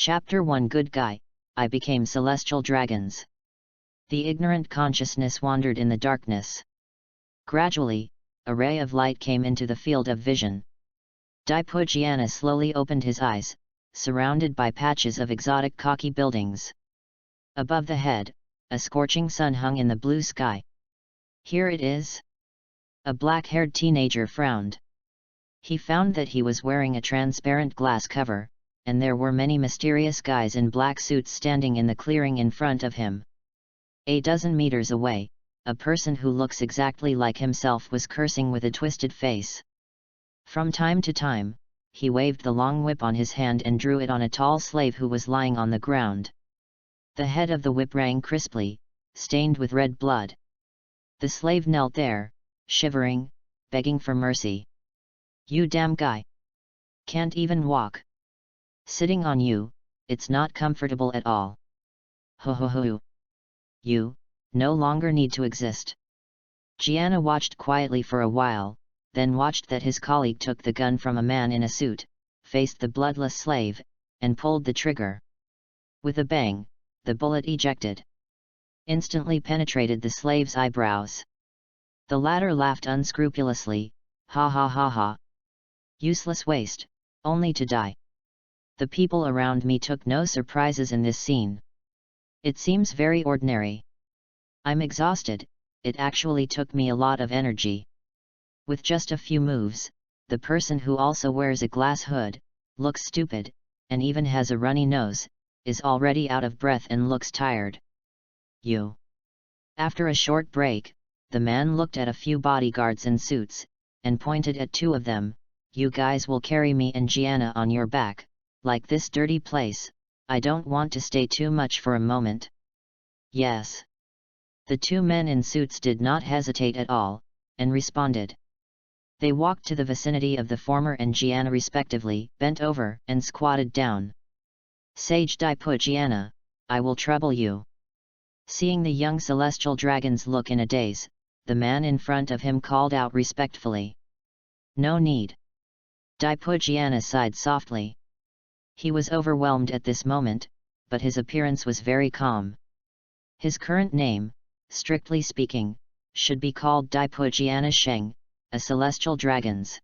Chapter 1 Good Guy, I became celestial dragons. The ignorant consciousness wandered in the darkness. Gradually, a ray of light came into the field of vision. Daipujiana slowly opened his eyes, surrounded by patches of exotic cocky buildings. Above the head, a scorching sun hung in the blue sky. Here it is? A black-haired teenager frowned. He found that he was wearing a transparent glass cover, and there were many mysterious guys in black suits standing in the clearing in front of him. A dozen meters away, a person who looks exactly like himself was cursing with a twisted face. From time to time, he waved the long whip on his hand and drew it on a tall slave who was lying on the ground. The head of the whip rang crisply, stained with red blood. The slave knelt there, shivering, begging for mercy. "You damn guy! Can't even walk. Sitting on you, it's not comfortable at all. Ho ho ho. You no longer need to exist." Gianna watched quietly for a while, then watched that his colleague took the gun from a man in a suit, faced the bloodless slave, and pulled the trigger. With a bang, the bullet ejected. Instantly penetrated the slave's eyebrows. The latter laughed unscrupulously, "Ha ha ha ha. Useless waste, only to die." The people around me took no surprises in this scene. It seems very ordinary. I'm exhausted, it actually took me a lot of energy. With just a few moves, the person who also wears a glass hood, looks stupid, and even has a runny nose, is already out of breath and looks tired. You. After a short break, the man looked at a few bodyguards in suits, and pointed at two of them. "You guys will carry me and Gianna on your back. Like this dirty place, I don't want to stay too much for a moment." "Yes." The two men in suits did not hesitate at all, and responded. They walked to the vicinity of the former and Gianna respectively, bent over and squatted down. "Sage Daipujiana, I will trouble you." Seeing the young celestial dragons look in a daze, the man in front of him called out respectfully. "No need." Daipujiana sighed softly. He was overwhelmed at this moment, but his appearance was very calm. His current name, strictly speaking, should be called Daipujiana Sheng, a celestial dragons.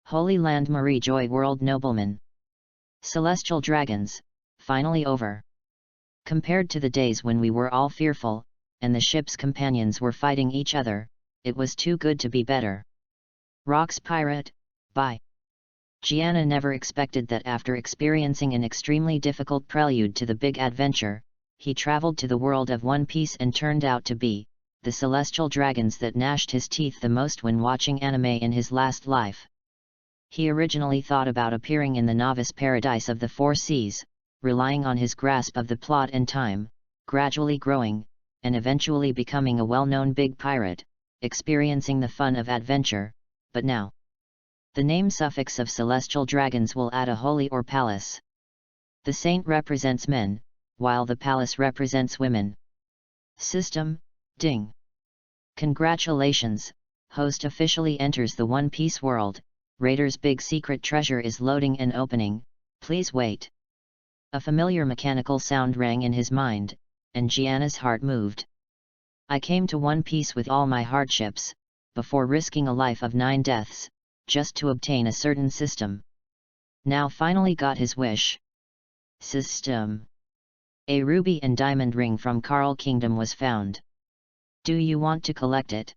Holy Land Marie Joy World Nobleman. Celestial dragons, finally over. Compared to the days when we were all fearful, and the ship's companions were fighting each other, it was too good to be better. Rocks Pirate, bye. Gianna never expected that after experiencing an extremely difficult prelude to the big adventure, he traveled to the world of One Piece and turned out to be the celestial dragons that gnashed his teeth the most when watching anime in his last life. He originally thought about appearing in the novice paradise of the Four Seas, relying on his grasp of the plot and time, gradually growing, and eventually becoming a well-known big pirate, experiencing the fun of adventure, but now, the name suffix of celestial dragons will add a holy or palace. The saint represents men, while the palace represents women. System, ding. Congratulations, host officially enters the One Piece world, Raider's big secret treasure is loading and opening, please wait. A familiar mechanical sound rang in his mind, and Gianna's heart moved. I came to One Piece with all my hardships, before risking a life of 9 deaths, just to obtain a certain system. Now finally got his wish. System. A ruby and diamond ring from Carl Kingdom was found. Do you want to collect it?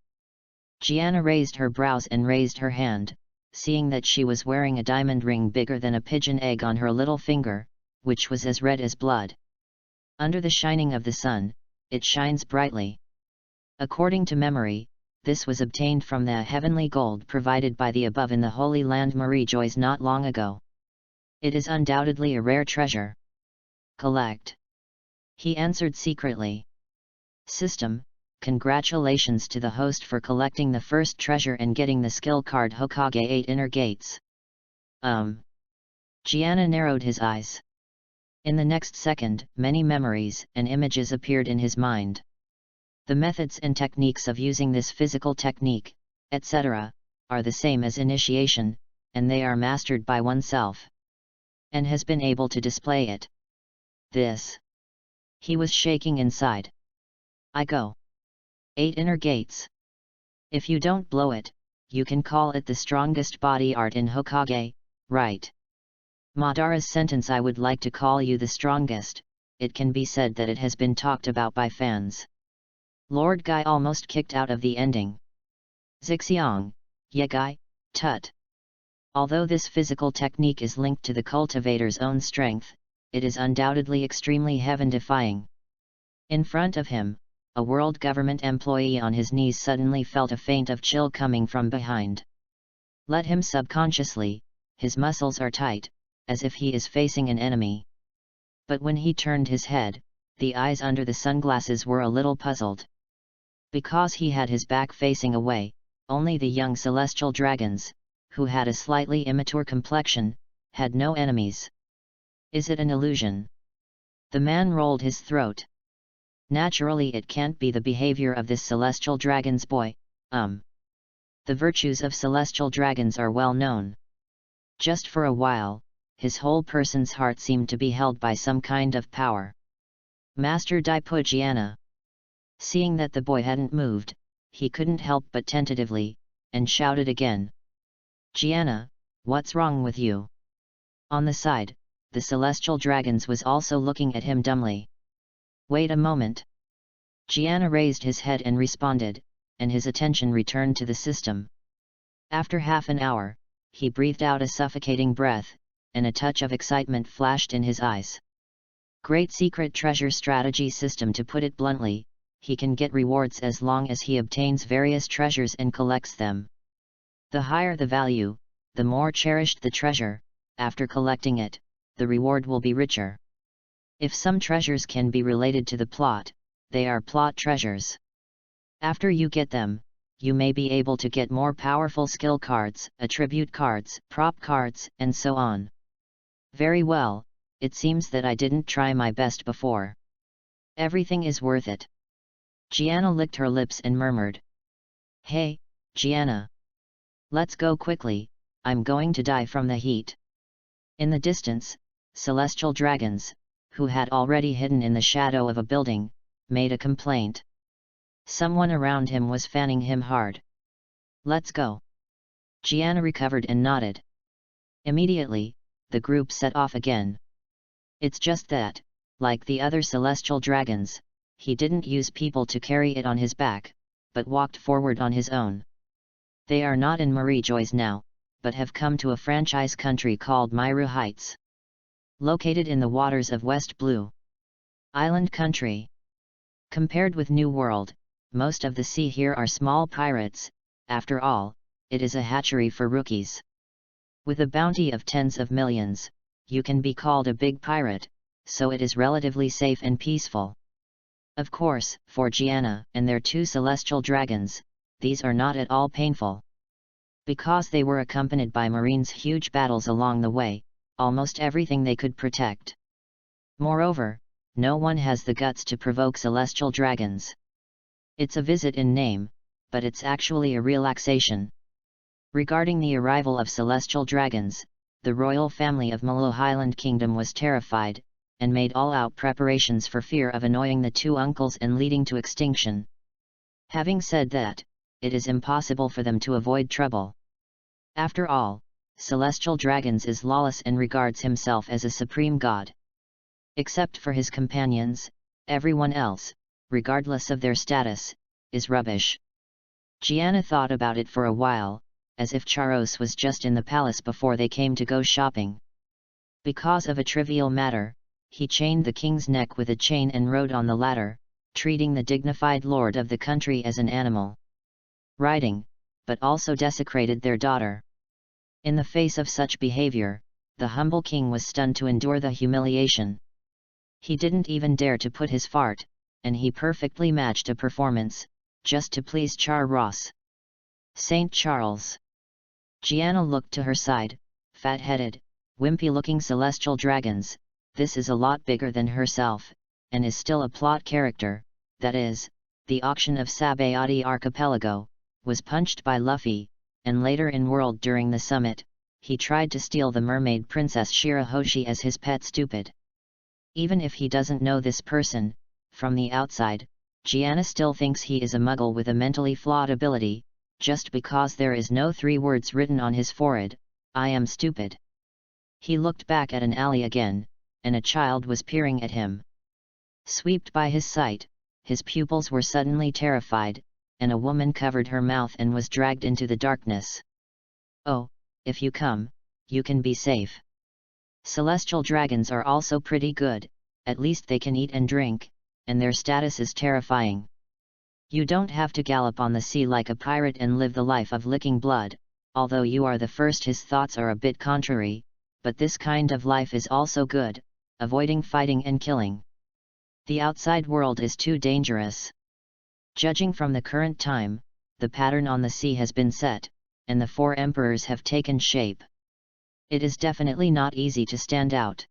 Gianna raised her brows and raised her hand, seeing that she was wearing a diamond ring bigger than a pigeon egg on her little finger, which was as red as blood. Under the shining of the sun, it shines brightly. According to memory, this was obtained from the heavenly gold provided by the above in the Holy Land Marie Joys not long ago. It is undoubtedly a rare treasure. Collect. He answered secretly. System, congratulations to the host for collecting the first treasure and getting the skill card Hokage 8 Inner Gates. Gianna narrowed his eyes. In the next second, many memories and images appeared in his mind. The methods and techniques of using this physical technique, etc., are the same as initiation, and they are mastered by oneself. And has been able to display it. this. He was shaking inside. I go. 8 inner gates. If you don't blow it, you can call it the strongest body art in Hokage, right? Madara's sentence, I would like to call you the strongest. It can be said that it has been talked about by fans. Lord Guy almost kicked out of the ending. Zixiang, yeah Guy, tut. Although this physical technique is linked to the cultivator's own strength, it is undoubtedly extremely heaven-defying. In front of him, a world government employee on his knees suddenly felt a feint of chill coming from behind. Let him subconsciously, his muscles are tight, as if he is facing an enemy. But when he turned his head, the eyes under the sunglasses were a little puzzled. Because he had his back facing away, only the young celestial dragons, who had a slightly immature complexion, had no enemies. Is it an illusion? The man rolled his throat. Naturally it can't be the behavior of this celestial dragon's boy. The virtues of celestial dragons are well known. Just for a while, his whole person's heart seemed to be held by some kind of power. Master Daipu Gianna. Seeing that the boy hadn't moved, he couldn't help but tentatively, and shouted again. Gianna, what's wrong with you? On the side, the celestial dragons was also looking at him dumbly. Wait a moment. Gianna raised his head and responded, and his attention returned to the system. After half an hour, he breathed out a suffocating breath, and a touch of excitement flashed in his eyes. Great secret treasure strategy system, to put it bluntly. He can get rewards as long as he obtains various treasures and collects them. The higher the value, the more cherished the treasure. After collecting it, the reward will be richer. If some treasures can be related to the plot, they are plot treasures. After you get them, you may be able to get more powerful skill cards, attribute cards, prop cards, and so on. Very well, it seems that I didn't try my best before. Everything is worth it. Gianna licked her lips and murmured. Hey, Gianna. Let's go quickly, I'm going to die from the heat. In the distance, celestial dragons, who had already hidden in the shadow of a building, made a complaint. Someone around him was fanning him hard. Let's go. Gianna recovered and nodded. Immediately, the group set off again. It's just that, like the other celestial dragons, he didn't use people to carry it on his back, but walked forward on his own. They are not in Marijois now, but have come to a franchise country called Myru Heights. Located in the waters of West Blue Island country. Compared with New World, most of the sea here are small pirates. After all, it is a hatchery for rookies. With a bounty of tens of millions, you can be called a big pirate, so it is relatively safe and peaceful. Of course, for Gianna and their 2 celestial dragons, these are not at all painful. Because they were accompanied by Marine's huge battles along the way, almost everything they could protect. Moreover, no one has the guts to provoke celestial dragons. It's a visit in name, but it's actually a relaxation. Regarding the arrival of celestial dragons, the royal family of Malo Highland Kingdom was terrified, and made all-out preparations for fear of annoying the 2 uncles and leading to extinction. Having said that, it is impossible for them to avoid trouble. After all, celestial dragons is lawless and regards himself as a supreme god. Except for his companions, everyone else, regardless of their status, is rubbish. Gianna thought about it for a while, as if Charos was just in the palace before they came to go shopping. Because of a trivial matter, he chained the king's neck with a chain and rode on the ladder, treating the dignified lord of the country as an animal. Riding, but also desecrated their daughter. In the face of such behavior, the humble king was stunned to endure the humiliation. He didn't even dare to put his fart, and he perfectly matched a performance, just to please Charles. St. Charles. Gianna looked to her side, fat-headed, wimpy-looking celestial dragons. This is a lot bigger than herself, and is still a plot character. That is, the auction of Sabody archipelago was punched by Luffy, and later in World during the summit, he tried to steal the mermaid princess Shirahoshi as his pet. Stupid. Even if he doesn't know this person, from the outside, Gianna still thinks he is a muggle with a mentally flawed ability, just because there is no 3 words written on his forehead, I am stupid. He looked back at an alley again, and a child was peering at him. Swept by his sight, his pupils were suddenly terrified, and a woman covered her mouth and was dragged into the darkness. Oh, if you come, you can be safe. Celestial dragons are also pretty good, at least they can eat and drink, and their status is terrifying. You don't have to gallop on the sea like a pirate and live the life of licking blood, although you are the first. His thoughts are a bit contrary, but this kind of life is also good, avoiding fighting and killing. The outside world is too dangerous. Judging from the current time, the pattern on the sea has been set, and the 4 emperors have taken shape. It is definitely not easy to stand out.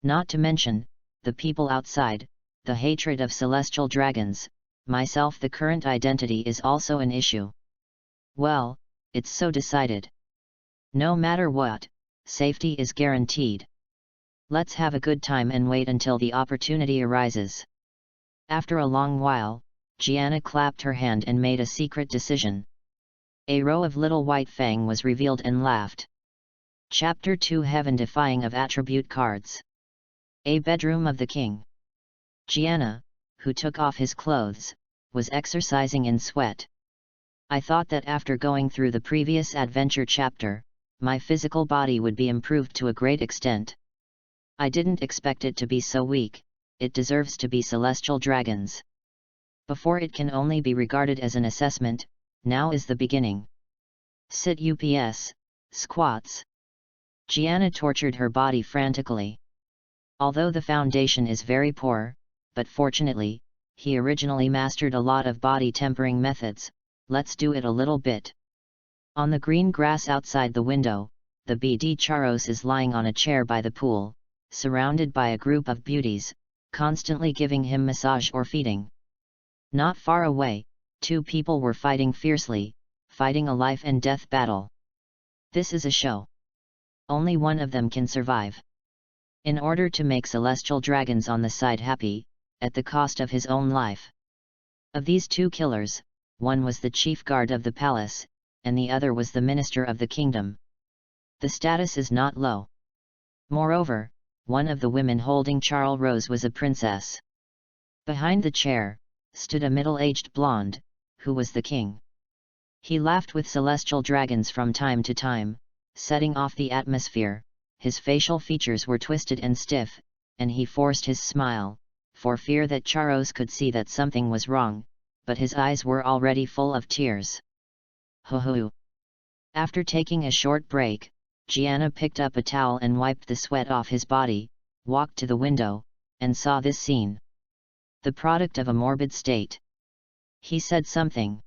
Not to mention, the people outside, the hatred of celestial dragons, myself. The current identity is also an issue. Well, it's so decided. No matter what, safety is guaranteed. Let's have a good time and wait until the opportunity arises. After a long while, Gianna clapped her hand and made a secret decision. A row of little white fang was revealed and laughed. Chapter 2 Heaven Defying of Attribute Cards. A bedroom of the king. Gianna, who took off his clothes, was exercising in sweat. I thought that after going through the previous adventure chapter, my physical body would be improved to a great extent. I didn't expect it to be so weak. It deserves to be celestial dragons. Before it can only be regarded as an assessment, now is the beginning. Sit ups, squats. Gianna tortured her body frantically. Although the foundation is very poor, but fortunately, he originally mastered a lot of body tempering methods. Let's do it a little bit. On the green grass outside the window, the BD Charos is lying on a chair by the pool, surrounded by a group of beauties, constantly giving him massage or feeding. Not far away, 2 people were fighting fiercely, fighting a life and death battle. This is a show. Only one of them can survive. In order to make celestial dragons on the side happy, at the cost of his own life. Of these 2 killers, one was the chief guard of the palace, and the other was the minister of the kingdom. The status is not low. Moreover, one of the women holding Charles Rose was a princess. Behind the chair, stood a middle-aged blonde, who was the king. He laughed with celestial dragons from time to time, setting off the atmosphere. His facial features were twisted and stiff, and he forced his smile, for fear that Charos could see that something was wrong, but his eyes were already full of tears. Ho ho! After taking a short break, Gianna picked up a towel and wiped the sweat off his body, walked to the window, and saw this scene. The product of a morbid state. He said something.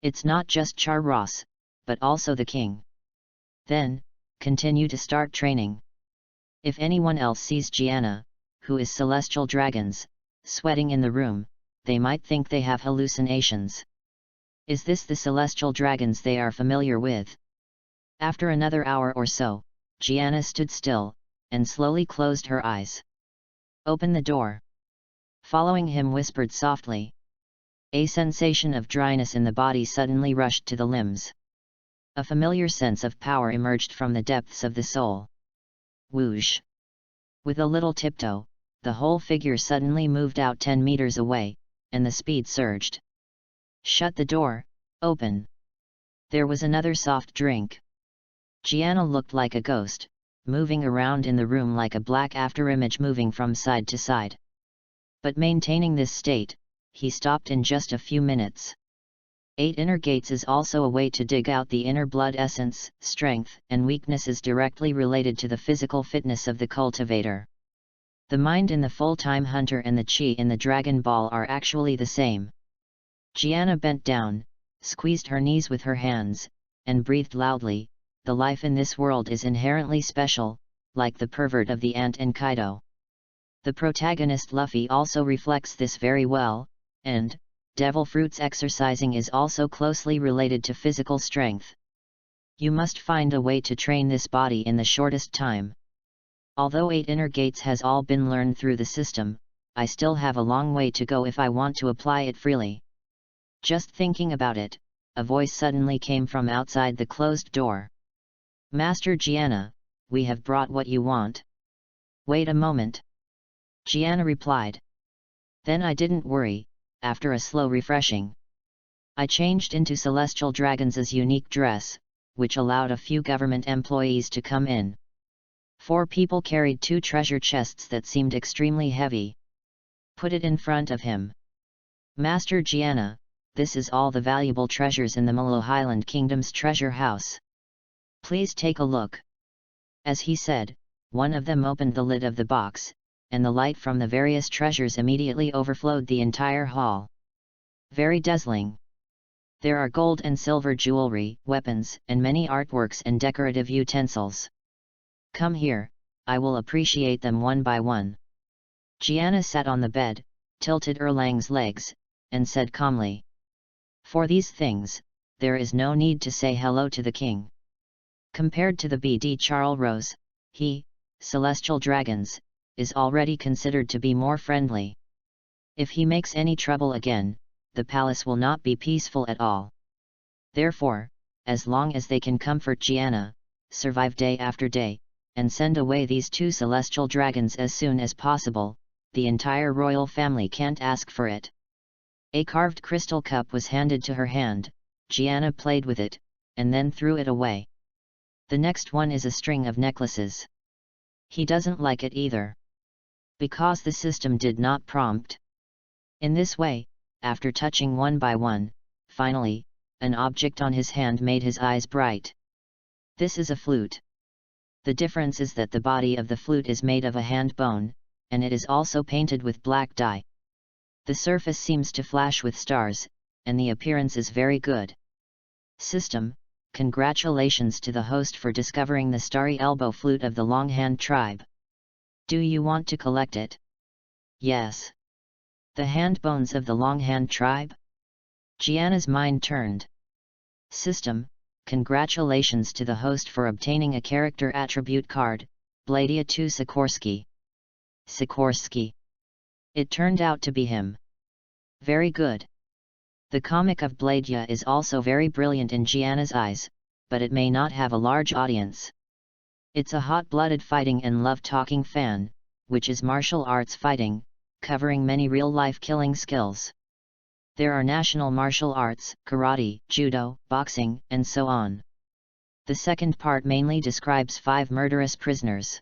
It's not just Charos, but also the king. Then, continue to start training. If anyone else sees Gianna, who is celestial dragons, sweating in the room, they might think they have hallucinations. Is this the celestial dragons they are familiar with? After another hour or so, Gianna stood still, and slowly closed her eyes. Open the door. Following him whispered softly. A sensation of dryness in the body suddenly rushed to the limbs. A familiar sense of power emerged from the depths of the soul. Whoosh! With a little tiptoe, the whole figure suddenly moved out 10 meters away, and the speed surged. Shut the door, open. There was another soft drink. Gianna looked like a ghost, moving around in the room like a black afterimage moving from side to side. But maintaining this state, he stopped in just a few minutes. 8 inner gates is also a way to dig out the inner blood essence. Strength and weakness is directly related to the physical fitness of the cultivator. The mind in the full-time hunter and the chi in the Dragon Ball are actually the same. Gianna bent down, squeezed her knees with her hands, and breathed loudly. The life in this world is inherently special, like the pervert of the ant and Kaido. The protagonist Luffy also reflects this very well, and devil fruits exercising is also closely related to physical strength. You must find a way to train this body in the shortest time. Although 8 inner gates has all been learned through the system, I still have a long way to go if I want to apply it freely. Just thinking about it, a voice suddenly came from outside the closed door. Master Gianna, we have brought what you want. Wait a moment. Gianna replied. Then I didn't worry, after a slow refreshing. I changed into Celestial Dragon's unique dress, which allowed a few government employees to come in. 4 people carried 2 treasure chests that seemed extremely heavy. Put it in front of him. Master Gianna, this is all the valuable treasures in the Malo Highland Kingdom's treasure house. Please take a look. As he said, one of them opened the lid of the box, and the light from the various treasures immediately overflowed the entire hall. Very dazzling. There are gold and silver jewelry, weapons, and many artworks and decorative utensils. Come here, I will appreciate them one by one. Gianna sat on the bed, tilted Erlang's legs, and said calmly. For these things, there is no need to say hello to the king. Compared to the BD Charles Rose, he, Celestial Dragons, is already considered to be more friendly. If he makes any trouble again, the palace will not be peaceful at all. Therefore, as long as they can comfort Gianna, survive day after day, and send away these 2 Celestial Dragons as soon as possible, the entire royal family can't ask for it. A carved crystal cup was handed to her hand. Gianna played with it, and then threw it away. The next one is a string of necklaces. He doesn't like it either. Because the system did not prompt. In this way, after touching one by one, finally, an object on his hand made his eyes bright. This is a flute. The difference is that the body of the flute is made of a hand bone, and it is also painted with black dye. The surface seems to flash with stars, and the appearance is very good. System, congratulations to the host for discovering the starry elbow flute of the Longhand tribe. Do you want to collect it? Yes. The hand bones of the Longhand tribe? Gianna's mind turned. System, congratulations to the host for obtaining a character attribute card, Bladia 2 Sikorsky. Sikorsky. It turned out to be him. Very good. The comic of Bladia is also very brilliant in Gianna's eyes, but it may not have a large audience. It's a hot-blooded fighting and love-talking fan, which is martial arts fighting, covering many real-life killing skills. There are national martial arts, karate, judo, boxing, and so on. The second part mainly describes 5 murderous prisoners.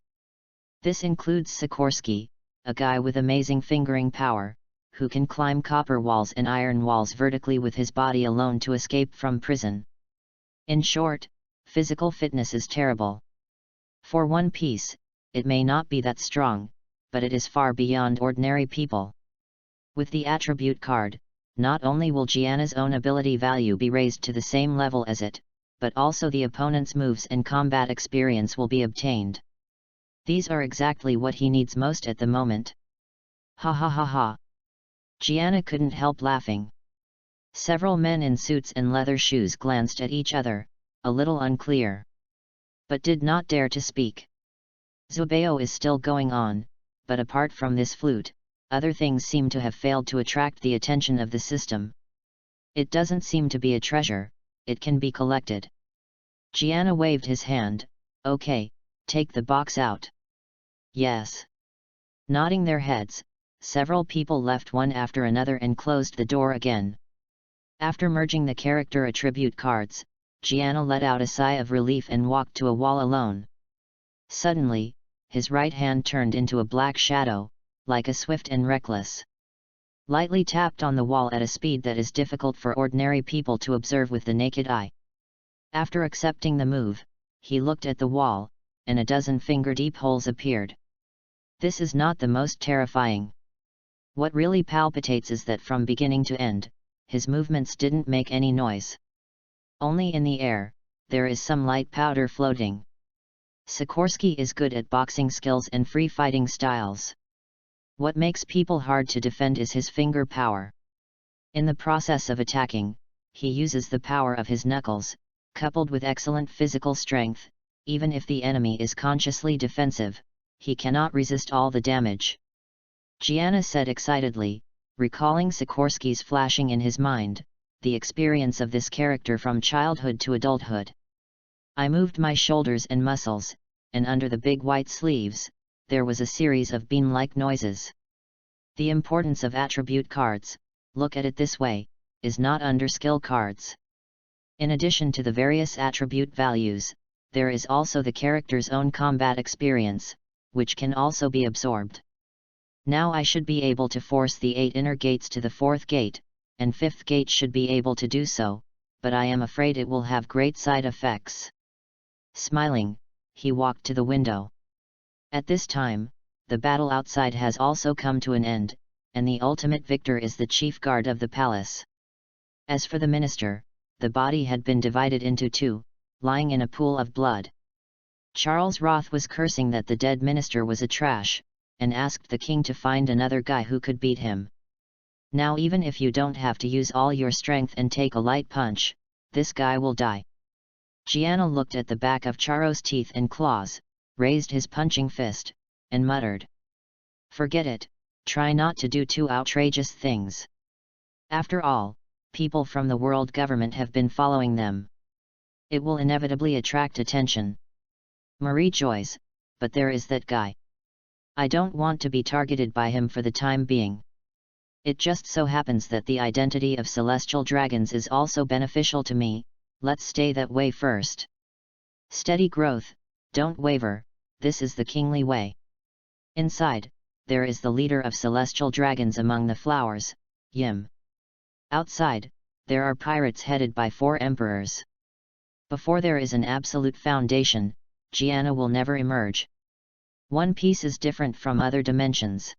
This includes Sikorsky, a guy with amazing fingering power, who can climb copper walls and iron walls vertically with his body alone to escape from prison. In short, physical fitness is terrible. For One Piece, it may not be that strong, but it is far beyond ordinary people. With the attribute card, not only will Gianna's own ability value be raised to the same level as it, but also the opponent's moves and combat experience will be obtained. These are exactly what he needs most at the moment. Ha ha ha ha. Gianna couldn't help laughing. Several men in suits and leather shoes glanced at each other, a little unclear. But did not dare to speak. Zubeo is still going on, but apart from this flute, other things seem to have failed to attract the attention of the system. It doesn't seem to be a treasure, it can be collected. Gianna waved his hand. Okay, take the box out. Yes. Nodding their heads, several people left one after another and closed the door again. After merging the character attribute cards, Gianna let out a sigh of relief and walked to a wall alone. Suddenly, his right hand turned into a black shadow, like a swift and reckless. Lightly tapped on the wall at a speed that is difficult for ordinary people to observe with the naked eye. After accepting the move, he looked at the wall, and a dozen finger-deep holes appeared. This is not the most terrifying. What really palpitates is that from beginning to end, his movements didn't make any noise. Only in the air, there is some light powder floating. Sikorsky is good at boxing skills and free fighting styles. What makes people hard to defend is his finger power. In the process of attacking, he uses the power of his knuckles, coupled with excellent physical strength, even if the enemy is consciously defensive, he cannot resist all the damage," Gianna said excitedly, recalling Sikorsky's flashing in his mind, the experience of this character from childhood to adulthood. I moved my shoulders and muscles, and under the big white sleeves, there was a series of bean-like noises. The importance of attribute cards, look at it this way, is not under skill cards. In addition to the various attribute values, there is also the character's own combat experience, which can also be absorbed. Now I should be able to force the 8 inner gates to the 4th gate, and 5th gate should be able to do so, but I am afraid it will have great side effects. Smiling, he walked to the window. At this time, the battle outside has also come to an end, and the ultimate victor is the chief guard of the palace. As for the minister, the body had been divided into 2, lying in a pool of blood. Charles Roth was cursing that the dead minister was a trash, and asked the king to find another guy who could beat him. Now even if you don't have to use all your strength and take a light punch, this guy will die. Gianna looked at the back of Charo's teeth and claws, raised his punching fist, and muttered, "Forget it, try not to do too outrageous things. After all, people from the world government have been following them. It will inevitably attract attention. Marie Joyce, but there is that guy. I don't want to be targeted by him for the time being. It just so happens that the identity of celestial dragons is also beneficial to me, let's stay that way first. Steady growth, don't waver, this is the kingly way." Inside, there is the leader of celestial dragons among the flowers, Yim. Outside, there are pirates headed by 4 emperors. Before there is an absolute foundation, Gianna will never emerge. One Piece is different from other dimensions.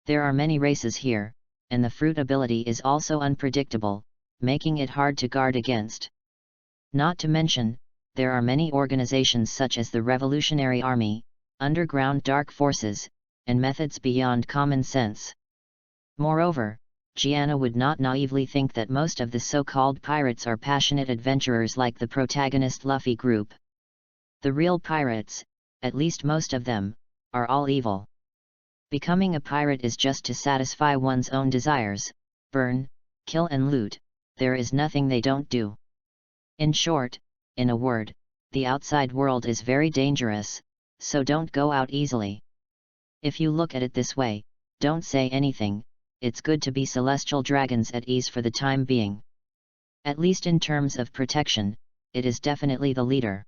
There are many races here, and the fruit ability is also unpredictable, making it hard to guard against. Not to mention, there are many organizations such as the Revolutionary Army, underground dark forces, and methods beyond common sense. Moreover, Gianna would not naively think that most of the so-called pirates are passionate adventurers like the protagonist Luffy group. The real pirates, at least most of them, are all evil. Becoming a pirate is just to satisfy one's own desires, burn, kill and loot, there is nothing they don't do. In short, in a word, the outside world is very dangerous, so don't go out easily. If you look at it this way, don't say anything, it's good to be celestial dragons at ease for the time being. At least in terms of protection, it is definitely the leader.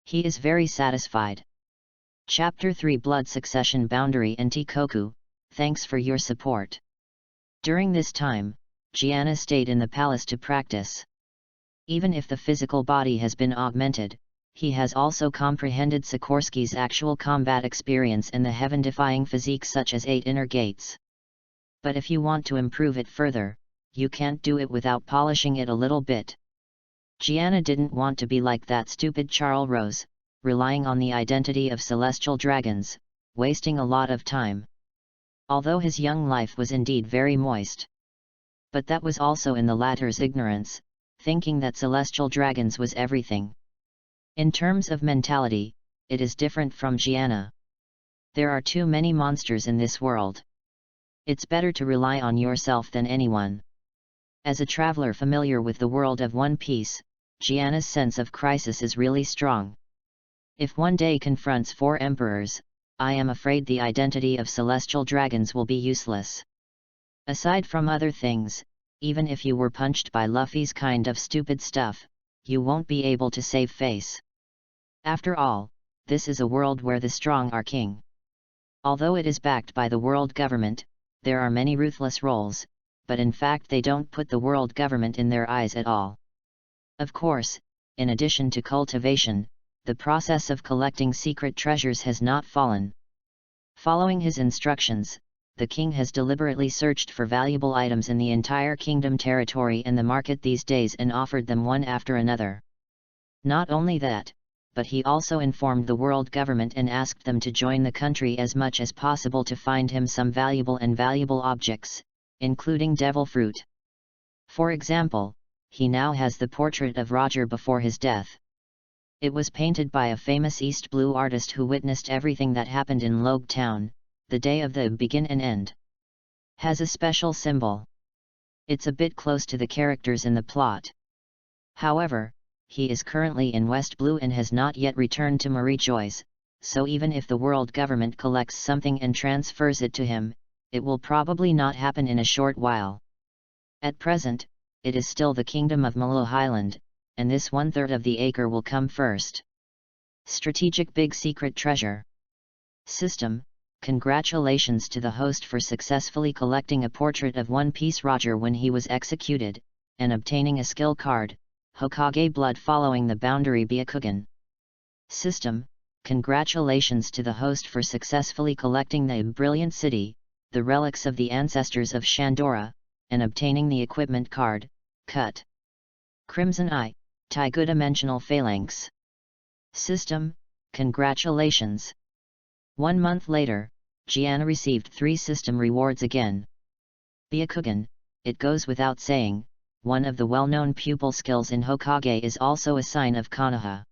He is very satisfied. Chapter 3 Blood Succession Boundary and Tikoku, thanks for your support. During this time, Gianna stayed in the palace to practice. Even if the physical body has been augmented, he has also comprehended Sikorsky's actual combat experience and the heaven-defying physique such as 8 inner gates. But if you want to improve it further, you can't do it without polishing it a little bit. Gianna didn't want to be like that stupid Charles Rose, relying on the identity of celestial dragons, wasting a lot of time. Although his young life was indeed very moist. But that was also in the latter's ignorance, thinking that celestial dragons was everything. In terms of mentality, it is different from Gianna. There are too many monsters in this world. It's better to rely on yourself than anyone. As a traveler familiar with the world of One Piece, Gianna's sense of crisis is really strong. If one day confronts 4 emperors, I am afraid the identity of celestial dragons will be useless. Aside from other things, even if you were punched by Luffy's kind of stupid stuff, you won't be able to save face. After all, this is a world where the strong are king. Although it is backed by the world government, there are many ruthless roles, but in fact they don't put the world government in their eyes at all. Of course, in addition to cultivation, the process of collecting secret treasures has not fallen. Following his instructions, the king has deliberately searched for valuable items in the entire kingdom territory and the market these days and offered them one after another. Not only that, but he also informed the world government and asked them to join the country as much as possible to find him some valuable objects, including devil fruit. For example, he now has the portrait of Roger before his death. It was painted by a famous East Blue artist who witnessed everything that happened in Logue Town, the day of the begin and end. Has a special symbol. It's a bit close to the characters in the plot. However, he is currently in West Blue and has not yet returned to Marie Joyce, so even if the world government collects something and transfers it to him, it will probably not happen in a short while. At present, it is still the Kingdom of Malo Highland, and this 1/3 of the acre will come first. Strategic Big Secret Treasure. System: congratulations to the host for successfully collecting a portrait of One Piece Roger when he was executed, and obtaining a skill card, Hokage Blood following the boundary Byakugan. System: congratulations to the host for successfully collecting the Brilliant City, the relics of the ancestors of Shandora, and obtaining the equipment card, Cut. Crimson Eye, Two-dimensional Phalanx. System: congratulations. 1 month later, Gianna received 3 system rewards again. Byakugan, it goes without saying, one of the well-known pupil skills in Hokage is also a sign of Konoha.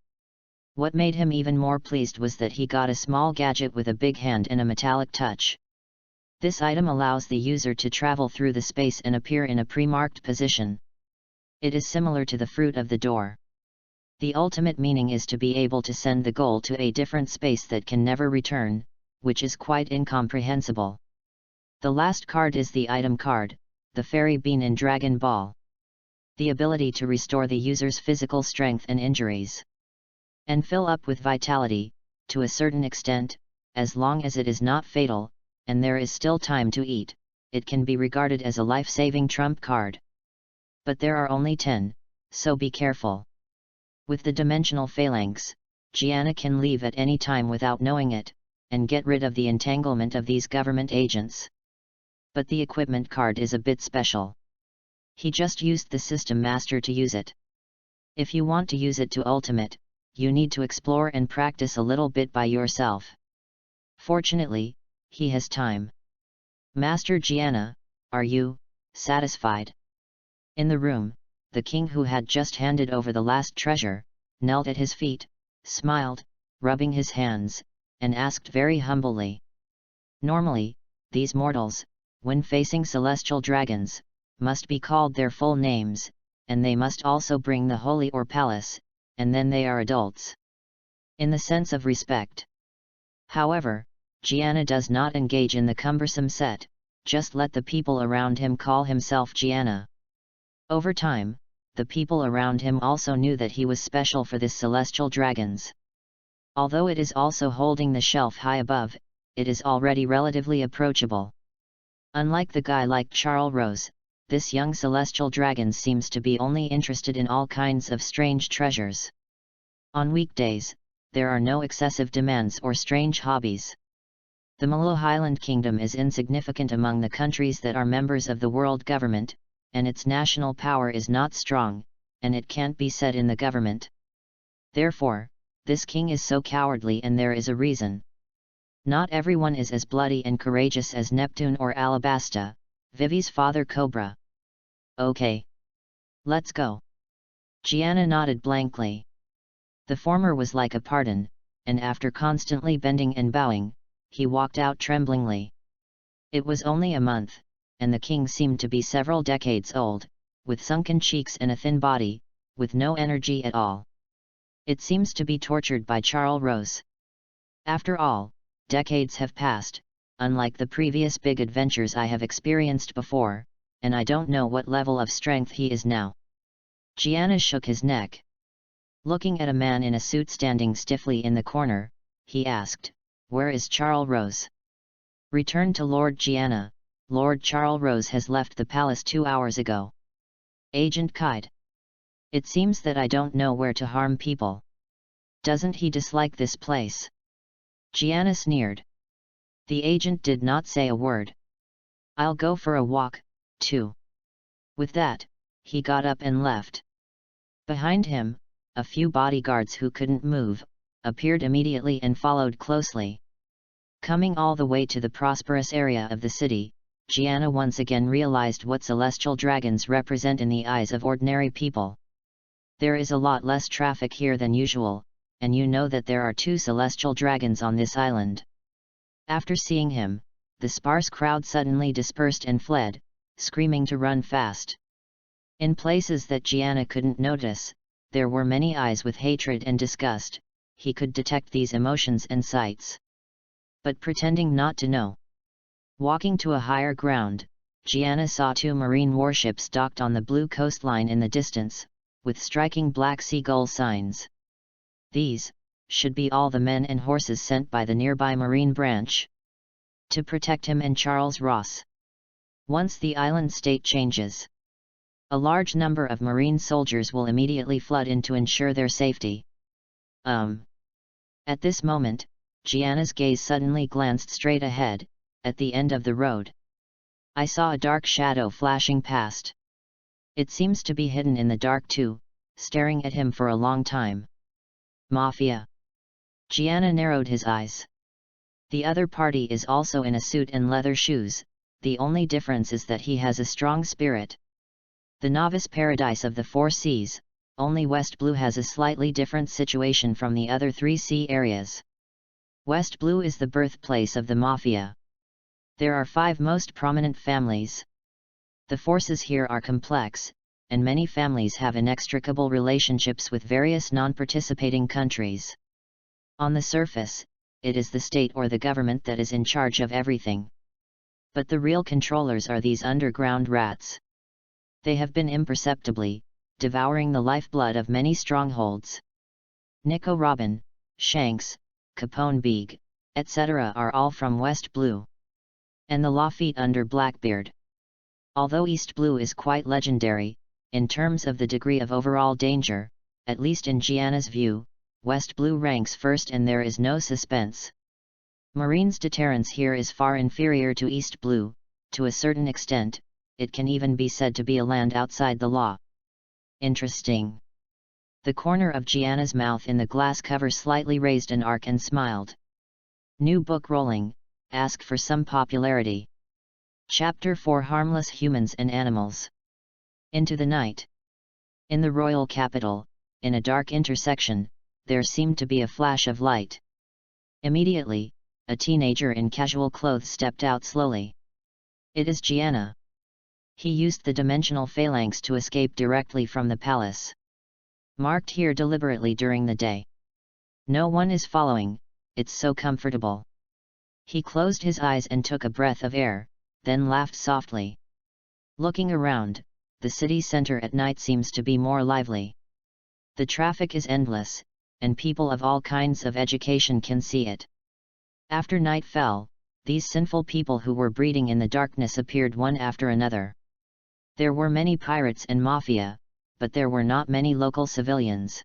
What made him even more pleased was that he got a small gadget with a big hand and a metallic touch. This item allows the user to travel through the space and appear in a pre-marked position. It is similar to the Fruit of the Door. The ultimate meaning is to be able to send the goal to a different space that can never return, which is quite incomprehensible. The last card is the item card, the Fairy Bean in Dragon Ball. The ability to restore the user's physical strength and injuries. And fill up with vitality, to a certain extent, as long as it is not fatal, and there is still time to eat, it can be regarded as a life-saving trump card. But there are only 10, so be careful. With the dimensional phalanx, Gianna can leave at any time without knowing it, and get rid of the entanglement of these government agents. But the equipment card is a bit special. He just used the system master to use it. If you want to use it to ultimate, you need to explore and practice a little bit by yourself. Fortunately, he has time. Master Gianna, are you satisfied? In the room, the king, who had just handed over the last treasure, knelt at his feet, smiled, rubbing his hands, and asked very humbly. Normally, these mortals, when facing celestial dragons, must be called their full names, and they must also bring the holy or palace, and then they are adults. In the sense of respect. However, Gianna does not engage in the cumbersome set, just let the people around him call himself Gianna. Over time, the people around him also knew that he was special for this celestial dragons. Although it is also holding the shelf high above, it is already relatively approachable. Unlike the guy like Charles Rose, this young celestial dragon seems to be only interested in all kinds of strange treasures. On weekdays, there are no excessive demands or strange hobbies. The Malo Highland Kingdom is insignificant among the countries that are members of the world government, and its national power is not strong, and it can't be set in the government. Therefore, this king is so cowardly, and there is a reason. Not everyone is as bloody and courageous as Neptune or Alabasta, Vivi's father Cobra. Okay. Let's go. Gianna nodded blankly. The former was like a pardon, and after constantly bending and bowing, he walked out tremblingly. It was only a month, and the king seemed to be several decades old, with sunken cheeks and a thin body, with no energy at all. It seems to be tortured by Charles Rose. After all, decades have passed, unlike the previous big adventures I have experienced before, and I don't know what level of strength he is now. Gianna shook his neck. Looking at a man in a suit standing stiffly in the corner, he asked, "Where is Charles Rose?" "Returned to Lord Gianna. Lord Charles Rose has left the palace 2 hours ago." Agent Kide. "It seems that I don't know where to harm people. Doesn't he dislike this place?" Gianna sneered. The agent did not say a word. "I'll go for a walk, too." With that, he got up and left. Behind him, a few bodyguards who couldn't move, appeared immediately and followed closely. Coming all the way to the prosperous area of the city, Gianna once again realized what celestial dragons represent in the eyes of ordinary people. There is a lot less traffic here than usual, and you know that there are 2 celestial dragons on this island. After seeing him, the sparse crowd suddenly dispersed and fled, screaming to run fast. In places that Gianna couldn't notice, there were many eyes with hatred and disgust. He could detect these emotions and sights. But pretending not to know. Walking to a higher ground, Gianna saw 2 marine warships docked on the blue coastline in the distance, with striking black seagull signs. These should be all the men and horses sent by the nearby marine branch to protect him and Charles Ross. Once the island state changes, a large number of marine soldiers will immediately flood in to ensure their safety. At this moment, Gianna's gaze suddenly glanced straight ahead, at the end of the road. I saw a dark shadow flashing past. It seems to be hidden in the dark too, staring at him for a long time. Mafia. Gianna narrowed his eyes. The other party is also in a suit and leather shoes, the only difference is that he has a strong spirit. The novice paradise of the 4 seas, only West Blue has a slightly different situation from the other 3 sea areas. West Blue is the birthplace of the Mafia. There are 5 most prominent families. The forces here are complex, and many families have inextricable relationships with various non-participating countries. On the surface, it is the state or the government that is in charge of everything. But the real controllers are these underground rats. They have been imperceptibly devouring the lifeblood of many strongholds. Nico Robin, Shanks, Capone Beeg, etc. are all from West Blue. And the Lafitte under Blackbeard. Although East Blue is quite legendary, in terms of the degree of overall danger, at least in Gianna's view, West Blue ranks first and there is no suspense. Marine's deterrence here is far inferior to East Blue, to a certain extent, it can even be said to be a land outside the law. Interesting. The corner of Gianna's mouth in the glass cover slightly raised an arc and smiled. New book rolling, ask for some popularity. Chapter 4 Harmless Humans and Animals. Into the night. In the royal capital, in a dark intersection, there seemed to be a flash of light. Immediately, a teenager in casual clothes stepped out slowly. It is Gianna. He used the dimensional phalanx to escape directly from the palace. Marked here deliberately during the day. No one is following, it's so comfortable. He closed his eyes and took a breath of air, then laughed softly. Looking around, the city center at night seems to be more lively. The traffic is endless, and people of all kinds of education can see it. After night fell, these sinful people who were breeding in the darkness appeared one after another. There were many pirates and mafia, but there were not many local civilians.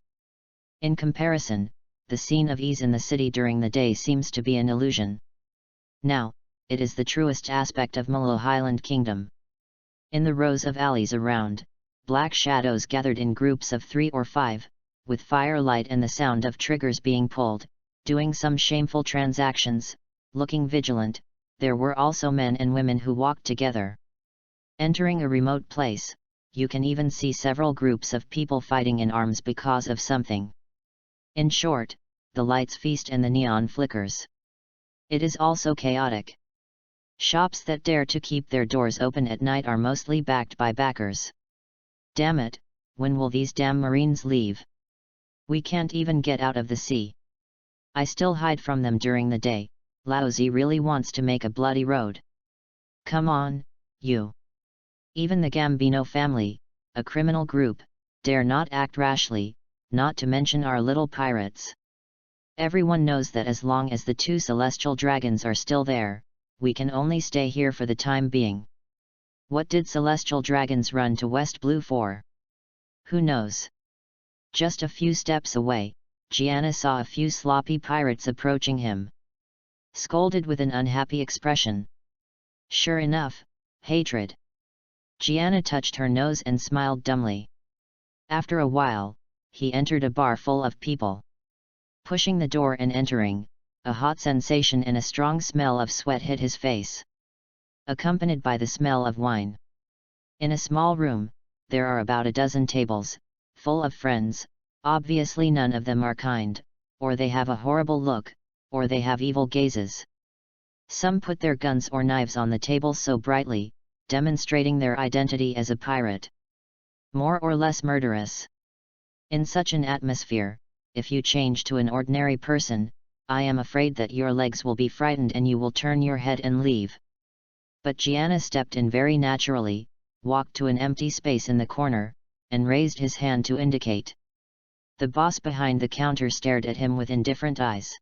In comparison, the scene of ease in the city during the day seems to be an illusion. Now, it is the truest aspect of Malo Highland Kingdom. In the rows of alleys around, black shadows gathered in groups of 3 or 5, with firelight and the sound of triggers being pulled, doing some shameful transactions, looking vigilant. There were also men and women who walked together. Entering a remote place, you can even see several groups of people fighting in arms because of something. In short, the lights feast and the neon flickers. It is also chaotic. Shops that dare to keep their doors open at night are mostly backed by backers. Damn it, when will these damn Marines leave? We can't even get out of the sea. I still hide from them during the day. Laozi really wants to make a bloody road. Come on, you. Even the Gambino family, a criminal group, dare not act rashly, not to mention our little pirates. Everyone knows that as long as the 2 celestial dragons are still there, we can only stay here for the time being. What did celestial dragons run to West Blue for? Who knows? Just a few steps away, Gianna saw a few sloppy pirates approaching him. Scolded with an unhappy expression. Sure enough, hatred. Gianna touched her nose and smiled dumbly. After a while, he entered a bar full of people. Pushing the door and entering, a hot sensation and a strong smell of sweat hit his face, accompanied by the smell of wine. In a small room, there are about a dozen tables, full of friends. Obviously none of them are kind, or they have a horrible look, or they have evil gazes. Some put their guns or knives on the table so brightly, demonstrating their identity as a pirate. More or less murderous. In such an atmosphere, if you change to an ordinary person, I am afraid that your legs will be frightened and you will turn your head and leave. But Gianna stepped in very naturally, walked to an empty space in the corner, and raised his hand to indicate. The boss behind the counter stared at him with indifferent eyes.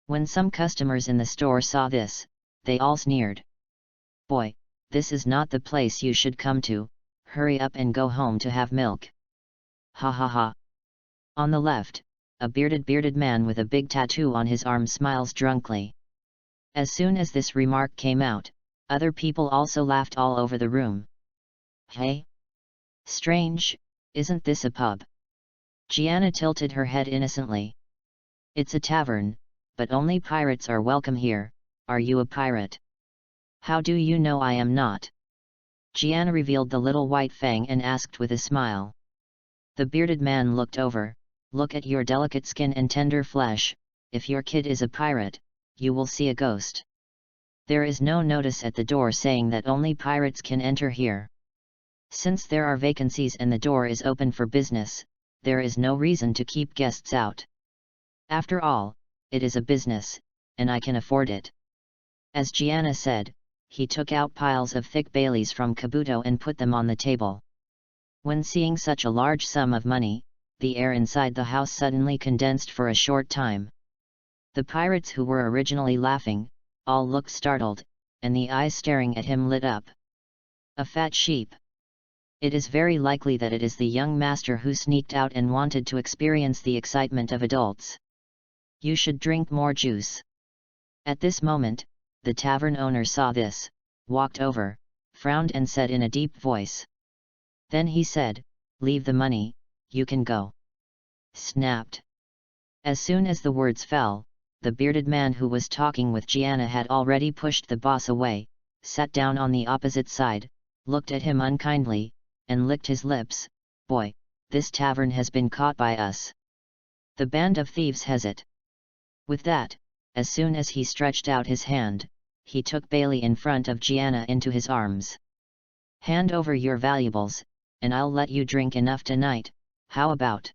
When some customers in the store saw this, they all sneered. "Boy, this is not the place you should come to, hurry up and go home to have milk." Ha ha ha. On the left, a bearded man with a big tattoo on his arm smiles drunkly. As soon as this remark came out, other people also laughed all over the room. "Hey? Strange, isn't this a pub?" Gianna tilted her head innocently. "It's a tavern, but only pirates are welcome here. Are you a pirate?" "How do you know I am not?" Gianna revealed the little white fang and asked with a smile. The bearded man looked over. "Look at your delicate skin and tender flesh. If your kid is a pirate, you will see a ghost. There is no notice at the door saying that only pirates can enter here. Since there are vacancies and the door is open for business, there is no reason to keep guests out. After all, it is a business, and I can afford it." As Gianna said, he took out piles of thick Baileys from Kabuto and put them on the table. When seeing such a large sum of money, the air inside the house suddenly condensed for a short time. The pirates who were originally laughing, all looked startled, and the eyes staring at him lit up. A fat sheep. It is very likely that it is the young master who sneaked out and wanted to experience the excitement of adults. "You should drink more juice." At this moment, the tavern owner saw this, walked over, frowned and said in a deep voice. Then he said, "Leave the money, you can go." Snapped. As soon as the words fell, the bearded man who was talking with Gianna had already pushed the boss away, sat down on the opposite side, looked at him unkindly, and licked his lips. "Boy, this tavern has been caught by us. The band of thieves has it." With that, as soon as he stretched out his hand, he took Bailey in front of Gianna into his arms. "Hand over your valuables, and I'll let you drink enough tonight, how about?"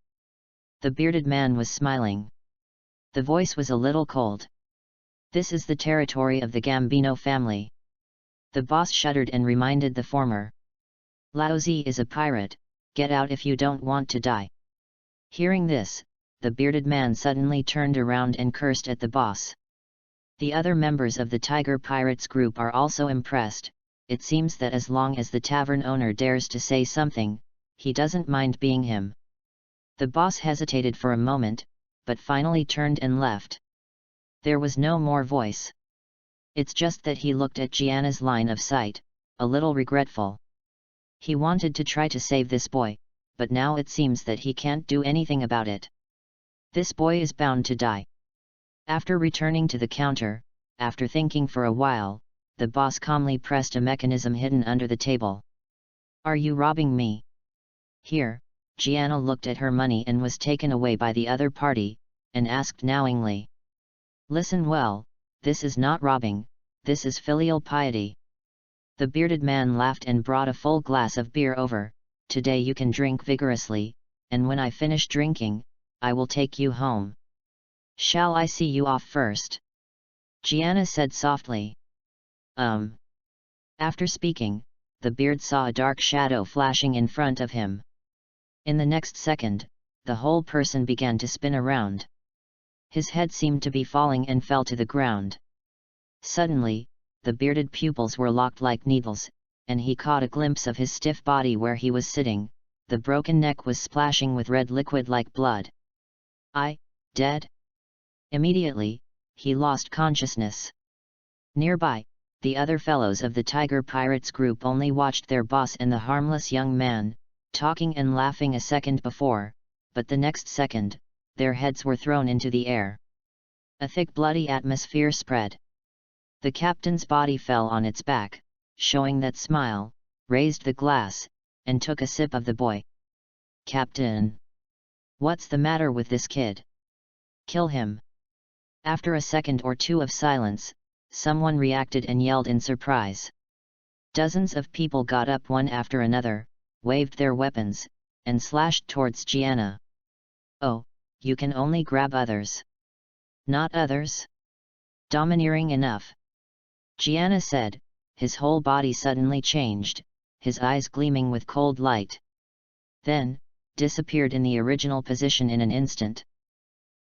The bearded man was smiling. The voice was a little cold. "This is the territory of the Gambino family." The boss shuddered and reminded the former. "Laozi is a pirate, get out if you don't want to die." Hearing this, the bearded man suddenly turned around and cursed at the boss. The other members of the Tiger Pirates group are also impressed. It seems that as long as the tavern owner dares to say something, he doesn't mind being him. The boss hesitated for a moment, but finally turned and left. There was no more voice. It's just that he looked at Gianna's line of sight, a little regretful. He wanted to try to save this boy, but now it seems that he can't do anything about it. This boy is bound to die. After returning to the counter, after thinking for a while, the boss calmly pressed a mechanism hidden under the table. "Are you robbing me?" "Here." Gianna looked at her money and was taken away by the other party, and asked knowingly. "Listen well, this is not robbing, this is filial piety." The bearded man laughed and brought a full glass of beer over. "Today you can drink vigorously, and when I finish drinking, I will take you home." "Shall I see you off first?" Gianna said softly. After speaking, the beard saw a dark shadow flashing in front of him. In the next second, the whole person began to spin around. His head seemed to be falling and fell to the ground. Suddenly, the bearded pupils were locked like needles, and he caught a glimpse of his stiff body where he was sitting. The broken neck was splashing with red liquid like blood. Dead? Immediately, he lost consciousness. Nearby, the other fellows of the Tiger Pirates group only watched their boss and the harmless young man, talking and laughing a second before, but the next second, their heads were thrown into the air. A thick bloody atmosphere spread. The captain's body fell on its back, showing that smile, raised the glass, and took a sip of the boy. "Captain! What's the matter with this kid?" Kill him. After a second or two of silence, someone reacted and yelled in surprise. Dozens of people got up one after another, waved their weapons, and slashed towards Gianna. Oh, you can only grab others. Not others? Domineering enough. Gianna said, his whole body suddenly changed, his eyes gleaming with cold light. Then, disappeared in the original position in an instant.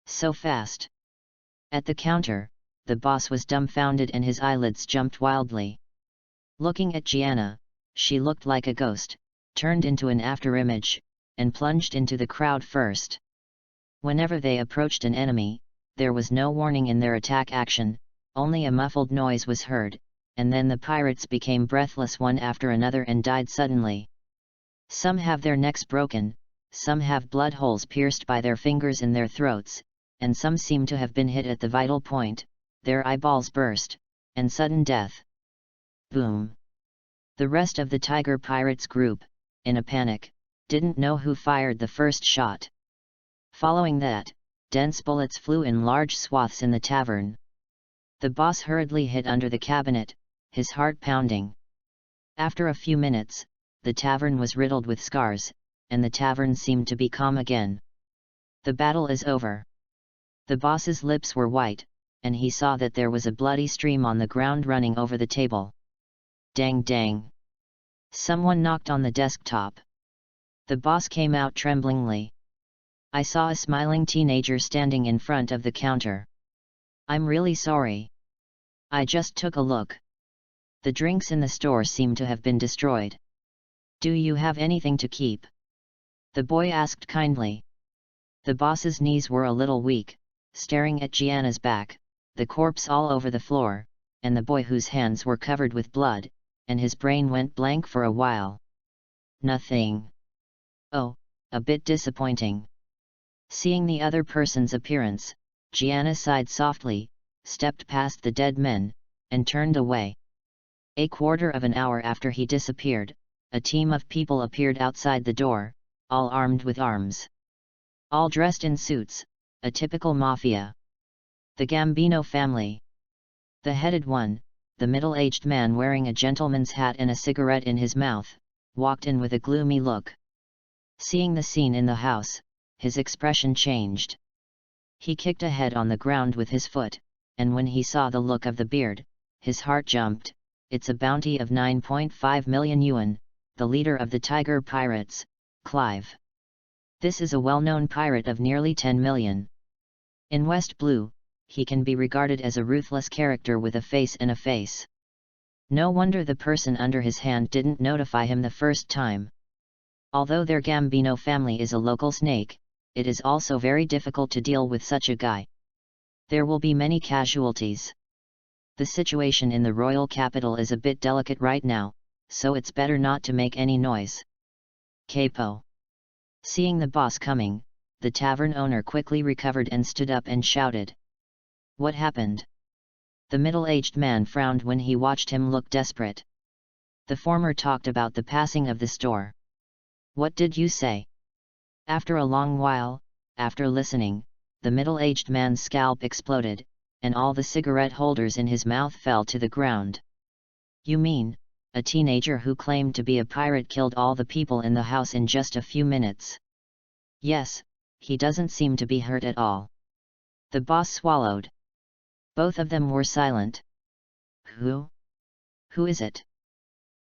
So fast. At the counter, the boss was dumbfounded and his eyelids jumped wildly. Looking at Gianna, she looked like a ghost, turned into an afterimage, and plunged into the crowd first. Whenever they approached an enemy, there was no warning in their attack action, only a muffled noise was heard, and then the pirates became breathless one after another and died suddenly. Some have their necks broken, some have blood holes pierced by their fingers in their throats, and some seem to have been hit at the vital point, their eyeballs burst, and sudden death. Boom! The rest of the Tiger Pirates group, in a panic, didn't know who fired the first shot. Following that, dense bullets flew in large swaths in the tavern. The boss hurriedly hid under the cabinet, his heart pounding. After a few minutes, the tavern was riddled with scars, and the tavern seemed to be calm again. The battle is over. The boss's lips were white, and he saw that there was a bloody stream on the ground running over the table. Dang dang! Someone knocked on the desktop. The boss came out tremblingly. I saw a smiling teenager standing in front of the counter. I'm really sorry. I just took a look. The drinks in the store seem to have been destroyed. Do you have anything to keep? The boy asked kindly. The boss's knees were a little weak, staring at Gianna's back, the corpse all over the floor, and the boy whose hands were covered with blood, and his brain went blank for a while. Nothing. Oh, a bit disappointing. Seeing the other person's appearance, Gianna sighed softly, stepped past the dead men, and turned away. A quarter of an hour after he disappeared, a team of people appeared outside the door, all armed with arms. All dressed in suits, a typical mafia. The Gambino family. The headed one, the middle-aged man wearing a gentleman's hat and a cigarette in his mouth, walked in with a gloomy look. Seeing the scene in the house, his expression changed. He kicked a head on the ground with his foot, and when he saw the look of the beard, his heart jumped. It's a bounty of 9.5 million yuan, the leader of the Tiger Pirates, Clive. This is a well-known pirate of nearly 10 million. In West Blue, he can be regarded as a ruthless character with a face and a face. No wonder the person under his hand didn't notify him the first time. Although their Gambino family is a local snake, it is also very difficult to deal with such a guy. There will be many casualties. The situation in the royal capital is a bit delicate right now, so it's better not to make any noise. Capo. Seeing the boss coming, the tavern owner quickly recovered and stood up and shouted. What happened? The middle-aged man frowned when he watched him look desperate. The former talked about the passing of the store. What did you say? After a long while, after listening, the middle-aged man's scalp exploded, and all the cigarette holders in his mouth fell to the ground. You mean, a teenager who claimed to be a pirate killed all the people in the house in just a few minutes? Yes, he doesn't seem to be hurt at all. The boss swallowed. Both of them were silent. Who? Who is it?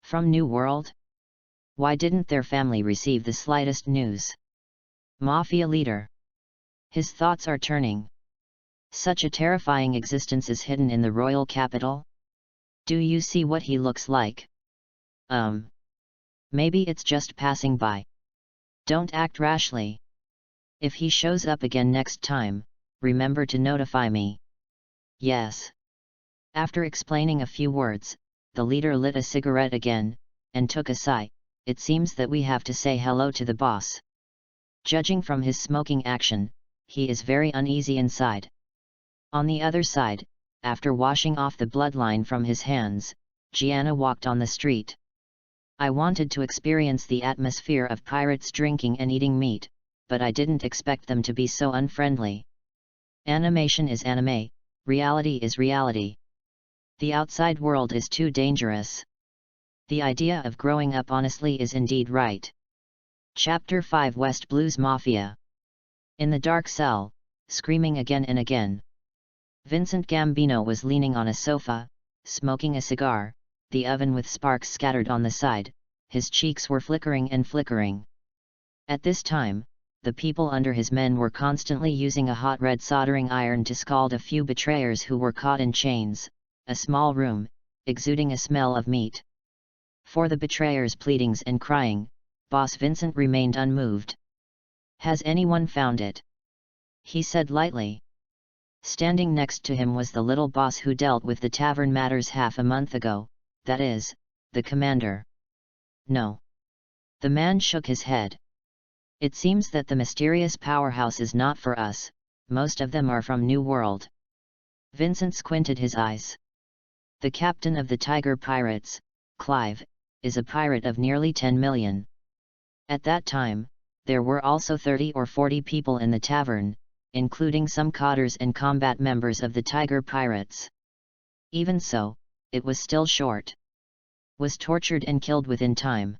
From New World? Why didn't their family receive the slightest news? Mafia leader. His thoughts are turning. Such a terrifying existence is hidden in the royal capital? Do you see what he looks like? Maybe it's just passing by. Don't act rashly. If he shows up again next time, remember to notify me. Yes. After explaining a few words, the leader lit a cigarette again, and took a sigh. It seems that we have to say hello to the boss. Judging from his smoking action, he is very uneasy inside. On the other side, after washing off the bloodline from his hands, Gianna walked on the street. I wanted to experience the atmosphere of pirates drinking and eating meat, but I didn't expect them to be so unfriendly. Animation is anime, reality is reality. The outside world is too dangerous. The idea of growing up honestly is indeed right. Chapter 5 West Blues Mafia. In the dark cell, screaming again and again, Vincent Gambino was leaning on a sofa, smoking a cigar, the oven with sparks scattered on the side, his cheeks were flickering and flickering. At this time, the people under his men were constantly using a hot red soldering iron to scald a few betrayers who were caught in chains, a small room, exuding a smell of meat. For the betrayers' pleadings and crying, Boss Vincent remained unmoved. "Has anyone found it?" he said lightly. Standing next to him was the little boss who dealt with the tavern matters half a month ago, that is, the commander. "No." The man shook his head. "It seems that the mysterious powerhouse is not for us, most of them are from New World." Vincent squinted his eyes. "The captain of the Tiger Pirates, Clive, is a pirate of nearly 10 million. At that time, there were also 30 or 40 people in the tavern, including some cotters and combat members of the Tiger Pirates. Even so, it was still short. Was tortured and killed within time.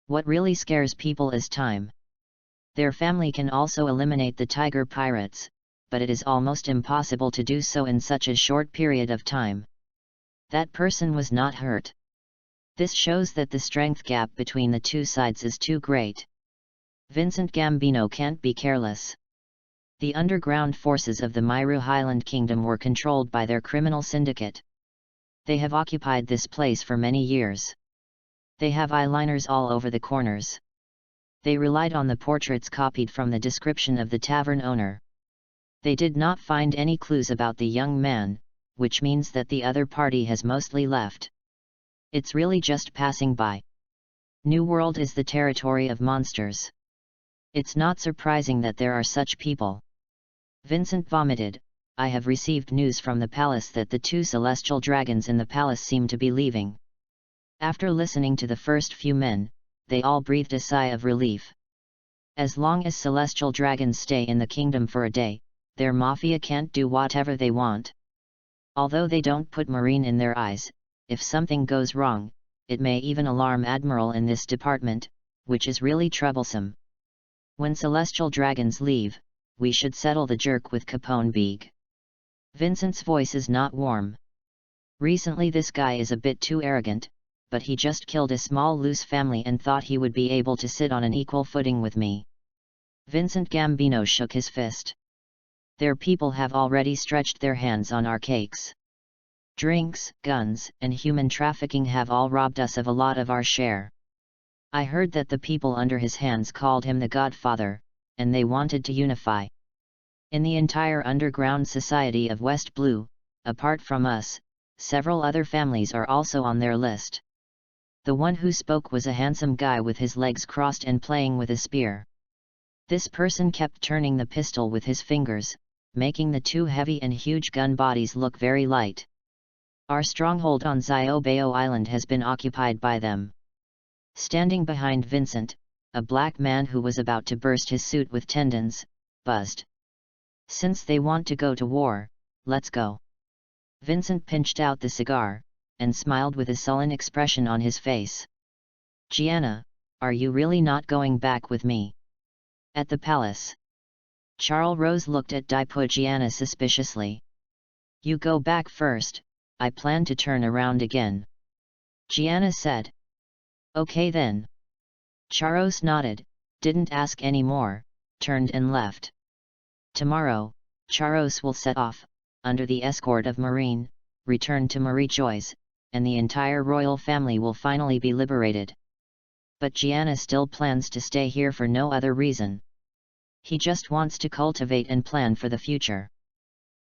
What really scares people is time. Their family can also eliminate the Tiger Pirates, but it is almost impossible to do so in such a short period of time. That person was not hurt. This shows that the strength gap between the two sides is too great. Vincent Gambino can't be careless. The underground forces of the Myru Highland Kingdom were controlled by their criminal syndicate. They have occupied this place for many years. They have eyeliners all over the corners. They relied on the portraits copied from the description of the tavern owner. They did not find any clues about the young man, which means that the other party has mostly left. It's really just passing by. New World is the territory of monsters. It's not surprising that there are such people." Vincent vomited. "I have received news from the palace that the 2 celestial dragons in the palace seem to be leaving." After listening to the first few men, they all breathed a sigh of relief. As long as celestial dragons stay in the kingdom for a day, their mafia can't do whatever they want. Although they don't put marine in their eyes, if something goes wrong, it may even alarm Admiral in this department, which is really troublesome. When celestial dragons leave, we should settle the jerk with Capone Beeg. Vincent's voice is not warm. Recently this guy is a bit too arrogant, but he just killed a small loose family and thought he would be able to sit on an equal footing with me. Vincent Gambino shook his fist. Their people have already stretched their hands on our cakes. Drinks, guns, and human trafficking have all robbed us of a lot of our share. I heard that the people under his hands called him the Godfather, and they wanted to unify. In the entire underground society of West Blue, apart from us, several other families are also on their list. The one who spoke was a handsome guy with his legs crossed and playing with a spear. This person kept turning the pistol with his fingers, making the 2 heavy and huge gun bodies look very light. Our stronghold on Xiaobao Island has been occupied by them. Standing behind Vincent, a black man who was about to burst his suit with tendons, buzzed. "Since they want to go to war, let's go." Vincent pinched out the cigar, and smiled with a sullen expression on his face. "Gianna, are you really not going back with me?" "At the palace." Charles Rose looked at Daipu Gianna suspiciously. "You go back first, I plan to turn around again," Gianna said. "Okay then." Charos nodded, didn't ask any more, turned and left. Tomorrow, Charos will set off, under the escort of Marine, return to Marie Joyce, and the entire royal family will finally be liberated. But Gianna still plans to stay here for no other reason. He just wants to cultivate and plan for the future.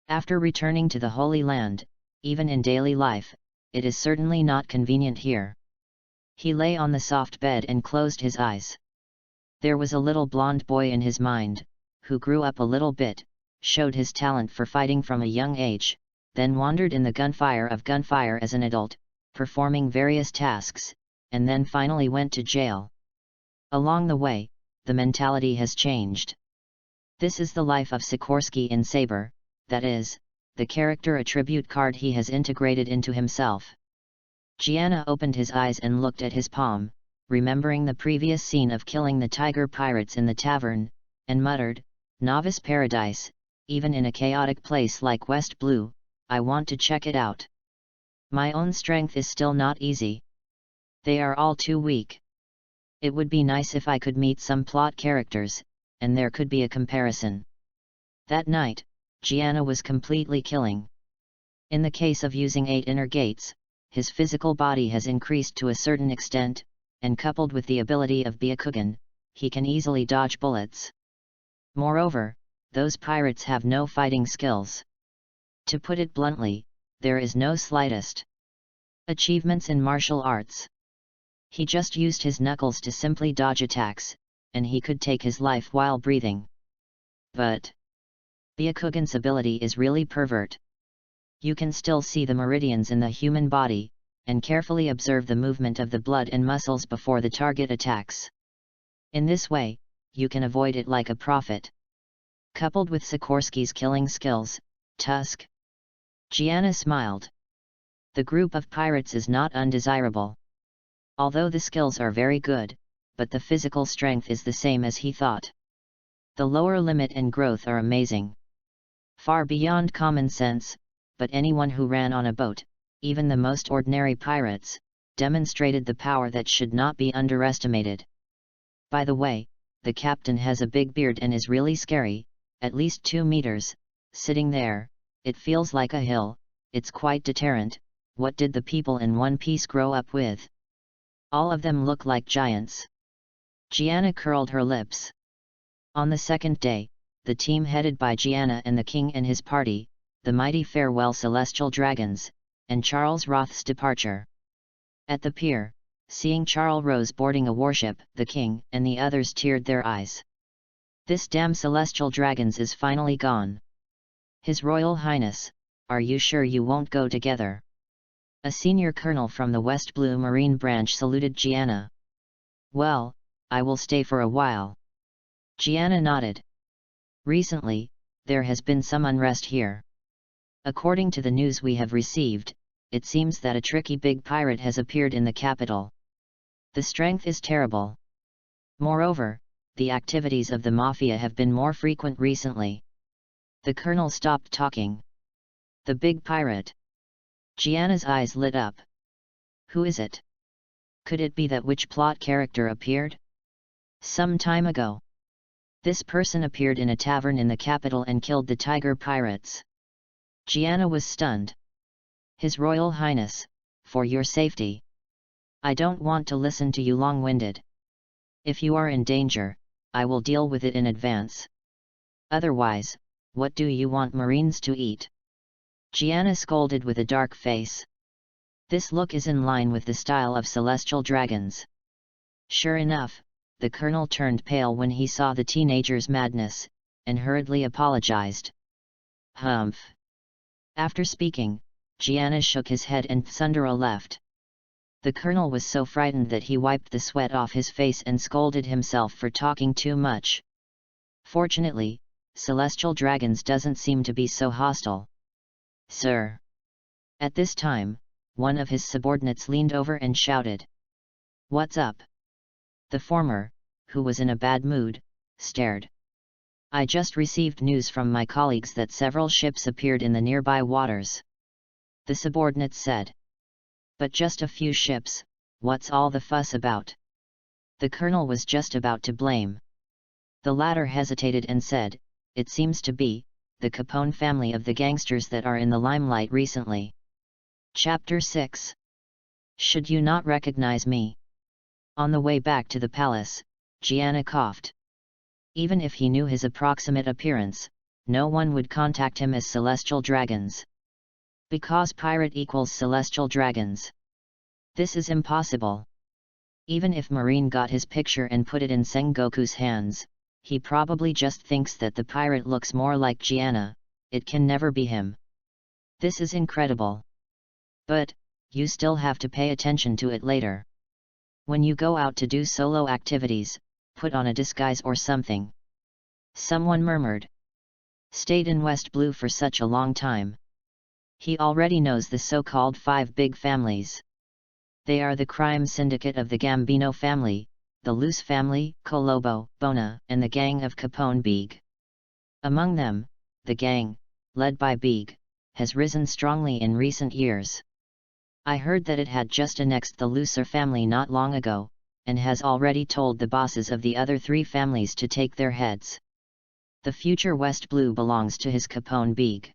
After returning to the Holy Land, even in daily life, it is certainly not convenient here. He lay on the soft bed and closed his eyes. There was a little blonde boy in his mind, who grew up a little bit, showed his talent for fighting from a young age, then wandered in the gunfire as an adult, performing various tasks, and then finally went to jail. Along the way, the mentality has changed. This is the life of Sikorsky in Saber, that is, the character attribute card he has integrated into himself. Gianna opened his eyes and looked at his palm, remembering the previous scene of killing the tiger pirates in the tavern, and muttered, "Novice paradise, even in a chaotic place like West Blue, I want to check it out. My own strength is still not easy. They are all too weak. It would be nice if I could meet some plot characters, and there could be a comparison." That night, Gianna was completely killing. In the case of using 8 inner gates, his physical body has increased to a certain extent, and coupled with the ability of Byakugan, he can easily dodge bullets. Moreover, those pirates have no fighting skills. To put it bluntly, there is no slightest achievements in martial arts. He just used his knuckles to simply dodge attacks, and he could take his life while breathing. But Byakugan's ability is really pervert. You can still see the meridians in the human body, and carefully observe the movement of the blood and muscles before the target attacks. In this way, you can avoid it like a prophet. Coupled with Sikorsky's killing skills, Tusk. Gianna smiled. The group of pirates is not undesirable. Although the skills are very good, but the physical strength is the same as he thought. The lower limit and growth are amazing. Far beyond common sense, but anyone who ran on a boat, even the most ordinary pirates, demonstrated the power that should not be underestimated. By the way, the captain has a big beard and is really scary, at least 2 meters, sitting there, it feels like a hill, it's quite deterrent. What did the people in One Piece grow up with? All of them look like giants. Gianna curled her lips. On the second day, the team headed by Gianna and the king and his party, the mighty farewell celestial dragons, and Charles Roth's departure. At the pier, seeing Charles Rose boarding a warship, the king and the others teared their eyes. This damn celestial dragons is finally gone. His Royal Highness, are you sure you won't go together? A senior colonel from the West Blue Marine branch saluted Gianna. Well, I will stay for a while. Gianna nodded. Recently, there has been some unrest here. According to the news we have received, it seems that a tricky big pirate has appeared in the capital. The strength is terrible. Moreover, the activities of the Mafia have been more frequent recently. The colonel stopped talking. The big pirate. Gianna's eyes lit up. Who is it? Could it be that which plot character appeared some time ago? This person appeared in a tavern in the capital and killed the tiger pirates. Gianna was stunned. His Royal Highness, for your safety. I don't want to listen to you long-winded. If you are in danger, I will deal with it in advance. Otherwise, what do you want Marines to eat? Gianna scolded with a dark face. This look is in line with the style of celestial dragons. Sure enough, the colonel turned pale when he saw the teenager's madness, and hurriedly apologized. Humph. After speaking, Gianna shook his head and Tsundere left. The colonel was so frightened that he wiped the sweat off his face and scolded himself for talking too much. Fortunately, celestial dragons doesn't seem to be so hostile. Sir. At this time, one of his subordinates leaned over and shouted. What's up? The former, who was in a bad mood, stared. I just received news from my colleagues that several ships appeared in the nearby waters. The subordinate said. But just a few ships, what's all the fuss about? The colonel was just about to blame. The latter hesitated and said, it seems to be the Capone family of the gangsters that are in the limelight recently. Chapter 6. Should you not recognize me? On the way back to the palace, Gianna coughed. Even if he knew his approximate appearance, no one would contact him as celestial dragons. Because pirate equals celestial dragons. This is impossible. Even if Marine got his picture and put it in Sengoku's hands, he probably just thinks that the pirate looks more like Gianna, it can never be him. This is incredible. But, you still have to pay attention to it later. When you go out to do solo activities, put on a disguise or something. Someone murmured. Stayed in West Blue for such a long time. He already knows the so-called 5 big families. They are the crime syndicate of the Gambino family, the Luce family, Colobo, Bona, and the gang of Capone Big. Among them, the gang, led by Big, has risen strongly in recent years. I heard that it had just annexed the Lucer family not long ago, and has already told the bosses of the other 3 families to take their heads. The future West Blue belongs to his Capone Big.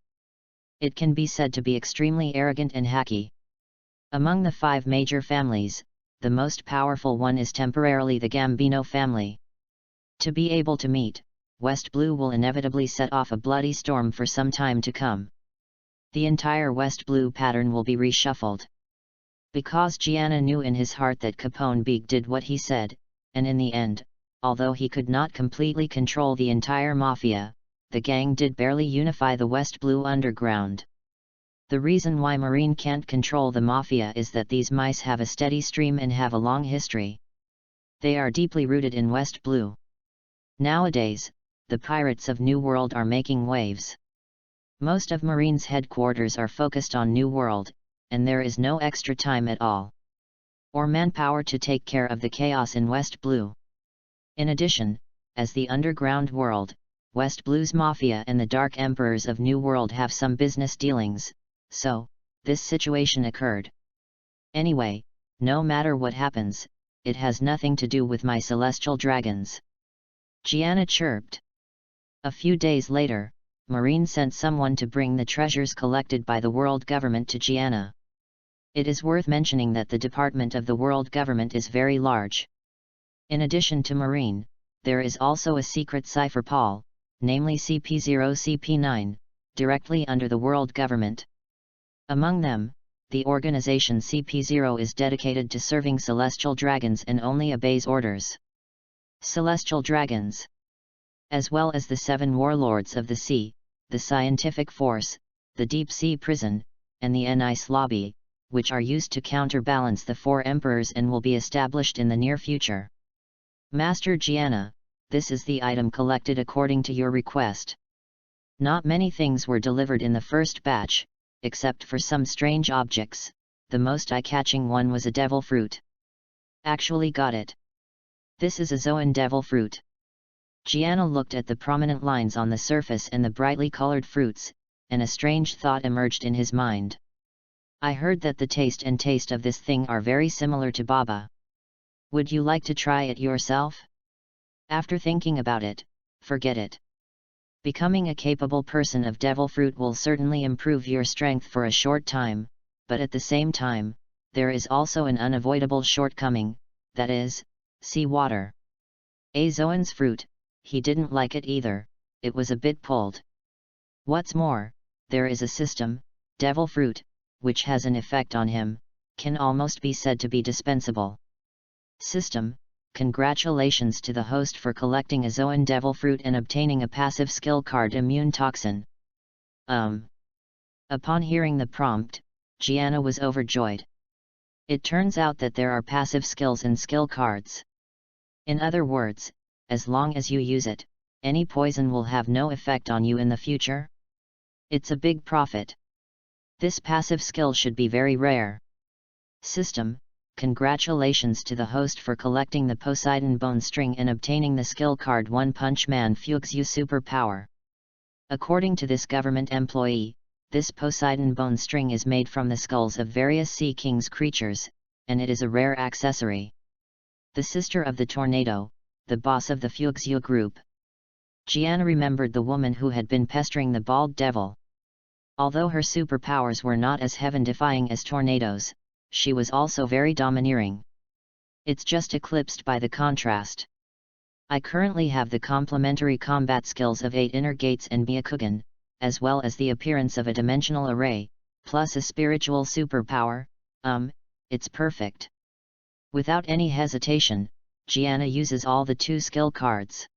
It can be said to be extremely arrogant and hacky. Among the 5 major families, the most powerful one is temporarily the Gambino family. To be able to meet, West Blue will inevitably set off a bloody storm for some time to come. The entire West Blue pattern will be reshuffled. Because Gianna knew in his heart that Capone Big did what he said, and in the end, although he could not completely control the entire Mafia, the gang did barely unify the West Blue underground. The reason why Marine can't control the Mafia is that these mice have a steady stream and have a long history. They are deeply rooted in West Blue. Nowadays, the pirates of New World are making waves. Most of Marine's headquarters are focused on New World, and there is no extra time at all, or manpower to take care of the chaos in West Blue. In addition, as the underground world, West Blue's Mafia and the Dark Emperors of New World have some business dealings, so, this situation occurred. Anyway, no matter what happens, it has nothing to do with my celestial dragons. Gianna chirped. A few days later, Marine sent someone to bring the treasures collected by the world government to Gianna. It is worth mentioning that the department of the world government is very large. In addition to Marine, there is also a secret cipher Paul, namely CP0 CP9, directly under the world government. Among them, the organization CP0 is dedicated to serving celestial dragons and only obeys orders. Celestial dragons, as well as the 7 warlords of the sea, the scientific force, the deep sea prison, and the Nice lobby, which are used to counterbalance the 4 emperors and will be established in the near future. Master Gianna, this is the item collected according to your request. Not many things were delivered in the first batch, except for some strange objects. The most eye-catching one was a devil fruit. Actually got it. This is a Zoan devil fruit. Gianna looked at the prominent lines on the surface and the brightly colored fruits, and a strange thought emerged in his mind. I heard that the taste of this thing are very similar to baba. Would you like to try it yourself? After thinking about it, forget it. Becoming a capable person of devil fruit will certainly improve your strength for a short time, but at the same time, there is also an unavoidable shortcoming, that is, sea water. Zoan's fruit, he didn't like it either, it was a bit pulled. What's more, there is a system, devil fruit, which has an effect on him, can almost be said to be dispensable. System, congratulations to the host for collecting a Zoan devil fruit and obtaining a passive skill card immune toxin. Upon hearing the prompt, Gianna was overjoyed. It turns out that there are passive skills and skill cards. In other words, as long as you use it, any poison will have no effect on you in the future. It's a big profit. This passive skill should be very rare. System, congratulations to the host for collecting the Poseidon Bone String and obtaining the skill card One Punch Man Fuchs You Superpower. According to this government employee, this Poseidon Bone String is made from the skulls of various Sea King's creatures, and it is a rare accessory. The sister of the tornado, the boss of the Fuchsia group. Gianna remembered the woman who had been pestering the bald devil. Although her superpowers were not as heaven-defying as tornadoes, she was also very domineering. It's just eclipsed by the contrast. I currently have the complementary combat skills of 8 inner gates and Byakugan, as well as the appearance of a dimensional array, plus a spiritual superpower. It's perfect. Without any hesitation, Gianna uses all the 2 skill cards.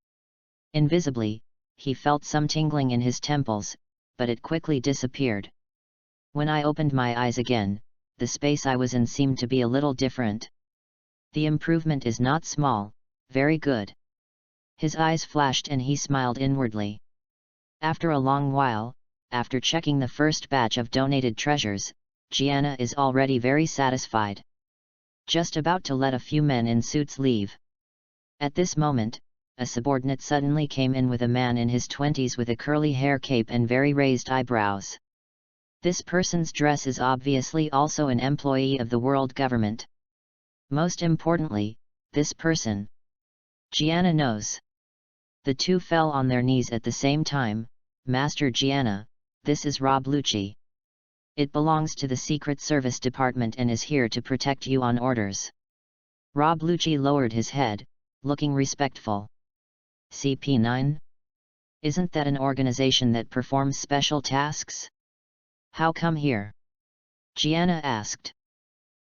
Invisibly, he felt some tingling in his temples, but it quickly disappeared. When I opened my eyes again, the space I was in seemed to be a little different. The improvement is not small, very good. His eyes flashed and he smiled inwardly. After a long while, after checking the first batch of donated treasures, Gianna is already very satisfied. Just about to let a few men in suits leave. At this moment, a subordinate suddenly came in with a man in his 20s with a curly hair cape and very raised eyebrows. This person's dress is obviously also an employee of the world government. Most importantly, this person, Gianna knows. The two fell on their knees at the same time. Master Gianna, this is Rob Luchi. It belongs to the Secret Service Department and is here to protect you on orders. Rob Luchi lowered his head, looking respectful. CP9? Isn't that an organization that performs special tasks? How come here? Gianna asked.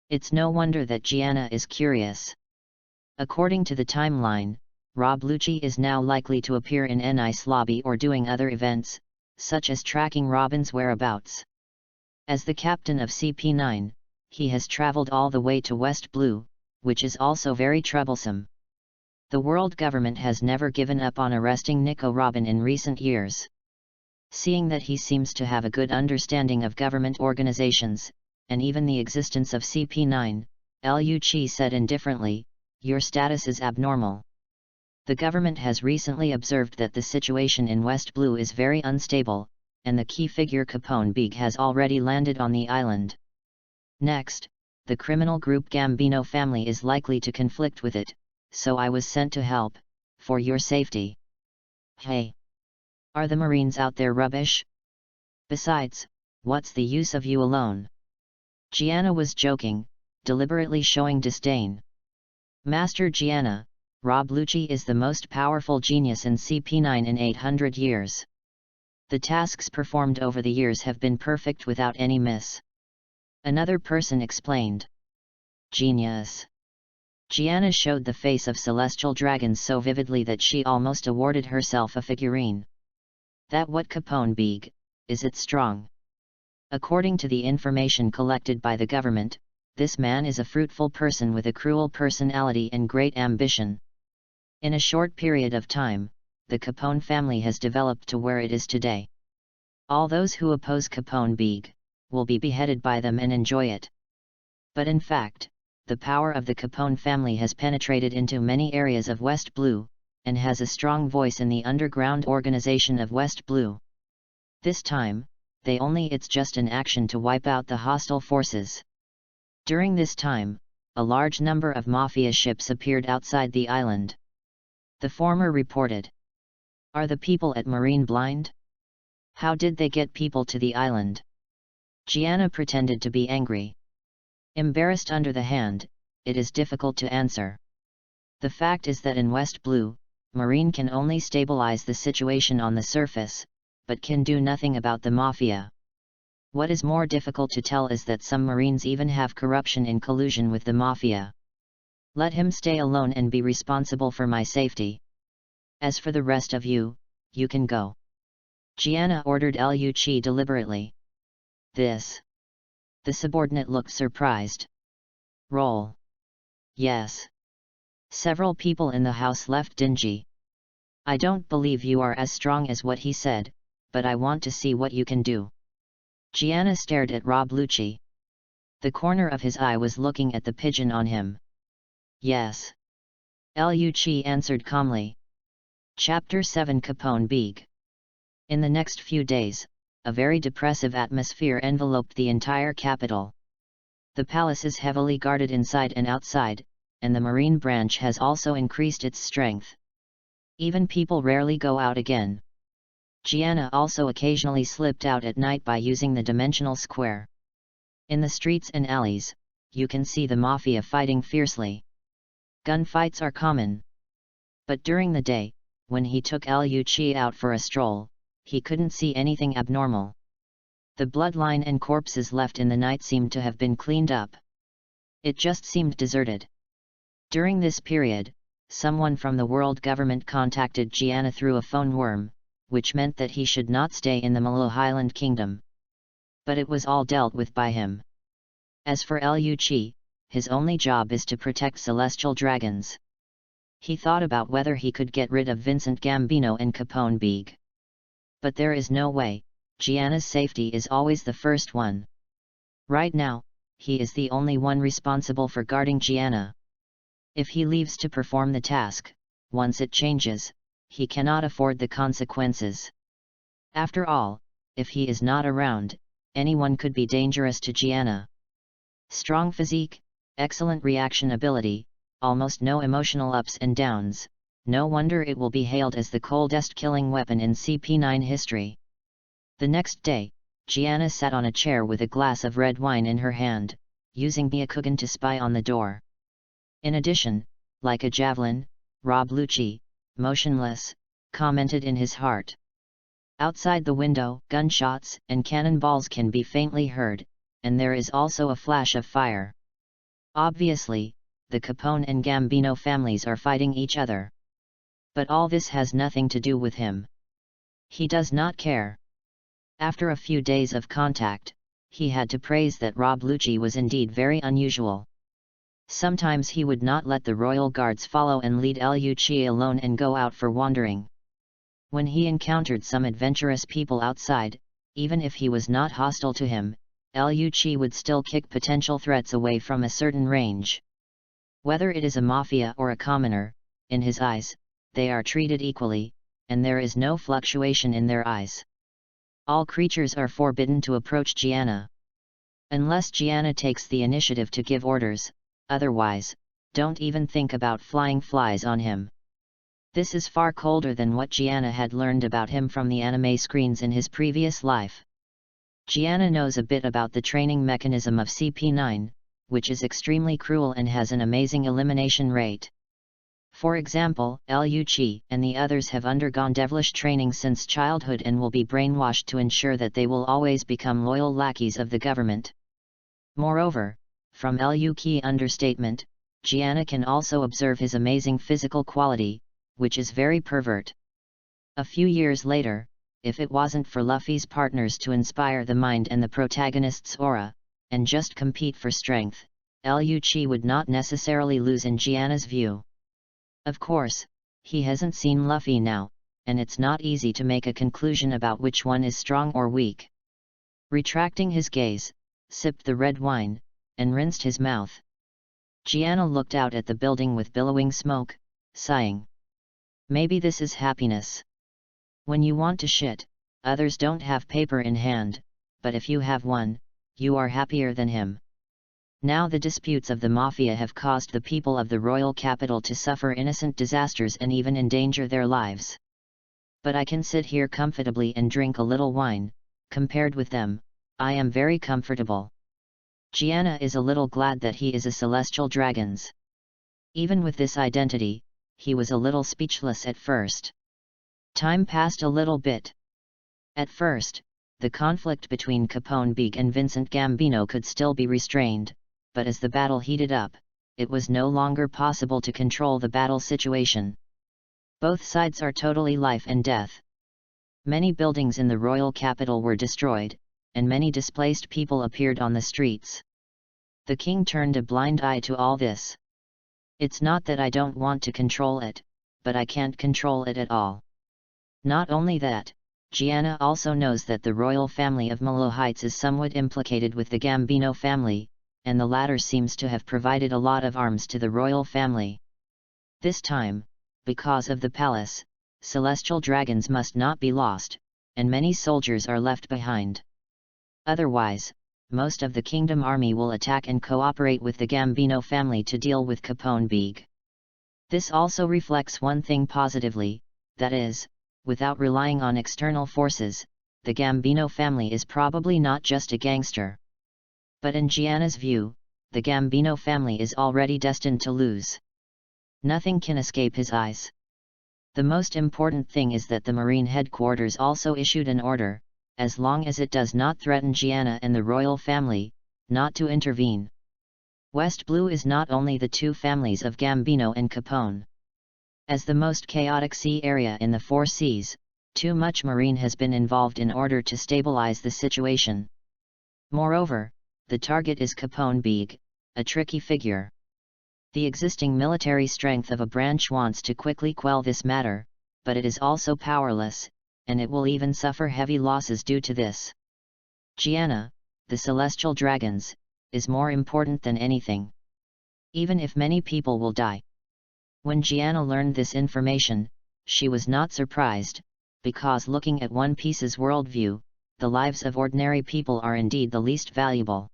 It's no wonder that Gianna is curious. According to the timeline, Rob Luchi is now likely to appear in NICE lobby or doing other events, such as tracking Robin's whereabouts. As the captain of CP9, he has traveled all the way to West Blue, which is also very troublesome. The world government has never given up on arresting Nico Robin in recent years. Seeing that he seems to have a good understanding of government organizations, and even the existence of CP9, Luchi said indifferently, your status is abnormal. The government has recently observed that the situation in West Blue is very unstable, and the key figure Capone Big has already landed on the island. Next, the criminal group Gambino family is likely to conflict with it, so I was sent to help, for your safety. Hey! Are the Marines out there rubbish? Besides, what's the use of you alone? Gianna was joking, deliberately showing disdain. Master Gianna, Rob Luchi is the most powerful genius in CP9 in 800 years. The tasks performed over the years have been perfect without any miss. Another person explained. Genius. Gianna showed the face of celestial dragons so vividly that she almost awarded herself a figurine. That what Capone Big, is it strong? According to the information collected by the government, this man is a fruitful person with a cruel personality and great ambition. In a short period of time, the Capone family has developed to where it is today. All those who oppose Capone Big, will be beheaded by them and enjoy it. But in fact, the power of the Capone family has penetrated into many areas of West Blue, and has a strong voice in the underground organization of West Blue. This time, it's just an action to wipe out the hostile forces. During this time, a large number of Mafia ships appeared outside the island. The former reported. Are the people at Marine blind? How did they get people to the island? Gianna pretended to be angry. Embarrassed under the hand, it is difficult to answer. The fact is that in West Blue, Marine can only stabilize the situation on the surface, but can do nothing about the Mafia. What is more difficult to tell is that some Marines even have corruption in collusion with the Mafia. Let him stay alone and be responsible for my safety. As for the rest of you, you can go. Gianna ordered Luchi deliberately. This. The subordinate looked surprised. Roll. Yes. Several people in the house left dingy. I don't believe you are as strong as what he said, but I want to see what you can do. Gianna stared at Rob Luchi. The corner of his eye was looking at the pigeon on him. Yes. Luchi answered calmly. Chapter 7 Capone Big. In the next few days, a very depressive atmosphere enveloped the entire capital. The palace is heavily guarded inside and outside, and the Marine branch has also increased its strength. Even people rarely go out again. Gianna also occasionally slipped out at night by using the dimensional square. In the streets and alleys, you can see the Mafia fighting fiercely. Gunfights are common. But during the day, when he took Luchi out for a stroll, he couldn't see anything abnormal. The bloodline and corpses left in the night seemed to have been cleaned up. It just seemed deserted. During this period, someone from the world government contacted Gianna through a phone worm, which meant that he should not stay in the Malo Highland Kingdom. But it was all dealt with by him. As for Luchi, his only job is to protect celestial dragons. He thought about whether he could get rid of Vincent Gambino and Capone Big. But there is no way, Gianna's safety is always the first one. Right now, he is the only one responsible for guarding Gianna. If he leaves to perform the task, once it changes, he cannot afford the consequences. After all, if he is not around, anyone could be dangerous to Gianna. Strong physique, excellent reaction ability, almost no emotional ups and downs, no wonder it will be hailed as the coldest killing weapon in CP9 history. The next day, Gianna sat on a chair with a glass of red wine in her hand, using Byakugan to spy on the door. In addition, like a javelin, Rob Luchi, motionless, commented in his heart. Outside the window, gunshots and cannonballs can be faintly heard, and there is also a flash of fire. Obviously, the Capone and Gambino families are fighting each other. But all this has nothing to do with him. He does not care. After a few days of contact, he had to praise that Rob Luchi was indeed very unusual. Sometimes he would not let the royal guards follow and lead Luchi alone and go out for wandering. When he encountered some adventurous people outside, even if he was not hostile to him, Luchi would still kick potential threats away from a certain range. Whether it is a mafia or a commoner, in his eyes, they are treated equally, and there is no fluctuation in their eyes. All creatures are forbidden to approach Gianna. Unless Gianna takes the initiative to give orders, otherwise, don't even think about flying flies on him. This is far colder than what Gianna had learned about him from the anime screens in his previous life. Gianna knows a bit about the training mechanism of CP9, which is extremely cruel and has an amazing elimination rate. For example, Luchi and the others have undergone devilish training since childhood and will be brainwashed to ensure that they will always become loyal lackeys of the government. Moreover, from Luchi understatement, Gianna can also observe his amazing physical quality, which is very pervert. A few years later, if it wasn't for Luffy's partners to inspire the mind and the protagonist's aura, and just compete for strength, Luchi would not necessarily lose in Gianna's view. Of course, he hasn't seen Luffy now, and it's not easy to make a conclusion about which one is strong or weak. Retracting his gaze, sipped the red wine, and rinsed his mouth. Gianna looked out at the building with billowing smoke, sighing. Maybe this is happiness. When you want to shit, others don't have paper in hand, but if you have one, you are happier than him. Now the disputes of the Mafia have caused the people of the royal capital to suffer innocent disasters and even endanger their lives. But I can sit here comfortably and drink a little wine. Compared with them, I am very comfortable. Gianna is a little glad that he is a celestial dragon. Even with this identity, he was a little speechless at first. Time passed a little bit. At first, the conflict between Capone Big and Vincent Gambino could still be restrained, but as the battle heated up, it was no longer possible to control the battle situation. Both sides are totally life and death. Many buildings in the royal capital were destroyed, and many displaced people appeared on the streets. The king turned a blind eye to all this. It's not that I don't want to control it, but I can't control it at all. Not only that, Gianna also knows that the royal family of Malo Heights is somewhat implicated with the Gambino family, and the latter seems to have provided a lot of arms to the royal family. This time, because of the palace, celestial dragons must not be lost, and many soldiers are left behind. Otherwise, most of the kingdom army will attack and cooperate with the Gambino family to deal with Capone Big. This also reflects one thing positively, that is, without relying on external forces, the Gambino family is probably not just a gangster. But in Gianna's view, the Gambino family is already destined to lose. Nothing can escape his eyes. The most important thing is that the Marine headquarters also issued an order, as long as it does not threaten Gianna and the royal family, not to intervene. West Blue is not only the two families of Gambino and Capone. As the most chaotic sea area in the Four Seas, too much Marine has been involved in order to stabilize the situation. Moreover, the target is Capone Big, a tricky figure. The existing military strength of a branch wants to quickly quell this matter, but it is also powerless, and it will even suffer heavy losses due to this. Gianna, the celestial dragons, is more important than anything. Even if many people will die. When Gianna learned this information, she was not surprised, because looking at One Piece's worldview, the lives of ordinary people are indeed the least valuable.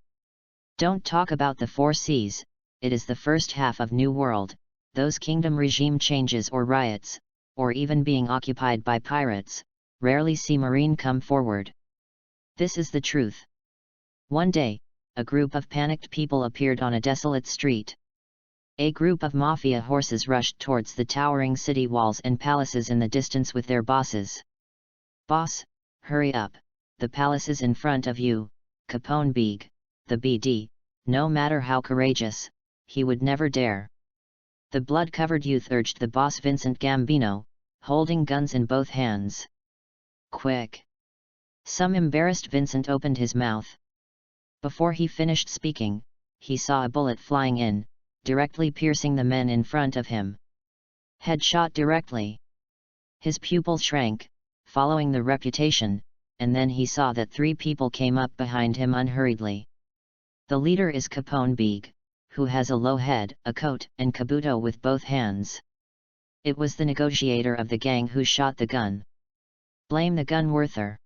Don't talk about the Four Seas, it is the first half of New World, those kingdom regime changes or riots, or even being occupied by pirates, rarely see Marine come forward. This is the truth. One day, a group of panicked people appeared on a desolate street. A group of Mafia horses rushed towards the towering city walls and palaces in the distance with their bosses. "Boss, hurry up, the palace is in front of you." Capone Beg, the BD, no matter how courageous, he would never dare. The blood-covered youth urged the boss Vincent Gambino, holding guns in both hands. "Quick!" Some embarrassed Vincent opened his mouth. Before he finished speaking, he saw a bullet flying in, directly piercing the men in front of him. Headshot directly. His pupil shrank, following the reputation, and then he saw that 3 people came up behind him unhurriedly. The leader is Capone Beg, who has a low head, a coat, and kabuto with both hands. It was the negotiator of the gang who shot the gun. Blame the gun worther.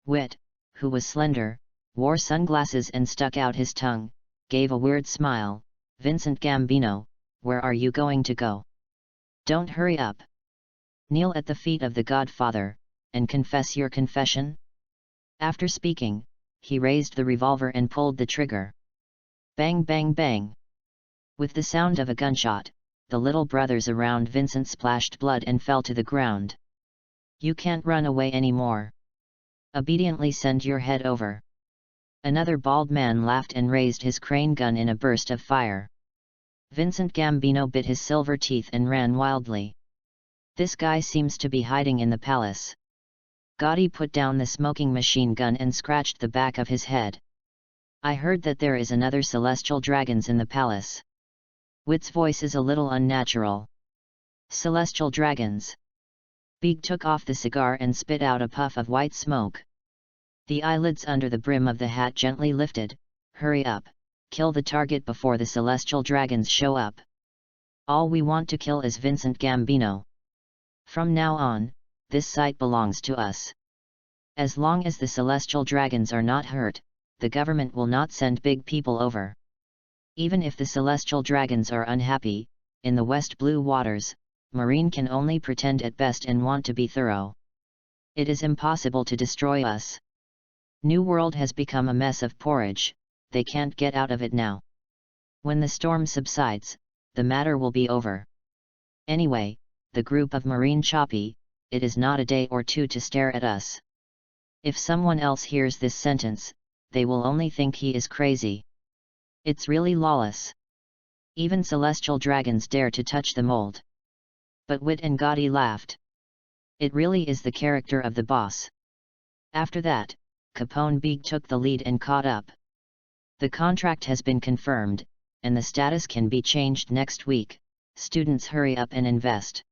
Wit, who was slender, wore sunglasses and stuck out his tongue, gave a weird smile. "Vincent Gambino, where are you going to go? Don't hurry up. Kneel at the feet of the Godfather, and confess your confession?" After speaking, he raised the revolver and pulled the trigger. Bang bang bang! With the sound of a gunshot, the little brothers around Vincent splashed blood and fell to the ground. "You can't run away anymore. Obediently send your head over." Another bald man laughed and raised his crane gun in a burst of fire. Vincent Gambino bit his silver teeth and ran wildly. "This guy seems to be hiding in the palace." Gotti put down the smoking machine gun and scratched the back of his head. "I heard that there is another celestial dragons in the palace." Wit's voice is a little unnatural. "Celestial dragons?" Beg took off the cigar and spit out a puff of white smoke. The eyelids under the brim of the hat gently lifted. "Hurry up, kill the target before the celestial dragons show up. All we want to kill is Vincent Gambino. From now on, this site belongs to us. As long as the celestial dragons are not hurt, the government will not send big people over. Even if the celestial dragons are unhappy, in the West Blue Waters, Marine can only pretend at best and want to be thorough. It is impossible to destroy us. New World has become a mess of porridge, they can't get out of it now. When the storm subsides, the matter will be over. Anyway, the group of Marine Choppy, it is not a day or two to stare at us. If someone else hears this sentence, they will only think he is crazy. It's really lawless. Even celestial dragons dare to touch the mold." But Wit and Gotti laughed. It really is the character of the boss. After that, Capone Beg took the lead and caught up. "The contract has been confirmed, and the status can be changed next week. Students, hurry up and invest.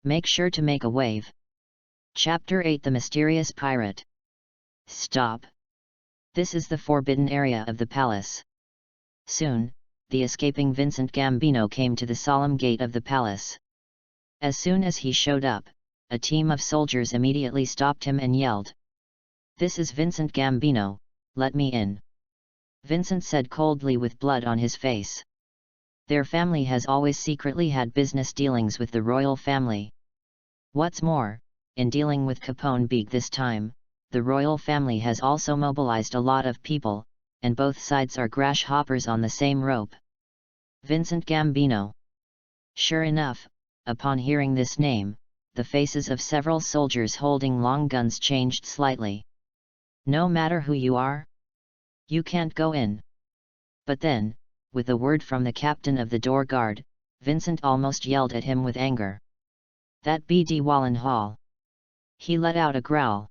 Make sure to make a wave." Chapter 8: The Mysterious Pirate. Stop! This is the forbidden area of the palace. Soon, the escaping Vincent Gambino came to the solemn gate of the palace. As soon as he showed up, a team of soldiers immediately stopped him and yelled, "This is Vincent Gambino, let me in." Vincent said coldly with blood on his face. Their family has always secretly had business dealings with the royal family. What's more, in dealing with Capone Beg this time, the royal family has also mobilized a lot of people, and both sides are grasshoppers on the same rope. Vincent Gambino. Sure enough, upon hearing this name, the faces of several soldiers holding long guns changed slightly. "No matter who you are, you can't go in." But then, with a word from the captain of the door guard, Vincent almost yelled at him with anger. "That BD Wallen Hall!" He let out a growl.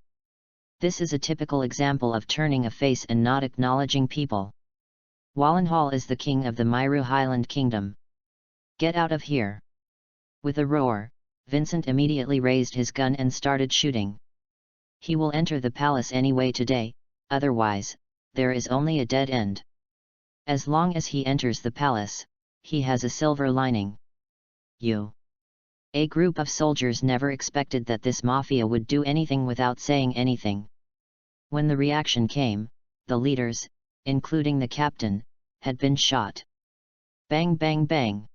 This is a typical example of turning a face and not acknowledging people. Wallenhall is the king of the Myru Highland Kingdom. "Get out of here!" With a roar, Vincent immediately raised his gun and started shooting. He will enter the palace anyway today, otherwise, there is only a dead end. As long as he enters the palace, he has a silver lining. A group of soldiers never expected that this mafia would do anything without saying anything. When the reaction came, the leaders, including the captain, had been shot. Bang bang bang!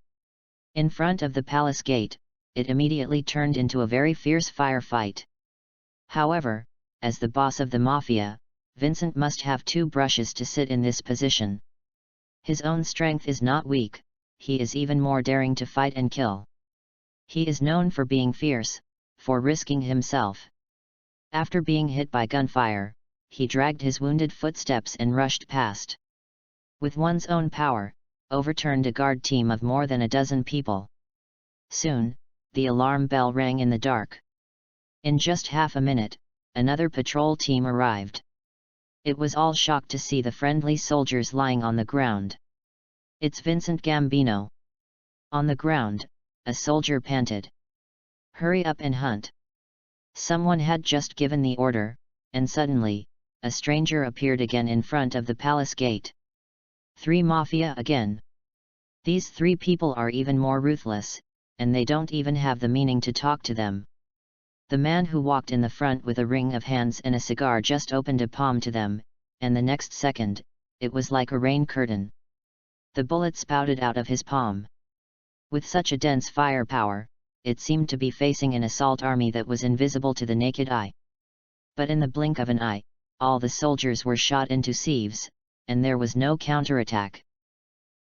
In front of the palace gate, it immediately turned into a very fierce firefight. However, as the boss of the mafia, Vincent must have two brushes to sit in this position. His own strength is not weak, he is even more daring to fight and kill. He is known for being fierce, for risking himself. After being hit by gunfire, he dragged his wounded footsteps and rushed past. With one's own power, overturned a guard team of more than a dozen people. Soon, the alarm bell rang in the dark. In just half a minute, another patrol team arrived. It was all shocked to see the friendly soldiers lying on the ground. It's Vincent Gambino. On the ground, a soldier panted. Hurry up and hunt. Someone had just given the order, and suddenly, a stranger appeared again in front of the palace gate. 3 Mafia again. These 3 people are even more ruthless, and they don't even have the meaning to talk to them. The man who walked in the front with a ring of hands and a cigar just opened a palm to them, and the next second, it was like a rain curtain. The bullet spouted out of his palm. With such a dense firepower, it seemed to be facing an assault army that was invisible to the naked eye. But in the blink of an eye, all the soldiers were shot into sieves, and there was no counterattack.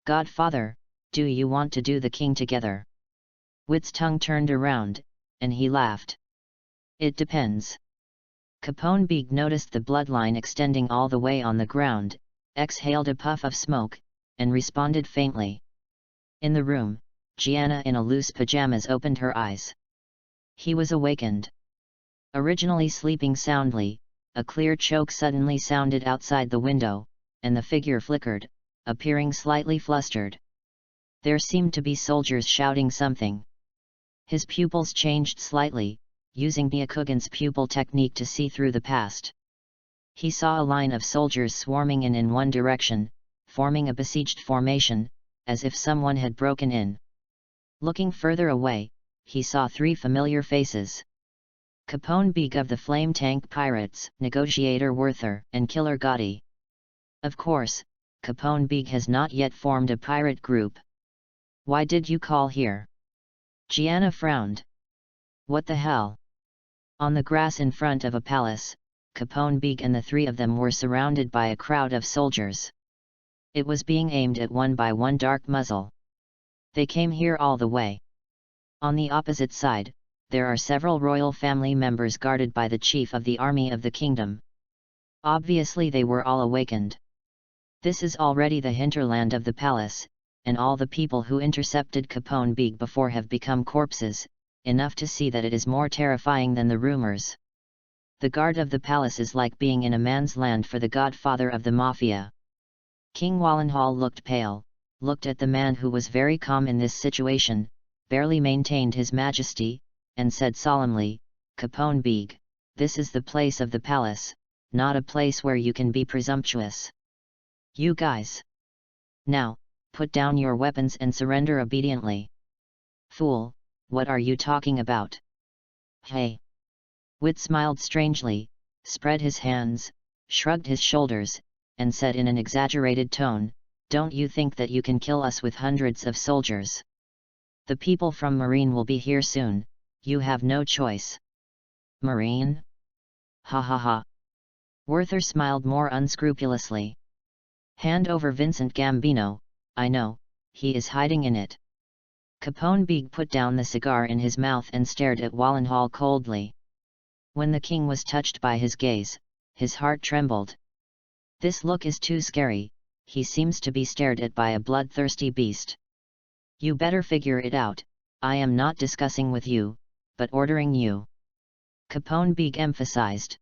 Godfather, do you want to do the king together? Wit's tongue turned around, and he laughed. It depends. Capone Big noticed the bloodline extending all the way on the ground, exhaled a puff of smoke, and responded faintly. In the room, Gianna in a loose pajamas opened her eyes. He was awakened. Originally sleeping soundly, a clear choke suddenly sounded outside the window, and the figure flickered, appearing slightly flustered. There seemed to be soldiers shouting something. His pupils changed slightly, using Byakugan's pupil technique to see through the past. He saw a line of soldiers swarming in one direction, forming a besieged formation, as if someone had broken in. Looking further away, he saw 3 familiar faces. Capone Big of the Flame Tank Pirates, Negotiator Werther, and Killer Gotti. Of course, Capone Big has not yet formed a pirate group. Why did you call here? Gianna frowned. What the hell? On the grass in front of a palace, Capone Big and the 3 of them were surrounded by a crowd of soldiers. It was being aimed at one by one dark muzzle. They came here all the way. On the opposite side, there are several royal family members guarded by the chief of the army of the kingdom. Obviously they were all awakened. This is already the hinterland of the palace, and all the people who intercepted Capone Big before have become corpses, enough to see that it is more terrifying than the rumors. The guard of the palace is like being in a man's land for the godfather of the mafia. King Wallenhall looked pale, looked at the man who was very calm in this situation, barely maintained his majesty, and said solemnly, Capone Big, this is the place of the palace, not a place where you can be presumptuous. You guys! Now, put down your weapons and surrender obediently. Fool, what are you talking about? Hey! Wit smiled strangely, spread his hands, shrugged his shoulders, and said in an exaggerated tone, don't you think that you can kill us with hundreds of soldiers? The people from Marine will be here soon, you have no choice. Marine? Ha ha ha. Werther smiled more unscrupulously. Hand over Vincent Gambino, I know, he is hiding in it. Capone Big put down the cigar in his mouth and stared at Wallenhall coldly. When the king was touched by his gaze, his heart trembled. This look is too scary, he seems to be stared at by a bloodthirsty beast. You better figure it out, I am not discussing with you, but ordering you. Capone Big emphasized.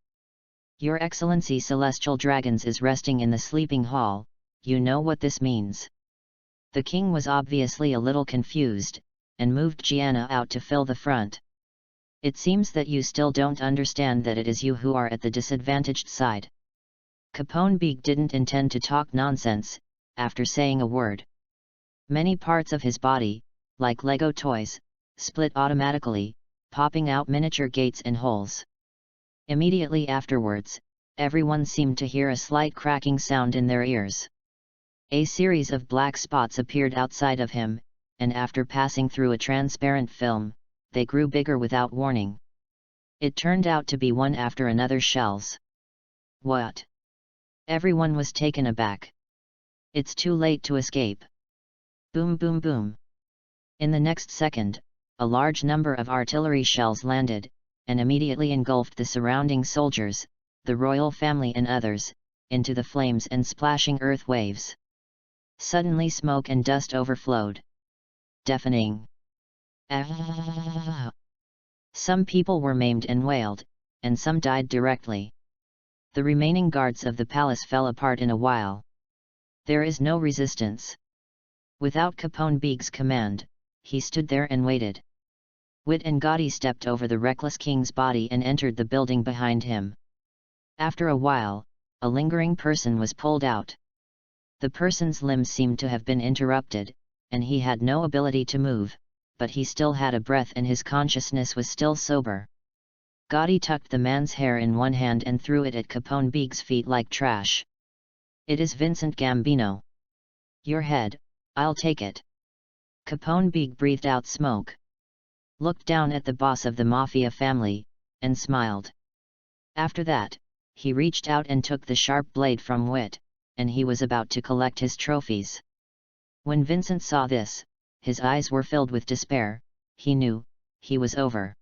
Your Excellency Celestial Dragons is resting in the sleeping hall, you know what this means. The king was obviously a little confused, and moved Gianna out to fill the front. It seems that you still don't understand that it is you who are at the disadvantaged side. Capone Beeg didn't intend to talk nonsense, after saying a word. Many parts of his body, like Lego toys, split automatically, popping out miniature gates and holes. Immediately afterwards, everyone seemed to hear a slight cracking sound in their ears. A series of black spots appeared outside of him, and after passing through a transparent film, they grew bigger without warning. It turned out to be one after another shells. What? Everyone was taken aback. It's too late to escape. Boom boom boom. In the next second, a large number of artillery shells landed, and immediately engulfed the surrounding soldiers, the royal family and others, into the flames and splashing earth waves. Suddenly smoke and dust overflowed. Deafening. Ah. Some people were maimed and wailed, and some died directly. The remaining guards of the palace fell apart in a while. There is no resistance. Without Capone Beeg's command, he stood there and waited. Wit and Gotti stepped over the reckless king's body and entered the building behind him. After a while, a lingering person was pulled out. The person's limbs seemed to have been interrupted, and he had no ability to move, but he still had a breath and his consciousness was still sober. Gotti tucked the man's hair in one hand and threw it at Capone Beeg's feet like trash. "It is Vincent Gambino. Your head, I'll take it." Capone Beeg breathed out smoke. Looked down at the boss of the Mafia family, and smiled. After that, he reached out and took the sharp blade from Wit, and he was about to collect his trophies. When Vincent saw this, his eyes were filled with despair. He knew, he was over.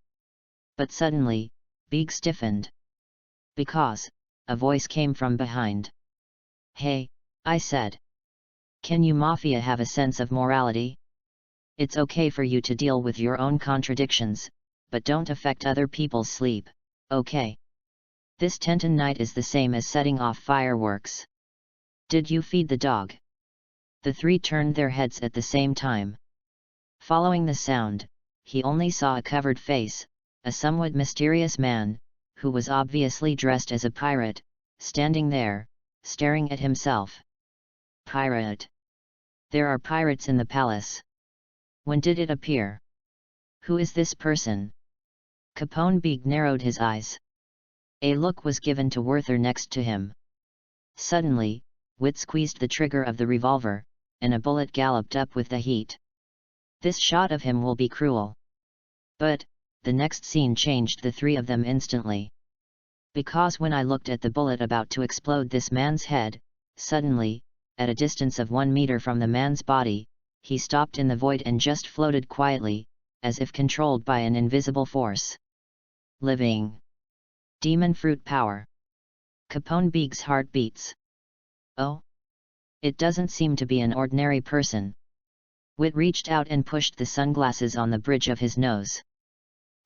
But suddenly, Beeg stiffened. Because, a voice came from behind. "Hey," I said. "Can you Mafia have a sense of morality? It's okay for you to deal with your own contradictions, but don't affect other people's sleep, okay? This Tenton night is the same as setting off fireworks. Did you feed the dog?" The three turned their heads at the same time. Following the sound, he only saw a covered face, a somewhat mysterious man, who was obviously dressed as a pirate, standing there, staring at himself. Pirate. There are pirates in the palace. When did it appear? Who is this person? Capone Beeg narrowed his eyes. A look was given to Werther next to him. Suddenly, Wit squeezed the trigger of the revolver, and a bullet galloped up with the heat. This shot of him will be cruel. But, the next scene changed the three of them instantly. Because when I looked at the bullet about to explode this man's head, suddenly, at a distance of 1 meter from the man's body, he stopped in the void and just floated quietly, as if controlled by an invisible force. Living. Demon fruit power. Capone Beeg's heart beats. Oh? It doesn't seem to be an ordinary person. Wit reached out and pushed the sunglasses on the bridge of his nose.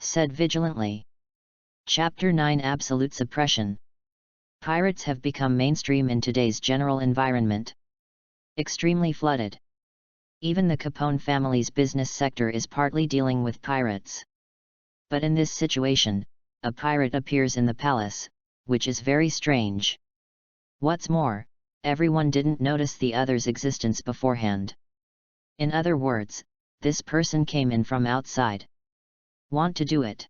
Said vigilantly. Chapter 9 Absolute Suppression. Pirates have become mainstream in today's general environment. Extremely flooded. Even the Capone family's business sector is partly dealing with pirates. But in this situation, a pirate appears in the palace, which is very strange. What's more, everyone didn't notice the other's existence beforehand. In other words, this person came in from outside. Want to do it?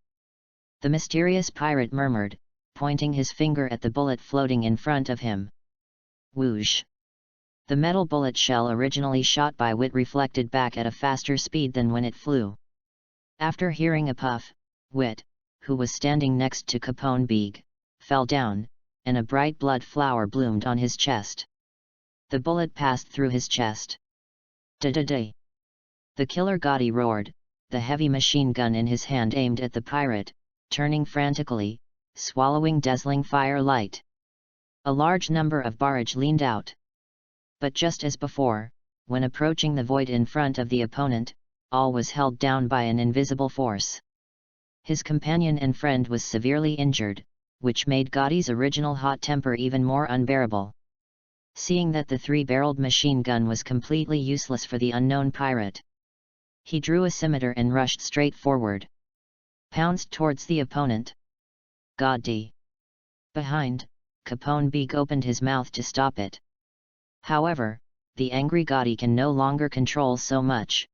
The mysterious pirate murmured, pointing his finger at the bullet floating in front of him. Whoosh! The metal bullet shell originally shot by Wit reflected back at a faster speed than when it flew. After hearing a puff, Wit, who was standing next to Capone Beeg, fell down, and a bright blood flower bloomed on his chest. The bullet passed through his chest. Da-da-da! The killer Gotti roared, the heavy machine gun in his hand aimed at the pirate, turning frantically, swallowing dazzling firelight. A large number of barrage leaned out. But just as before, when approaching the void in front of the opponent, all was held down by an invisible force. His companion and friend was severely injured, which made Gotti's original hot temper even more unbearable. Seeing that the 3-barreled machine gun was completely useless for the unknown pirate, he drew a scimitar and rushed straight forward. pounced towards the opponent. Gadi. Behind, Capone Beak opened his mouth to stop it. However, the angry Gadi can no longer control so much.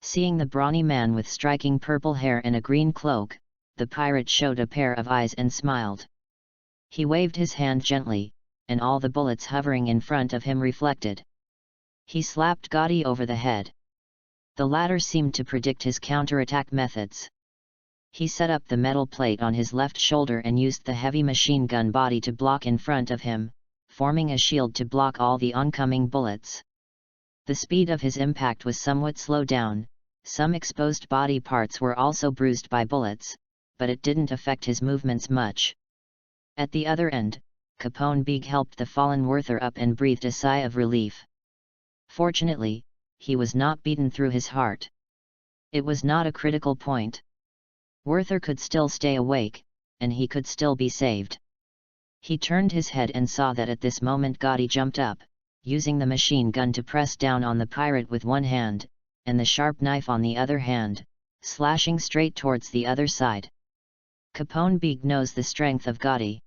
Seeing the brawny man with striking purple hair and a green cloak, the pirate showed a pair of eyes and smiled. He waved his hand gently, and all the bullets hovering in front of him reflected. He slapped Gadi over the head. The latter seemed to predict his counterattack methods. He set up the metal plate on his left shoulder and used the heavy machine gun body to block in front of him, forming a shield to block all the oncoming bullets. The speed of his impact was somewhat slowed down, some exposed body parts were also bruised by bullets, but it didn't affect his movements much. At the other end, Capone Beak helped the fallen Werther up and breathed a sigh of relief. Fortunately, he was not beaten through his heart. It was not a critical point. Werther could still stay awake, and he could still be saved. He turned his head and saw that at this moment Gadi jumped up, using the machine gun to press down on the pirate with one hand, and the sharp knife on the other hand, slashing straight towards the other side. Capone Beak knows the strength of Gadi.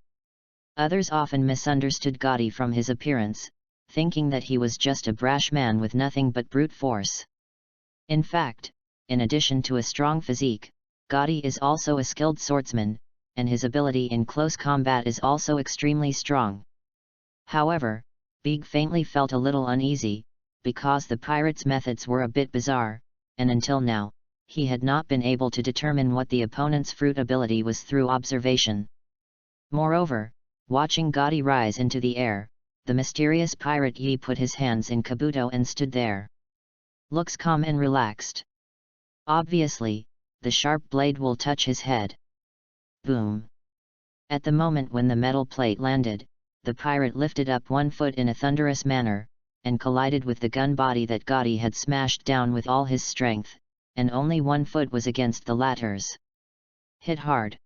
Others often misunderstood Gadi from his appearance, thinking that he was just a brash man with nothing but brute force. In fact, in addition to a strong physique, Gadi is also a skilled swordsman, and his ability in close combat is also extremely strong. However, Beak faintly felt a little uneasy, because the pirate's methods were a bit bizarre, and until now, he had not been able to determine what the opponent's fruit ability was through observation. Moreover, watching Gadi rise into the air, the mysterious pirate Yi put his hands in Kabuto and stood there. Looks calm and relaxed. Obviously, the sharp blade will touch his head. Boom! At the moment when the metal plate landed, the pirate lifted up one foot in a thunderous manner, and collided with the gun body that Gadi had smashed down with all his strength, and only one foot was against the latter's. Hit hard.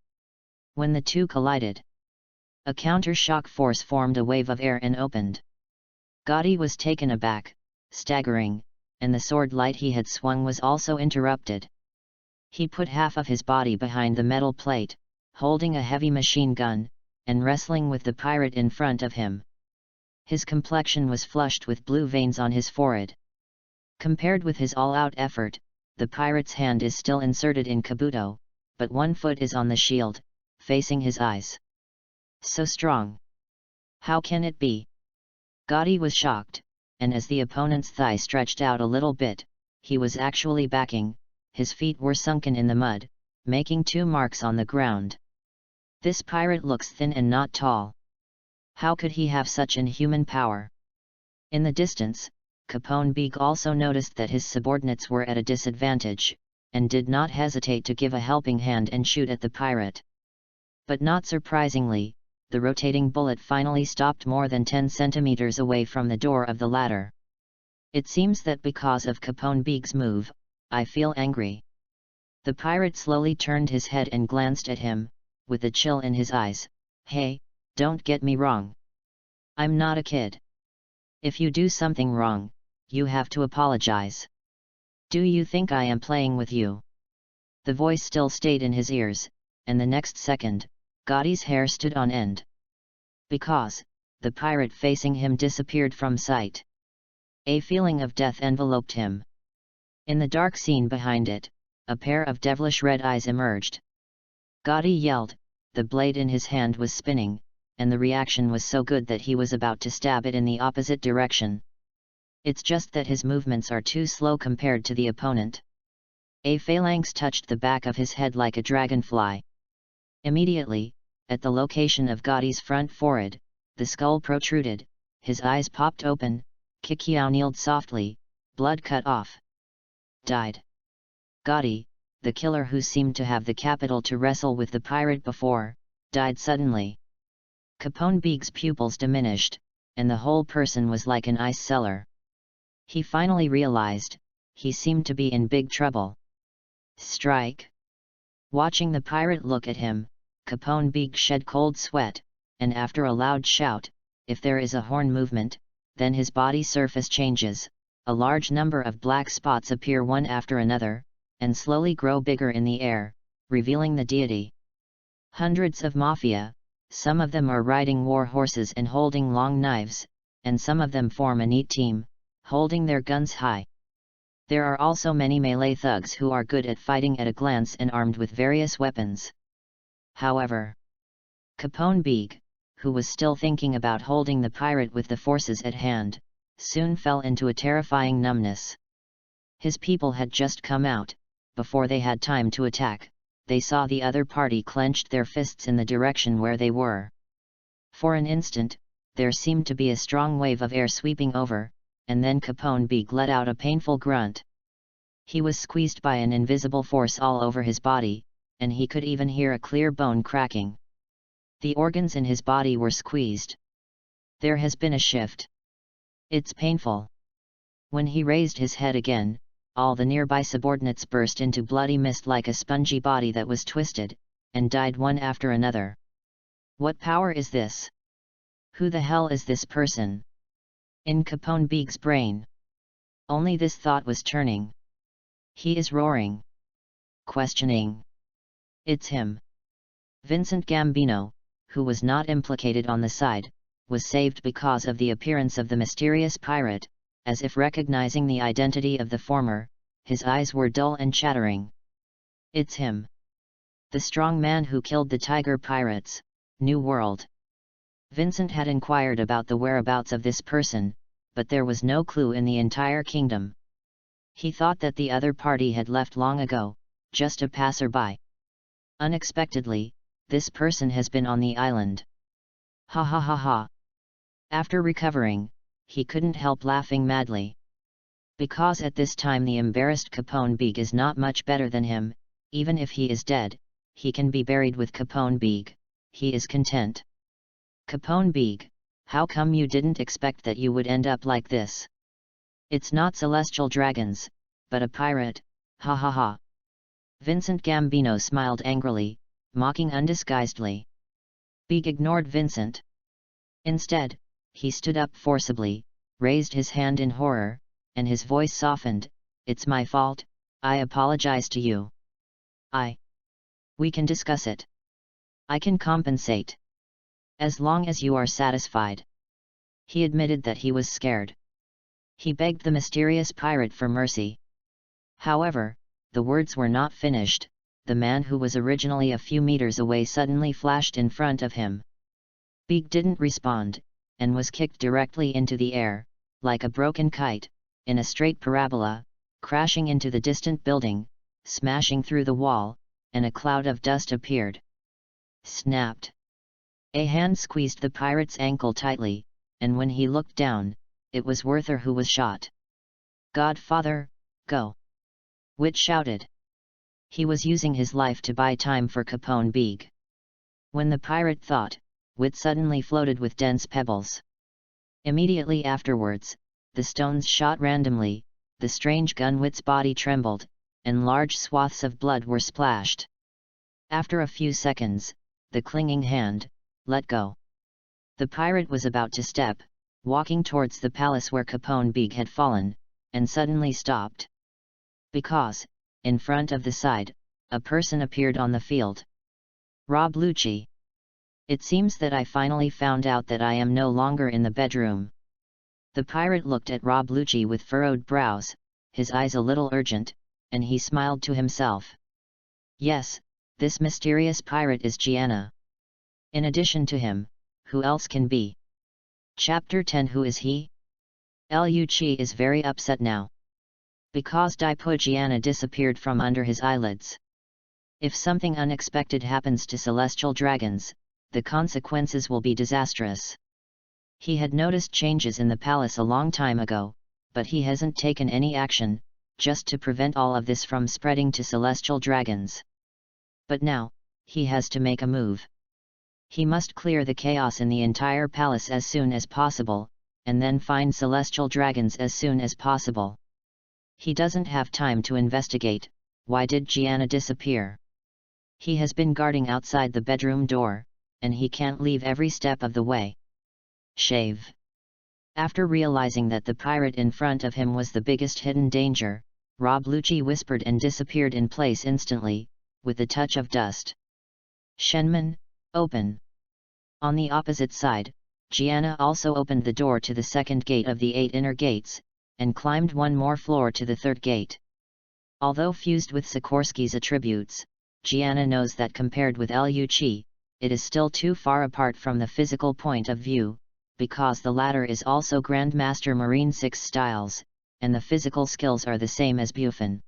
When the two collided, a counter-shock force formed a wave of air and opened. Gadi was taken aback, staggering, and the sword light he had swung was also interrupted. He put half of his body behind the metal plate, holding a heavy machine gun, and wrestling with the pirate in front of him. His complexion was flushed with blue veins on his forehead. Compared with his all-out effort, the pirate's hand is still inserted in Kabuto, but one foot is on the shield, facing his eyes. So strong! How can it be? Gadi was shocked, and as the opponent's thigh stretched out a little bit, he was actually backing. His feet were sunken in the mud, making 2 marks on the ground. This pirate looks thin and not tall. How could he have such inhuman power? In the distance, Capone Beak also noticed that his subordinates were at a disadvantage, and did not hesitate to give a helping hand and shoot at the pirate. But not surprisingly, the rotating bullet finally stopped more than 10 centimeters away from the door of the latter. It seems that because of Capone Beak's move, I feel angry. The pirate slowly turned his head and glanced at him, with a chill in his eyes. Hey, don't get me wrong. I'm not a kid. If you do something wrong, you have to apologize. Do you think I am playing with you? The voice still stayed in his ears, and the next second, Gadi's hair stood on end. Because, the pirate facing him disappeared from sight. A feeling of death enveloped him. In the dark scene behind it, a pair of devilish red eyes emerged. Gadi yelled, the blade in his hand was spinning, and the reaction was so good that he was about to stab it in the opposite direction. It's just that his movements are too slow compared to the opponent. A phalanx touched the back of his head like a dragonfly. Immediately, at the location of Gadi's front forehead, the skull protruded, his eyes popped open, Kikiao kneeled softly, blood cut off. Died. Gadi, the killer who seemed to have the capital to wrestle with the pirate before, died suddenly. Capone Beak's pupils diminished, and the whole person was like an ice cellar. He finally realized, he seemed to be in big trouble. Strike! Watching the pirate look at him, Capone Beak shed cold sweat, and after a loud shout, if there is a horn movement, then his body surface changes, a large number of black spots appear one after another, and slowly grow bigger in the air, revealing the deity. Hundreds of Mafia, some of them are riding war horses and holding long knives, and some of them form a neat team, holding their guns high. There are also many melee thugs who are good at fighting at a glance and armed with various weapons. However, Capone Beeg, who was still thinking about holding the pirate with the forces at hand, soon fell into a terrifying numbness. His people had just come out. Before they had time to attack, they saw the other party clenched their fists in the direction where they were. For an instant, there seemed to be a strong wave of air sweeping over, and then Capone Beeg let out a painful grunt. He was squeezed by an invisible force all over his body, and he could even hear a clear bone cracking. The organs in his body were squeezed. There has been a shift. It's painful. When he raised his head again, all the nearby subordinates burst into bloody mist like a spongy body that was twisted, and died one after another. What power is this? Who the hell is this person? In Capone Beeg's brain. Only this thought was turning. He is roaring. Questioning. It's him. Vincent Gambino, who was not implicated on the side, was saved because of the appearance of the mysterious pirate. As if recognizing the identity of the former, his eyes were dull and chattering. It's him. The strong man who killed the tiger pirates, New World. Vincent had inquired about the whereabouts of this person, but there was no clue in the entire kingdom. He thought that the other party had left long ago, just a passerby. Unexpectedly, this person has been on the island. Ha ha ha ha. After recovering, he couldn't help laughing madly. Because at this time the embarrassed Capone Beeg is not much better than him. Even if he is dead, he can be buried with Capone Beeg. He is content. Capone Beeg, how come you didn't expect that you would end up like this? It's not celestial dragons, but a pirate, ha ha ha. Vincent Gambino smiled angrily, mocking undisguisedly. Beeg ignored Vincent. Instead, he stood up forcibly, raised his hand in horror, and his voice softened. It's my fault, I apologize to you. We can discuss it. I can compensate. As long as you are satisfied. He admitted that he was scared. He begged the mysterious pirate for mercy. However, the words were not finished. The man who was originally a few meters away suddenly flashed in front of him. Beeg didn't respond, and was kicked directly into the air, like a broken kite, in a straight parabola, crashing into the distant building, smashing through the wall, and a cloud of dust appeared. Snapped. A hand squeezed the pirate's ankle tightly, and when he looked down, it was Werther who was shot. Godfather, go! Wit shouted. He was using his life to buy time for Capone Beeg. When the pirate thought, Wit suddenly floated with dense pebbles. Immediately afterwards, the stones shot randomly, the strange gun Wit's body trembled, and large swaths of blood were splashed. After a few seconds, the clinging hand let go. The pirate was about to step, walking towards the palace where Capone Beeg had fallen, and suddenly stopped. Because, in front of the side, a person appeared on the field. Rob Luchi. It seems that I finally found out that I am no longer in the bedroom. The pirate looked at Rob Luchi with furrowed brows, his eyes a little urgent, and he smiled to himself. Yes, this mysterious pirate is Gianna. In addition to him, who else can be? Chapter 10. Who is he? Luchi is very upset now. Because Gianna disappeared from under his eyelids. If something unexpected happens to celestial dragons, the consequences will be disastrous. He had noticed changes in the palace a long time ago, but he hasn't taken any action, just to prevent all of this from spreading to celestial dragons. But now, he has to make a move. He must clear the chaos in the entire palace as soon as possible, and then find celestial dragons as soon as possible. He doesn't have time to investigate, why did Gianna disappear? He has been guarding outside the bedroom door, and he can't leave every step of the way. Shave. After realizing that the pirate in front of him was the biggest hidden danger, Rob Luchi whispered and disappeared in place instantly, with the touch of dust. Shenman, open. On the opposite side, Gianna also opened the door to the second gate of the 8 inner gates, and climbed one more floor to the third gate. Although fused with Sikorsky's attributes, Gianna knows that compared with Luchi, it is still too far apart from the physical point of view, because the latter is also Grandmaster Marine 6 styles, and the physical skills are the same as Bufin.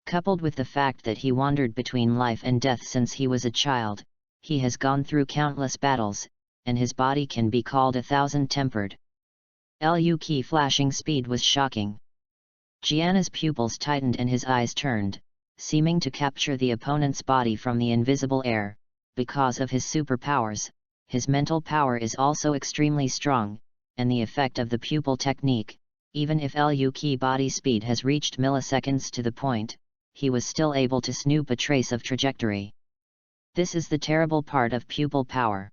Coupled with the fact that he wandered between life and death since he was a child, he has gone through countless battles, and his body can be called 1,000-tempered. Luchi flashing speed was shocking. Gianna's pupils tightened and his eyes turned, seeming to capture the opponent's body from the invisible air. Because of his superpowers, his mental power is also extremely strong, and the effect of the pupil technique, even if Luchi body speed has reached milliseconds to the point, he was still able to snoop a trace of trajectory. This is the terrible part of pupil power.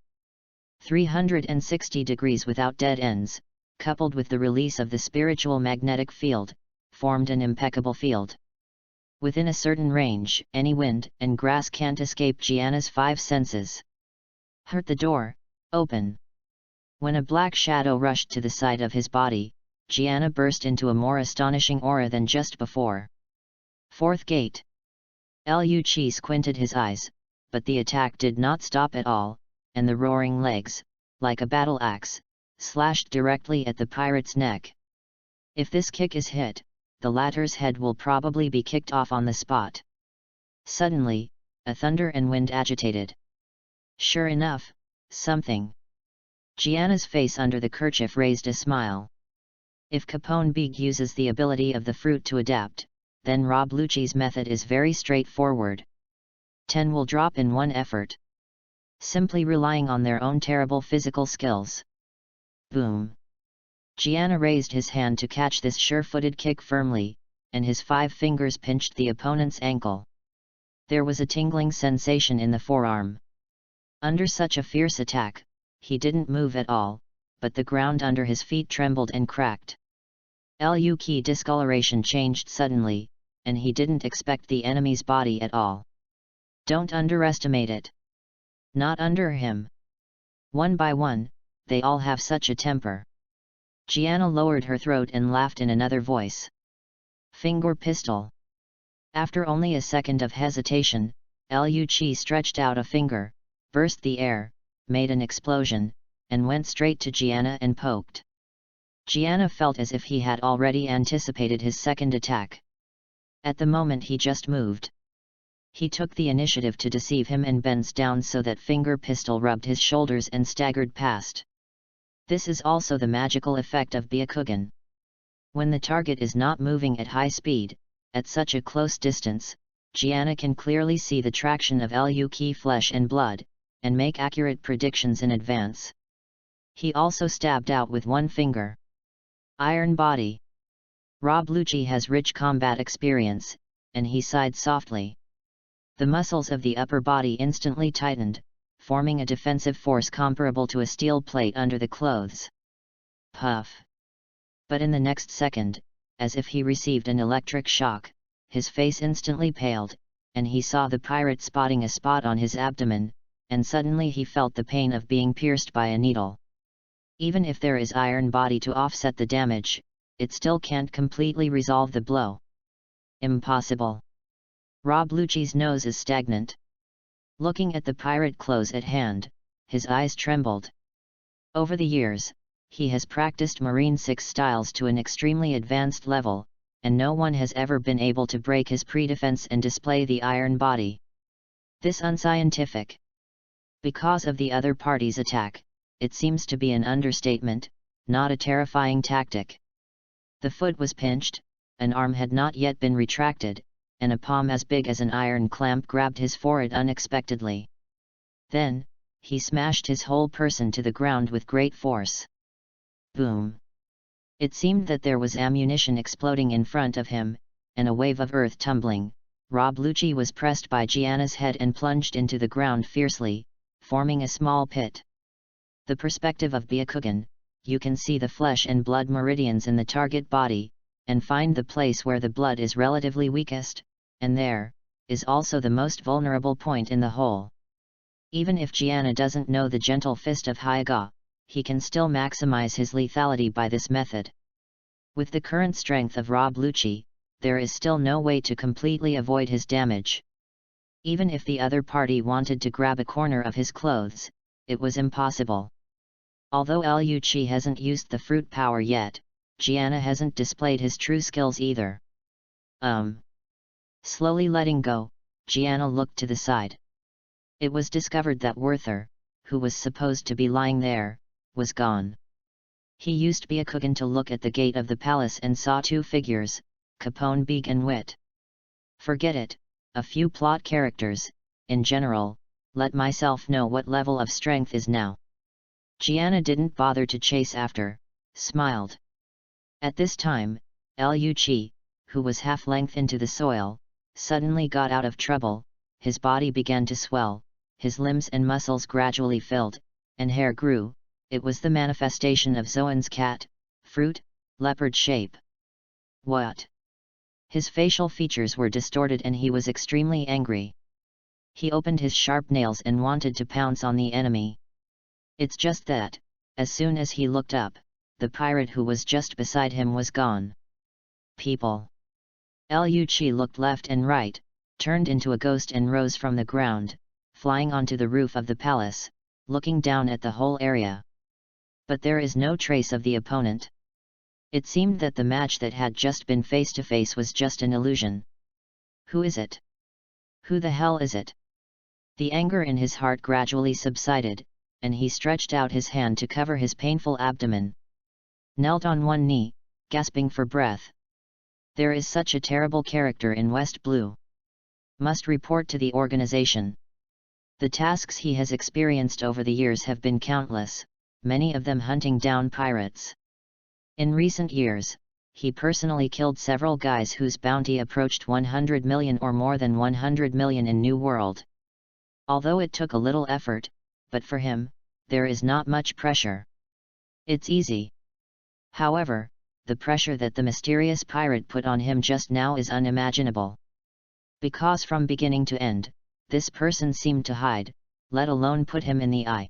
360 degrees without dead ends, coupled with the release of the spiritual magnetic field, formed an impeccable field. Within a certain range, any wind and grass can't escape Gianna's 5 senses. Hurt the door, open. When a black shadow rushed to the side of his body, Gianna burst into a more astonishing aura than just before. Fourth gate. Luchi squinted his eyes, but the attack did not stop at all, and the roaring legs, like a battle axe, slashed directly at the pirate's neck. If this kick is hit, the latter's head will probably be kicked off on the spot. Suddenly, a thunder and wind agitated. Sure enough, something. Gianna's face under the kerchief raised a smile. If Capone Big uses the ability of the fruit to adapt, then Rob Luchi's method is very straightforward. 10 will drop in one effort. Simply relying on their own terrible physical skills. Boom! Gianna raised his hand to catch this sure-footed kick firmly, and his 5 fingers pinched the opponent's ankle. There was a tingling sensation in the forearm. Under such a fierce attack, he didn't move at all, but the ground under his feet trembled and cracked. Luchi discoloration changed suddenly, and he didn't expect the enemy's body at all. Don't underestimate it. Not under him. One by one, they all have such a temper. Gianna lowered her throat and laughed in another voice. Finger pistol. After only a second of hesitation, Luchi stretched out a finger, burst the air, made an explosion, and went straight to Gianna and poked. Gianna felt as if he had already anticipated his second attack. At the moment he just moved. He took the initiative to deceive him and bends down so that finger pistol rubbed his shoulders and staggered past. This is also the magical effect of Byakugan. When the target is not moving at high speed, at such a close distance, Gianna can clearly see the traction of Luchi flesh and blood, and make accurate predictions in advance. He also stabbed out with one finger. Iron body. Rob Luchi has rich combat experience, and he sighed softly. The muscles of the upper body instantly tightened, forming a defensive force comparable to a steel plate under the clothes. Puff! But in the next second, as if he received an electric shock, his face instantly paled, and he saw the pirate spotting a spot on his abdomen, and suddenly he felt the pain of being pierced by a needle. Even if there is iron body to offset the damage, it still can't completely resolve the blow. Impossible. Rob Luchi's nose is stagnant. Looking at the pirate close at hand, his eyes trembled. Over the years, he has practiced Marine 6 styles to an extremely advanced level, and no one has ever been able to break his pre-defense and display the iron body. This unscientific. Because of the other party's attack, it seems to be an understatement, not a terrifying tactic. The foot was pinched, an arm had not yet been retracted, and a palm as big as an iron clamp grabbed his forehead unexpectedly. Then, he smashed his whole person to the ground with great force. Boom! It seemed that there was ammunition exploding in front of him, and a wave of earth tumbling. Rob Luchi was pressed by Gianna's head and plunged into the ground fiercely, forming a small pit. The perspective of Byakugan, you can see the flesh and blood meridians in the target body, and find the place where the blood is relatively weakest, and there, is also the most vulnerable point in the whole. Even if Gianna doesn't know the gentle fist of Hyaga, he can still maximize his lethality by this method. With the current strength of Rob Luchi, there is still no way to completely avoid his damage. Even if the other party wanted to grab a corner of his clothes, it was impossible. Although Luchi hasn't used the fruit power yet, Gianna hasn't displayed his true skills either. Slowly letting go, Gianna looked to the side. It was discovered that Werther, who was supposed to be lying there, was gone. He used Byakugan to look at the gate of the palace and saw two figures, Capone Beeg and Wit. Forget it, a few plot characters, in general, let myself know what level of strength is now. Gianna didn't bother to chase after, smiled. At this time, Luchi, who was half-length into the soil, suddenly got out of trouble, his body began to swell, his limbs and muscles gradually filled, and hair grew. It was the manifestation of Zoan's cat, fruit, leopard shape. What? His facial features were distorted and he was extremely angry. He opened his sharp nails and wanted to pounce on the enemy. It's just that, as soon as he looked up, the pirate who was just beside him was gone. People. Luchi looked left and right, turned into a ghost and rose from the ground, flying onto the roof of the palace, looking down at the whole area. But there is no trace of the opponent. It seemed that the match that had just been face-to-face was just an illusion. Who is it? Who the hell is it? The anger in his heart gradually subsided, and he stretched out his hand to cover his painful abdomen. Knelt on one knee, gasping for breath. There is such a terrible character in West Blue. Must report to the organization. The tasks he has experienced over the years have been countless, many of them hunting down pirates. In recent years, he personally killed several guys whose bounty approached 100 million or more than 100 million in New World. Although it took a little effort, but for him, there is not much pressure. It's easy. However, the pressure that the mysterious pirate put on him just now is unimaginable. Because from beginning to end, this person seemed to hide, let alone put him in the eye.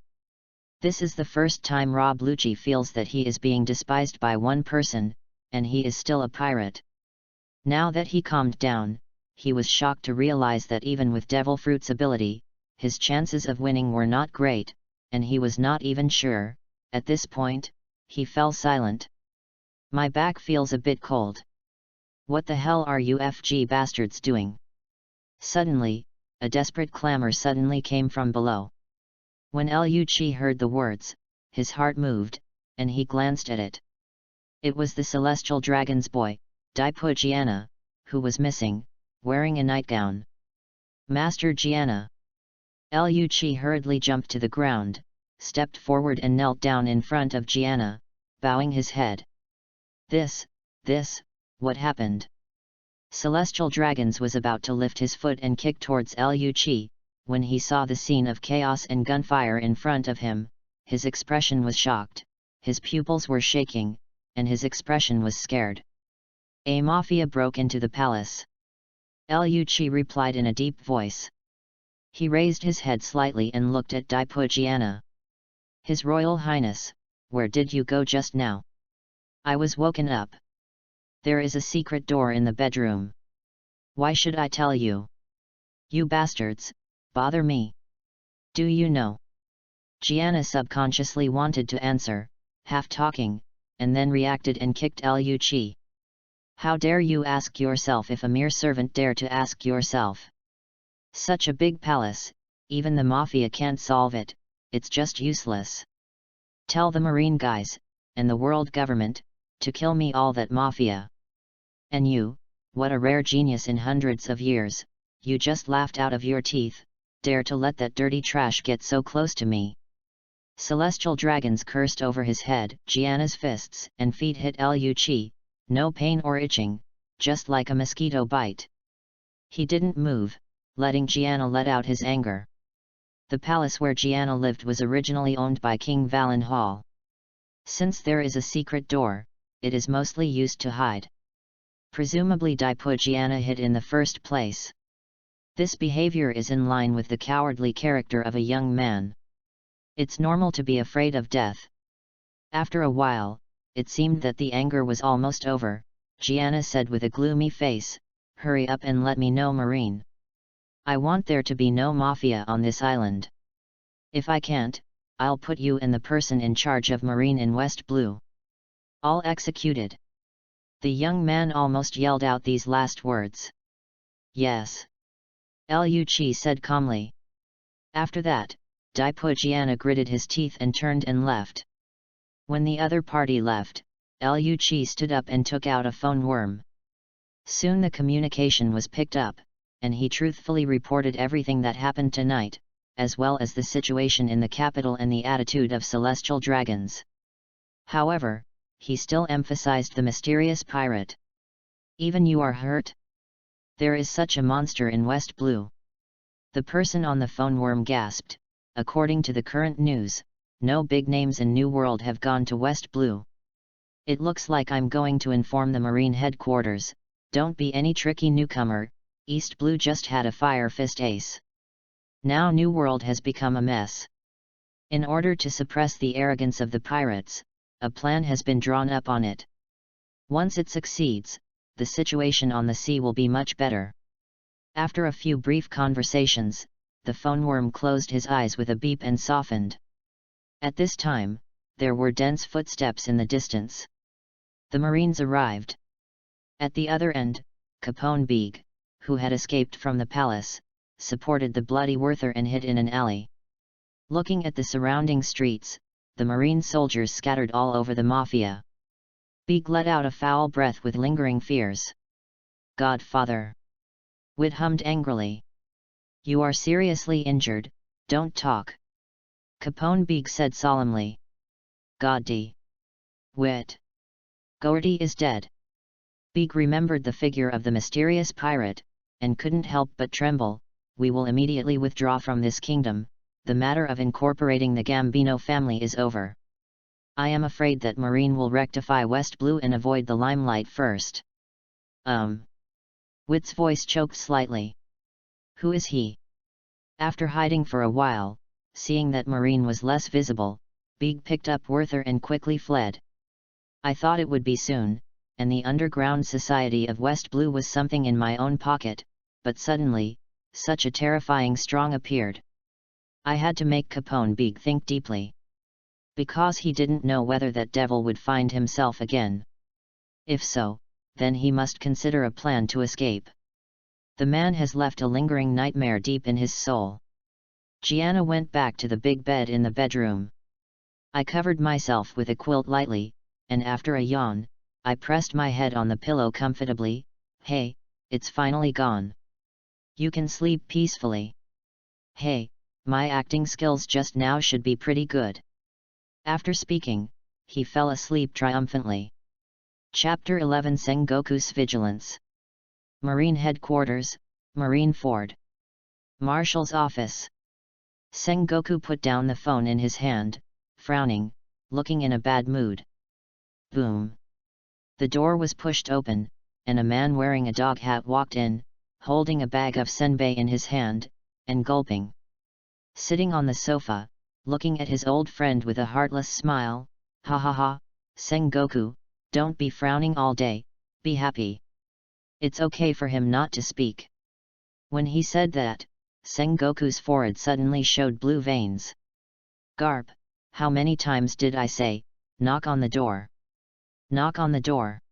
This is the first time Rob Luchi feels that he is being despised by one person, and he is still a pirate. Now that he calmed down, he was shocked to realize that even with Devil Fruit's ability, his chances of winning were not great, and he was not even sure. At this point, he fell silent. My back feels a bit cold. What the hell are you FG bastards doing? Suddenly, a desperate clamor suddenly came from below. When Luchi heard the words, his heart moved, and he glanced at it. It was the celestial dragon's boy, Daipu Gianna, who was missing, wearing a nightgown. Master Gianna. Luchi hurriedly jumped to the ground, stepped forward and knelt down in front of Gianna, bowing his head. This, what happened? Celestial Dragons was about to lift his foot and kick towards Luchi, when he saw the scene of chaos and gunfire in front of him. His expression was shocked, his pupils were shaking, and his expression was scared. A Mafia broke into the palace. Luchi replied in a deep voice. He raised his head slightly and looked at Daipu Gianna. His Royal Highness, where did you go just now? I was woken up. There is a secret door in the bedroom. Why should I tell you? You bastards, bother me. Do you know? Gianna subconsciously wanted to answer, half talking, and then reacted and kicked Luchi. How dare you ask yourself if a mere servant dare to ask yourself? Such a big palace, even the Mafia can't solve it, it's just useless. Tell the Marine guys, and the world government, to kill me all that Mafia. And you, what a rare genius in hundreds of years, you just laughed out of your teeth, dare to let that dirty trash get so close to me. Celestial Dragons cursed over his head. Gianna's fists and feet hit Luchi, no pain or itching, just like a mosquito bite. He didn't move, letting Gianna let out his anger. The palace where Gianna lived was originally owned by King Valen Hall. Since there is a secret door, it is mostly used to hide. Presumably Daipu Gianna hid in the first place. This behavior is in line with the cowardly character of a young man. It's normal to be afraid of death. After a while, it seemed that the anger was almost over. Gianna said with a gloomy face, "Hurry up and let me know, Marine. I want there to be no Mafia on this island. If I can't, I'll put you and the person in charge of Marine in West Blue. All executed." The young man almost yelled out these last words. "Yes," Luchi said calmly. After that, Gianna gritted his teeth and turned and left. When the other party left, Luchi stood up and took out a phone worm. Soon the communication was picked up, and he truthfully reported everything that happened tonight, as well as the situation in the capital and the attitude of celestial dragons. However, he still emphasized the mysterious pirate. "Even you are hurt? There is such a monster in West Blue." The person on the phone worm gasped. "According to the current news, no big names in New World have gone to West Blue. It looks like I'm going to inform the Marine headquarters. Don't be any tricky newcomer, East Blue just had a fire fist ace. Now New World has become a mess. In order to suppress the arrogance of the pirates, a plan has been drawn up on it. Once it succeeds, the situation on the sea will be much better." After a few brief conversations, the phone worm closed his eyes with a beep and softened. At this time, there were dense footsteps in the distance. The Marines arrived. At the other end, Capone Beeg, who had escaped from the palace, supported the bloody Werther and hid in an alley. Looking at the surrounding streets, the Marine soldiers scattered all over the Mafia. Beeg let out a foul breath with lingering fears. "Godfather!" Wit hummed angrily. "You are seriously injured, don't talk," Capone Beeg said solemnly. "Goddy! Wit! Gordy is dead." Beeg remembered the figure of the mysterious pirate, and couldn't help but tremble. "We will immediately withdraw from this kingdom. The matter of incorporating the Gambino family is over. I am afraid that Marine will rectify West Blue and avoid the limelight first." Wit's voice choked slightly. "Who is he?" After hiding for a while, seeing that Marine was less visible, Beeg picked up Werther and quickly fled. "I thought it would be soon, and the underground society of West Blue was something in my own pocket, but suddenly, such a terrifying strong appeared." I had to make Capone Beeg think deeply. Because he didn't know whether that devil would find himself again. If so, then he must consider a plan to escape. The man has left a lingering nightmare deep in his soul. Gianna went back to the big bed in the bedroom. I covered myself with a quilt lightly, and after a yawn, I pressed my head on the pillow comfortably. "Hey, it's finally gone. You can sleep peacefully. Hey, my acting skills just now should be pretty good." After speaking, he fell asleep triumphantly. Chapter 11 Sengoku's Vigilance. Marine Headquarters, Marine Ford. Marshal's Office. Sengoku put down the phone in his hand, frowning, looking in a bad mood. Boom! The door was pushed open, and a man wearing a dog hat walked in, holding a bag of senbei in his hand, and gulping. Sitting on the sofa, looking at his old friend with a heartless smile, "Ha ha ha, Sengoku, don't be frowning all day, be happy." It's okay for him not to speak. When he said that, Sengoku's forehead suddenly showed blue veins. "Garp, how many times did I say, knock on the door? Knock on the door."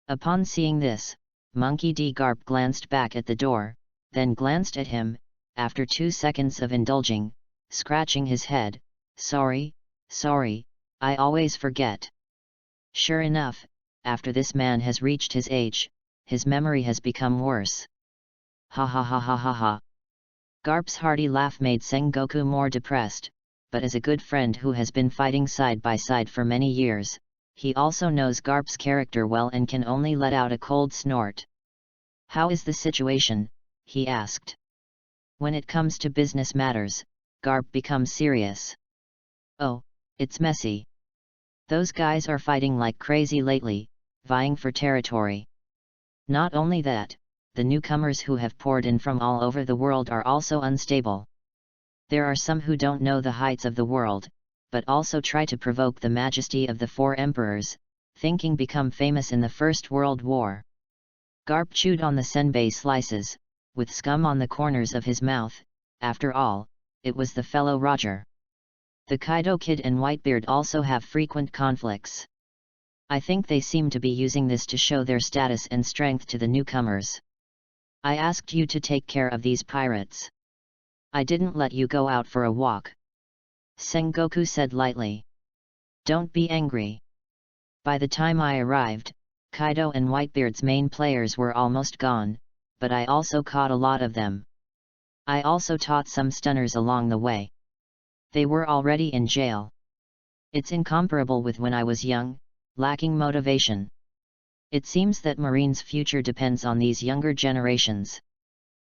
Upon seeing this, Monkey D. Garp glanced back at the door, then glanced at him, after 2 seconds of indulging, scratching his head. Sorry, I always forget." Sure enough, after this man has reached his age, his memory has become worse. Ha ha ha ha ha ha. Garp's hearty laugh made Sengoku more depressed, but as a good friend who has been fighting side by side for many years, he also knows Garp's character well and can only let out a cold snort. "How is the situation?" he asked. When it comes to business matters, Garp becomes serious. "Oh, it's messy. Those guys are fighting like crazy lately, vying for territory. Not only that, the newcomers who have poured in from all over the world are also unstable. There are some who don't know the heights of the world, but also try to provoke the majesty of the four emperors, thinking become famous in the First World War. Garp chewed on the senbei slices, with scum on the corners of his mouth. After all, it was the fellow Roger. The Kaido Kid and Whitebeard also have frequent conflicts. I think they seem to be using this to show their status and strength to the newcomers. I asked you to take care of these pirates. I didn't let you go out for a walk. Sengoku said lightly. Don't be angry. By the time I arrived, Kaido and Whitebeard's main players were almost gone, but I also caught a lot of them. I also taught some stunners along the way. They were already in jail. It's incomparable with when I was young, lacking motivation. It seems that Marine's future depends on these younger generations.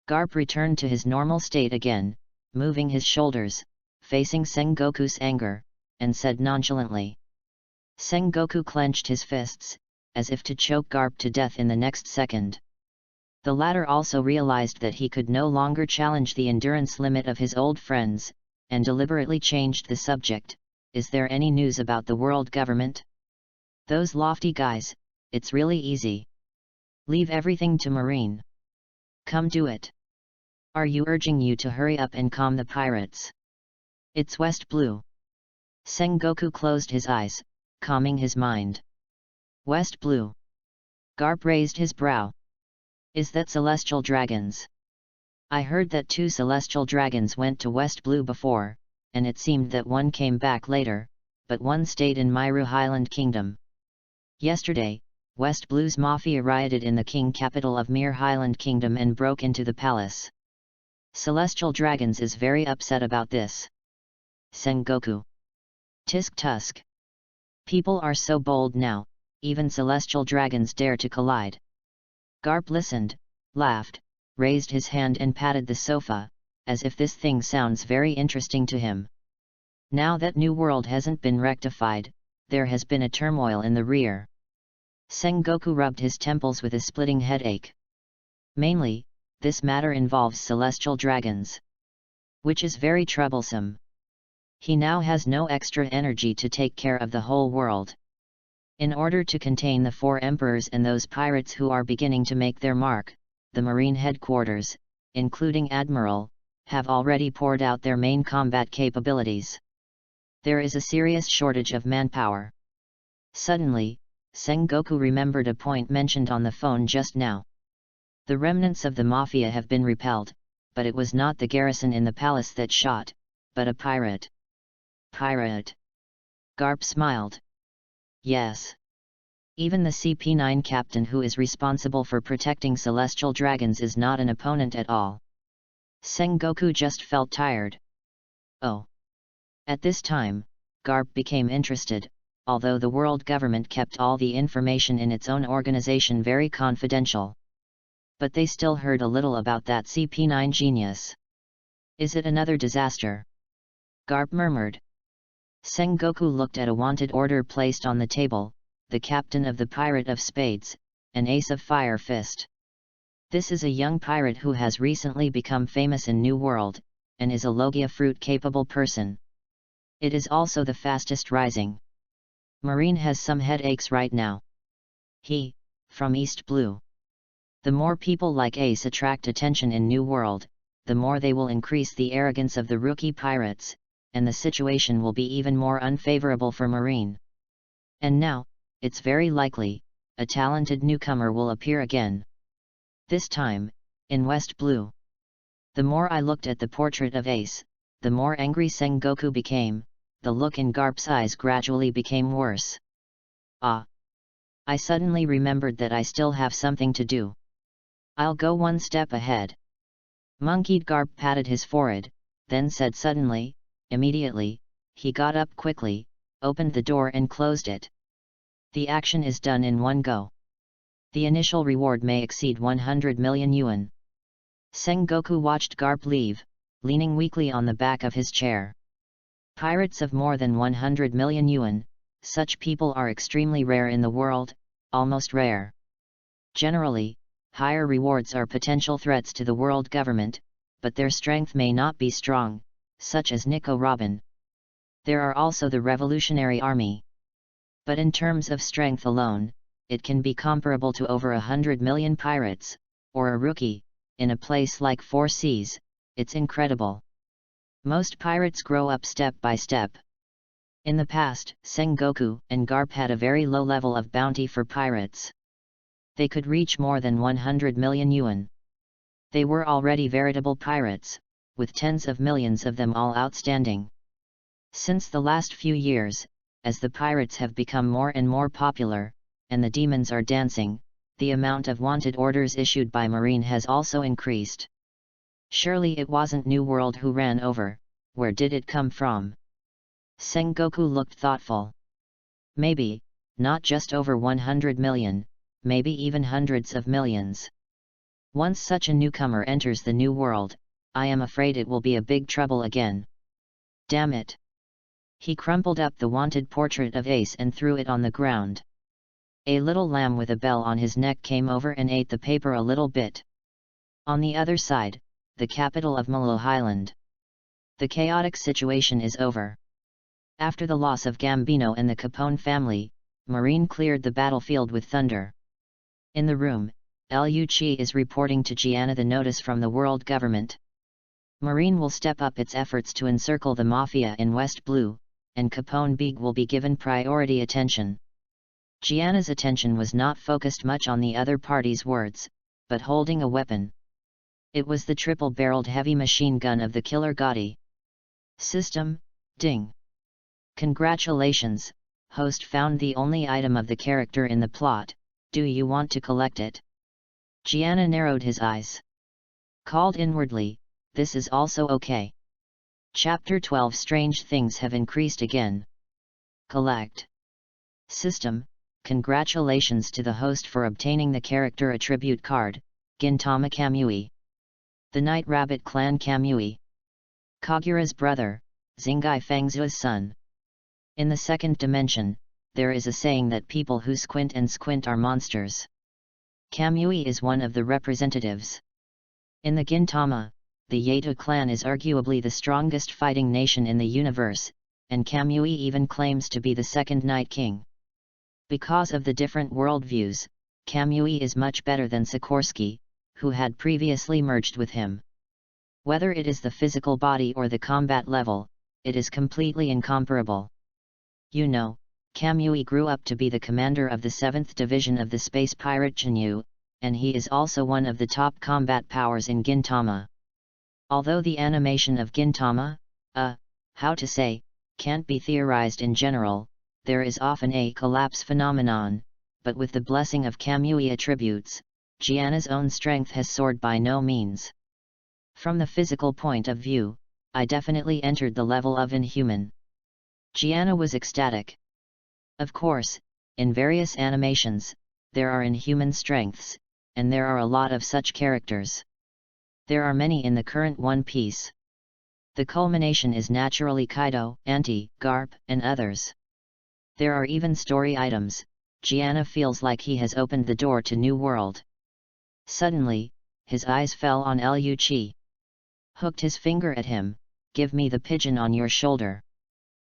Garp returned to his normal state again, moving his shoulders, facing Sengoku's anger, and said nonchalantly. Sengoku clenched his fists, as if to choke Garp to death in the next second. The latter also realized that he could no longer challenge the endurance limit of his old friends, and deliberately changed the subject. Is there any news about the world government? Those lofty guys, it's really easy. Leave everything to Marine. Come do it. Are you urging you to hurry up and calm the pirates? It's West Blue. Sengoku closed his eyes, calming his mind. West Blue. Garp raised his brow. Is that celestial dragons? I heard that 2 celestial dragons went to West Blue before, and it seemed that one came back later, but one stayed in Myru Highland Kingdom. Yesterday, West Blue's Mafia rioted in the king capital of Myr Highland Kingdom and broke into the palace. Celestial Dragons is very upset about this. Sengoku. Tisk tusk. People are so bold now, even celestial dragons dare to collide. Garp listened, laughed, raised his hand and patted the sofa, as if this thing sounds very interesting to him. Now that New World hasn't been rectified, there has been a turmoil in the rear. Sengoku rubbed his temples with a splitting headache. Mainly, this matter involves celestial dragons, which is very troublesome. He now has no extra energy to take care of the whole world. In order to contain the 4 emperors and those pirates who are beginning to make their mark, the Marine headquarters, including Admiral, have already poured out their main combat capabilities. There is a serious shortage of manpower. Suddenly, Sengoku remembered a point mentioned on the phone just now. The remnants of the Mafia have been repelled, but it was not the garrison in the palace that shot, but a pirate. Pirate? Garp smiled. Yes. Even the CP9 captain who is responsible for protecting celestial dragons is not an opponent at all. Sengoku just felt tired. Oh. At this time, Garp became interested, although the world government kept all the information in its own organization very confidential. But they still heard a little about that CP9 genius. Is it another disaster? Garp murmured. Sengoku looked at a wanted order placed on the table, the captain of the Pirate of Spades, an ace of Fire Fist. This is a young pirate who has recently become famous in New World, and is a Logia fruit-capable person. It is also the fastest rising. Marine has some headaches right now. From East Blue. The more people like Ace attract attention in New World, the more they will increase the arrogance of the rookie pirates, and the situation will be even more unfavorable for Marine. And now, it's very likely, a talented newcomer will appear again. This time, in West Blue. The more I looked at the portrait of Ace, the more angry Sengoku became. The look in Garp's eyes gradually became worse. Ah! I suddenly remembered that I still have something to do. I'll go one step ahead. Monkeyed Garp patted his forehead, then said suddenly, immediately, he got up quickly, opened the door and closed it. The action is done in one go. The initial reward may exceed 100 million yuan. Sengoku watched Garp leave, leaning weakly on the back of his chair. Pirates of more than 100 million yuan, such people are extremely rare in the world, almost rare. Generally, higher rewards are potential threats to the world government, but their strength may not be strong, such as Nico Robin. There are also the Revolutionary Army. But in terms of strength alone, it can be comparable to over 100 million pirates, or a rookie, in a place like Four Seas. It's incredible. Most pirates grow up step by step. In the past, Sengoku and Garp had a very low level of bounty for pirates. They could reach more than 100 million yuan. They were already veritable pirates, with tens of millions of them all outstanding. Since the last few years, as the pirates have become more and more popular, and the demons are dancing, the amount of wanted orders issued by Marine has also increased. Surely it wasn't New World who ran over. Where did it come from? Sengoku looked thoughtful. Maybe, not just over 100 million, maybe even hundreds of millions. Once such a newcomer enters the New World, I am afraid it will be a big trouble again. Damn it! He crumpled up the wanted portrait of Ace and threw it on the ground. A little lamb with a bell on his neck came over and ate the paper a little bit. On the other side, the capital of Malo Highland. The chaotic situation is over. After the loss of Gambino and the Capone family, Marine cleared the battlefield with thunder. In the room, Luchi is reporting to Gianna the notice from the world government. Marine will step up its efforts to encircle the Mafia in West Blue, and Capone Big will be given priority attention. Gianna's attention was not focused much on the other party's words, but holding a weapon. It was the triple-barreled heavy machine gun of the killer Gotti. System, ding. Congratulations, host found the only item of the character in the plot. Do you want to collect it? Gianna narrowed his eyes. Called inwardly, this is also okay. Chapter 12 Strange things have increased again. Collect. System, congratulations to the host for obtaining the character attribute card, Gintama Kamui. The Night Rabbit Clan Kamui. Kagura's brother, Zingai Fangzu's son. In the second dimension, there is a saying that people who squint and squint are monsters. Kamui is one of the representatives. In the Gintama, the Yato clan is arguably the strongest fighting nation in the universe, and Kamui even claims to be the second Night King. Because of the different worldviews, Kamui is much better than Sikorsky, who had previously merged with him. Whether it is the physical body or the combat level, it is completely incomparable. You know, Kamui grew up to be the commander of the 7th Division of the Space Pirate Jinyu, and he is also one of the top combat powers in Gintama. Although the animation of Gintama, can't be theorized in general, there is often a collapse phenomenon, but with the blessing of Kamui attributes, Gianna's own strength has soared by no means. From the physical point of view, I definitely entered the level of inhuman. Gianna was ecstatic. Of course, in various animations, there are inhuman strengths, and there are a lot of such characters. There are many in the current One Piece. The culmination is naturally Kaido, Anti, Garp, and others. There are even story items. Gianna feels like he has opened the door to New World. Suddenly, his eyes fell on Luchi. Hooked his finger at him. Give me the pigeon on your shoulder.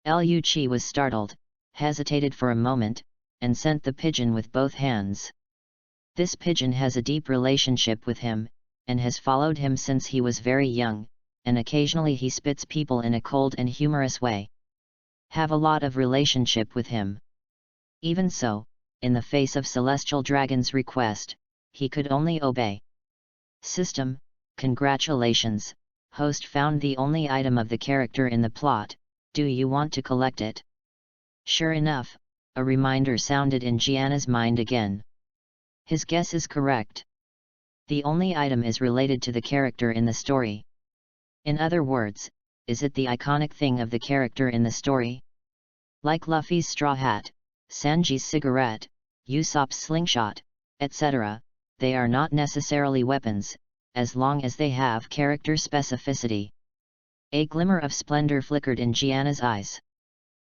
Luchi was startled, hesitated for a moment, and sent the pigeon with both hands. This pigeon has a deep relationship with him, and has followed him since he was very young, and occasionally he spits people in a cold and humorous way. Have a lot of relationship with him. Even so, in the face of Celestial Dragon's request, he could only obey. System, congratulations, host found the only item of the character in the plot. Do you want to collect it? Sure enough, a reminder sounded in Gianna's mind again. His guess is correct. The only item is related to the character in the story. In other words, is it the iconic thing of the character in the story? Like Luffy's straw hat, Sanji's cigarette, Usopp's slingshot, etc., they are not necessarily weapons, as long as they have character specificity. A glimmer of splendor flickered in Gianna's eyes.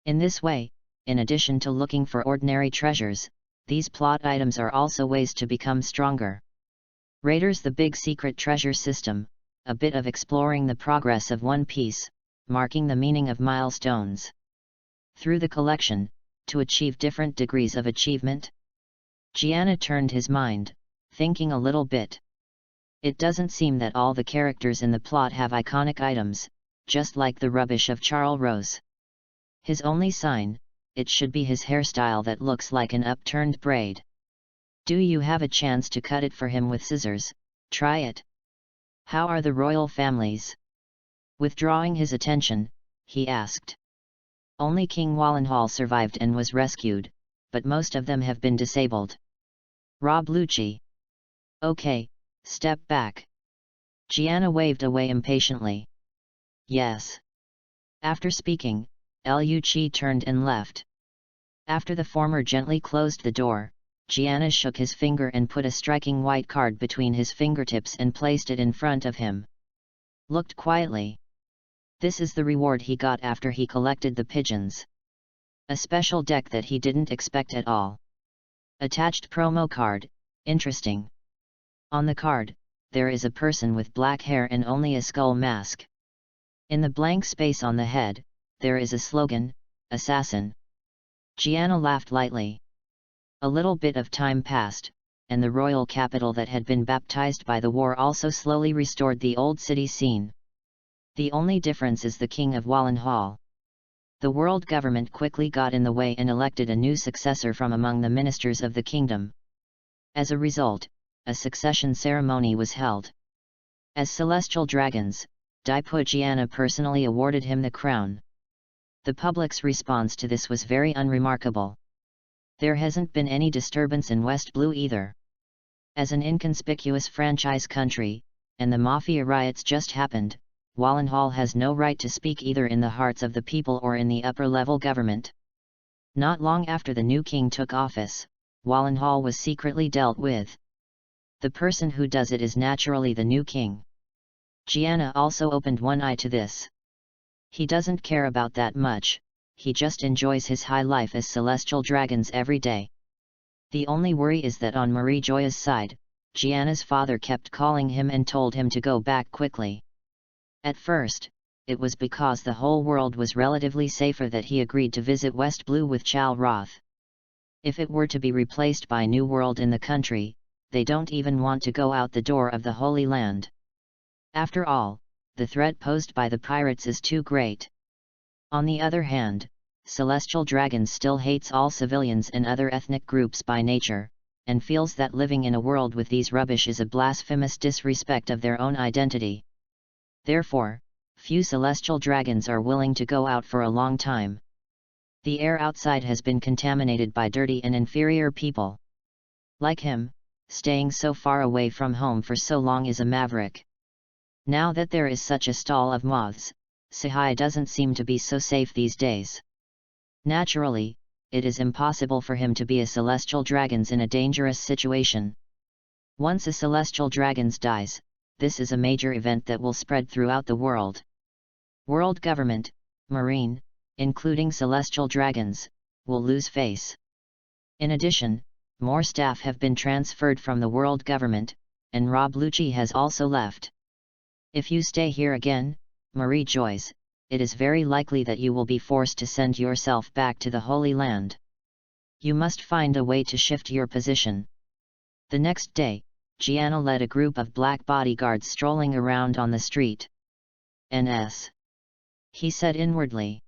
In this way, in addition to looking for ordinary treasures, these plot items are also ways to become stronger. Raiders: the big secret treasure system, a bit of exploring the progress of One Piece, marking the meaning of milestones through the collection, to achieve different degrees of achievement. Gianna turned his mind, thinking a little bit. It doesn't seem that all the characters in the plot have iconic items, just like the rubbish of Charles Rose. His only sign, it should be his hairstyle that looks like an upturned braid. Do you have a chance to cut it for him with scissors? Try it. How are the royal families? Withdrawing his attention, he asked. Only King Wallenhall survived and was rescued, but most of them have been disabled. Rob Luchi. Okay, step back. Gianna waved away impatiently. Yes. After speaking, Luchi turned and left. After the former gently closed the door, Gianna shook his finger and put a striking white card between his fingertips and placed it in front of him. Looked quietly. This is the reward he got after he collected the pigeons. A special deck that he didn't expect at all. Attached promo card, interesting. On the card, there is a person with black hair and only a skull mask. In the blank space on the head, there is a slogan, Assassin. Gianna laughed lightly. A little bit of time passed, and the royal capital that had been baptized by the war also slowly restored the old city scene. The only difference is the King of Wallenhall. The world government quickly got in the way and elected a new successor from among the ministers of the kingdom. As a result, a succession ceremony was held. As celestial dragons, Gianna personally awarded him the crown. The public's response to this was very unremarkable. There hasn't been any disturbance in West Blue either. As an inconspicuous franchise country, and the Mafia riots just happened, Wallenhall has no right to speak either in the hearts of the people or in the upper-level government. Not long after the new king took office, Wallenhall was secretly dealt with. The person who does it is naturally the new king. Gianna also opened one eye to this. He doesn't care about that much, he just enjoys his high life as celestial dragons every day. The only worry is that on Marie Joya's side, Gianna's father kept calling him and told him to go back quickly. At first, it was because the whole world was relatively safer that he agreed to visit West Blue with Chal Roth. If it were to be replaced by New World in the country, they don't even want to go out the door of the Holy Land. After all, the threat posed by the pirates is too great. On the other hand, Celestial Dragons still hates all civilians and other ethnic groups by nature, and feels that living in a world with these rubbish is a blasphemous disrespect of their own identity. Therefore, few Celestial Dragons are willing to go out for a long time. The air outside has been contaminated by dirty and inferior people. Like him, staying so far away from home for so long is a maverick. Now that there is such a stall of moths, Sahai doesn't seem to be so safe these days. Naturally, it is impossible for him to be a Celestial Dragons in a dangerous situation. Once a Celestial Dragons dies, this is a major event that will spread throughout the world. World government, Marine, including Celestial Dragons, will lose face. In addition, more staff have been transferred from the world government, and Rob Luchi has also left. If you stay here again, Marie Joyce, it is very likely that you will be forced to send yourself back to the Holy Land. You must find a way to shift your position. The next day, Gianna led a group of black bodyguards strolling around on the street. "NS," he said inwardly.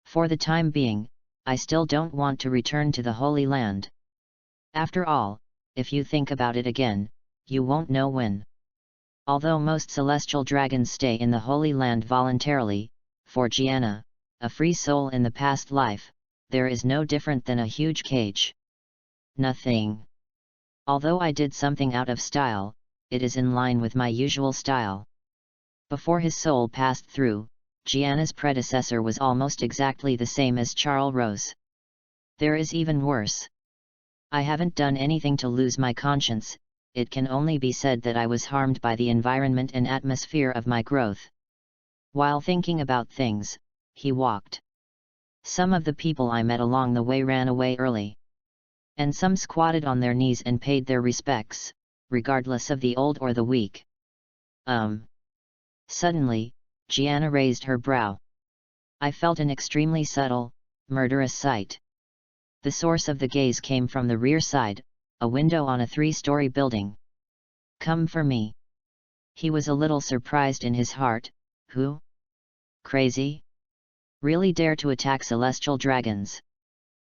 "For the time being, I still don't want to return to the Holy Land. After all, if you think about it again, you won't know when." Although most Celestial Dragons stay in the Holy Land voluntarily, for Gianna, a free soul in the past life, there is no different than a huge cage. Nothing. Although I did something out of style, it is in line with my usual style. Before his soul passed through, Gianna's predecessor was almost exactly the same as Charles Rose. There is even worse. I haven't done anything to lose my conscience. It can only be said that I was harmed by the environment and atmosphere of my growth. While thinking about things, he walked. Some of the people I met along the way ran away early. And some squatted on their knees and paid their respects, regardless of the old or the weak. Suddenly, Gianna raised her brow. I felt an extremely subtle, murderous sight. The source of the gaze came from the rear side, a window on a 3-story building. Come for me. He was a little surprised in his heart. Who? Crazy? Really dare to attack celestial dragons?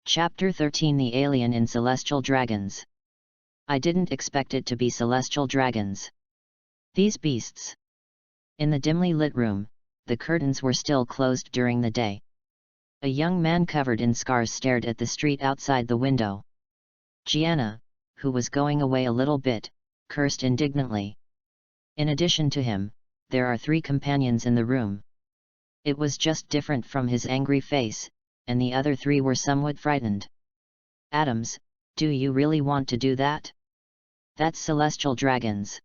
Chapter 13 The Alien in Celestial Dragons. I didn't expect it to be celestial dragons. These beasts. In the dimly lit room, the curtains were still closed during the day. A young man covered in scars stared at the street outside the window. Gianna, who was going away a little bit, cursed indignantly. In addition to him, there are 3 companions in the room. It was just different from his angry face, and the other 3 were somewhat frightened. Adams, do you really want to do that? That's celestial dragons.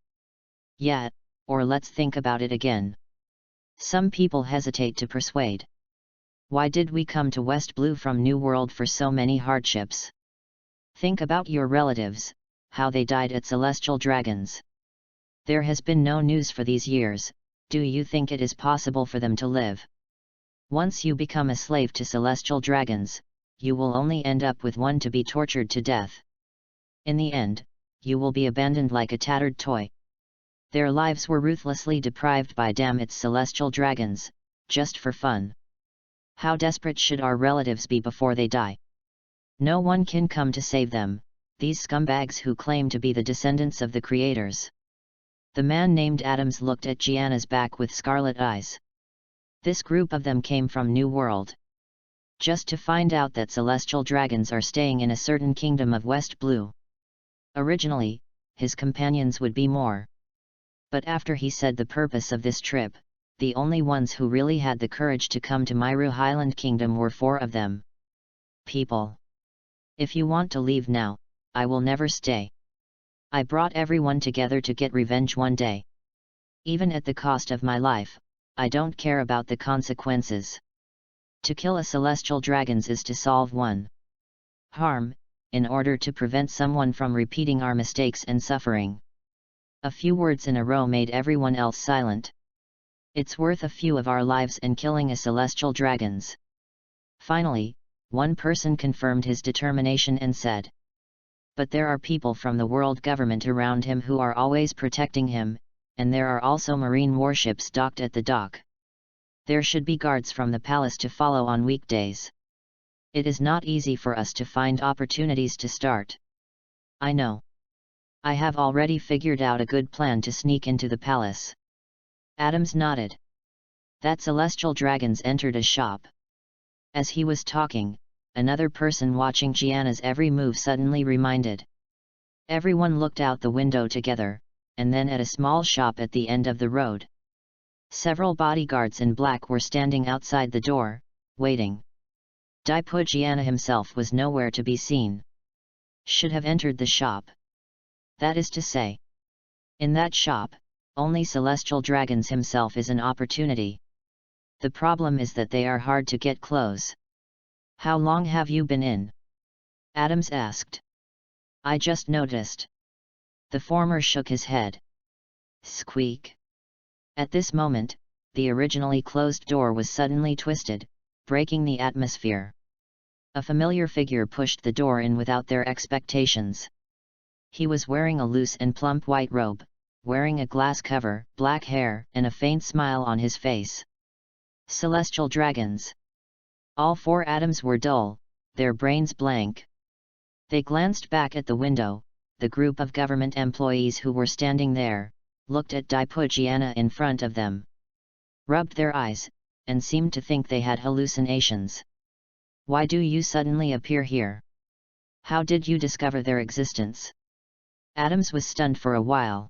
Yeah, or let's think about it again. Some people hesitate to persuade. Why did we come to West Blue from New World for so many hardships? Think about your relatives, how they died at celestial dragons. There has been no news for these years. Do you think it is possible for them to live? Once you become a slave to celestial dragons, you will only end up with one to be tortured to death. In the end, you will be abandoned like a tattered toy. Their lives were ruthlessly deprived by its celestial dragons, just for fun. How desperate should our relatives be before they die? No one can come to save them, these scumbags who claim to be the descendants of the creators. The man named Adams looked at Gianna's back with scarlet eyes. This group of them came from New World. Just to find out that celestial dragons are staying in a certain kingdom of West Blue. Originally, his companions would be more. But after he said the purpose of this trip, the only ones who really had the courage to come to Myru Highland Kingdom were 4 of them. People. If you want to leave now, I will never stay. I brought everyone together to get revenge one day. Even at the cost of my life, I don't care about the consequences. To kill a celestial dragons is to solve one harm, in order to prevent someone from repeating our mistakes and suffering. A few words in a row made everyone else silent. It's worth a few of our lives and killing a celestial dragons. Finally, one person confirmed his determination and said, but there are people from the world government around him who are always protecting him, and there are also marine warships docked at the dock. There should be guards from the palace to follow on weekdays. It is not easy for us to find opportunities to start. I know. I have already figured out a good plan to sneak into the palace. Adams nodded. That celestial dragons entered a shop. As he was talking, another person watching Gianna's every move suddenly reminded. Everyone looked out the window together, and then at a small shop at the end of the road. Several bodyguards in black were standing outside the door, waiting. Gianna himself was nowhere to be seen. Should have entered the shop. That is to say. In that shop, only celestial dragons himself is an opportunity. The problem is that they are hard to get close. How long have you been in? Adams asked. I just noticed. The former shook his head. Squeak. At this moment, the originally closed door was suddenly twisted, breaking the atmosphere. A familiar figure pushed the door in without their expectations. He was wearing a loose and plump white robe, wearing a glass cover, black hair, and a faint smile on his face. Celestial dragons. All 4 Adams were dull, their brains blank. They glanced back at the window. The group of government employees who were standing there, looked at Gianna in front of them. Rubbed their eyes, and seemed to think they had hallucinations. Why do you suddenly appear here? How did you discover their existence? Adams was stunned for a while.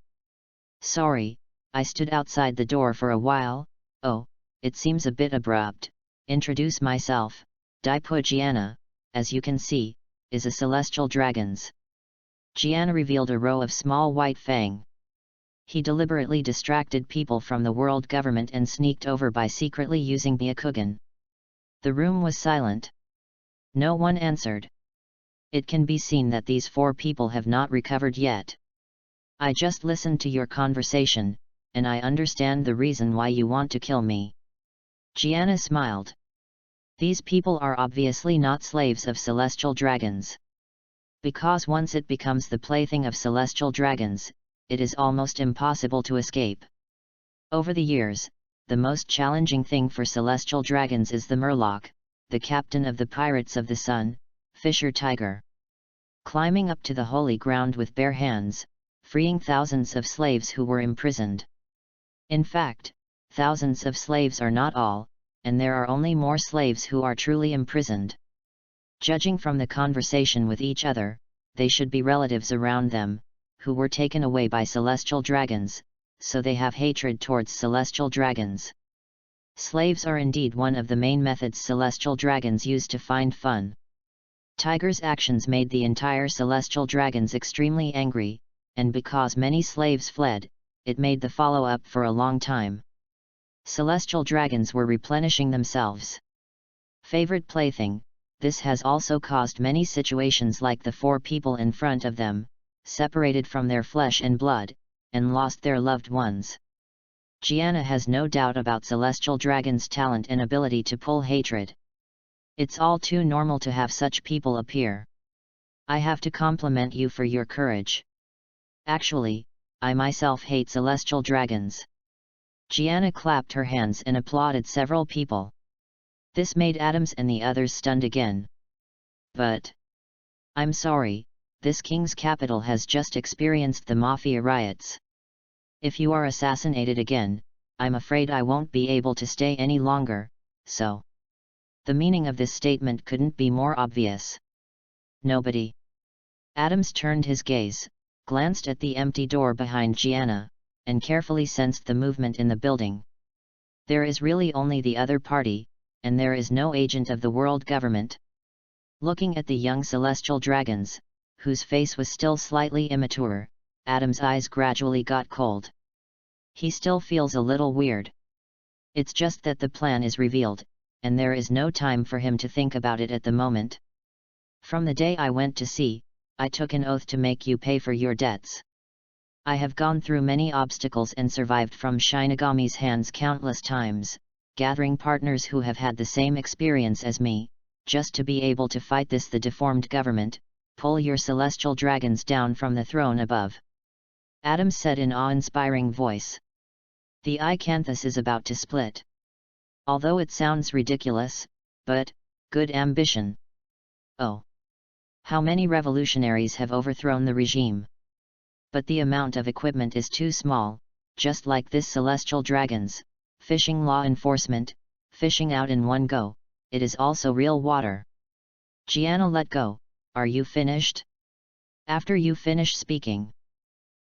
Sorry, I stood outside the door for a while. Oh, it seems a bit abrupt. Introduce myself. Gianna, as you can see, is a celestial dragons. Gianna revealed a row of small white fang. He deliberately distracted people from the world government and sneaked over by secretly using Byakugan. The room was silent. No one answered. It can be seen that these 4 people have not recovered yet. I just listened to your conversation, and I understand the reason why you want to kill me. Gianna smiled. These people are obviously not slaves of celestial dragons. Because once it becomes the plaything of celestial dragons, it is almost impossible to escape. Over the years, the most challenging thing for celestial dragons is the Murloc, the captain of the Pirates of the Sun, Fisher Tiger. Climbing up to the holy ground with bare hands, freeing thousands of slaves who were imprisoned. In fact, thousands of slaves are not all, and there are only more slaves who are truly imprisoned. Judging from the conversation with each other, they should be relatives around them, who were taken away by celestial dragons, so they have hatred towards celestial dragons. Slaves are indeed one of the main methods celestial dragons use to find fun. Tiger's actions made the entire celestial dragons extremely angry, and because many slaves fled, it made the follow-up for a long time. Celestial dragons were replenishing themselves. Favorite plaything, this has also caused many situations like the 4 people in front of them, separated from their flesh and blood, and lost their loved ones. Gianna has no doubt about celestial dragons' talent and ability to pull hatred. It's all too normal to have such people appear. I have to compliment you for your courage. Actually, I myself hate celestial dragons. Gianna clapped her hands and applauded several people. This made Adams and the others stunned again. But I'm sorry, this king's capital has just experienced the Mafia riots. If you are assassinated again, I'm afraid I won't be able to stay any longer, so. The meaning of this statement couldn't be more obvious. Nobody. Adams turned his gaze, glanced at the empty door behind Gianna, and carefully sensed the movement in the building. There is really only the other party, and there is no agent of the world government. Looking at the young celestial dragons, whose face was still slightly immature, Adam's eyes gradually got cold. He still feels a little weird. It's just that the plan is revealed, and there is no time for him to think about it at the moment. From the day I went to sea, I took an oath to make you pay for your debts. I have gone through many obstacles and survived from Shinigami's hands countless times, gathering partners who have had the same experience as me, just to be able to fight the deformed government, pull your celestial dragons down from the throne above. Adam said in awe-inspiring voice. The Icanthus is about to split. Although it sounds ridiculous, but, good ambition. Oh! How many revolutionaries have overthrown the regime? But the amount of equipment is too small, just like this celestial dragons, fishing law enforcement, fishing out in one go, it is also real water. Gianna, let go, are you finished? After you finish speaking.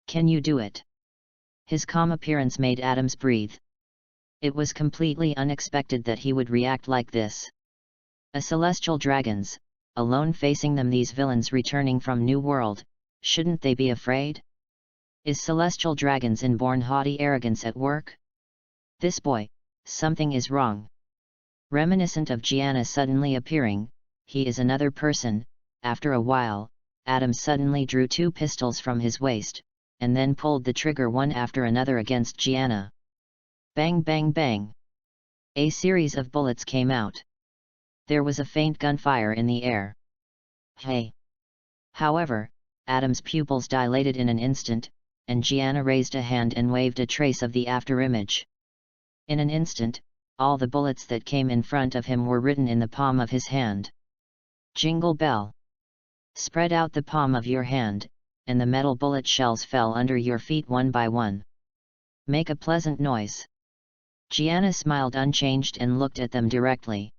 Can you do it? His calm appearance made Adams breathe. It was completely unexpected that he would react like this. A celestial dragons, alone facing them, these villains returning from New World, shouldn't they be afraid? Is celestial dragons' inborn haughty arrogance at work? This boy, something is wrong. Reminiscent of Gianna suddenly appearing, he is another person. After a while, Adam suddenly drew 2 pistols from his waist, and then pulled the trigger one after another against Gianna. Bang bang bang! A series of bullets came out. There was a faint gunfire in the air. Hey! However, Adam's pupils dilated in an instant, and Gianna raised a hand and waved a trace of the afterimage. In an instant, all the bullets that came in front of him were written in the palm of his hand. Jingle bell! Spread out the palm of your hand, and the metal bullet shells fell under your feet one by one. Make a pleasant noise. Gianna smiled unchanged and looked at them directly.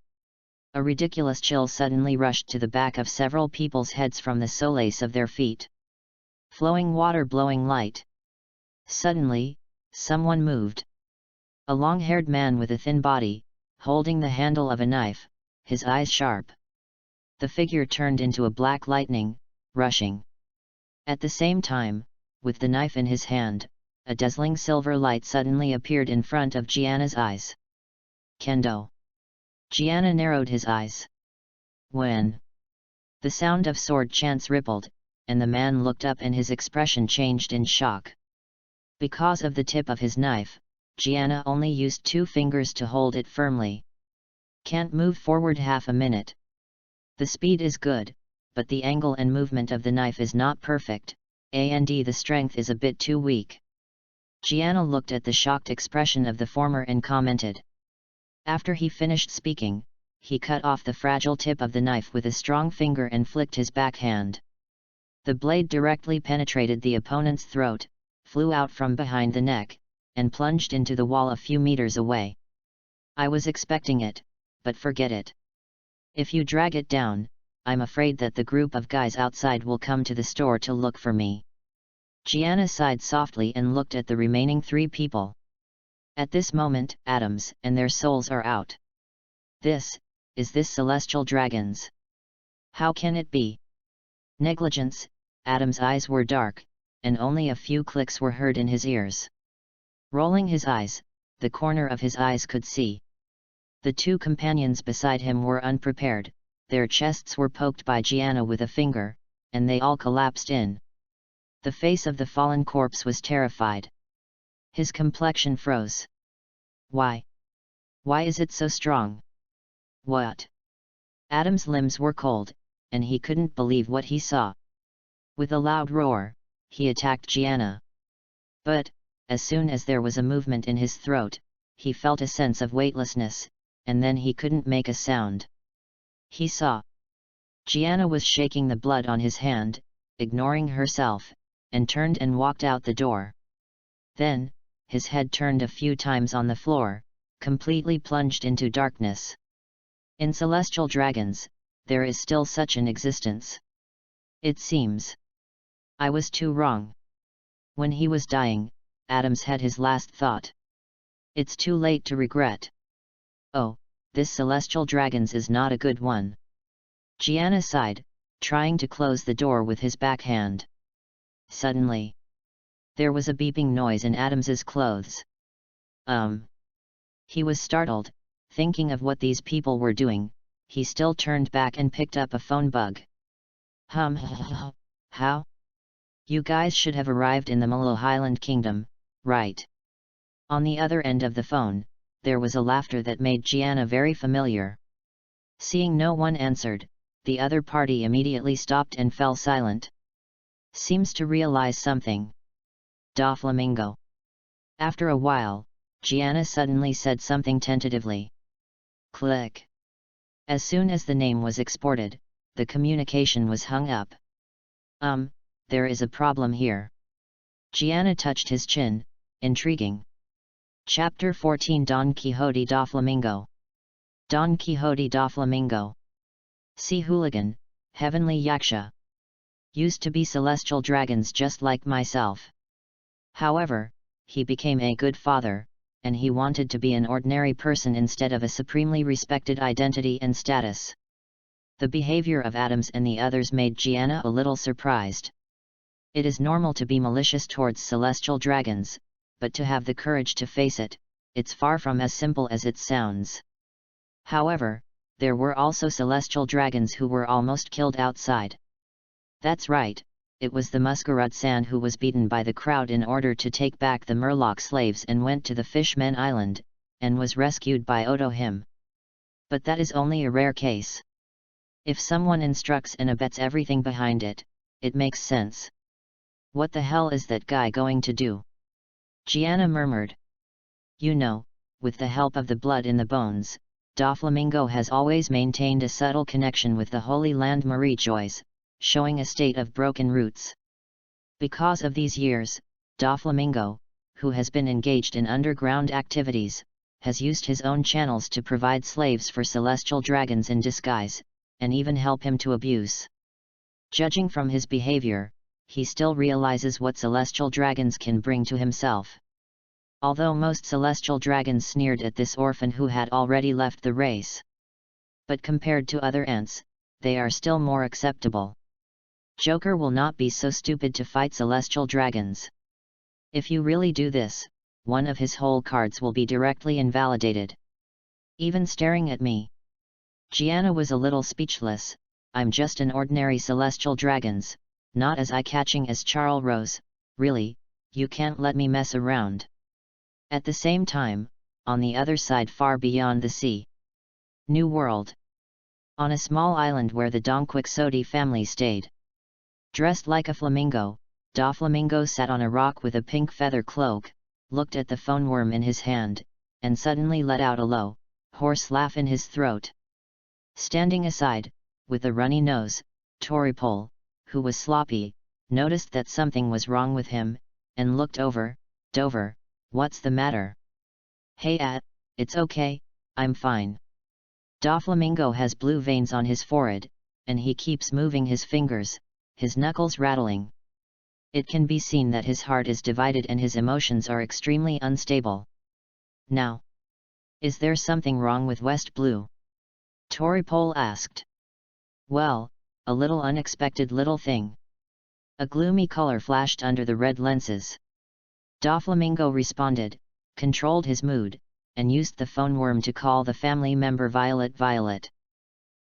A ridiculous chill suddenly rushed to the back of several people's heads from the solace of their feet. Flowing water, blowing light. Suddenly, someone moved. A long-haired man with a thin body, holding the handle of a knife, his eyes sharp. The figure turned into a black lightning, rushing. At the same time, with the knife in his hand, a dazzling silver light suddenly appeared in front of Gianna's eyes. Kendo. Gianna narrowed his eyes. When the sound of sword chants rippled, and the man looked up and his expression changed in shock. Because of the tip of his knife, Gianna only used 2 fingers to hold it firmly. Can't move forward half a minute. The speed is good, but the angle and movement of the knife is not perfect, and the strength is a bit too weak. Gianna looked at the shocked expression of the former and commented. After he finished speaking, he cut off the fragile tip of the knife with a strong finger and flicked his backhand. The blade directly penetrated the opponent's throat, flew out from behind the neck, and plunged into the wall a few meters away. I was expecting it, but forget it. If you drag it down, I'm afraid that the group of guys outside will come to the store to look for me. Gianna sighed softly and looked at the remaining 3 people. At this moment, atoms and their souls are out. Is this celestial dragons? How can it be? Negligence. Adam's eyes were dark, and only a few clicks were heard in his ears. Rolling his eyes, the corner of his eyes could see. The 2 companions beside him were unprepared, their chests were poked by Gianna with a finger, and they all collapsed in. The face of the fallen corpse was terrified. His complexion froze. Why? Why is it so strong? What? Adam's limbs were cold, and he couldn't believe what he saw. With a loud roar, he attacked Gianna. But, as soon as there was a movement in his throat, he felt a sense of weightlessness, and then he couldn't make a sound. He saw. Gianna was shaking the blood on his hand, ignoring herself, and turned and walked out the door. Then, his head turned a few times on the floor, completely plunged into darkness. In celestial dragons, there is still such an existence. It seems. I was too wrong. When he was dying, Adams had his last thought. It's too late to regret. Oh, this celestial dragons is not a good one. Gianna sighed, trying to close the door with his backhand. Suddenly, there was a beeping noise in Adams's clothes. He was startled, thinking of what these people were doing. He still turned back and picked up a phone bug. How? You guys should have arrived in the Malo Highland Kingdom, right? On the other end of the phone, there was a laughter that made Gianna very familiar. Seeing no one answered, the other party immediately stopped and fell silent. Seems to realize something. Doflamingo. After a while, Gianna suddenly said something tentatively. Click. As soon as the name was exported, the communication was hung up. There is a problem here. Gianna touched his chin, intriguing. Chapter 14 Don Quixote Doflamingo. Don Quixote Doflamingo. Sea hooligan, heavenly yaksha. Used to be celestial dragons just like myself. However, he became a good father, and he wanted to be an ordinary person instead of a supremely respected identity and status. The behavior of Adams and the others made Gianna a little surprised. It is normal to be malicious towards celestial dragons, but to have the courage to face it, it's far from as simple as it sounds. However, there were also celestial dragons who were almost killed outside. That's right, it was the Masquerade-san who was beaten by the crowd in order to take back the Murloc slaves and went to the Fishman Island, and was rescued by Odo him. But that is only a rare case. If someone instructs and abets everything behind it, it makes sense. What the hell is that guy going to do? Gianna murmured. You know, with the help of the blood in the bones, Doflamingo has always maintained a subtle connection with the Holy Land Marie-Joys, showing a state of broken roots. Because of these years, Doflamingo, who has been engaged in underground activities, has used his own channels to provide slaves for celestial dragons in disguise, and even help him to abuse. Judging from his behavior, he still realizes what celestial dragons can bring to himself. Although most celestial dragons sneered at this orphan who had already left the race. But compared to other ants, they are still more acceptable. Joker will not be so stupid to fight celestial dragons. If you really do this, one of his whole cards will be directly invalidated. Even staring at me. Gianna was a little speechless. I'm just an ordinary celestial dragons, not as eye-catching as Charles Rose, really, you can't let me mess around. At the same time, on the other side far beyond the sea. New World. On a small island where the Donquixote family stayed. Dressed like a flamingo, Doflamingo sat on a rock with a pink feather cloak, looked at the phone worm in his hand, and suddenly let out a low, hoarse laugh in his throat. Standing aside, with a runny nose, Toripole, who was sloppy, noticed that something was wrong with him, and looked over. Dover, what's the matter? Hey it's okay, I'm fine. Doflamingo has blue veins on his forehead, and he keeps moving his fingers, his knuckles rattling. It can be seen that his heart is divided and his emotions are extremely unstable. Now, is there something wrong with West Blue? Toripole asked. Well, a little unexpected little thing. A gloomy color flashed under the red lenses. Doflamingo responded, controlled his mood, and used the phone worm to call the family member Violet. Violet.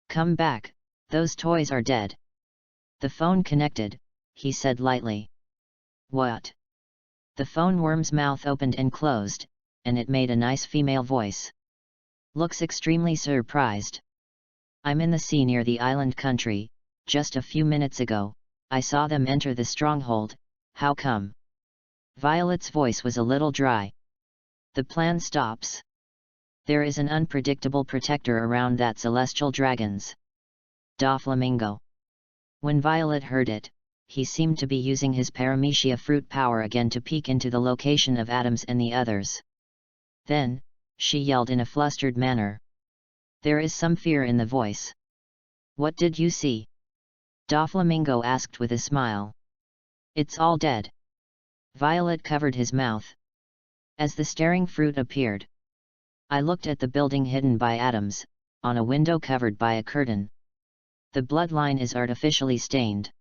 Come back, those toys are dead. The phone connected, he said lightly. What? The phone worm's mouth opened and closed, and it made a nice female voice. Looks extremely surprised. I'm in the sea near the island country, just a few minutes ago, I saw them enter the stronghold, how come? Violet's voice was a little dry. The plan stops. There is an unpredictable protector around that celestial dragons. Doflamingo. When Violet heard it, he seemed to be using his paramecia fruit power again to peek into the location of Adams and the others. Then, she yelled in a flustered manner. There is some fear in the voice. What did you see? Doflamingo asked with a smile. It's all dead. Violet covered his mouth. As the staring fruit appeared, I looked at the building hidden by Adams, on a window covered by a curtain. The bloodline is artificially stained.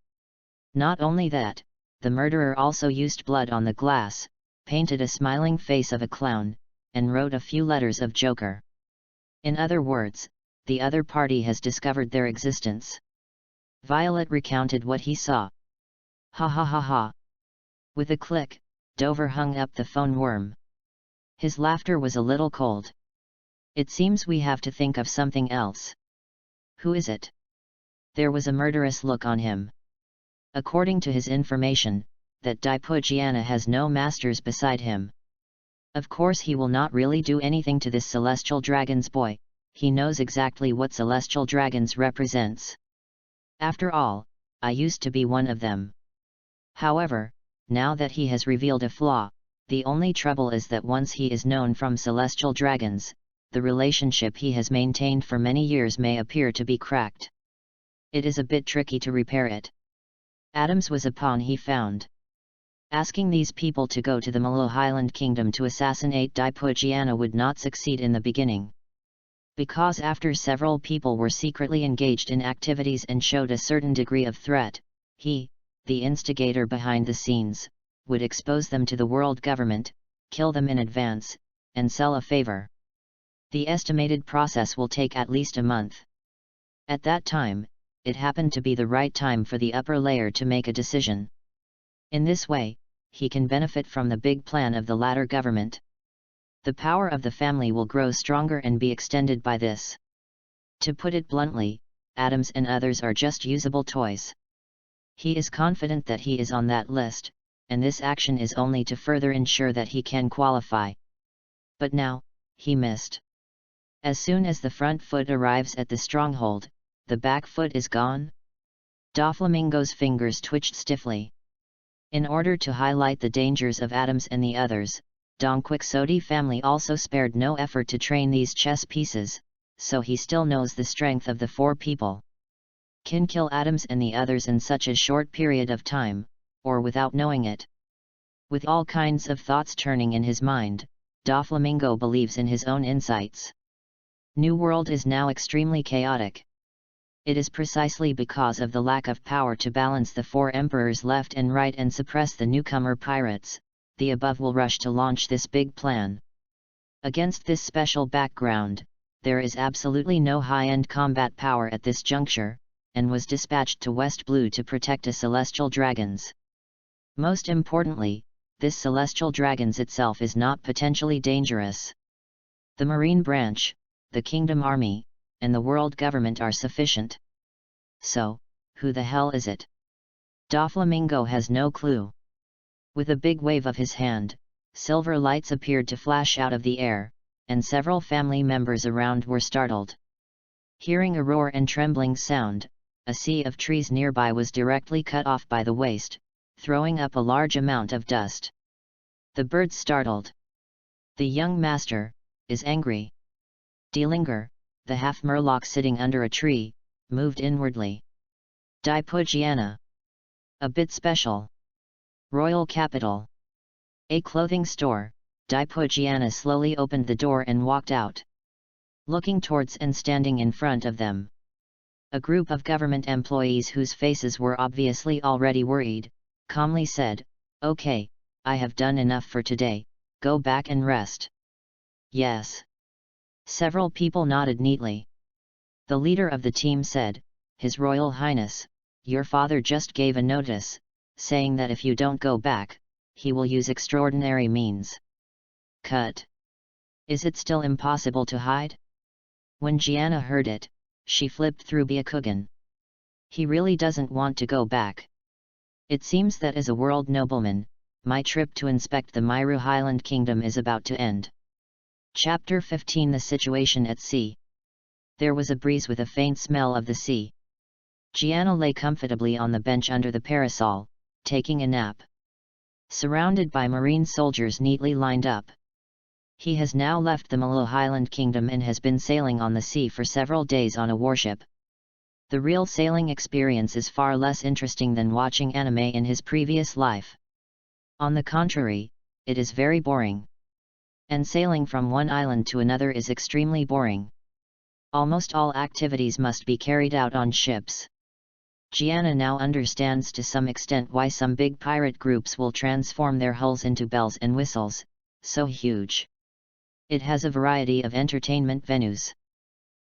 Not only that, the murderer also used blood on the glass, painted a smiling face of a clown, and wrote a few letters of Joker. In other words, the other party has discovered their existence. Violet recounted what he saw. Ha ha ha ha. With a click, Dover hung up the phone worm. His laughter was a little cold. It seems we have to think of something else. Who is it? There was a murderous look on him. According to his information, that Dipugiana has no masters beside him. Of course he will not really do anything to this celestial dragon's boy, he knows exactly what celestial dragons represents. After all, I used to be one of them. However, now that he has revealed a flaw, the only trouble is that once he is known from celestial dragons, the relationship he has maintained for many years may appear to be cracked. It is a bit tricky to repair it. Adams was a pawn he found. Asking these people to go to the Malo Highland Kingdom to assassinate Dipugiana would not succeed in the beginning. Because after several people were secretly engaged in activities and showed a certain degree of threat, he, the instigator behind the scenes, would expose them to the world government, kill them in advance, and sell a favor. The estimated process will take at least a month. At that time, it happened to be the right time for the upper layer to make a decision. In this way, he can benefit from the big plan of the latter government. The power of the family will grow stronger and be extended by this. To put it bluntly, Adams and others are just usable toys. He is confident that he is on that list, and this action is only to further ensure that he can qualify. But now, he missed. As soon as the front foot arrives at the stronghold, the back foot is gone. Doflamingo's fingers twitched stiffly. In order to highlight the dangers of Adams and the others, Donquixote family also spared no effort to train these chess pieces, so he still knows the strength of the four people. Can kill Adams and the others in such a short period of time, or without knowing it. With all kinds of thoughts turning in his mind, Doflamingo believes in his own insights. New World is now extremely chaotic. It is precisely because of the lack of power to balance the four emperors left and right and suppress the newcomer pirates, the above will rush to launch this big plan. Against this special background, there is absolutely no high-end combat power at this juncture, and was dispatched to West Blue to protect a celestial dragons. Most importantly, this celestial dragons itself is not potentially dangerous. The Marine branch, the Kingdom Army, and the world government are sufficient. So, who the hell is it? Doflamingo has no clue. With a big wave of his hand, silver lights appeared to flash out of the air, and several family members around were startled. Hearing a roar and trembling sound, a sea of trees nearby was directly cut off by the waste, throwing up a large amount of dust. The birds startled. The young master is angry. Doflamingo, the half-murloc sitting under a tree, moved inwardly. Dipugiana. A bit special. Royal capital. A clothing store. Dipugiana slowly opened the door and walked out. Looking towards and standing in front of them, a group of government employees whose faces were obviously already worried, calmly said, "Okay, I have done enough for today, go back and rest." Yes. Several people nodded neatly. The leader of the team said, "His Royal Highness, your father just gave a notice, saying that if you don't go back, he will use extraordinary means." Cut. Is it still impossible to hide? When Gianna heard it, she flipped through Byakugan. He really doesn't want to go back. It seems that as a world nobleman, my trip to inspect the Myru Highland Kingdom is about to end. Chapter 15. The situation at sea. There was a breeze with a faint smell of the sea. Gianna lay comfortably on the bench under the parasol, taking a nap. Surrounded by marine soldiers neatly lined up. He has now left the Myru Highland Kingdom and has been sailing on the sea for several days on a warship. The real sailing experience is far less interesting than watching anime in his previous life. On the contrary, it is very boring. And sailing from one island to another is extremely boring. Almost all activities must be carried out on ships. Gianna now understands to some extent why some big pirate groups will transform their hulls into bells and whistles, so huge. It has a variety of entertainment venues.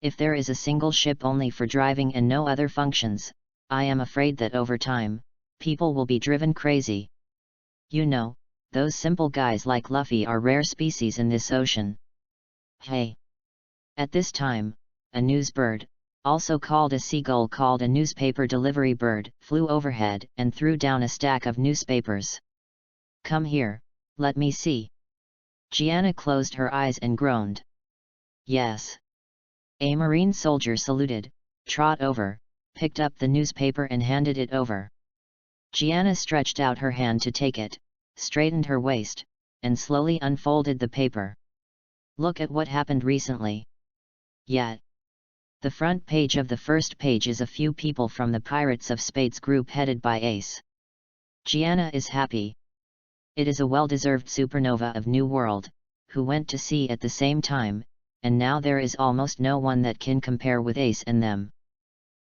If there is a single ship only for driving and no other functions, I am afraid that over time, people will be driven crazy. You know, those simple guys like Luffy are rare species in this ocean. Hey! At this time, a news bird, also called a seagull called a newspaper delivery bird, flew overhead and threw down a stack of newspapers. "Come here, let me see." Gianna closed her eyes and groaned. "Yes." A marine soldier saluted, trot over, picked up the newspaper and handed it over. Gianna stretched out her hand to take it, straightened her waist, and slowly unfolded the paper. "Look at what happened recently." Yet. The front page of the first page is a few people from the Pirates of Spades group headed by Ace. Gianna is happy. It is a well-deserved supernova of New World, who went to sea at the same time, and now there is almost no one that can compare with Ace and them.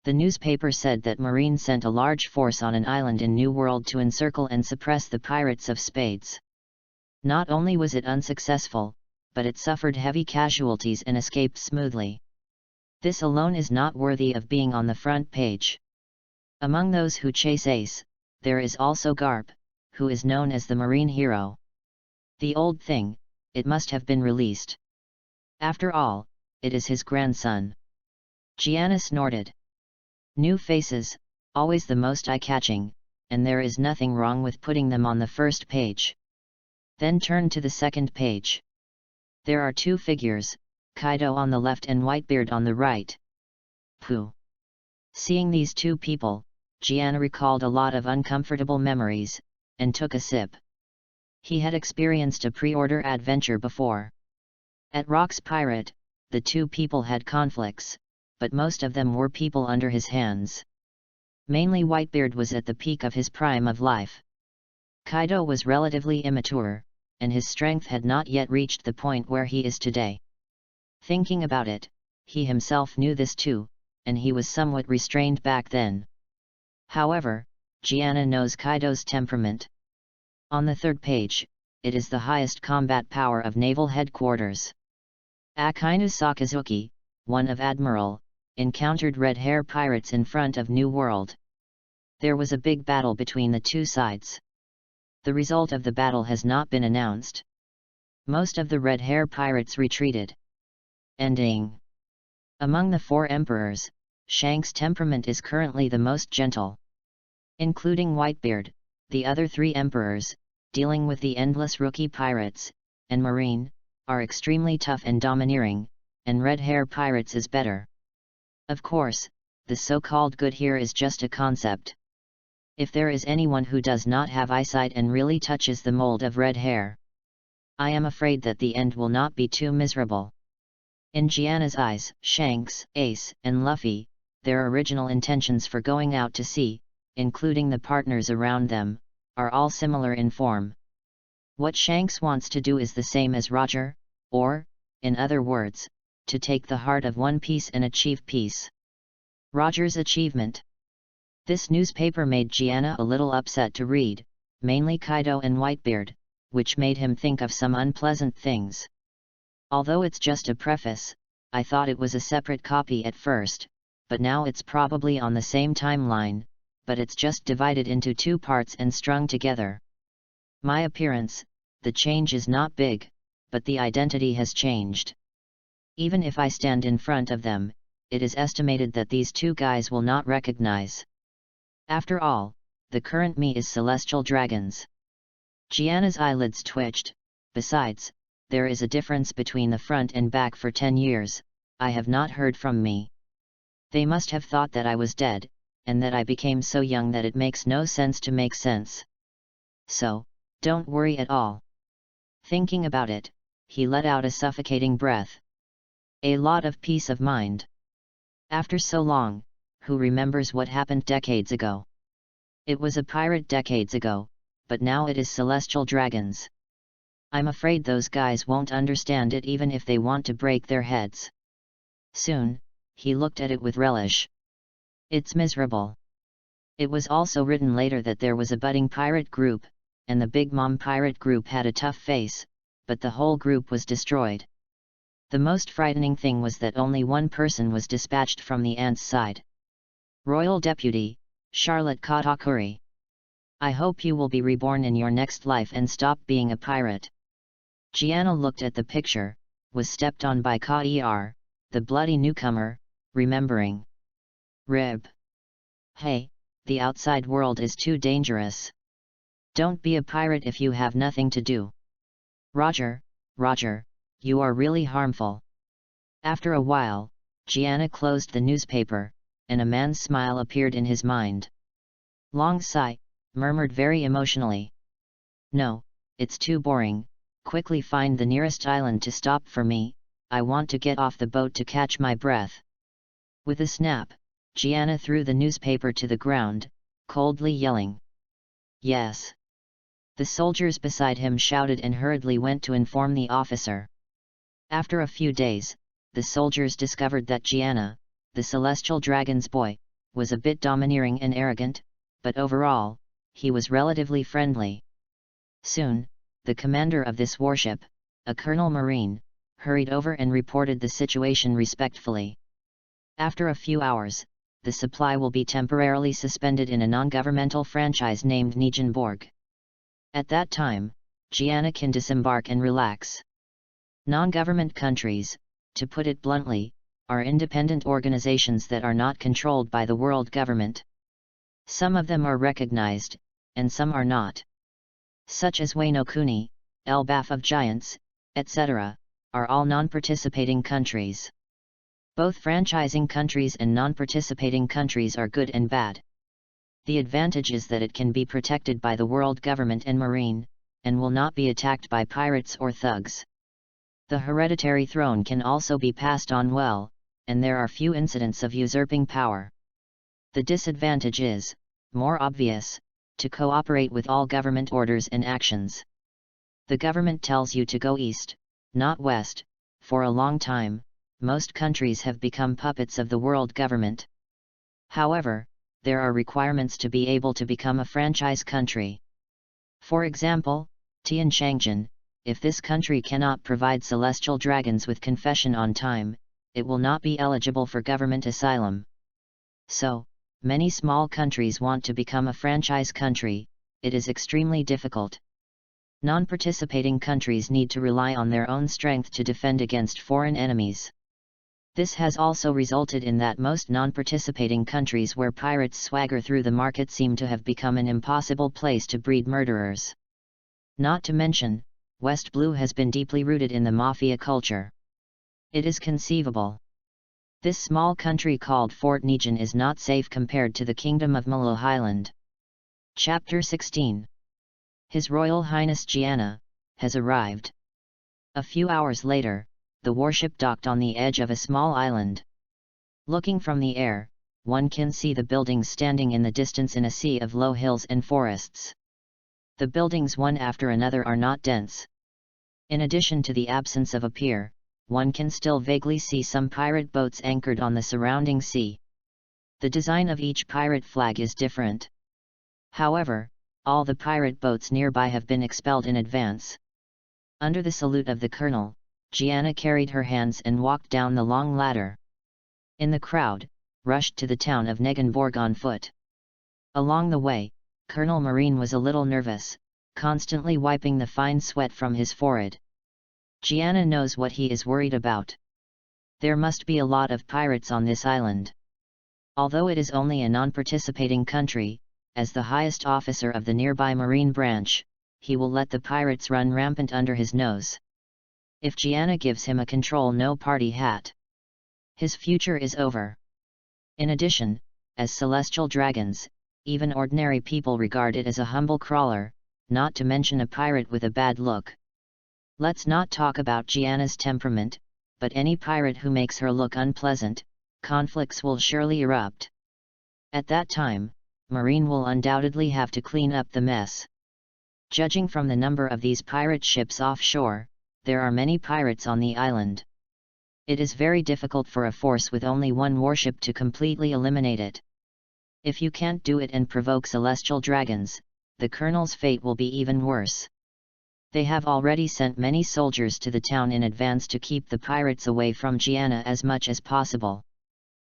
The newspaper said that Marine sent a large force on an island in New World to encircle and suppress the Pirates of Spades. Not only was it unsuccessful, but it suffered heavy casualties and escaped smoothly. This alone is not worthy of being on the front page. Among those who chase Ace, there is also Garp, who is known as the Marine Hero. The old thing, it must have been released. After all, it is his grandson. Gianna snorted. New faces, always the most eye-catching, and there is nothing wrong with putting them on the first page. Then turn to the second page. There are two figures, Kaido on the left and Whitebeard on the right. Pooh! Seeing these two people, Gianna recalled a lot of uncomfortable memories, and took a sip. He had experienced a pre-order adventure before. At Rock's Pirate, the two people had conflicts, but most of them were people under his hands. Mainly Whitebeard was at the peak of his prime of life. Kaido was relatively immature, and his strength had not yet reached the point where he is today. Thinking about it, he himself knew this too, and he was somewhat restrained back then. However, Gianna knows Kaido's temperament. On the third page, it is the highest combat power of naval headquarters. Akainu Sakazuki, one of Admiral, encountered red hair pirates in front of New World. There was a big battle between the two sides. The result of the battle has not been announced. Most of the red hair pirates retreated. Ending. Among the 4 emperors, Shank's temperament is currently the most gentle. Including Whitebeard, the other 3 emperors, dealing with the endless rookie pirates, and Marine, are extremely tough and domineering, and red hair pirates is better. Of course, the so-called good here is just a concept. If there is anyone who does not have eyesight and really touches the mold of red hair, I am afraid that the end will not be too miserable. In Gianna's eyes, Shanks, Ace, and Luffy, their original intentions for going out to sea, including the partners around them, are all similar in form. What Shanks wants to do is the same as Roger, or, in other words, to take the heart of One Piece and achieve peace. Roger's achievement. This newspaper made Gianna a little upset to read, mainly Kaido and Whitebeard, which made him think of some unpleasant things. Although it's just a preface, I thought it was a separate copy at first, but now it's probably on the same timeline, but it's just divided into 2 parts and strung together. My appearance, the change is not big, but the identity has changed. Even if I stand in front of them, it is estimated that these 2 guys will not recognize. After all, the current me is Celestial Dragons. Gianna's eyelids twitched. Besides, there is a difference between the front and back for 10 years, I have not heard from me. They must have thought that I was dead, and that I became so young that it makes no sense to make sense. So, don't worry at all. Thinking about it, he let out a suffocating breath. A lot of peace of mind. After so long, who remembers what happened decades ago? It was a pirate decades ago, but now it is Celestial Dragons. I'm afraid those guys won't understand it even if they want to break their heads. Soon, he looked at it with relish. It's miserable. It was also written later that there was a budding pirate group, and the Big Mom pirate group had a tough face, but the whole group was destroyed. The most frightening thing was that only one person was dispatched from the Ants' side. Royal Deputy, Charlotte Katakuri. I hope you will be reborn in your next life and stop being a pirate. Gianna looked at the picture, was stepped on by Ka-er, the bloody newcomer, remembering. Rib. Hey, the outside world is too dangerous. Don't be a pirate if you have nothing to do. Roger, you are really harmful. After a while, Gianna closed the newspaper, and a man's smile appeared in his mind. Long sigh, murmured very emotionally. No, it's too boring, quickly find the nearest island to stop for me, I want to get off the boat to catch my breath. With a snap, Gianna threw the newspaper to the ground, coldly yelling. Yes. The soldiers beside him shouted and hurriedly went to inform the officer. After a few days, the soldiers discovered that Gianna, the Celestial Dragon's boy, was a bit domineering and arrogant, but overall, he was relatively friendly. Soon, the commander of this warship, a Colonel Marine, hurried over and reported the situation respectfully. After a few hours, the supply will be temporarily suspended in a non-governmental franchise named Nijinborg. At that time, Gianna can disembark and relax. Non-government countries, to put it bluntly, are independent organizations that are not controlled by the world government. Some of them are recognized, and some are not. Such as Wano Kuni, Elbaf of Giants, etc., are all non-participating countries. Both franchising countries and non-participating countries are good and bad. The advantage is that it can be protected by the world government and marine, and will not be attacked by pirates or thugs. The hereditary throne can also be passed on well, and there are few incidents of usurping power. The disadvantage is, more obvious, to cooperate with all government orders and actions. The government tells you to go east, not west. For a long time, most countries have become puppets of the world government. However, there are requirements to be able to become a franchise country. For example, Tianshangjian, if this country cannot provide Celestial Dragons with confession on time, it will not be eligible for government asylum. So, many small countries want to become a franchise country. It is extremely difficult. Non-participating countries need to rely on their own strength to defend against foreign enemies. This has also resulted in that most non-participating countries where pirates swagger through the market seem to have become an impossible place to breed murderers. Not to mention, West Blue has been deeply rooted in the Mafia culture. It is conceivable. This small country called Fort Nejan is not safe compared to the Kingdom of Malo Highland. Chapter 16. His Royal Highness Gianna has arrived. A few hours later, the warship docked on the edge of a small island. Looking from the air, one can see the buildings standing in the distance in a sea of low hills and forests. The buildings one after another are not dense. In addition to the absence of a pier, one can still vaguely see some pirate boats anchored on the surrounding sea. The design of each pirate flag is different. However, all the pirate boats nearby have been expelled in advance. Under the salute of the colonel, Gianna carried her hands and walked down the long ladder. In the crowd, rushed to the town of Negenborg on foot. Along the way, Colonel Marine was a little nervous, constantly wiping the fine sweat from his forehead. Gianna knows what he is worried about. There must be a lot of pirates on this island. Although it is only a non-participating country, as the highest officer of the nearby marine branch, he will let the pirates run rampant under his nose. If Gianna gives him a control-no-party hat, his future is over. In addition, as celestial dragons, even ordinary people regard it as a humble crawler, not to mention a pirate with a bad look. Let's not talk about Gianna's temperament, but any pirate who makes her look unpleasant, conflicts will surely erupt. At that time, Marine will undoubtedly have to clean up the mess. Judging from the number of these pirate ships offshore, there are many pirates on the island. It is very difficult for a force with only one warship to completely eliminate it. If you can't do it and provoke celestial dragons, the colonel's fate will be even worse. They have already sent many soldiers to the town in advance to keep the pirates away from Gianna as much as possible.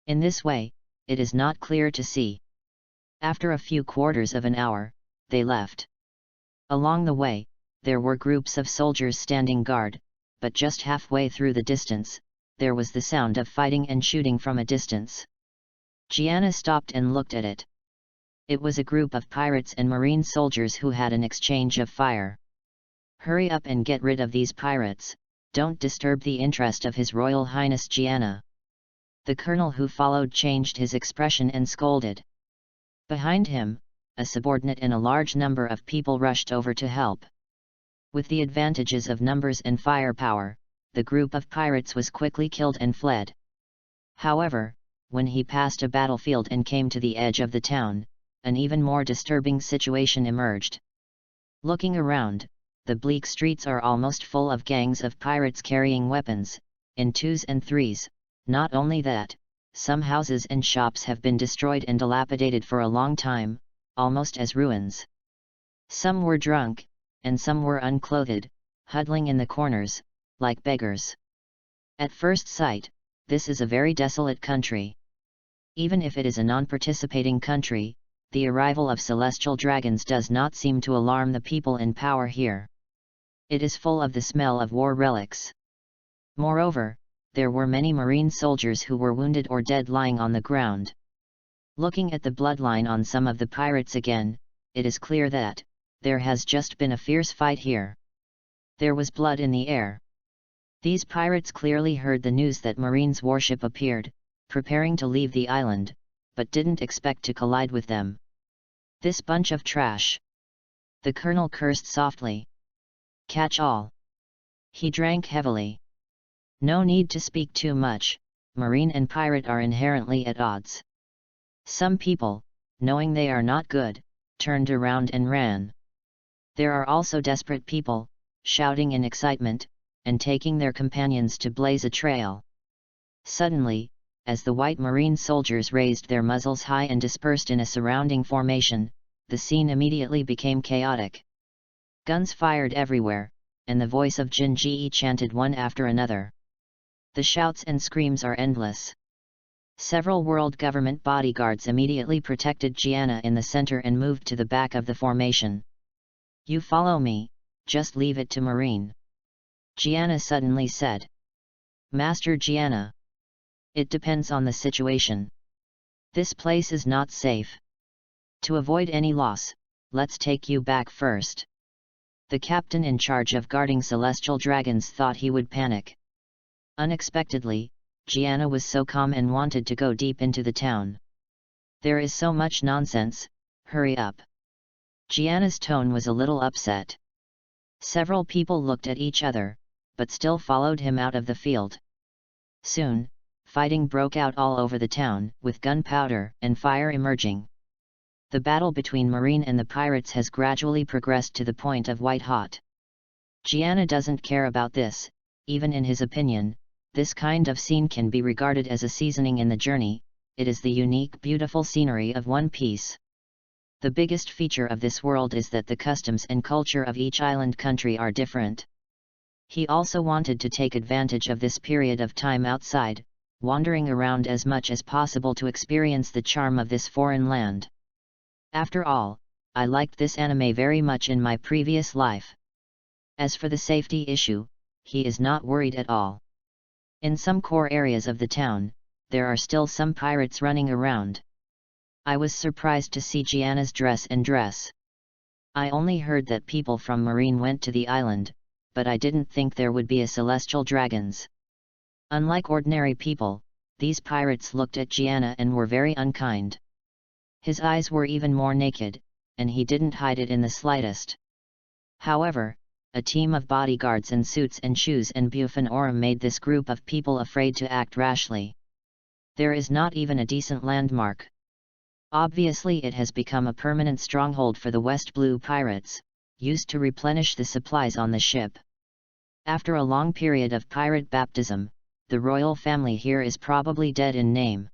In this way, it is not clear to see. After a few quarters of an hour, they left. Along the way, there were groups of soldiers standing guard, but just halfway through the distance, there was the sound of fighting and shooting from a distance. Gianna stopped and looked at it. It was a group of pirates and marine soldiers who had an exchange of fire. Hurry up and get rid of these pirates, don't disturb the interest of His Royal Highness Gianna. The colonel who followed changed his expression and scolded. Behind him, a subordinate and a large number of people rushed over to help. With the advantages of numbers and firepower, the group of pirates was quickly killed and fled. However, when he passed a battlefield and came to the edge of the town, an even more disturbing situation emerged. Looking around, the bleak streets are almost full of gangs of pirates carrying weapons, in twos and threes. Not only that, some houses and shops have been destroyed and dilapidated for a long time, almost as ruins. Some were drunk, and some were unclothed, huddling in the corners, like beggars. At first sight, this is a very desolate country. Even if it is a non-participating country, the arrival of celestial dragons does not seem to alarm the people in power here. It is full of the smell of war relics. Moreover, there were many marine soldiers who were wounded or dead lying on the ground. Looking at the bloodline on some of the pirates again, it is clear that there has just been a fierce fight here. There was blood in the air. These pirates clearly heard the news that Marine's warship appeared, preparing to leave the island, but didn't expect to collide with them. This bunch of trash! The colonel cursed softly. Catch all! He drank heavily. No need to speak too much, marine and pirate are inherently at odds. Some people, knowing they are not good, turned around and ran. There are also desperate people, shouting in excitement, and taking their companions to blaze a trail. Suddenly, as the white marine soldiers raised their muzzles high and dispersed in a surrounding formation, the scene immediately became chaotic. Guns fired everywhere, and the voice of Jinji chanted one after another. The shouts and screams are endless. Several world government bodyguards immediately protected Gianna in the center and moved to the back of the formation. "You follow me, just leave it to Marine," Gianna suddenly said. "Master Gianna. It depends on the situation. This place is not safe. To avoid any loss, let's take you back first." The captain in charge of guarding celestial dragons thought he would panic. Unexpectedly, Gianna was so calm and wanted to go deep into the town. "There is so much nonsense, hurry up." Gianna's tone was a little upset. Several people looked at each other, but still followed him out of the field. Soon, fighting broke out all over the town, with gunpowder and fire emerging. The battle between Marine and the pirates has gradually progressed to the point of white hot. Gianna doesn't care about this. Even in his opinion, this kind of scene can be regarded as a seasoning in the journey. It is the unique, beautiful scenery of One Piece. The biggest feature of this world is that the customs and culture of each island country are different. He also wanted to take advantage of this period of time outside, wandering around as much as possible to experience the charm of this foreign land. After all, I liked this anime very much in my previous life. As for the safety issue, he is not worried at all. In some core areas of the town, there are still some pirates running around. I was surprised to see Gianna's dress. I only heard that people from Marine went to the island, but I didn't think there would be a celestial dragons. Unlike ordinary people, these pirates looked at Gianna and were very unkind. His eyes were even more naked, and he didn't hide it in the slightest. However, a team of bodyguards in suits and shoes and Bufan Aura made this group of people afraid to act rashly. There is not even a decent landmark. Obviously it has become a permanent stronghold for the West Blue pirates, used to replenish the supplies on the ship. After a long period of pirate baptism, the royal family here is probably dead in name.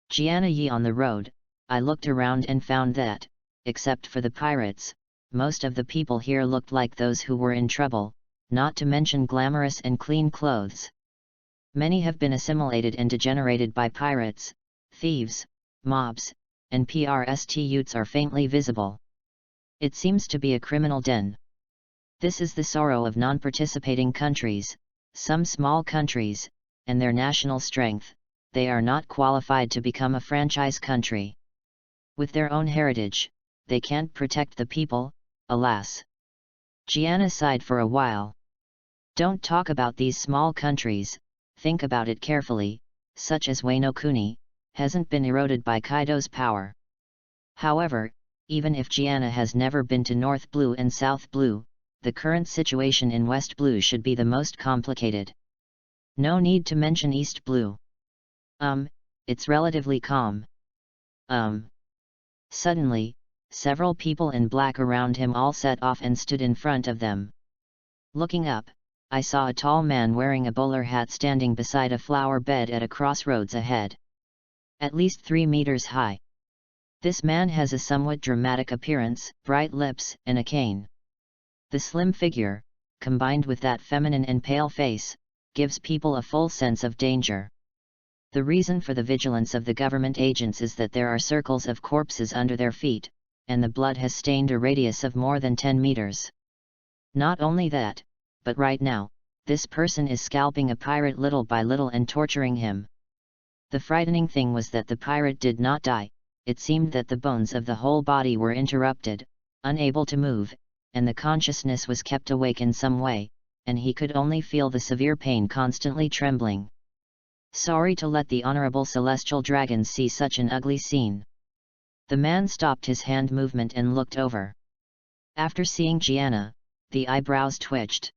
Gianna Yi on the road, I looked around and found that, except for the pirates, most of the people here looked like those who were in trouble, not to mention glamorous and clean clothes. Many have been assimilated and degenerated by pirates, thieves, mobs, and prostitutes are faintly visible. It seems to be a criminal den. This is the sorrow of non-participating countries, some small countries, and their national strength. They are not qualified to become a franchise country. With their own heritage, they can't protect the people, alas. Gianna sighed for a while. Don't talk about these small countries, think about it carefully, such as Wano Kuni, hasn't been eroded by Kaido's power. However, even if Gianna has never been to North Blue and South Blue, the current situation in West Blue should be the most complicated. No need to mention East Blue. It's relatively calm. Suddenly, several people in black around him all set off and stood in front of them. Looking up, I saw a tall man wearing a bowler hat standing beside a flower bed at a crossroads ahead. At least 3 meters high. This man has a somewhat dramatic appearance, bright lips, and a cane. The slim figure, combined with that feminine and pale face, gives people a full sense of danger. The reason for the vigilance of the government agents is that there are circles of corpses under their feet, and the blood has stained a radius of more than 10 meters. Not only that, but right now, this person is scalping a pirate little by little and torturing him. The frightening thing was that the pirate did not die. It seemed that the bones of the whole body were interrupted, unable to move, and the consciousness was kept awake in some way, and he could only feel the severe pain constantly trembling. Sorry to let the Honorable Celestial Dragons see such an ugly scene. The man stopped his hand movement and looked over. After seeing Gianna, the eyebrows twitched.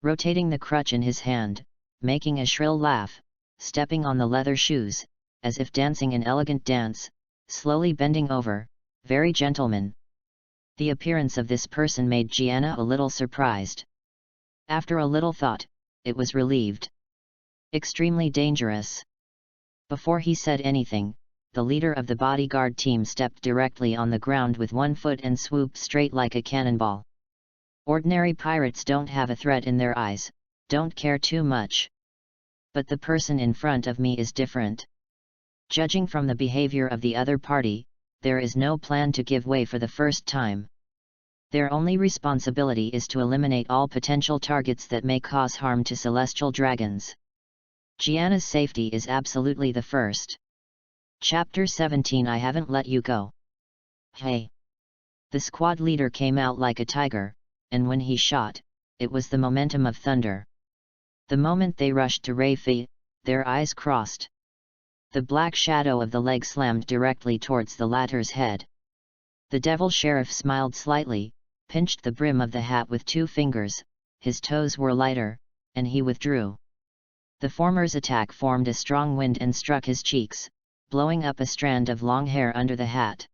Rotating the crutch in his hand, making a shrill laugh, stepping on the leather shoes, as if dancing an elegant dance, slowly bending over, very gentleman. The appearance of this person made Gianna a little surprised. After a little thought, it was relieved. Extremely dangerous. Before he said anything, the leader of the bodyguard team stepped directly on the ground with one foot and swooped straight like a cannonball. Ordinary pirates don't have a threat in their eyes, don't care too much. But the person in front of me is different. Judging from the behavior of the other party, there is no plan to give way for the first time. Their only responsibility is to eliminate all potential targets that may cause harm to celestial dragons. Gianna's safety is absolutely the first. Chapter 17. I haven't let you go. Hey! The squad leader came out like a tiger, and when he shot, it was the momentum of thunder. The moment they rushed to Rafie, their eyes crossed. The black shadow of the leg slammed directly towards the latter's head. The devil sheriff smiled slightly, pinched the brim of the hat with 2 fingers, his toes were lighter, and he withdrew. The former's attack formed a strong wind and struck his cheeks, blowing up a strand of long hair under the hat.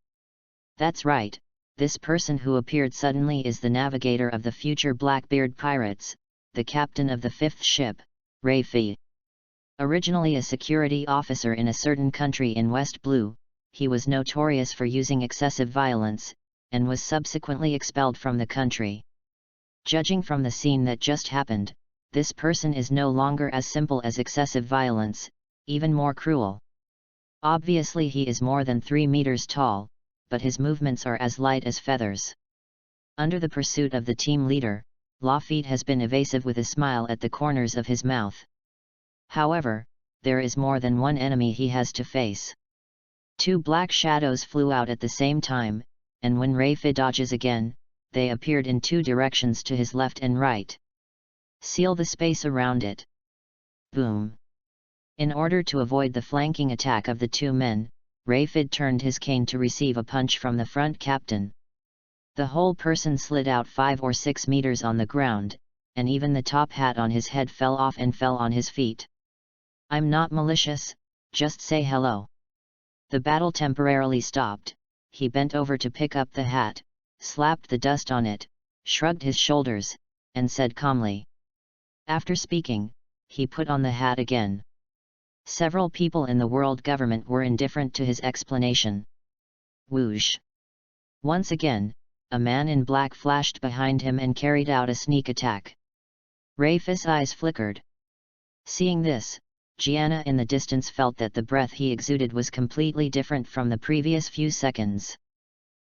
That's right, this person who appeared suddenly is the navigator of the future Blackbeard pirates, the captain of the 5th ship, Rafie. Originally a security officer in a certain country in West Blue, he was notorious for using excessive violence, and was subsequently expelled from the country. Judging from the scene that just happened, this person is no longer as simple as excessive violence, even more cruel. Obviously he is more than 3 meters tall, but his movements are as light as feathers. Under the pursuit of the team leader, Lafitte has been evasive with a smile at the corners of his mouth. However, there is more than one enemy he has to face. 2 black shadows flew out at the same time, and when Rafie dodges again, they appeared in 2 directions to his left and right. Seal the space around it. Boom! In order to avoid the flanking attack of the 2 men, Rafie turned his cane to receive a punch from the front captain. The whole person slid out 5 or 6 meters on the ground, and even the top hat on his head fell off and fell on his feet. I'm not malicious, just say hello. The battle temporarily stopped. He bent over to pick up the hat, slapped the dust on it, shrugged his shoulders, and said calmly. After speaking, he put on the hat again. Several people in the world government were indifferent to his explanation. Whoosh! Once again, a man in black flashed behind him and carried out a sneak attack. Rafie's eyes flickered. Seeing this, Gianna in the distance felt that the breath he exuded was completely different from the previous few seconds.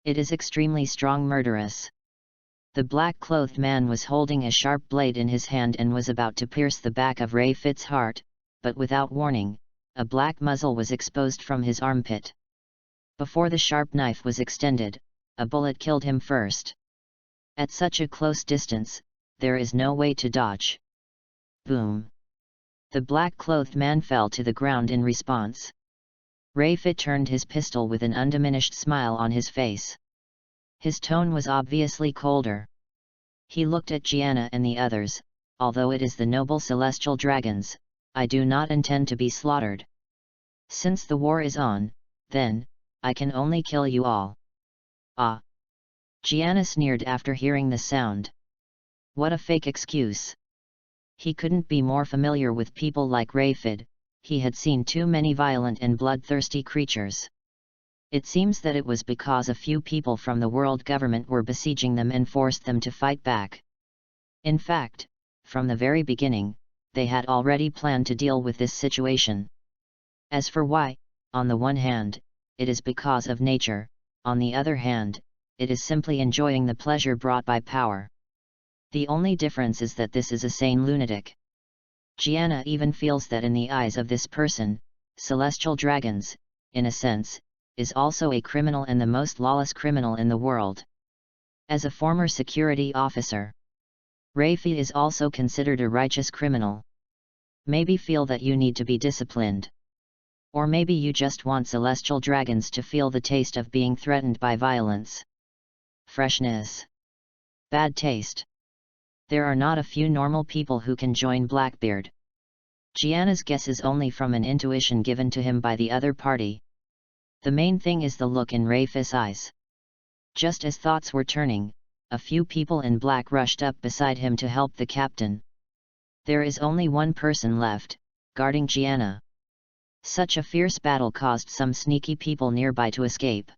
It is extremely strong, murderous. The black-clothed man was holding a sharp blade in his hand and was about to pierce the back of Rafie's heart, but without warning, a black muzzle was exposed from his armpit. Before the sharp knife was extended, a bullet killed him first. At such a close distance, there is no way to dodge. Boom! The black-clothed man fell to the ground in response. Rafie turned his pistol with an undiminished smile on his face. His tone was obviously colder. He looked at Gianna and the others. Although it is the noble celestial dragons, I do not intend to be slaughtered. Since the war is on, then, I can only kill you all. Ah! Gianna sneered after hearing the sound. What a fake excuse. He couldn't be more familiar with people like Rafie. He had seen too many violent and bloodthirsty creatures. It seems that it was because a few people from the world government were besieging them and forced them to fight back. In fact, from the very beginning, they had already planned to deal with this situation. As for why, on the one hand, it is because of nature, on the other hand, it is simply enjoying the pleasure brought by power. The only difference is that this is a sane lunatic. Gianna even feels that in the eyes of this person, celestial dragons, in a sense, is also a criminal and the most lawless criminal in the world. As a former security officer, Rafie is also considered a righteous criminal. Maybe feel that you need to be disciplined. Or maybe you just want celestial dragons to feel the taste of being threatened by violence. Freshness. Bad taste. There are not a few normal people who can join Blackbeard. Gianna's guess is only from an intuition given to him by the other party. The main thing is the look in Rafie's eyes. Just as thoughts were turning, a few people in black rushed up beside him to help the captain. There is only one person left, guarding Gianna. Such a fierce battle caused some sneaky people nearby to escape.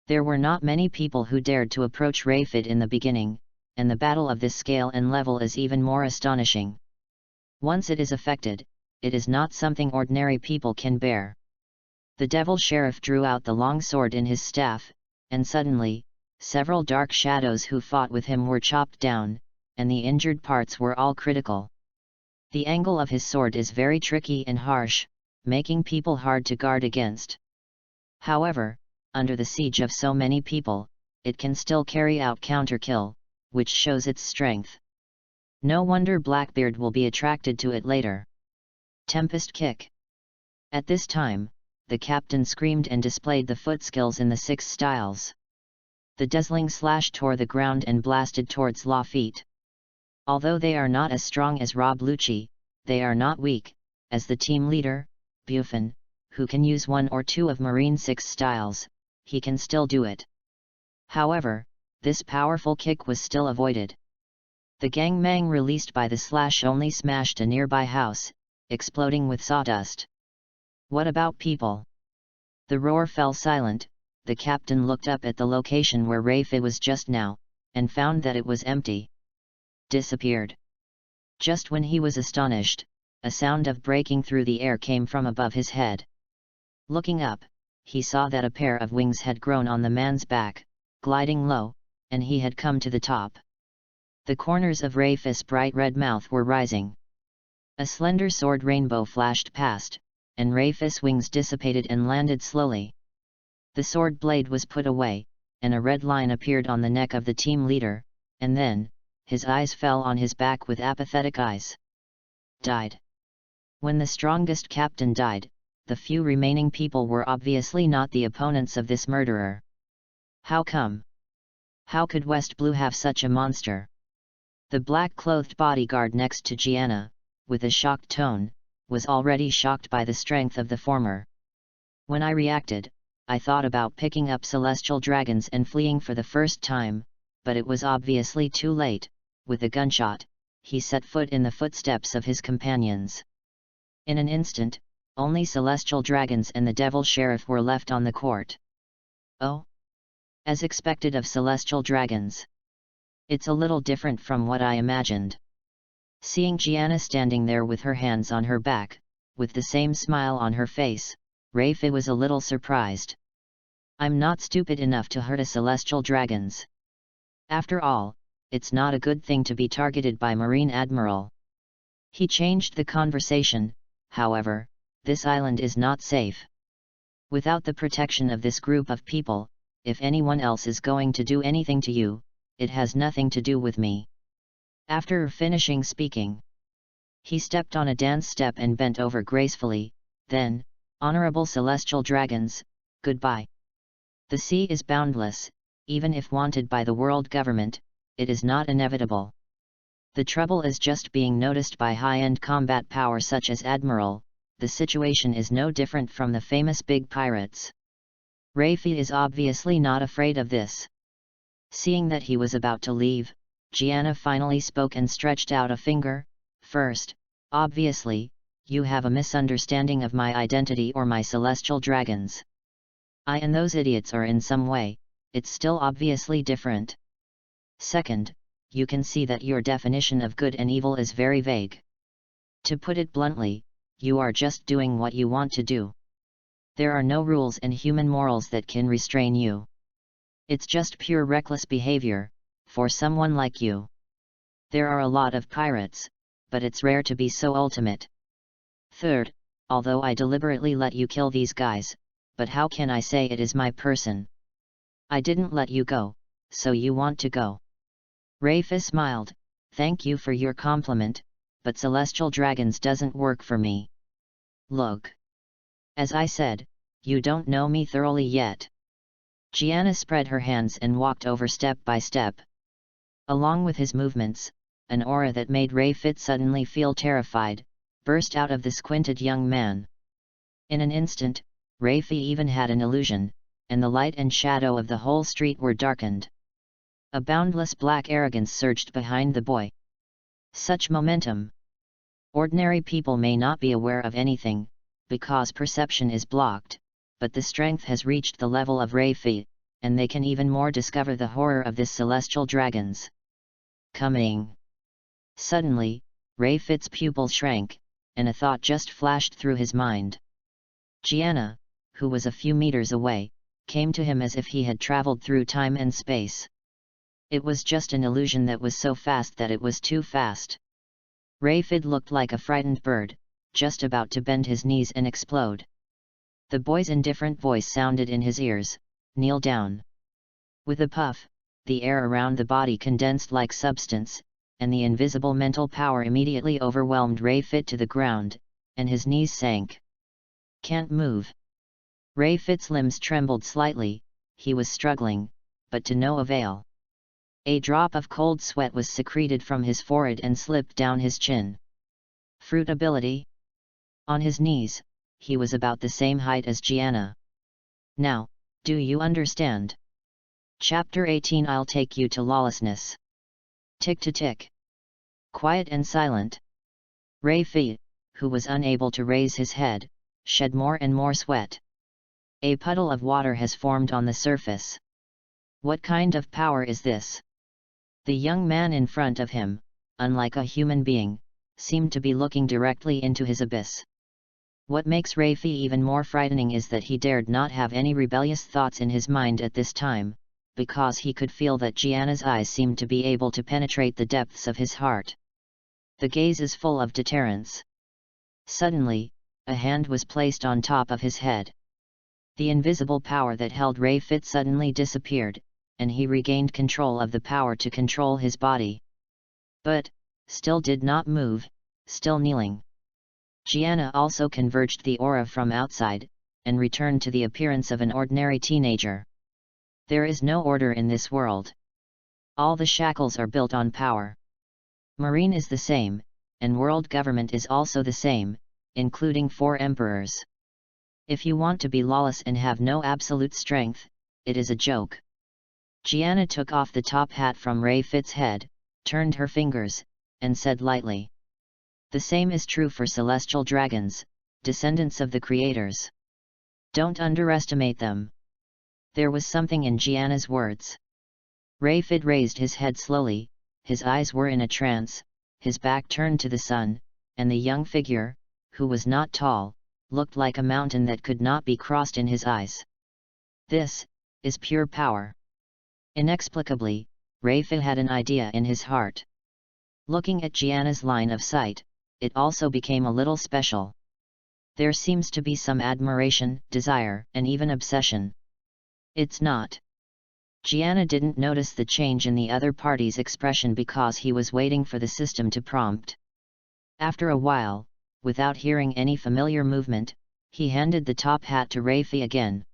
There were not many people who dared to approach Rafie in the beginning, and the battle of this scale and level is even more astonishing. Once it is affected, it is not something ordinary people can bear. The devil sheriff drew out the long sword in his staff, and suddenly, several dark shadows who fought with him were chopped down, and the injured parts were all critical. The angle of his sword is very tricky and harsh, making people hard to guard against. However, under the siege of so many people, it can still carry out counterkill, which shows its strength. No wonder Blackbeard will be attracted to it later. Tempest Kick. At this time, the captain screamed and displayed the foot skills in the 6 styles. The dazzling slash tore the ground and blasted towards Lafitte. Although they are not as strong as Rob Luchi, they are not weak, as the team leader, Buffon, who can use 1 or 2 of Marine 6 styles, he can still do it. However, this powerful kick was still avoided. The gangmang released by the slash only smashed a nearby house, exploding with sawdust. What about people? The roar fell silent. The captain looked up at the location where Rafe was just now, and found that it was empty. Disappeared. Just when he was astonished, a sound of breaking through the air came from above his head. Looking up, he saw that a pair of wings had grown on the man's back, gliding low, and he had come to the top. The corners of Rafe's bright red mouth were rising. A slender sword rainbow flashed past, and Rafe's wings dissipated and landed slowly. The sword blade was put away, and a red line appeared on the neck of the team leader, and then, his eyes fell on his back with apathetic eyes. Died. When the strongest captain died, the few remaining people were obviously not the opponents of this murderer. How come? How could West Blue have such a monster? The black-clothed bodyguard next to Gianna, with a shocked tone, was already shocked by the strength of the former. When I reacted, I thought about picking up celestial dragons and fleeing for the first time, but it was obviously too late. With a gunshot, he set foot in the footsteps of his companions. In an instant, only celestial dragons and the devil sheriff were left on the court. Oh! As expected of celestial dragons. It's a little different from what I imagined. Seeing Gianna standing there with her hands on her back, with the same smile on her face, Rafe was a little surprised. I'm not stupid enough to hurt a celestial dragons. After all, it's not a good thing to be targeted by Marine Admiral. He changed the conversation. However, this island is not safe. Without the protection of this group of people, if anyone else is going to do anything to you, it has nothing to do with me. After finishing speaking, he stepped on a dance step and bent over gracefully. Then, honorable celestial dragons, goodbye. The sea is boundless, even if wanted by the world government, it is not inevitable. The trouble is just being noticed by high-end combat power such as Admiral. The situation is no different from the famous big pirates. Rafe is obviously not afraid of this. Seeing that he was about to leave, Gianna finally spoke and stretched out a finger. First, obviously, you have a misunderstanding of my identity or my celestial dragons. I and those idiots are in some way, it's still obviously different. Second, you can see that your definition of good and evil is very vague. To put it bluntly, you are just doing what you want to do. There are no rules and human morals that can restrain you. It's just pure reckless behavior, for someone like you. There are a lot of pirates, but it's rare to be so ultimate. Third, although I deliberately let you kill these guys, but how can I say it is my person? I didn't let you go, so you want to go. Rafe smiled. Thank you for your compliment, but celestial dragons doesn't work for me. Look. As I said, you don't know me thoroughly yet. Gianna spread her hands and walked over step by step. Along with his movements, an aura that made Rafe suddenly feel terrified, burst out of the squinted young man. In an instant, Rafe even had an illusion, and the light and shadow of the whole street were darkened. A boundless black arrogance surged behind the boy. Such momentum! Ordinary people may not be aware of anything, because perception is blocked, but the strength has reached the level of Rafe, and they can even more discover the horror of this celestial dragons. Coming! Suddenly, Rafe's pupil shrank, and a thought just flashed through his mind. Gianna, who was a few meters away, came to him as if he had traveled through time and space. It was just an illusion that was so fast that it was too fast. Rayfid looked like a frightened bird, just about to bend his knees and explode. The boy's indifferent voice sounded in his ears, "Kneel down." With a puff, the air around the body condensed like substance, and the invisible mental power immediately overwhelmed Rayfid to the ground, and his knees sank. "Can't move." Rayfid's limbs trembled slightly, he was struggling, but to no avail. A drop of cold sweat was secreted from his forehead and slipped down his chin. Fruit ability? On his knees, he was about the same height as Gianna. "Now, do you understand?" Chapter 18. I'll take you to lawlessness. Tick to tick. Quiet and silent. Rayfid, who was unable to raise his head, shed more and more sweat. A puddle of water has formed on the surface. What kind of power is this? The young man in front of him, unlike a human being, seemed to be looking directly into his abyss. What makes Rayfid even more frightening is that he dared not have any rebellious thoughts in his mind at this time, because he could feel that Gianna's eyes seemed to be able to penetrate the depths of his heart. The gaze is full of deterrence. Suddenly, a hand was placed on top of his head. The invisible power that held Rayfid suddenly disappeared, and he regained control of the power to control his body. But, still did not move, still kneeling. Gianna also converged the aura from outside, and returned to the appearance of an ordinary teenager. There is no order in this world. All the shackles are built on power. Marine is the same, and world government is also the same, including 4 emperors. If you want to be lawless and have no absolute strength, it is a joke. Gianna took off the top hat from Rayfid's head, turned her fingers, and said lightly, "The same is true for celestial dragons, descendants of the creators. Don't underestimate them." There was something in Gianna's words. Rayfid raised his head slowly, his eyes were in a trance, his back turned to the sun, and the young figure, who was not tall, looked like a mountain that could not be crossed in his eyes. This is pure power. Inexplicably, Rayfid had an idea in his heart. Looking at Gianna's line of sight, it also became a little special. There seems to be some admiration, desire, and even obsession. It's not. Gianna didn't notice the change in the other party's expression because he was waiting for the system to prompt. After a while, without hearing any familiar movement, he handed the top hat to Rayfid again.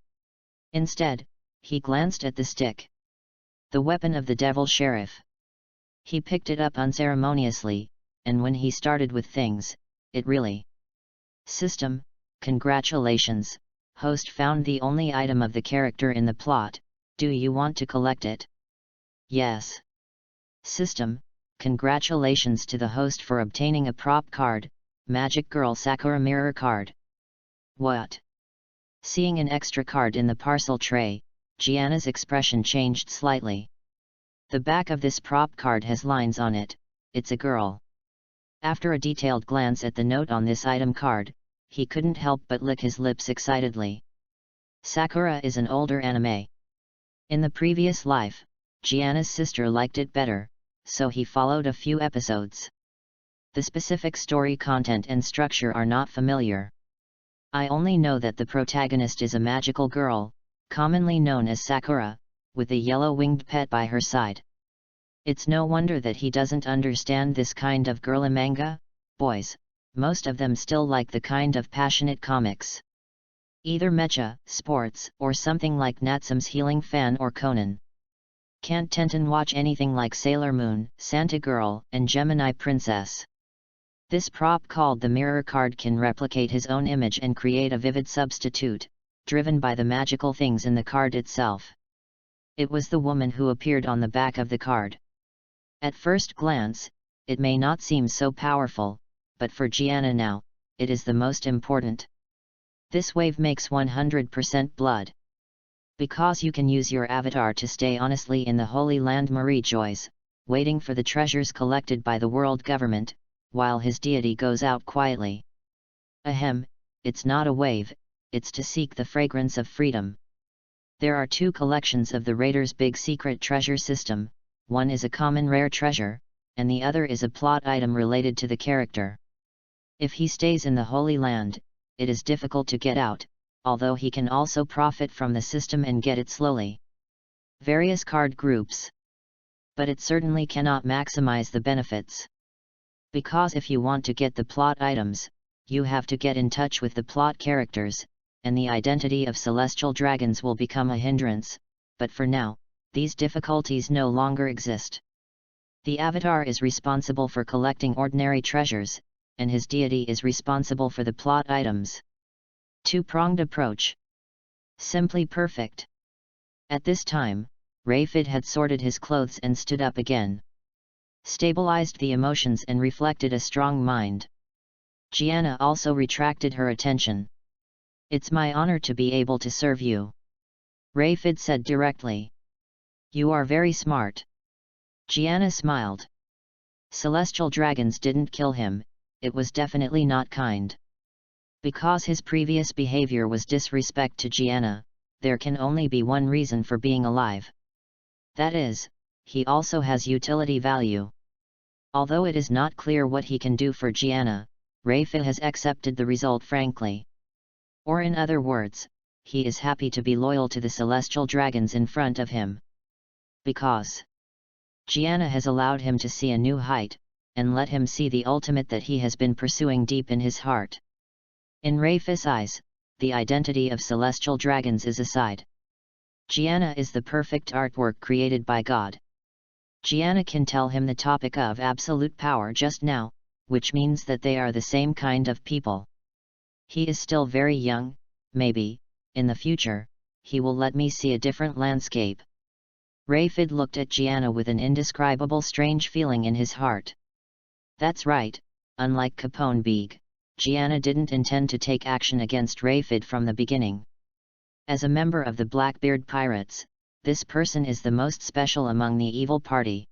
Instead, he glanced at the stick. The weapon of the devil sheriff. He picked it up unceremoniously, and when he started with things, it really. System, congratulations, host found the only item of the character in the plot, do you want to collect it? Yes. System, congratulations to the host for obtaining a prop card, Magic Girl Sakura Mirror card. What? Seeing an extra card in the parcel tray, Gianna's expression changed slightly. The back of this prop card has lines on it, it's a girl. After a detailed glance at the note on this item card, he couldn't help but lick his lips excitedly. Sakura is an older anime. In the previous life, Gianna's sister liked it better, so he followed a few episodes. The specific story content and structure are not familiar. I only know that the protagonist is a magical girl, commonly known as Sakura, with a yellow-winged pet by her side. It's no wonder that he doesn't understand this kind of girly manga. Boys, most of them still like the kind of passionate comics. Either mecha, sports, or something like Natsume's Healing Fan or Conan. Can't Tenten watch anything like Sailor Moon, Santa Girl, and Gemini Princess. This prop called the mirror card can replicate his own image and create a vivid substitute, driven by the magical things in the card itself. It was the woman who appeared on the back of the card. At first glance, it may not seem so powerful, but for Gianna now, it is the most important. This wave makes 100% blood. Because you can use your avatar to stay honestly in the Holy Land Marie Joyce, waiting for the treasures collected by the world government, while his deity goes out quietly. Ahem, it's not a wave, it's to seek the fragrance of freedom. There are two collections of the Raider's big secret treasure system, one is a common rare treasure, and the other is a plot item related to the character. If he stays in the Holy Land, it is difficult to get out, although he can also profit from the system and get it slowly. Various card groups. But it certainly cannot maximize the benefits. Because if you want to get the plot items, you have to get in touch with the plot characters, and the identity of celestial dragons will become a hindrance, but for now, these difficulties no longer exist. The avatar is responsible for collecting ordinary treasures, and his deity is responsible for the plot items. Two-pronged approach. Simply perfect. At this time, Rayfid had sorted his clothes and stood up again. Stabilized the emotions and reflected a strong mind. Gianna also retracted her attention. It's my honor to be able to serve you. Rayfid said directly. You are very smart. Gianna smiled. Celestial dragons didn't kill him, it was definitely not kind. Because his previous behavior was disrespect to Gianna, there can only be one reason for being alive. That is, he also has utility value. Although it is not clear what he can do for Gianna, Rayfid has accepted the result frankly. Or in other words, he is happy to be loyal to the celestial dragons in front of him. Because Gianna has allowed him to see a new height, and let him see the ultimate that he has been pursuing deep in his heart. In Rayfid's eyes, the identity of celestial dragons is aside. Gianna is the perfect artwork created by God. Gianna can tell him the topic of absolute power just now, which means that they are the same kind of people. He is still very young, maybe, in the future, he will let me see a different landscape. Rayfid looked at Gianna with an indescribable strange feeling in his heart. That's right, unlike Capone Beeg, Gianna didn't intend to take action against Rayfid from the beginning. As a member of the Blackbeard Pirates, this person is the most special among the evil party.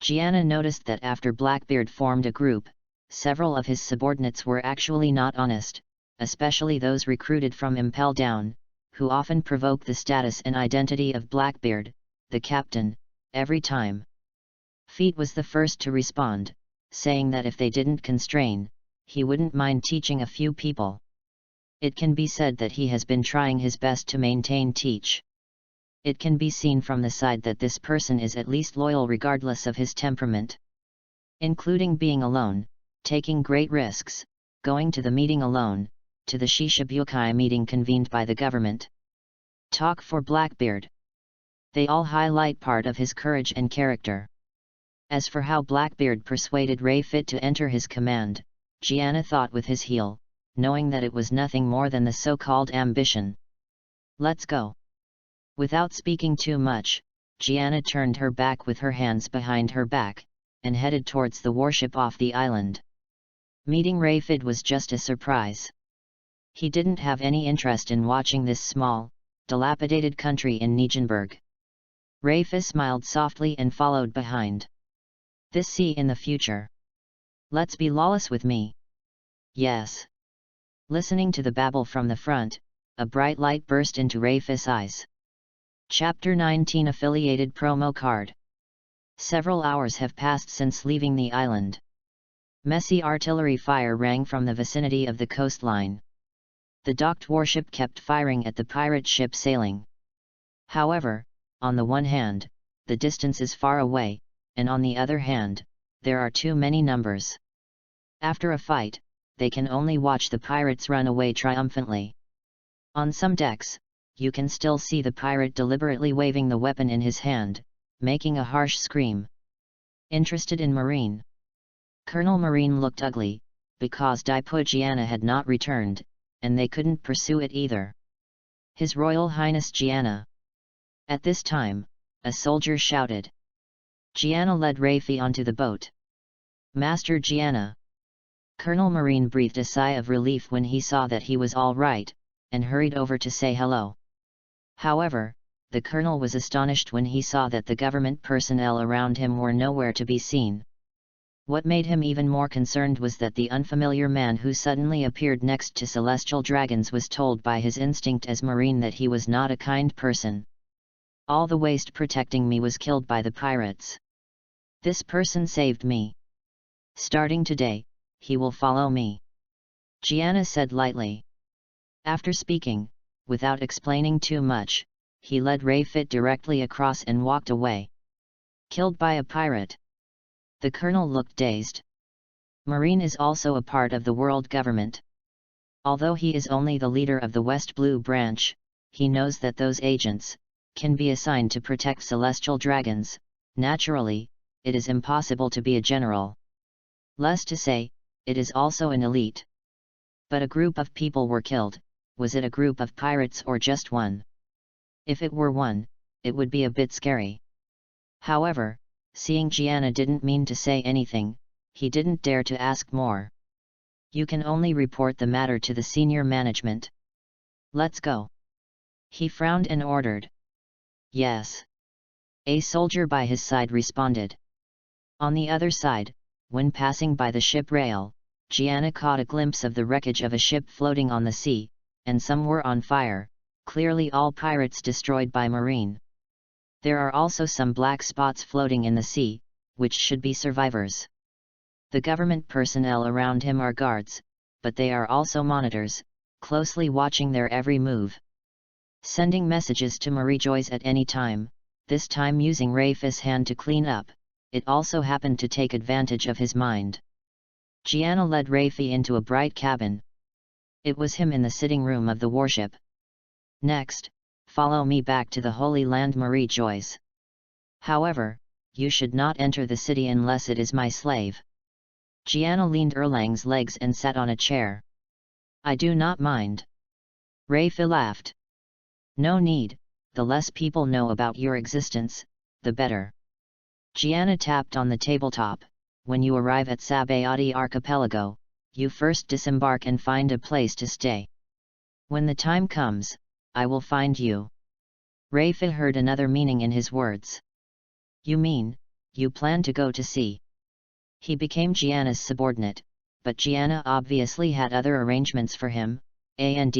Gianna noticed that after Blackbeard formed a group, several of his subordinates were actually not honest, especially those recruited from Impel Down, who often provoke the status and identity of Blackbeard, the captain, every time. Feet was the first to respond, saying that if they didn't constrain, he wouldn't mind teaching a few people. It can be said that he has been trying his best to maintain teach. It can be seen from the side that this person is at least loyal regardless of his temperament. Including being alone, taking great risks, going to the meeting alone, to the Shishibukai meeting convened by the government. Talk for Blackbeard. They all highlight part of his courage and character. As for how Blackbeard persuaded Rayfid to enter his command, Gianna thought with his heel, knowing that it was nothing more than the so-called ambition. Let's go. Without speaking too much, Gianna turned her back with her hands behind her back, and headed towards the warship off the island. Meeting Rayfid was just a surprise. He didn't have any interest in watching this small, dilapidated country in Nijenberg. Rayfid smiled softly and followed behind. This see in the future. Let's be lawless with me. Yes. Listening to the babble from the front, a bright light burst into Rayfid's eyes. Chapter 19 Affiliated Promo Card. Several hours have passed since leaving the island. Messy artillery fire rang from the vicinity of the coastline. The docked warship kept firing at the pirate ship sailing. However, on the one hand, the distance is far away, and on the other hand, there are too many numbers. After a fight, they can only watch the pirates run away triumphantly. On some decks, you can still see the pirate deliberately waving the weapon in his hand, making a harsh scream. Interested in Marine? Colonel Marine looked ugly, because Daipo Gianna had not returned, and they couldn't pursue it either. His Royal Highness Gianna. At this time, a soldier shouted. Gianna led Rayfi onto the boat. Master Gianna. Colonel Marine breathed a sigh of relief when he saw that he was all right, and hurried over to say hello. However, the colonel was astonished when he saw that the government personnel around him were nowhere to be seen. What made him even more concerned was that the unfamiliar man who suddenly appeared next to celestial dragons was told by his instinct as marine that he was not a kind person. All the waste protecting me was killed by the pirates. This person saved me. Starting today, he will follow me. Gianna said lightly. After speaking, without explaining too much, he led Rayfit directly across and walked away. Killed by a pirate. The colonel looked dazed. Marine is also a part of the world government. Although he is only the leader of the West Blue branch, he knows that those agents can be assigned to protect celestial dragons. Naturally, it is impossible to be a general. Less to say, it is also an elite. But a group of people were killed. Was it a group of pirates or just one? If it were one, it would be a bit scary. However, seeing Gianna didn't mean to say anything, he didn't dare to ask more. You can only report the matter to the senior management. Let's go. He frowned and ordered. Yes. A soldier by his side responded. On the other side, when passing by the ship rail, Gianna caught a glimpse of the wreckage of a ship floating on the sea, and some were on fire, clearly all pirates destroyed by marine. There are also some black spots floating in the sea, which should be survivors. The government personnel around him are guards, but they are also monitors, closely watching their every move. Sending messages to Marie Joyce at any time, this time using Rayfis' hand to clean up, it also happened to take advantage of his mind. Gianna led Rayfi into a bright cabin. It was him in the sitting room of the warship. Next, follow me back to the Holy Land, Marie Joyce. However, you should not enter the city unless it is my slave. Gianna leaned Erlang's legs and sat on a chair. I do not mind. Rayfi laughed. No need, the less people know about your existence, the better. Gianna tapped on the tabletop. When you arrive at Sabody archipelago, you first disembark and find a place to stay. When the time comes, I will find you. Rayfi heard another meaning in his words. You mean, you plan to go to sea? He became Gianna's subordinate, but Gianna obviously had other arrangements for him, and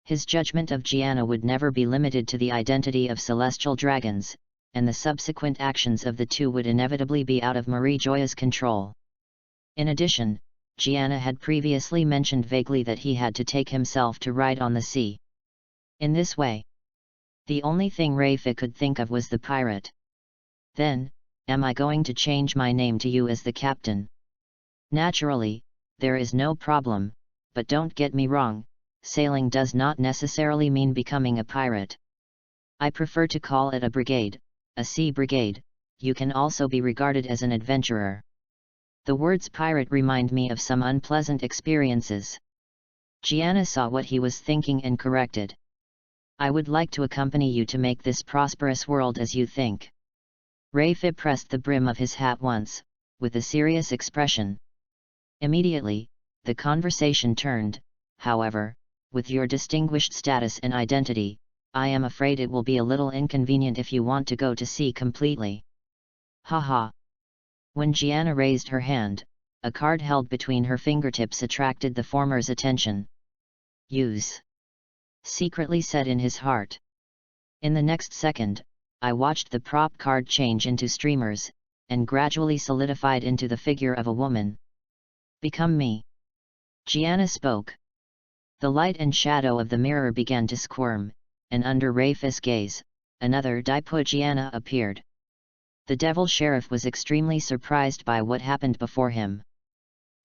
his judgment of Gianna would never be limited to the identity of celestial dragons, and the subsequent actions of the two would inevitably be out of Marie Joyce's control. In addition, Gianna had previously mentioned vaguely that he had to take himself to ride on the sea. In this way, the only thing Rayfi could think of was the pirate. Then, am I going to change my name to you as the captain? Naturally, there is no problem, but don't get me wrong, sailing does not necessarily mean becoming a pirate. I prefer to call it a brigade, a sea brigade. You can also be regarded as an adventurer. The words pirate remind me of some unpleasant experiences. Gianna saw what he was thinking and corrected. I would like to accompany you to make this prosperous world as you think. Rayfi pressed the brim of his hat once, with a serious expression. Immediately, the conversation turned. However, with your distinguished status and identity, I am afraid it will be a little inconvenient if you want to go to sea completely. Haha. When Gianna raised her hand, a card held between her fingertips attracted the former's attention. Use. Secretly said in his heart. In the next second, I watched the prop card change into streamers, and gradually solidified into the figure of a woman. Become me. Gianna spoke. The light and shadow of the mirror began to squirm, and under Rayfi's gaze, another Daipu Gianna appeared. The Devil Sheriff was extremely surprised by what happened before him.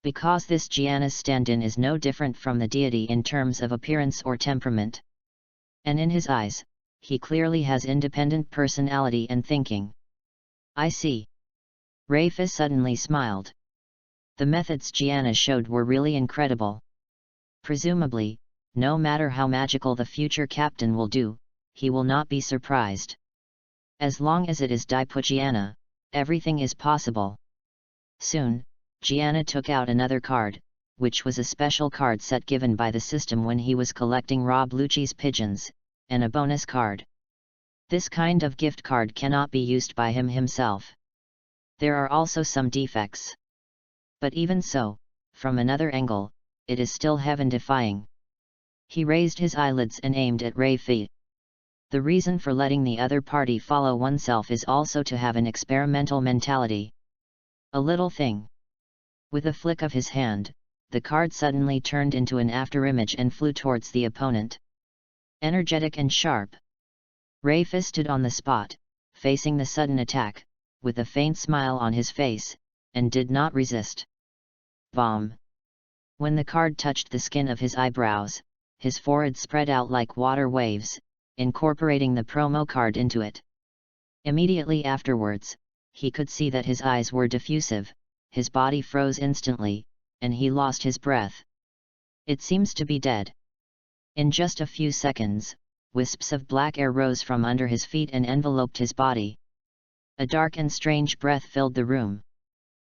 Because this Gianna's stand-in is no different from the deity in terms of appearance or temperament. And in his eyes, he clearly has independent personality and thinking. I see. Rayfi suddenly smiled. The methods Gianna showed were really incredible. Presumably, no matter how magical the future captain will do, he will not be surprised. As long as it is Daipu Gianna, everything is possible. Soon, Gianna took out another card, which was a special card set given by the system when he was collecting Rob Luchi's pigeons, and a bonus card. This kind of gift card cannot be used by him himself. There are also some defects. But even so, from another angle, it is still heaven-defying. He raised his eyelids and aimed at Rei-Fi. The reason for letting the other party follow oneself is also to have an experimental mentality. A little thing. With a flick of his hand, the card suddenly turned into an afterimage and flew towards the opponent. Energetic and sharp. Rei-Fi stood on the spot, facing the sudden attack, with a faint smile on his face, and did not resist. Vom! When the card touched the skin of his eyebrows, his forehead spread out like water waves, incorporating the promo card into it. Immediately afterwards, he could see that his eyes were diffusive, his body froze instantly, and he lost his breath. It seems to be dead. In just a few seconds, wisps of black air rose from under his feet and enveloped his body. A dark and strange breath filled the room.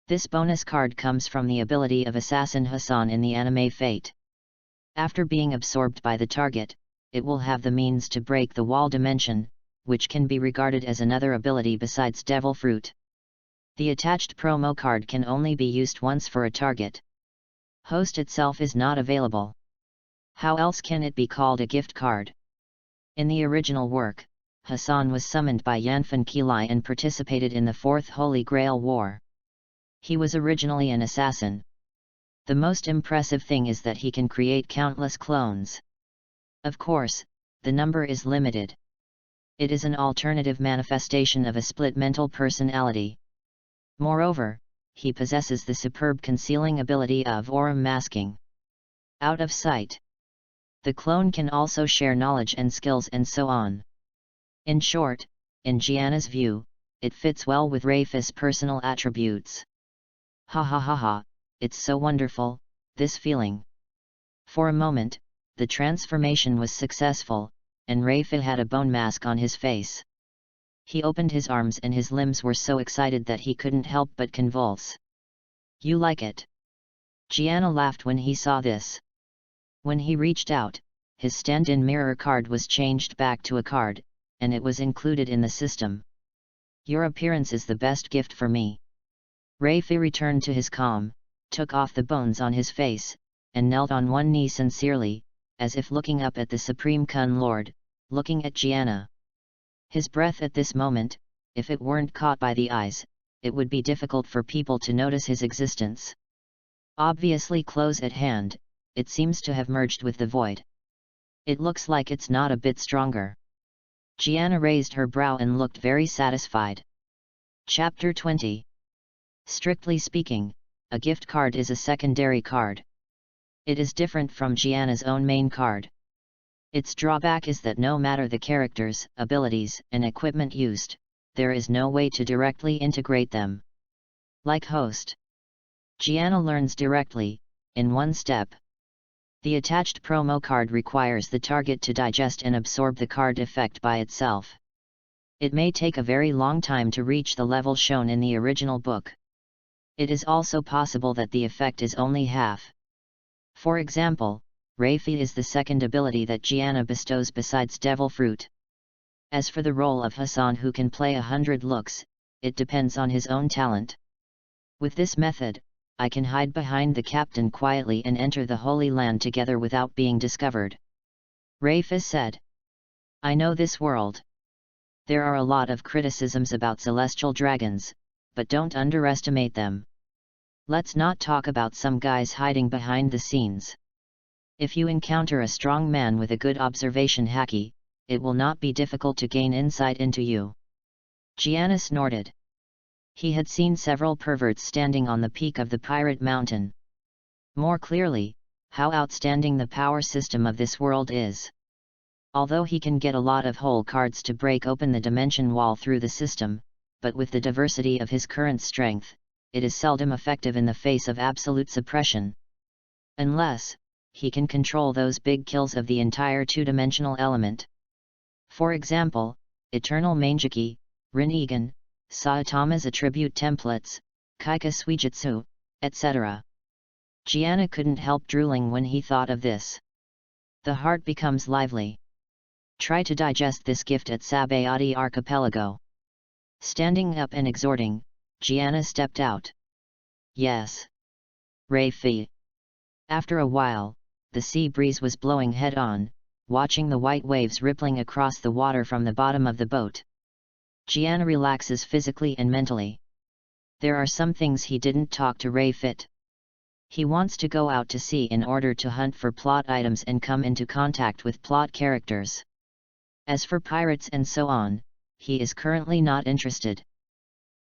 This bonus card comes from the ability of Assassin Hassan in the anime Fate. After being absorbed by the target, it will have the means to break the wall dimension, which can be regarded as another ability besides Devil Fruit. The attached promo card can only be used once for a target. Host itself is not available. How else can it be called a gift card? In the original work, Hassan was summoned by Yanfan Kilai and participated in the Fourth Holy Grail War. He was originally an assassin. The most impressive thing is that he can create countless clones. Of course, the number is limited. It is an alternative manifestation of a split mental personality. Moreover, he possesses the superb concealing ability of Aurum masking. Out of sight. The clone can also share knowledge and skills and so on. In short, in Gianna's view, it fits well with Rei-Fi's personal attributes. Ha ha ha ha, it's so wonderful, this feeling. For a moment, the transformation was successful, and Rei-Fi had a bone mask on his face. He opened his arms and his limbs were so excited that he couldn't help but convulse. You like it? Gianna laughed when he saw this. When he reached out, his stand-in mirror card was changed back to a card, and it was included in the system. Your appearance is the best gift for me. Rei-Fi returned to his calm, took off the bones on his face, and knelt on one knee sincerely, as if looking up at the Supreme Kun Lord, looking at Gianna. His breath at this moment, if it weren't caught by the eyes, it would be difficult for people to notice his existence. Obviously close at hand, it seems to have merged with the void. It looks like it's not a bit stronger. Gianna raised her brow and looked very satisfied. Chapter 20. Strictly speaking, a gift card is a secondary card. It is different from Gianna's own main card. Its drawback is that no matter the characters, abilities, and equipment used, there is no way to directly integrate them. Like Host, Gianna learns directly, in one step. The attached promo card requires the target to digest and absorb the card effect by itself. It may take a very long time to reach the level shown in the original book. It is also possible that the effect is only half. For example, Rei-Fi is the second ability that Gianna bestows besides Devil Fruit. As for the role of Hassan, who can play 100 looks, it depends on his own talent. With this method, I can hide behind the captain quietly and enter the Holy Land together without being discovered. Rei-Fi said. I know this world. There are a lot of criticisms about celestial dragons, but don't underestimate them. Let's not talk about some guys hiding behind the scenes. If you encounter a strong man with a good observation haki, it will not be difficult to gain insight into you. Gianna snorted. He had seen several perverts standing on the peak of the pirate mountain. More clearly, how outstanding the power system of this world is. Although he can get a lot of whole cards to break open the dimension wall through the system, but with the diversity of his current strength, it is seldom effective in the face of absolute suppression. Unless, he can control those big kills of the entire two-dimensional element. For example, Eternal Mangeki, Rinnegan, Saitama's attribute templates, Kaika Suijutsu, etc. Gianna couldn't help drooling when he thought of this. The heart becomes lively. Try to digest this gift at Sabody archipelago. Standing up and exhorting, Gianna stepped out. Yes. Ray Fee. After a while, the sea breeze was blowing head-on, watching the white waves rippling across the water from the bottom of the boat. Gianna relaxes physically and mentally. There are some things he didn't talk to Ray Fit. He wants to go out to sea in order to hunt for plot items and come into contact with plot characters. As for pirates and so on, he is currently not interested.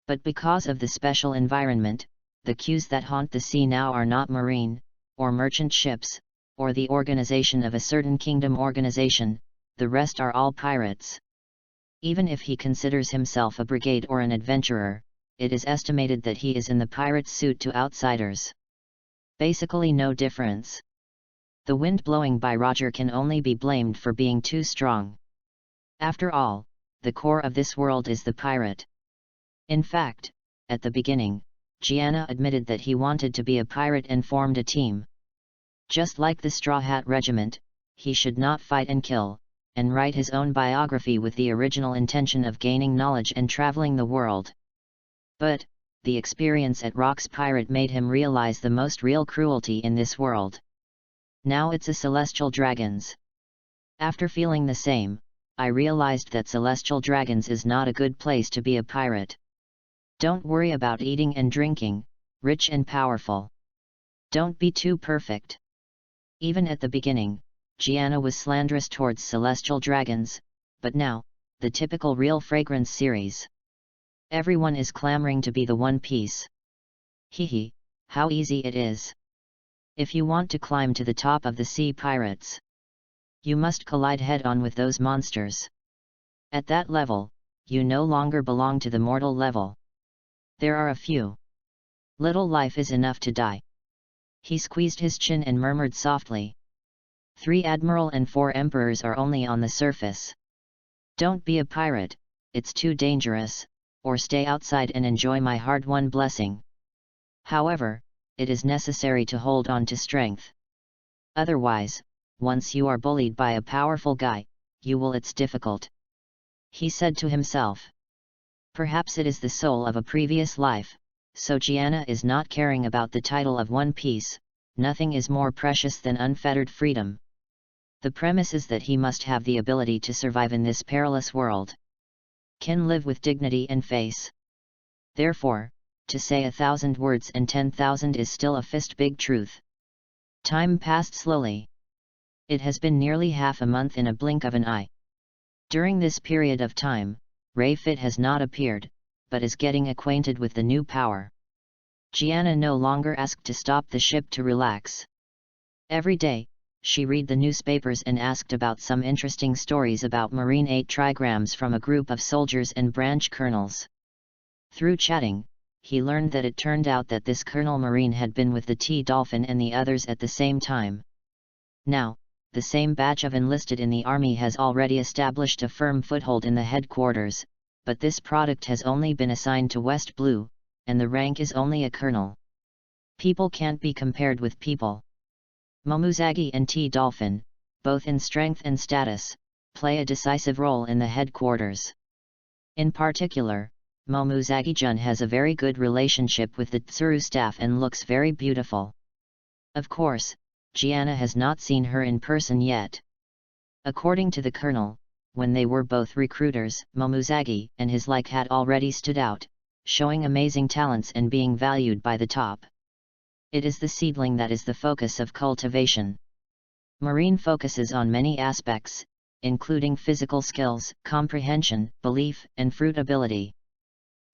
But because of the special environment, the cues that haunt the sea now are not marine, or merchant ships, or the organization of a certain kingdom organization, the rest are all pirates. Even if he considers himself a brigade or an adventurer, it is estimated that he is in the pirate's suit to outsiders. Basically no difference. The wind blowing by Roger can only be blamed for being too strong. After all, the core of this world is the pirate. In fact, at the beginning, Gianna admitted that he wanted to be a pirate and formed a team. Just like the Straw Hat Regiment, he should not fight and kill, and write his own biography with the original intention of gaining knowledge and traveling the world. But, the experience at Rock's Pirate made him realize the most real cruelty in this world. Now it's a celestial dragons. After feeling the same, I realized that celestial dragons is not a good place to be a pirate. Don't worry about eating and drinking, rich and powerful. Don't be too perfect. Even at the beginning, Gianna was slanderous towards celestial dragons, but now, the typical Real Fragrance series. Everyone is clamoring to be the One Piece. Hehe, how easy it is. If you want to climb to the top of the sea pirates, you must collide head-on with those monsters. At that level, you no longer belong to the mortal level. There are a few. Little life is enough to die. He squeezed his chin and murmured softly. 3 admiral and 4 emperors are only on the surface. Don't be a pirate, it's too dangerous, or stay outside and enjoy my hard-won blessing. However, it is necessary to hold on to strength. Otherwise, once you are bullied by a powerful guy, it's difficult. He said to himself. Perhaps it is the soul of a previous life, so Gianna is not caring about the title of One Piece. Nothing is more precious than unfettered freedom. The premise is that he must have the ability to survive in this perilous world. Can live with dignity and face. Therefore, to say 1,000 words and 10,000 is still a fist-big truth. Time passed slowly. It has been nearly half a month in a blink of an eye. During this period of time, Ray Fit has not appeared, but is getting acquainted with the new power. Gianna no longer asked to stop the ship to relax. Every day, she read the newspapers and asked about some interesting stories about Marine 8 trigrams from a group of soldiers and branch colonels. Through chatting, he learned that it turned out that this Colonel Marine had been with the T-Dolphin and the others at the same time. Now, the same batch of enlisted in the army has already established a firm foothold in the headquarters, but this product has only been assigned to West Blue, and the rank is only a colonel. People can't be compared with people. Momuzagi and T-Dolphin, both in strength and status, play a decisive role in the headquarters. In particular, Momuzagi-jun has a very good relationship with the Tsuru staff and looks very beautiful. Of course, Gianna has not seen her in person yet. According to the colonel, when they were both recruiters, Momuzagi and his like had already stood out, showing amazing talents and being valued by the top. It is the seedling that is the focus of cultivation. Marine focuses on many aspects, including physical skills, comprehension, belief, and fruit ability.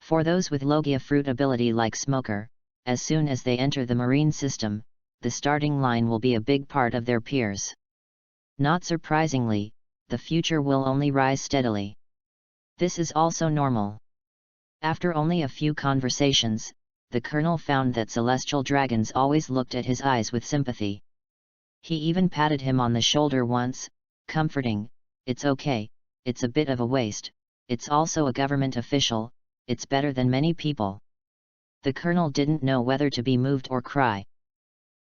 For those with Logia fruit ability like Smoker, as soon as they enter the marine system, the starting line will be a big part of their peers. Not surprisingly, the future will only rise steadily. This is also normal. After only a few conversations, the colonel found that celestial dragons always looked at his eyes with sympathy. He even patted him on the shoulder once, comforting, "It's okay, it's a bit of a waste, it's also a government official, it's better than many people." The colonel didn't know whether to be moved or cry.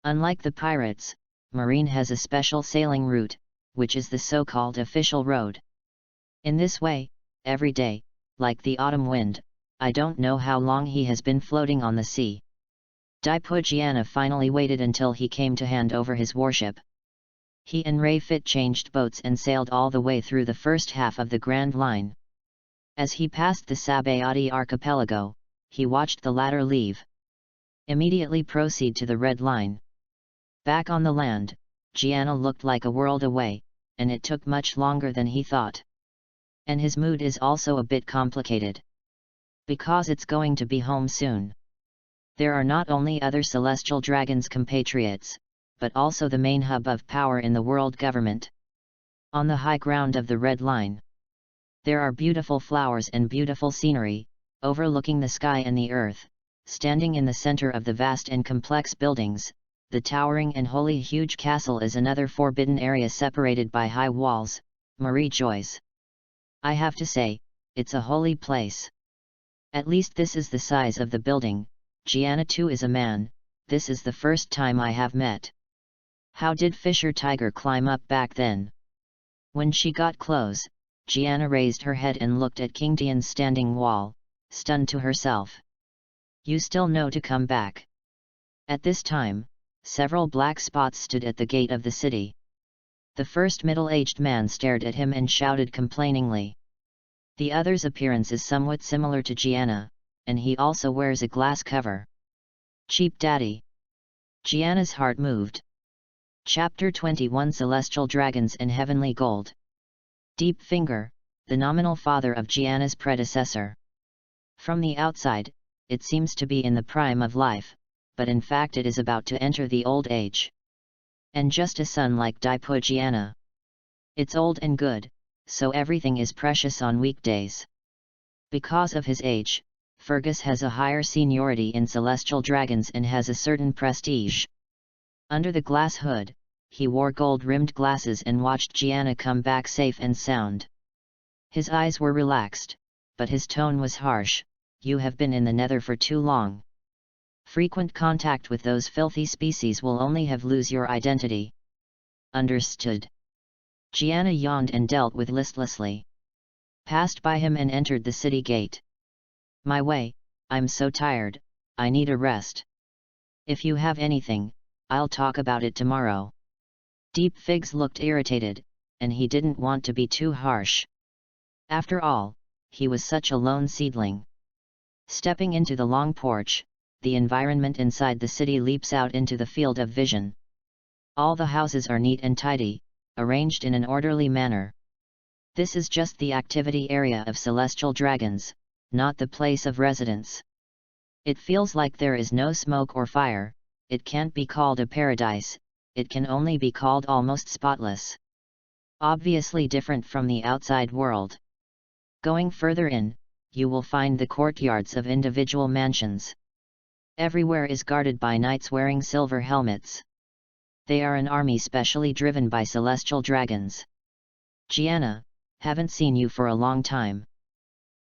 Unlike the pirates, Marine has a special sailing route, which is the so-called official road. In this way, every day, like the autumn wind, I don't know how long he has been floating on the sea. Gianna finally waited until he came to hand over his warship. He and Ray Fit changed boats and sailed all the way through the first half of the Grand Line. As he passed the Sabody archipelago, he watched the latter leave. Immediately proceed to the Red Line. Back on the land, Gianna looked like a world away, and it took much longer than he thought. And his mood is also a bit complicated. Because it's going to be home soon. There are not only other celestial dragons compatriots, but also the main hub of power in the world government. On the high ground of the Red Line, there are beautiful flowers and beautiful scenery, overlooking the sky and the earth. Standing in the center of the vast and complex buildings, the towering and wholly huge castle is another forbidden area separated by high walls. Marie Joyce. I have to say, it's a holy place. At least this is the size of the building. Gianna too is a man, this is the first time I have met. How did Fisher Tiger climb up back then? When she got close, Gianna raised her head and looked at King Tian's standing wall, stunned to herself. You still know to come back. At this time, several black spots stood at the gate of the city. The first middle-aged man stared at him and shouted complainingly. The other's appearance is somewhat similar to Gianna, and he also wears a glass cover. Cheap daddy. Gianna's heart moved. Chapter 21 Celestial Dragons and Heavenly Gold. Deep Finger, the nominal father of Gianna's predecessor. From the outside, it seems to be in the prime of life, but in fact it is about to enter the old age. And just a son like Gianna. It's old and good, so everything is precious on weekdays. Because of his age, Fergus has a higher seniority in celestial dragons and has a certain prestige. Under the glass hood, he wore gold-rimmed glasses and watched Gianna come back safe and sound. His eyes were relaxed, but his tone was harsh. You have been in the nether for too long. Frequent contact with those filthy species will only have lose your identity. Understood. Gianna yawned and dealt with listlessly. Passed by him and entered the city gate. My way, I'm so tired, I need a rest. If you have anything, I'll talk about it tomorrow. Deep Figs looked irritated, and he didn't want to be too harsh. After all, he was such a lone seedling. Stepping into the long porch, the environment inside the city leaps out into the field of vision. All the houses are neat and tidy, arranged in an orderly manner. This is just the activity area of celestial dragons, not the place of residence. It feels like there is no smoke or fire, it can't be called a paradise, it can only be called almost spotless. Obviously different from the outside world. Going further in, you will find the courtyards of individual mansions. Everywhere is guarded by knights wearing silver helmets. They are an army specially driven by celestial dragons. Gianna, haven't seen you for a long time.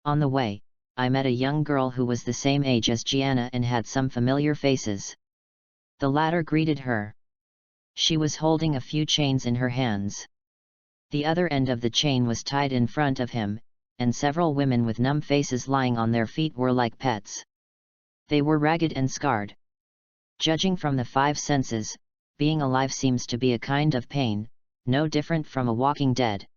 On the way, I met a young girl who was the same age as Gianna and had some familiar faces. The latter greeted her. She was holding a few chains in her hands. The other end of the chain was tied in front of him, and several women with numb faces lying on their feet were like pets. They were ragged and scarred. Judging from the five senses, being alive seems to be a kind of pain, no different from a walking dead.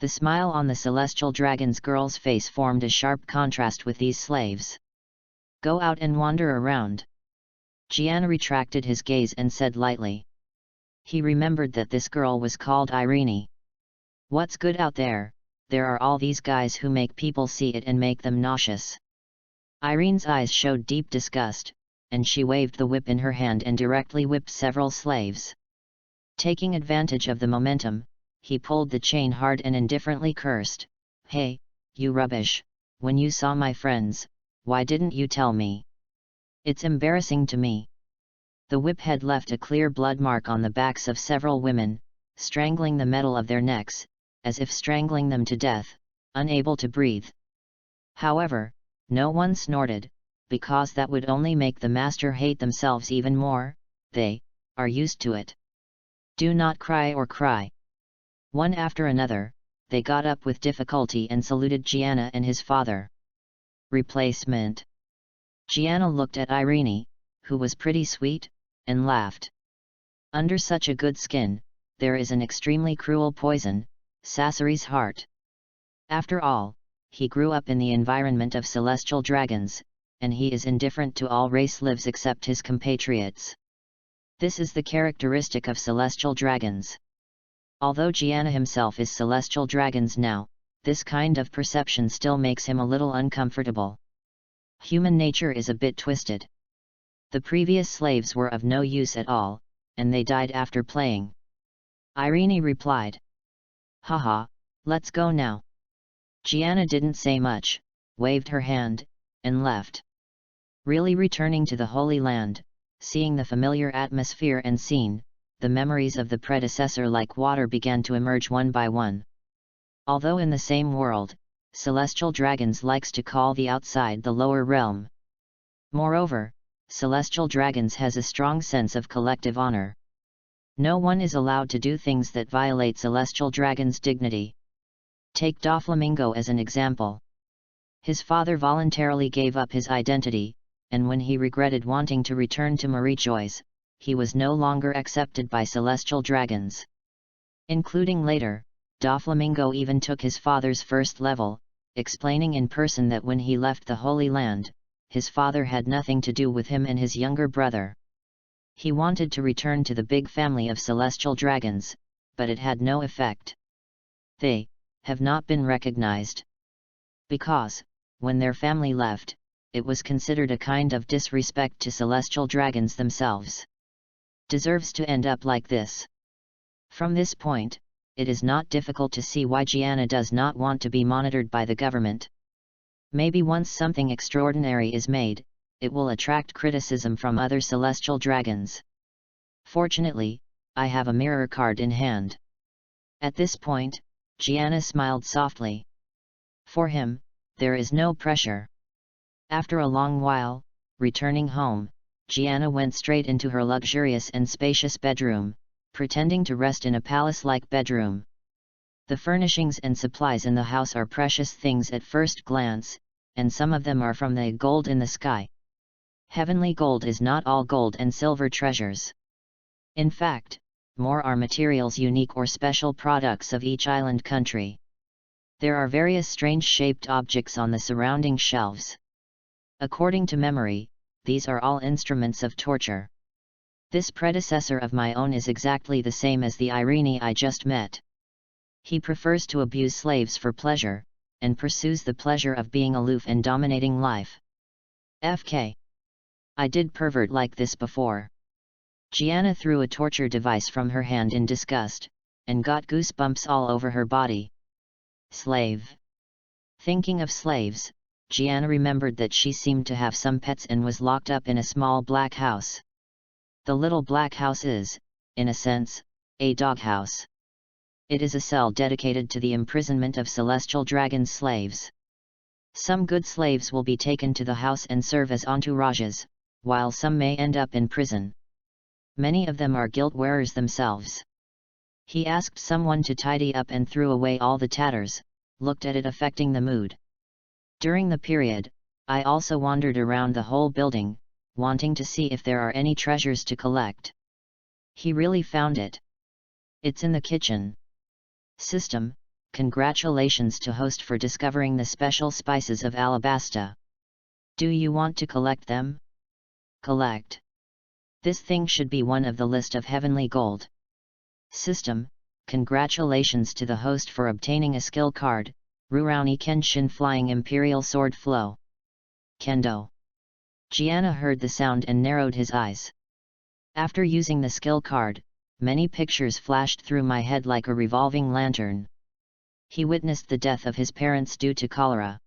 The smile on the celestial dragon's girl's face formed a sharp contrast with these slaves. Go out and wander around. Gianna retracted his gaze and said lightly. He remembered that this girl was called Irene. What's good out there? There are all these guys who make people see it and make them nauseous. Irene's eyes showed deep disgust, and she waved the whip in her hand and directly whipped several slaves. Taking advantage of the momentum, he pulled the chain hard and indifferently cursed, "Hey, you rubbish, when you saw my friends, why didn't you tell me? It's embarrassing to me." The whip had left a clear blood mark on the backs of several women, strangling the metal of their necks, as if strangling them to death, unable to breathe. However, no one snorted, because that would only make the master hate themselves even more. They are used to it. Do not cry or cry. One after another, they got up with difficulty and saluted Gianna and his father. Replacement. Gianna looked at Irene, who was pretty sweet, and laughed. Under such a good skin, there is an extremely cruel poison, Sasori's heart. After all, he grew up in the environment of celestial dragons, and he is indifferent to all race lives except his compatriots. This is the characteristic of celestial dragons. Although Gianna himself is celestial dragons now, this kind of perception still makes him a little uncomfortable. Human nature is a bit twisted. The previous slaves were of no use at all, and they died after playing. Irene replied. Haha, let's go now. Gianna didn't say much, waved her hand, and left. Really returning to the Holy Land, seeing the familiar atmosphere and scene, the memories of the predecessor like water began to emerge one by one. Although in the same world, celestial dragons likes to call the outside the lower realm. Moreover, celestial dragons has a strong sense of collective honor. No one is allowed to do things that violate celestial dragons' dignity. Take Doflamingo as an example. His father voluntarily gave up his identity, and when he regretted wanting to return to Marie-Joyce, he was no longer accepted by celestial dragons. Including later, Doflamingo even took his father's first level, explaining in person that when he left the Holy Land, his father had nothing to do with him and his younger brother. He wanted to return to the big family of celestial dragons, but it had no effect. They have not been recognized. Because, when their family left, it was considered a kind of disrespect to celestial dragons themselves. Deserves to end up like this. From this point, it is not difficult to see why Gianna does not want to be monitored by the government. Maybe once something extraordinary is made, it will attract criticism from other celestial dragons. Fortunately, I have a mirror card in hand. At this point, Gianna smiled softly. For him, there is no pressure. After a long while, returning home, Gianna went straight into her luxurious and spacious bedroom, pretending to rest in a palace-like bedroom. The furnishings and supplies in the house are precious things at first glance, and some of them are from the gold in the sky. Heavenly gold is not all gold and silver treasures. In fact, more are materials unique or special products of each island country. There are various strange-shaped objects on the surrounding shelves. According to memory, these are all instruments of torture. This predecessor of my own is exactly the same as the Irene I just met. He prefers to abuse slaves for pleasure, and pursues the pleasure of being aloof and dominating life. FK. I did pervert like this before. Gianna threw a torture device from her hand in disgust, and got goosebumps all over her body. Slave. Thinking of slaves, Gianna remembered that she seemed to have some pets and was locked up in a small black house. The little black house is, in a sense, a doghouse. It is a cell dedicated to the imprisonment of celestial dragon slaves. Some good slaves will be taken to the house and serve as entourages, while some may end up in prison. Many of them are guilt wearers themselves. He asked someone to tidy up and threw away all the tatters, looked at it affecting the mood. During the period, I also wandered around the whole building, wanting to see if there are any treasures to collect. He really found it. It's in the kitchen. System, congratulations to host for discovering the special spices of Alabasta. Do you want to collect them? Collect. This thing should be one of the list of heavenly gold. System, congratulations to the host for obtaining a skill card, Rurouni Kenshin Flying Imperial Sword Flow. Kendo. Gianna heard the sound and narrowed his eyes. After using the skill card, many pictures flashed through my head like a revolving lantern. He witnessed the death of his parents due to cholera.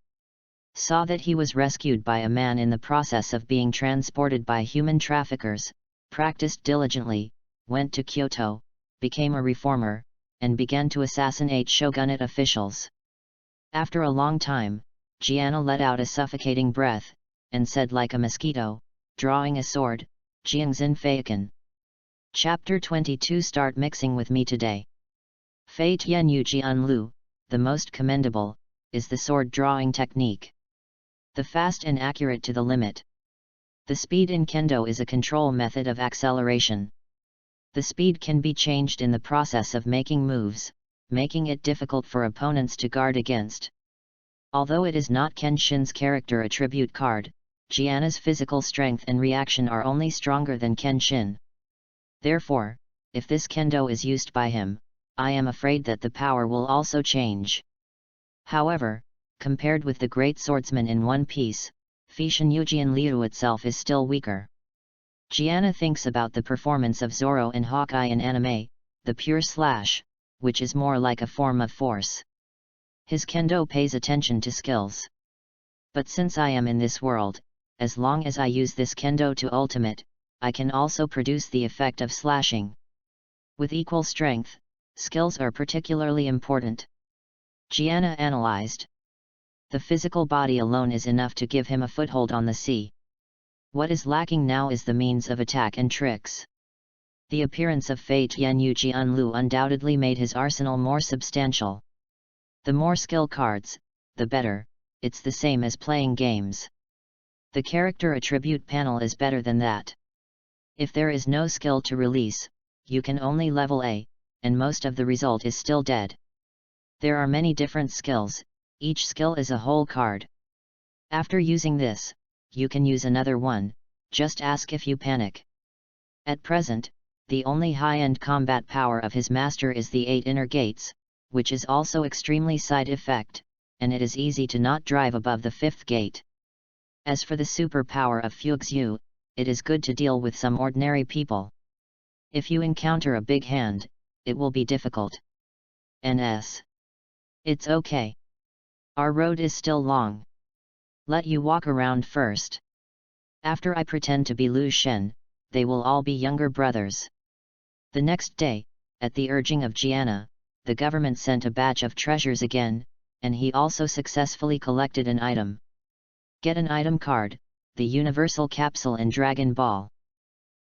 Saw that he was rescued by a man in the process of being transported by human traffickers, practiced diligently, went to Kyoto, became a reformer, and began to assassinate shogunate officials. After a long time, Gianna let out a suffocating breath, and said like a mosquito, drawing a sword, Jiangxin Feikan. Chapter 22. Start mixing with me today. Fei Tian Yu Jian Lu, the most commendable, is the sword drawing technique. The fast and accurate to the limit. The speed in kendo is a control method of acceleration. The speed can be changed in the process of making moves, making it difficult for opponents to guard against. Although it is not Kenshin's character attribute card, Gianna's physical strength and reaction are only stronger than Kenshin. Therefore, if this kendo is used by him, I am afraid that the power will also change. However, compared with the great swordsman in One Piece, Feishin Yujian Liu itself is still weaker. Gianna thinks about the performance of Zoro and Hawkeye in anime, the pure slash, which is more like a form of force. His kendo pays attention to skills. But since I am in this world, as long as I use this kendo to ultimate, I can also produce the effect of slashing. With equal strength, skills are particularly important. Gianna analyzed. The physical body alone is enough to give him a foothold on the sea. What is lacking now is the means of attack and tricks. The appearance of Fei Tianyu Jianlu undoubtedly made his arsenal more substantial. The more skill cards, the better, it's the same as playing games. The character attribute panel is better than that. If there is no skill to release, you can only level A, and most of the result is still dead. There are many different skills, each skill is a whole card. After using this, you can use another one, just ask if you panic. At present, the only high-end combat power of his master is the 8 inner gates, which is also extremely side effect, and it is easy to not drive above the 5th gate. As for the super power of Fugue's, it is good to deal with some ordinary people. If you encounter a big hand, it will be difficult. NS. It's okay. Our road is still long. Let you walk around first. After I pretend to be Lu Shen, they will all be younger brothers. The next day, at the urging of Gianna, the government sent a batch of treasures again, and he also successfully collected an item. Get an item card, the universal capsule in Dragon Ball.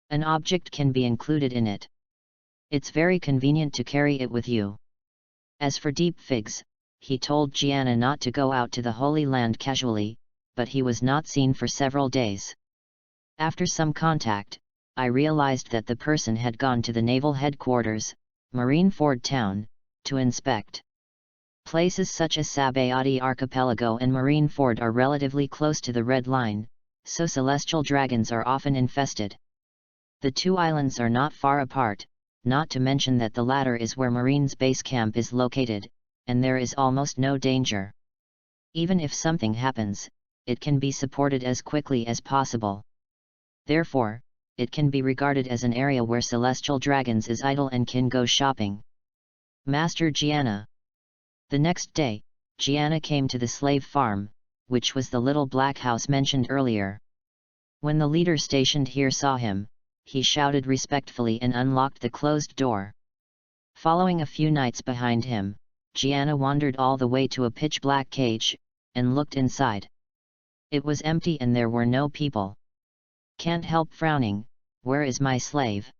An object can be included in it. It's very convenient to carry it with you. As for Deep Figs, he told Gianna not to go out to the Holy Land casually, but he was not seen for several days. After some contact, I realized that the person had gone to the naval headquarters, Marineford Town, to inspect. Places such as Sabody archipelago and Marineford are relatively close to the Red Line, so celestial dragons are often infested. The two islands are not far apart, not to mention that the latter is where Marine's base camp is located, and there is almost no danger. Even if something happens, it can be supported as quickly as possible. Therefore, it can be regarded as an area where celestial dragons is idle and can go shopping. Master Gianna. The next day, Gianna came to the slave farm, which was the little black house mentioned earlier. When the leader stationed here saw him, he shouted respectfully and unlocked the closed door. Following a few knights behind him, Gianna wandered all the way to a pitch-black cage, and looked inside. It was empty and there were no people. Can't help frowning, where is my slave?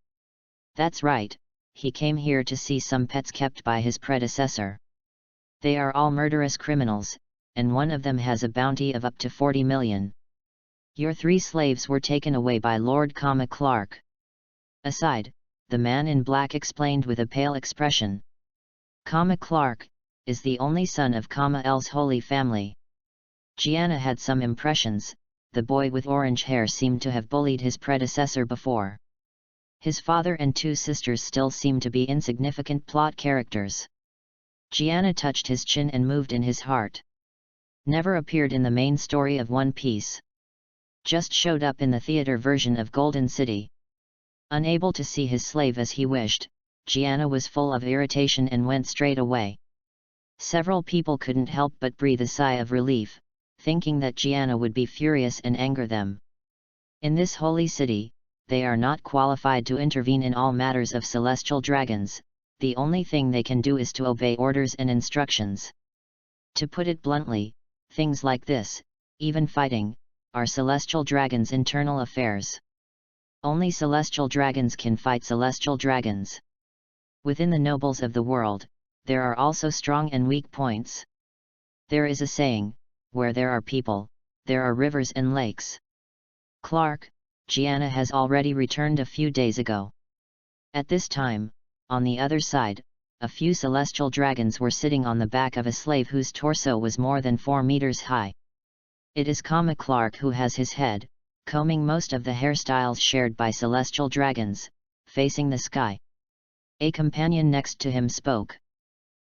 That's right, he came here to see some pets kept by his predecessor. They are all murderous criminals, and one of them has a bounty of up to 40 million. Your 3 slaves were taken away by Lord Clark. Aside, the man in black explained with a pale expression. Clark is the only son of L's Holy Family. Gianna had some impressions. The boy with orange hair seemed to have bullied his predecessor before. His father and 2 sisters still seem to be insignificant plot characters. Gianna touched his chin and moved in his heart. Never appeared in the main story of One Piece. Just showed up in the theater version of Golden City. Unable to see his slave as he wished, Gianna was full of irritation and went straight away. Several people couldn't help but breathe a sigh of relief, thinking that Gianna would be furious and anger them. In this holy city, they are not qualified to intervene in all matters of celestial dragons, the only thing they can do is to obey orders and instructions. To put it bluntly, things like this, even fighting, are celestial dragons' internal affairs. Only celestial dragons can fight celestial dragons. Within the nobles of the world, there are also strong and weak points. There is a saying, where there are people, there are rivers and lakes. Clark, Gianna has already returned a few days ago. At this time, on the other side, a few celestial dragons were sitting on the back of a slave whose torso was more than 4 meters high. It is Clark who has his head, combing most of the hairstyles shared by celestial dragons, facing the sky. A companion next to him spoke.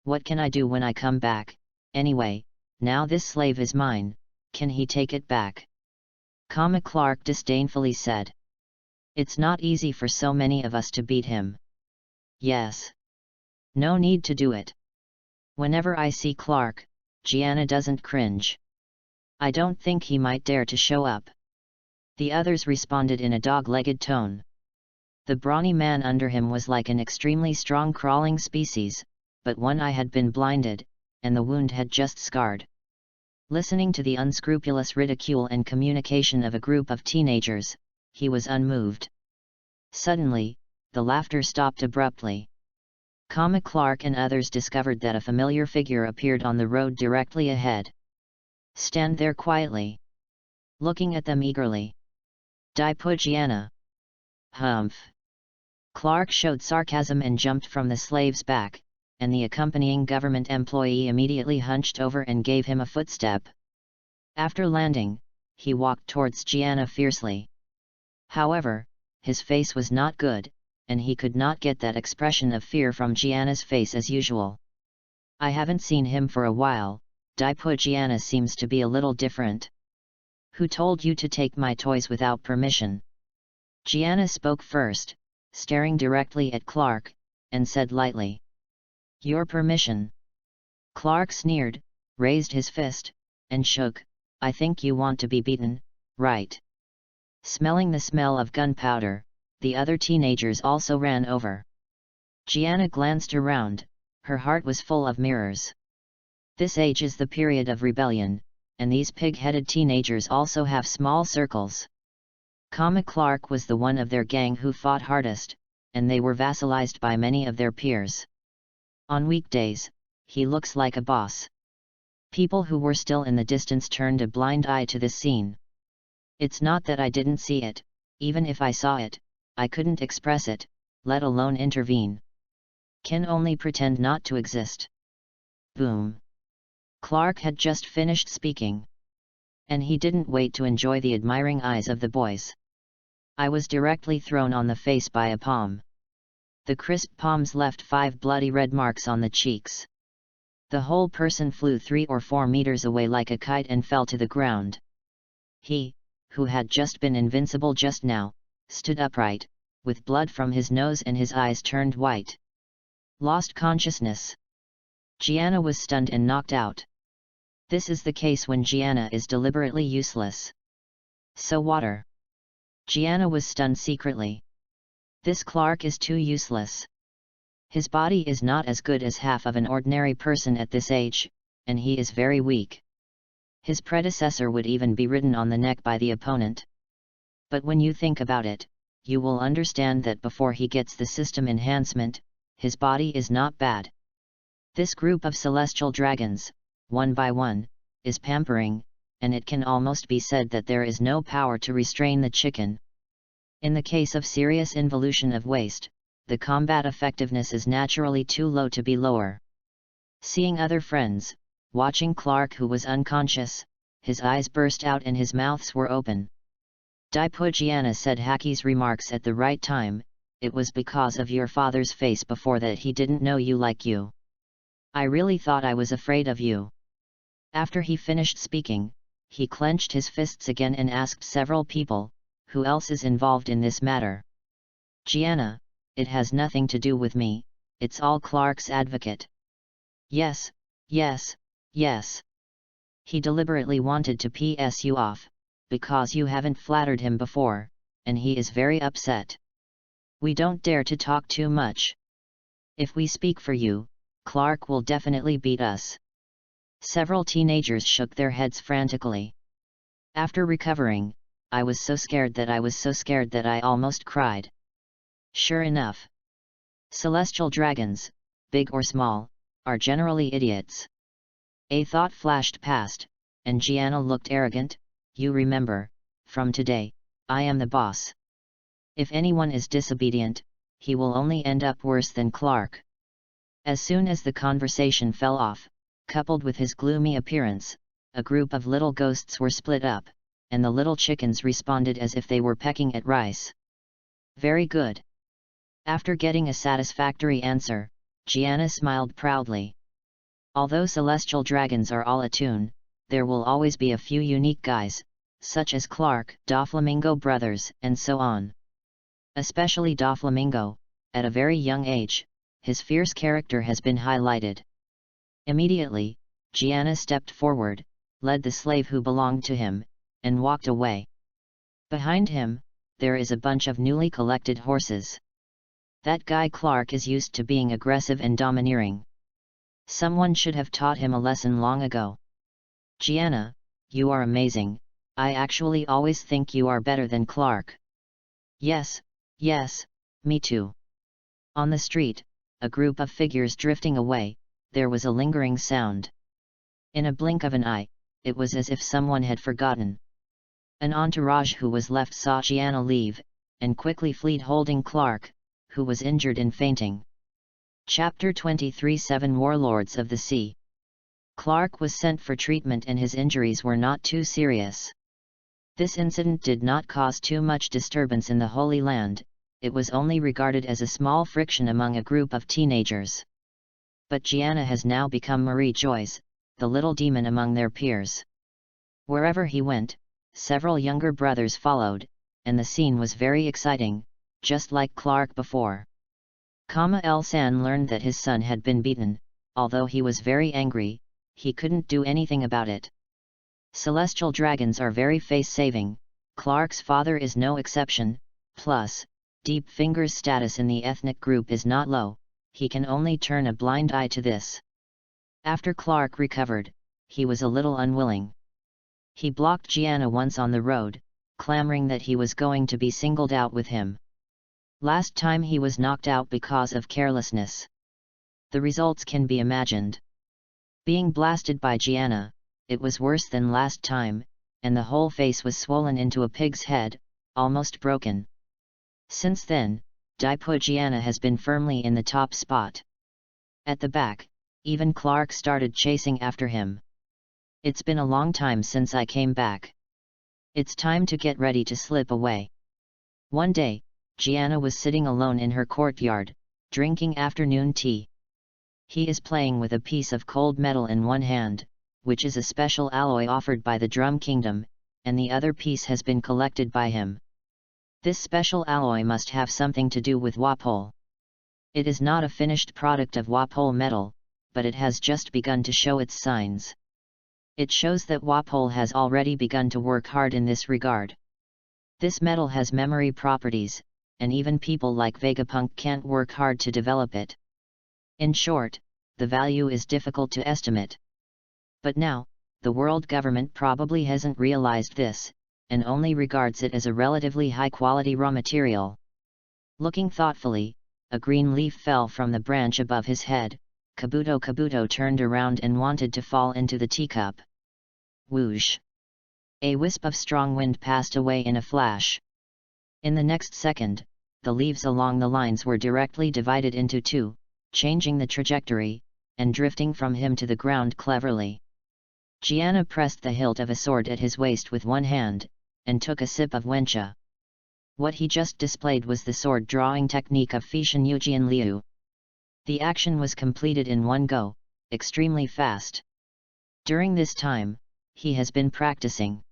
"What can I do when I come back, anyway? Now this slave is mine, can he take it back?" Clark disdainfully said. "It's not easy for so many of us to beat him." "Yes. No need to do it. Whenever I see Clark, Gianna doesn't cringe. I don't think he might dare to show up." The others responded in a dog-legged tone. The brawny man under him was like an extremely strong crawling species, but one eye had been blinded, and the wound had just scarred. Listening to the unscrupulous ridicule and communication of a group of teenagers, he was unmoved. Suddenly, the laughter stopped abruptly. Clark and others discovered that a familiar figure appeared on the road directly ahead. "Stand there quietly." Looking at them eagerly. Gianna." "Humph." Clark showed sarcasm and jumped from the slave's back, and the accompanying government employee immediately hunched over and gave him a footstep. After landing, he walked towards Gianna fiercely. However, his face was not good, and he could not get that expression of fear from Gianna's face as usual. "I haven't seen him for a while, Gianna seems to be a little different. Who told you to take my toys without permission?" Gianna spoke first, staring directly at Clark, and said lightly. "Your permission." Clark sneered, raised his fist, and shook. "I think you want to be beaten, right?" Smelling the smell of gunpowder, the other teenagers also ran over. Gianna glanced around, her heart was full of mirrors. This age is the period of rebellion, and these pig-headed teenagers also have small circles. Clark was the one of their gang who fought hardest, and they were vassalized by many of their peers. On weekdays, he looks like a boss. People who were still in the distance turned a blind eye to this scene. It's not that I didn't see it, even if I saw it, I couldn't express it, let alone intervene. Can only pretend not to exist. Boom. Clark had just finished speaking. And he didn't wait to enjoy the admiring eyes of the boys. I was directly thrown on the face by a palm. The crisp palms left 5 bloody red marks on the cheeks. The whole person flew 3 or 4 meters away like a kite and fell to the ground. He, who had just been invincible just now, stood upright, with blood from his nose and his eyes turned white. Lost consciousness. Gianna was stunned and knocked out. This is the case when Gianna is deliberately useless. So water. Gianna was stunned secretly. This Clark is too useless. His body is not as good as half of an ordinary person at this age, and he is very weak. His predecessor would even be ridden on the neck by the opponent. But when you think about it, you will understand that before he gets the system enhancement, his body is not bad. This group of celestial dragons, one by one, is pampering, and it can almost be said that there is no power to restrain the chicken. In the case of serious involution of waste, the combat effectiveness is naturally too low to be lower. Seeing other friends, watching Clark who was unconscious, his eyes burst out and his mouths were open. Gianna said Haki's remarks at the right time. It was because of your father's face before that he didn't know you like you. I really thought I was afraid of you. After he finished speaking, he clenched his fists again and asked several people, who else is involved in this matter? Gianna, it has nothing to do with me, it's all Clark's advocate. Yes, yes, yes. He deliberately wanted to piss you off, because you haven't flattered him before, and he is very upset. We don't dare to talk too much. If we speak for you, Clark will definitely beat us. Several teenagers shook their heads frantically. After recovering, I was so scared that I almost cried. Sure enough. Celestial dragons, big or small, are generally idiots. A thought flashed past, and Gianna looked arrogant. You remember, from today, I am the boss. If anyone is disobedient, he will only end up worse than Clark. As soon as the conversation fell off, coupled with his gloomy appearance, a group of little ghosts were split up, and the little chickens responded as if they were pecking at rice. Very good. After getting a satisfactory answer, Gianna smiled proudly. Although celestial dragons are all attune, there will always be a few unique guys, such as Clark, Doflamingo brothers, and so on. Especially Doflamingo, at a very young age, his fierce character has been highlighted. Immediately, Gianna stepped forward, led the slave who belonged to him, and walked away. Behind him, there is a bunch of newly collected horses. That guy Clark is used to being aggressive and domineering. Someone should have taught him a lesson long ago. Gianna, you are amazing. I actually always think you are better than Clark. Yes, me too. On the street, a group of figures drifting away, there was a lingering sound. In a blink of an eye, it was as if someone had forgotten. An entourage who was left saw Gianna leave, and quickly fled holding Clark, who was injured and fainting. Chapter 23 7 Warlords of the Sea. Clark was sent for treatment and his injuries were not too serious. This incident did not cause too much disturbance in the Holy Land, it was only regarded as a small friction among a group of teenagers. But Gianna has now become Marie Joyce, the little demon among their peers. Wherever he went, several younger brothers followed, and the scene was very exciting, just like Clark before. El-san learned that his son had been beaten, although he was very angry, he couldn't do anything about it. Celestial dragons are very face-saving, Clark's father is no exception, plus, Deep Finger's status in the ethnic group is not low, he can only turn a blind eye to this. After Clark recovered, he was a little unwilling. He blocked Gianna once on the road, clamoring that he was going to be singled out with him. Last time he was knocked out because of carelessness. The results can be imagined. Being blasted by Gianna, it was worse than last time, and the whole face was swollen into a pig's head, almost broken. Since then, Gianna has been firmly in the top spot. At the back, even Clark started chasing after him. It's been a long time since I came back. It's time to get ready to slip away. One day, Gianna was sitting alone in her courtyard, drinking afternoon tea. He is playing with a piece of cold metal in one hand, which is a special alloy offered by the Drum Kingdom, and the other piece has been collected by him. This special alloy must have something to do with Wapol. It is not a finished product of Wapol metal, but it has just begun to show its signs. It shows that Wapol has already begun to work hard in this regard. This metal has memory properties, and even people like Vegapunk can't work hard to develop it. In short, the value is difficult to estimate. But now, the world government probably hasn't realized this, and only regards it as a relatively high-quality raw material. Looking thoughtfully, a green leaf fell from the branch above his head. Kabuto turned around and wanted to fall into the teacup. Whoosh! A wisp of strong wind passed away in a flash. In the next second, the leaves along the lines were directly divided into two, changing the trajectory, and drifting from him to the ground cleverly. Gianna pressed the hilt of a sword at his waist with one hand, and took a sip of wencha. What he just displayed was the sword drawing technique of Feishan Yujian Liu. The action was completed in one go, extremely fast. During this time, he has been practicing.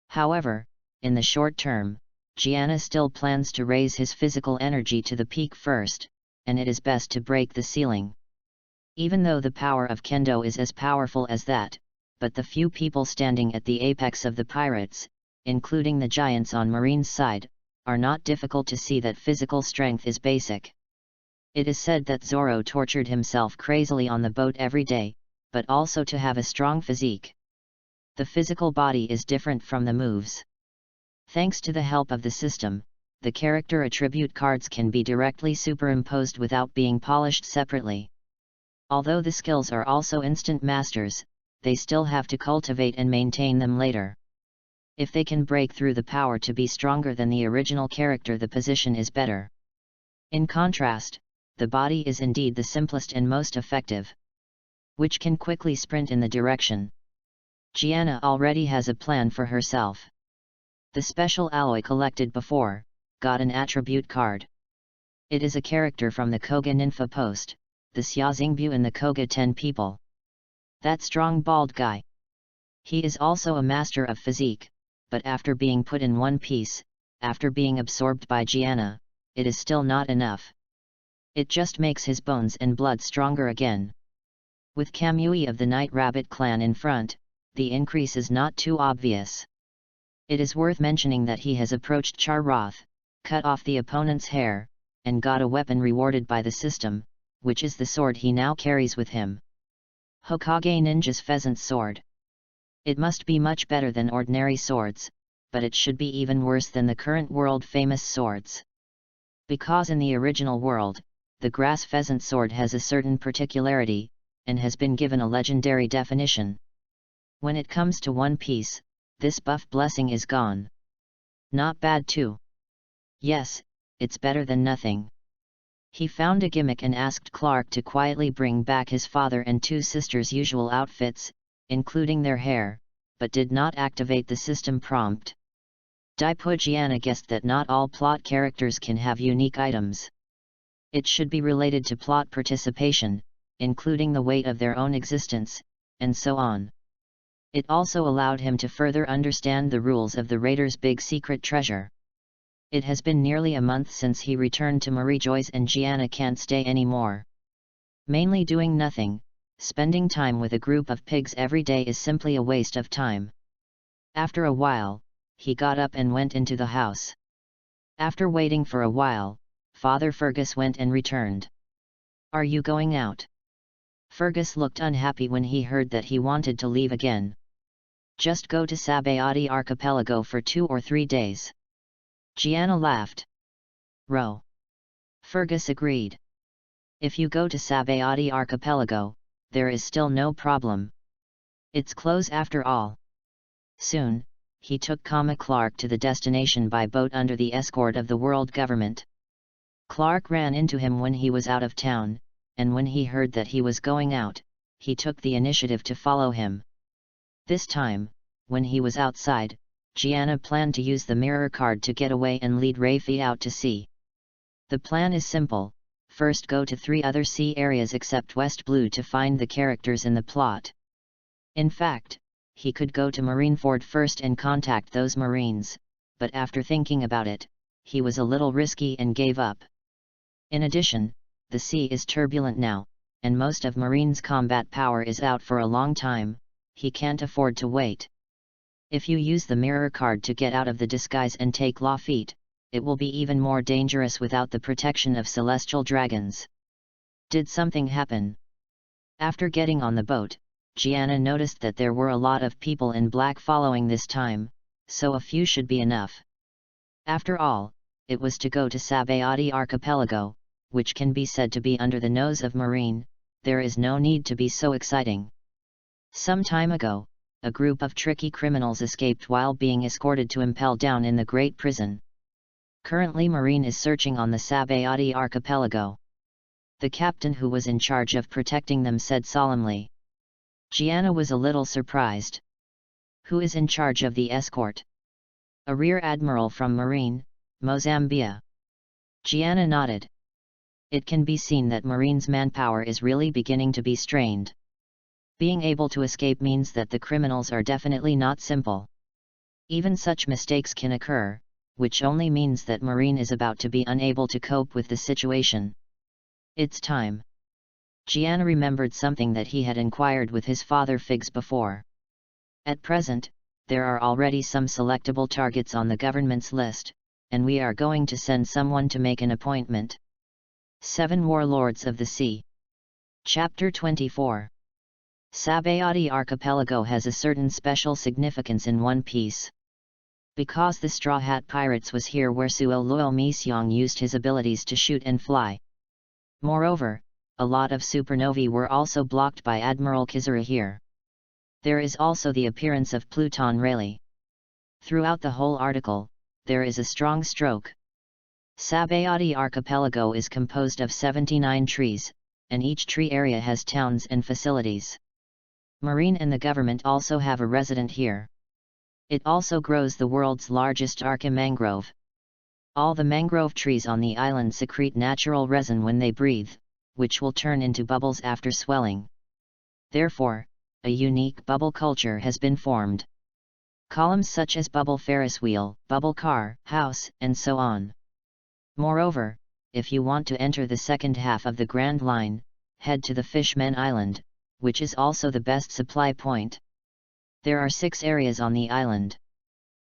However, in the short term, Gianna still plans to raise his physical energy to the peak first, and it is best to break the ceiling. Even though the power of Kendo is as powerful as that, but the few people standing at the apex of the pirates, including the giants on Marine's side, are not difficult to see that physical strength is basic. It is said that Zoro tortured himself crazily on the boat every day, but also to have a strong physique. The physical body is different from the moves. Thanks to the help of the system, the character attribute cards can be directly superimposed without being polished separately. Although the skills are also instant masters, they still have to cultivate and maintain them later. If they can break through the power to be stronger than the original character, the position is better. In contrast, the body is indeed the simplest and most effective, which can quickly sprint in the direction. Gianna already has a plan for herself. The special alloy collected before got an attribute card. It is a character from the Koga Ninfa post, the Xiaozingbu and the Koga 10 people. That strong bald guy. He is also a master of physique, but after being put in one piece, after being absorbed by Gianna, it is still not enough. It just makes his bones and blood stronger again. With Kamui of the Night Rabbit clan in front, the increase is not too obvious. It is worth mentioning that he has approached Charoth, cut off the opponent's hair, and got a weapon rewarded by the system, which is the sword he now carries with him. Hokage Ninja's pheasant sword. It must be much better than ordinary swords, but it should be even worse than the current world-famous swords. Because in the original world, the grass pheasant sword has a certain particularity, and has been given a legendary definition. When it comes to One Piece, this buff blessing is gone. Not bad too. Yes, it's better than nothing. He found a gimmick and asked Clark to quietly bring back his father and two sisters' usual outfits, including their hair, but did not activate the system prompt. Gianna guessed that not all plot characters can have unique items. It should be related to plot participation, including the weight of their own existence, and so on. It also allowed him to further understand the rules of the Raiders' big secret treasure. It has been nearly a month since he returned to Marie Joyce, and Gianna can't stay anymore. Mainly doing nothing, spending time with a group of pigs every day is simply a waste of time. After a while, he got up and went into the house. After waiting for a while, Father Fergus went and returned. "Are you going out?" Fergus looked unhappy when he heard that he wanted to leave again. "Just go to Sabody archipelago for 2 or 3 days." Gianna laughed. "Row." Fergus agreed. "If you go to Sabody archipelago, there is still no problem. It's close after all." Soon, he took Clark to the destination by boat under the escort of the world government. Clark ran into him when he was out of town, and when he heard that he was going out, he took the initiative to follow him. This time, when he was outside, Gianna planned to use the mirror card to get away and lead Rafie out to sea. The plan is simple: first go to 3 other sea areas except West Blue to find the characters in the plot. In fact, he could go to Marineford first and contact those Marines, but after thinking about it, he was a little risky and gave up. In addition, the sea is turbulent now, and most of Marine's combat power is out for a long time. He can't afford to wait. If you use the mirror card to get out of the disguise and take Lafitte, it will be even more dangerous without the protection of celestial dragons. Did something happen? After getting on the boat, Gianna noticed that there were a lot of people in black following this time, so a few should be enough. After all, it was to go to Sabody archipelago, which can be said to be under the nose of Marine. There is no need to be so exciting. Some time ago, a group of tricky criminals escaped while being escorted to Impel Down in the Great Prison. Currently Marine is searching on the Sabody archipelago. The captain who was in charge of protecting them said solemnly. Gianna was a little surprised. "Who is in charge of the escort?" "A rear admiral from Marine, Mozambia." Gianna nodded. It can be seen that Marine's manpower is really beginning to be strained. Being able to escape means that the criminals are definitely not simple. Even such mistakes can occur, which only means that Marine is about to be unable to cope with the situation. It's time. Gianna remembered something that he had inquired with his father Figs before. At present, there are already some selectable targets on the government's list, and we are going to send someone to make an appointment. 7 Warlords of the Sea. Chapter 24. Sabody Archipelago has a certain special significance in One Piece. Because the Straw Hat Pirates was here where Suo Loyal Miseong used his abilities to shoot and fly. Moreover, a lot of supernovae were also blocked by Admiral Kizaru here. There is also the appearance of Pluton Rayleigh. Throughout the whole article, there is a strong stroke. Sabody archipelago is composed of 79 trees, and each tree area has towns and facilities. Marine and the government also have a resident here. It also grows the world's largest mangrove. All the mangrove trees on the island secrete natural resin when they breathe, which will turn into bubbles after swelling. Therefore, a unique bubble culture has been formed. Columns such as bubble Ferris wheel, bubble car, house, and so on. Moreover, if you want to enter the second half of the Grand Line, head to the Fishmen Island, which is also the best supply point. There are 6 areas on the island.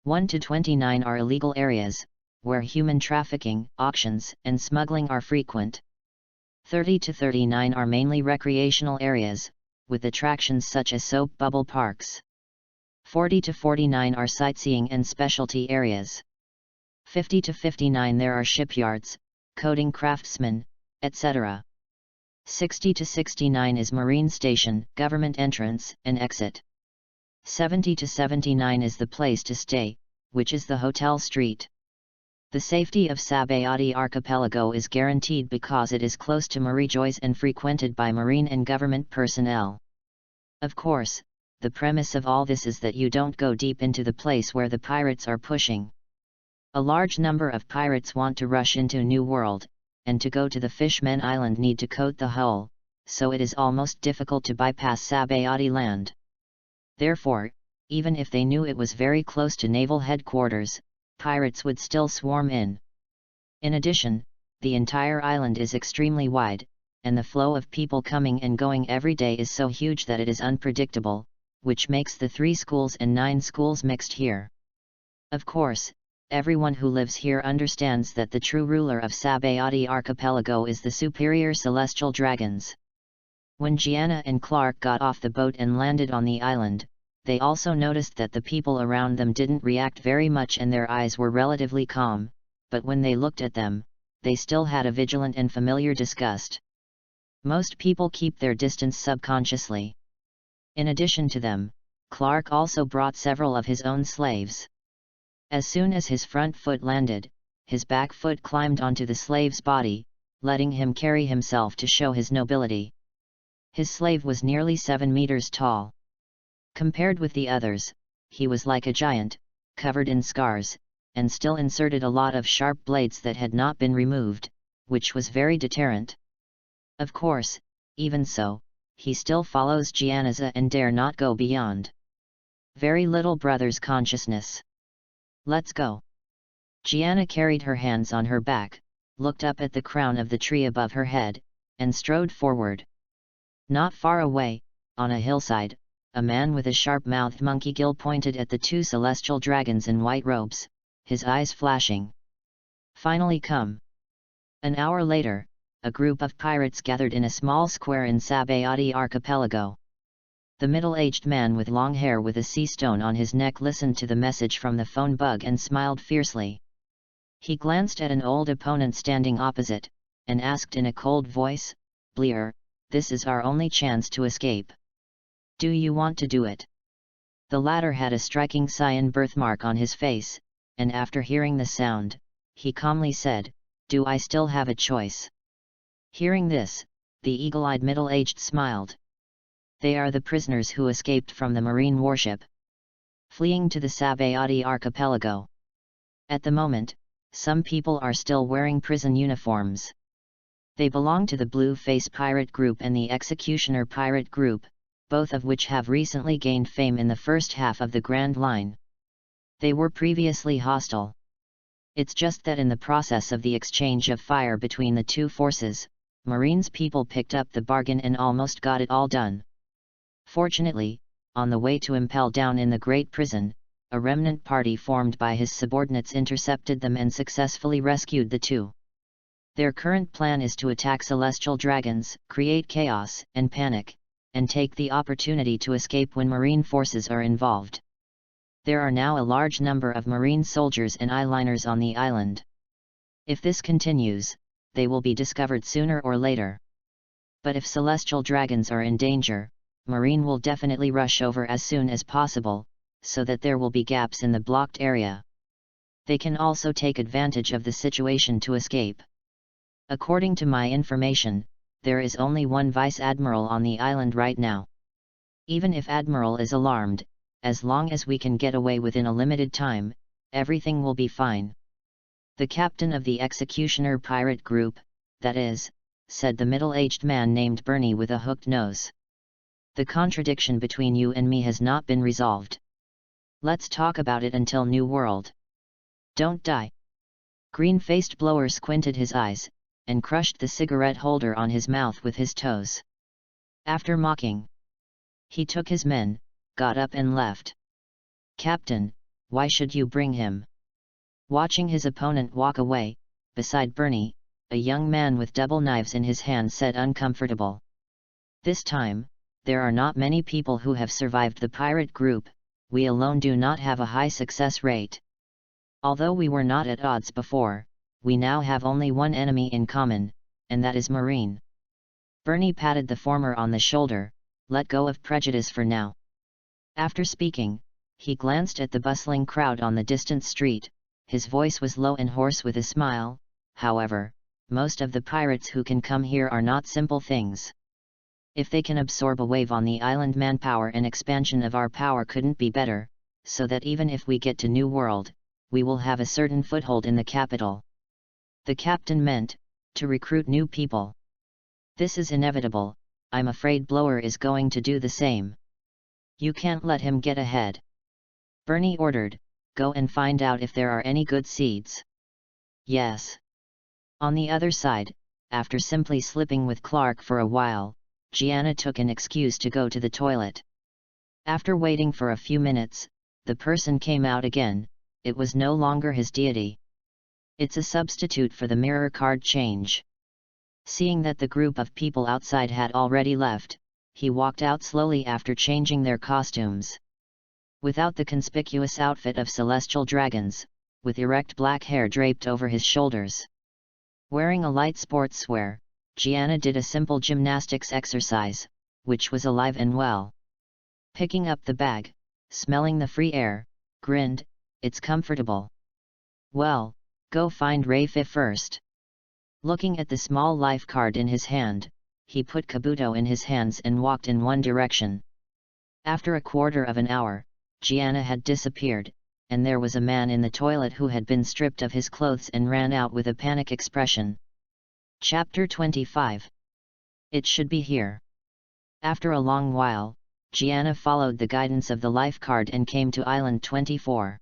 1 to 29 are illegal areas, where human trafficking, auctions, and smuggling are frequent. 30 to 39 are mainly recreational areas, with attractions such as soap bubble parks. 40 to 49 are sightseeing and specialty areas. 50 to 59 there are shipyards, coding craftsmen, etc. 60 to 69 is marine station, government entrance and exit. 70 to 79 is the place to stay, which is the hotel street. The safety of Sabody archipelago is guaranteed because it is close to marijois and frequented by marine and government personnel. Of course, the premise of all this is that you don't go deep into the place where the pirates are pushing. A large number of pirates want to rush into New World, and to go to the Fishmen Island need to coat the hull, so it is almost difficult to bypass Sabody land. Therefore, even if they knew it was very close to naval headquarters, pirates would still swarm in. In addition, the entire island is extremely wide, and the flow of people coming and going every day is so huge that it is unpredictable, which makes the 3 schools and 9 schools mixed here. Of course, everyone who lives here understands that the true ruler of Sabody archipelago is the superior celestial dragons. When Gianna and Clark got off the boat and landed on the island, they also noticed that the people around them didn't react very much and their eyes were relatively calm, but when they looked at them, they still had a vigilant and familiar disgust. Most people keep their distance subconsciously. In addition to them, Clark also brought several of his own slaves. As soon as his front foot landed, his back foot climbed onto the slave's body, letting him carry himself to show his nobility. His slave was nearly 7 meters tall. Compared with the others, he was like a giant, covered in scars, and still inserted a lot of sharp blades that had not been removed, which was very deterrent. Of course, even so, he still follows Giannaza and dare not go beyond. Very little brother's consciousness. Let's go. Gianna carried her hands on her back, looked up at the crown of the tree above her head, and strode forward. Not far away, on a hillside, a man with a sharp-mouthed monkey gill pointed at the 2 celestial dragons in white robes, his eyes flashing. Finally come. An hour later, a group of pirates gathered in a small square in Sabody archipelago. The middle-aged man with long hair with a sea stone on his neck listened to the message from the phone bug and smiled fiercely. He glanced at an old opponent standing opposite, and asked in a cold voice, "Bleer, this is our only chance to escape. Do you want to do it?" The latter had a striking cyan birthmark on his face, and after hearing the sound, he calmly said, "Do I still have a choice?" Hearing this, the eagle-eyed middle-aged smiled. They are the prisoners who escaped from the marine warship, fleeing to the Sabody archipelago. At the moment, some people are still wearing prison uniforms. They belong to the Blue Face Pirate Group and the Executioner Pirate Group, both of which have recently gained fame in the first half of the Grand Line. They were previously hostile. It's just that in the process of the exchange of fire between the 2 forces, Marines people picked up the bargain and almost got it all done. Fortunately, on the way to impel down in the Great Prison, a remnant party formed by his subordinates intercepted them and successfully rescued the 2. Their current plan is to attack celestial dragons, create chaos and panic, and take the opportunity to escape when marine forces are involved. There are now a large number of marine soldiers and eyeliners on the island. If this continues, they will be discovered sooner or later. But if celestial dragons are in danger, marine will definitely rush over as soon as possible, so that there will be gaps in the blocked area. They can also take advantage of the situation to escape. According to my information, there is only one Vice Admiral on the island right now. Even if Admiral is alarmed, as long as we can get away within a limited time, everything will be fine. The captain of the executioner pirate group, that is, said the middle-aged man named Bernie with a hooked nose. The contradiction between you and me has not been resolved. Let's talk about it until New World. Don't die. Green-faced blower squinted his eyes, and crushed the cigarette holder on his mouth with his toes. After mocking, he took his men, got up and left. Captain, why should you bring him? Watching his opponent walk away, beside Bernie, a young man with double knives in his hand said uncomfortable. This time, there are not many people who have survived the pirate group, we alone do not have a high success rate. Although we were not at odds before, we now have only one enemy in common, and that is Marine. Bernie patted the former on the shoulder, let go of prejudice for now. After speaking, he glanced at the bustling crowd on the distant street, his voice was low and hoarse with a smile. However, most of the pirates who can come here are not simple things. If they can absorb a wave on the island, manpower and expansion of our power couldn't be better, so that even if we get to New World, we will have a certain foothold in the capital. The captain meant, to recruit new people. This is inevitable, I'm afraid Blower is going to do the same. You can't let him get ahead. Bernie ordered, go and find out if there are any good seeds. Yes. On the other side, after simply slipping with Clark for a while, Gianna took an excuse to go to the toilet. After waiting for a few minutes, the person came out again. It was no longer his deity. It's a substitute for the mirror card change. Seeing that the group of people outside had already left, he walked out slowly after changing their costumes. Without the conspicuous outfit of celestial dragons, with erect black hair draped over his shoulders. Wearing a light sportswear, Gianna did a simple gymnastics exercise, which was alive and well. Picking up the bag, smelling the free air, grinned, it's comfortable. Well, go find Rafe first. Looking at the small life card in his hand, he put Kabuto in his hands and walked in one direction. After a quarter of an hour, Gianna had disappeared, and there was a man in the toilet who had been stripped of his clothes and ran out with a panic expression. Chapter 25. It should be here. After a long while, Gianna followed the guidance of the life card and came to Island 24.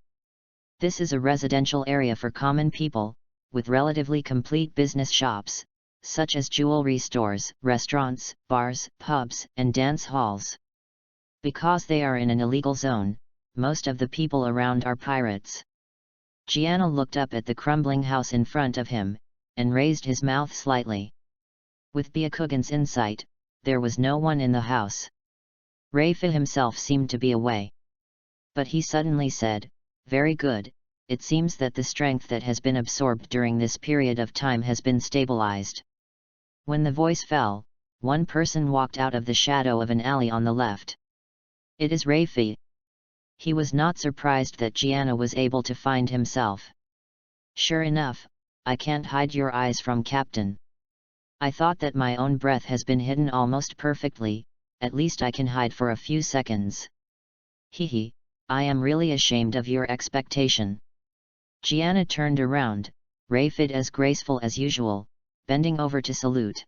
This is a residential area for common people, with relatively complete business shops, such as jewelry stores, restaurants, bars, pubs, and dance halls. Because they are in an illegal zone, most of the people around are pirates. Gianna looked up at the crumbling house in front of him, and raised his mouth slightly. With Byakugan's insight, there was no one in the house. Reifa himself seemed to be away. But he suddenly said, very good, it seems that the strength that has been absorbed during this period of time has been stabilized. When the voice fell, one person walked out of the shadow of an alley on the left. It is Reifa. He was not surprised that Gianna was able to find himself. Sure enough, I can't hide your eyes from Captain. I thought that my own breath has been hidden almost perfectly, at least I can hide for a few seconds. Hehe, I am really ashamed of your expectation. Gianna turned around, Rayfid as graceful as usual, bending over to salute.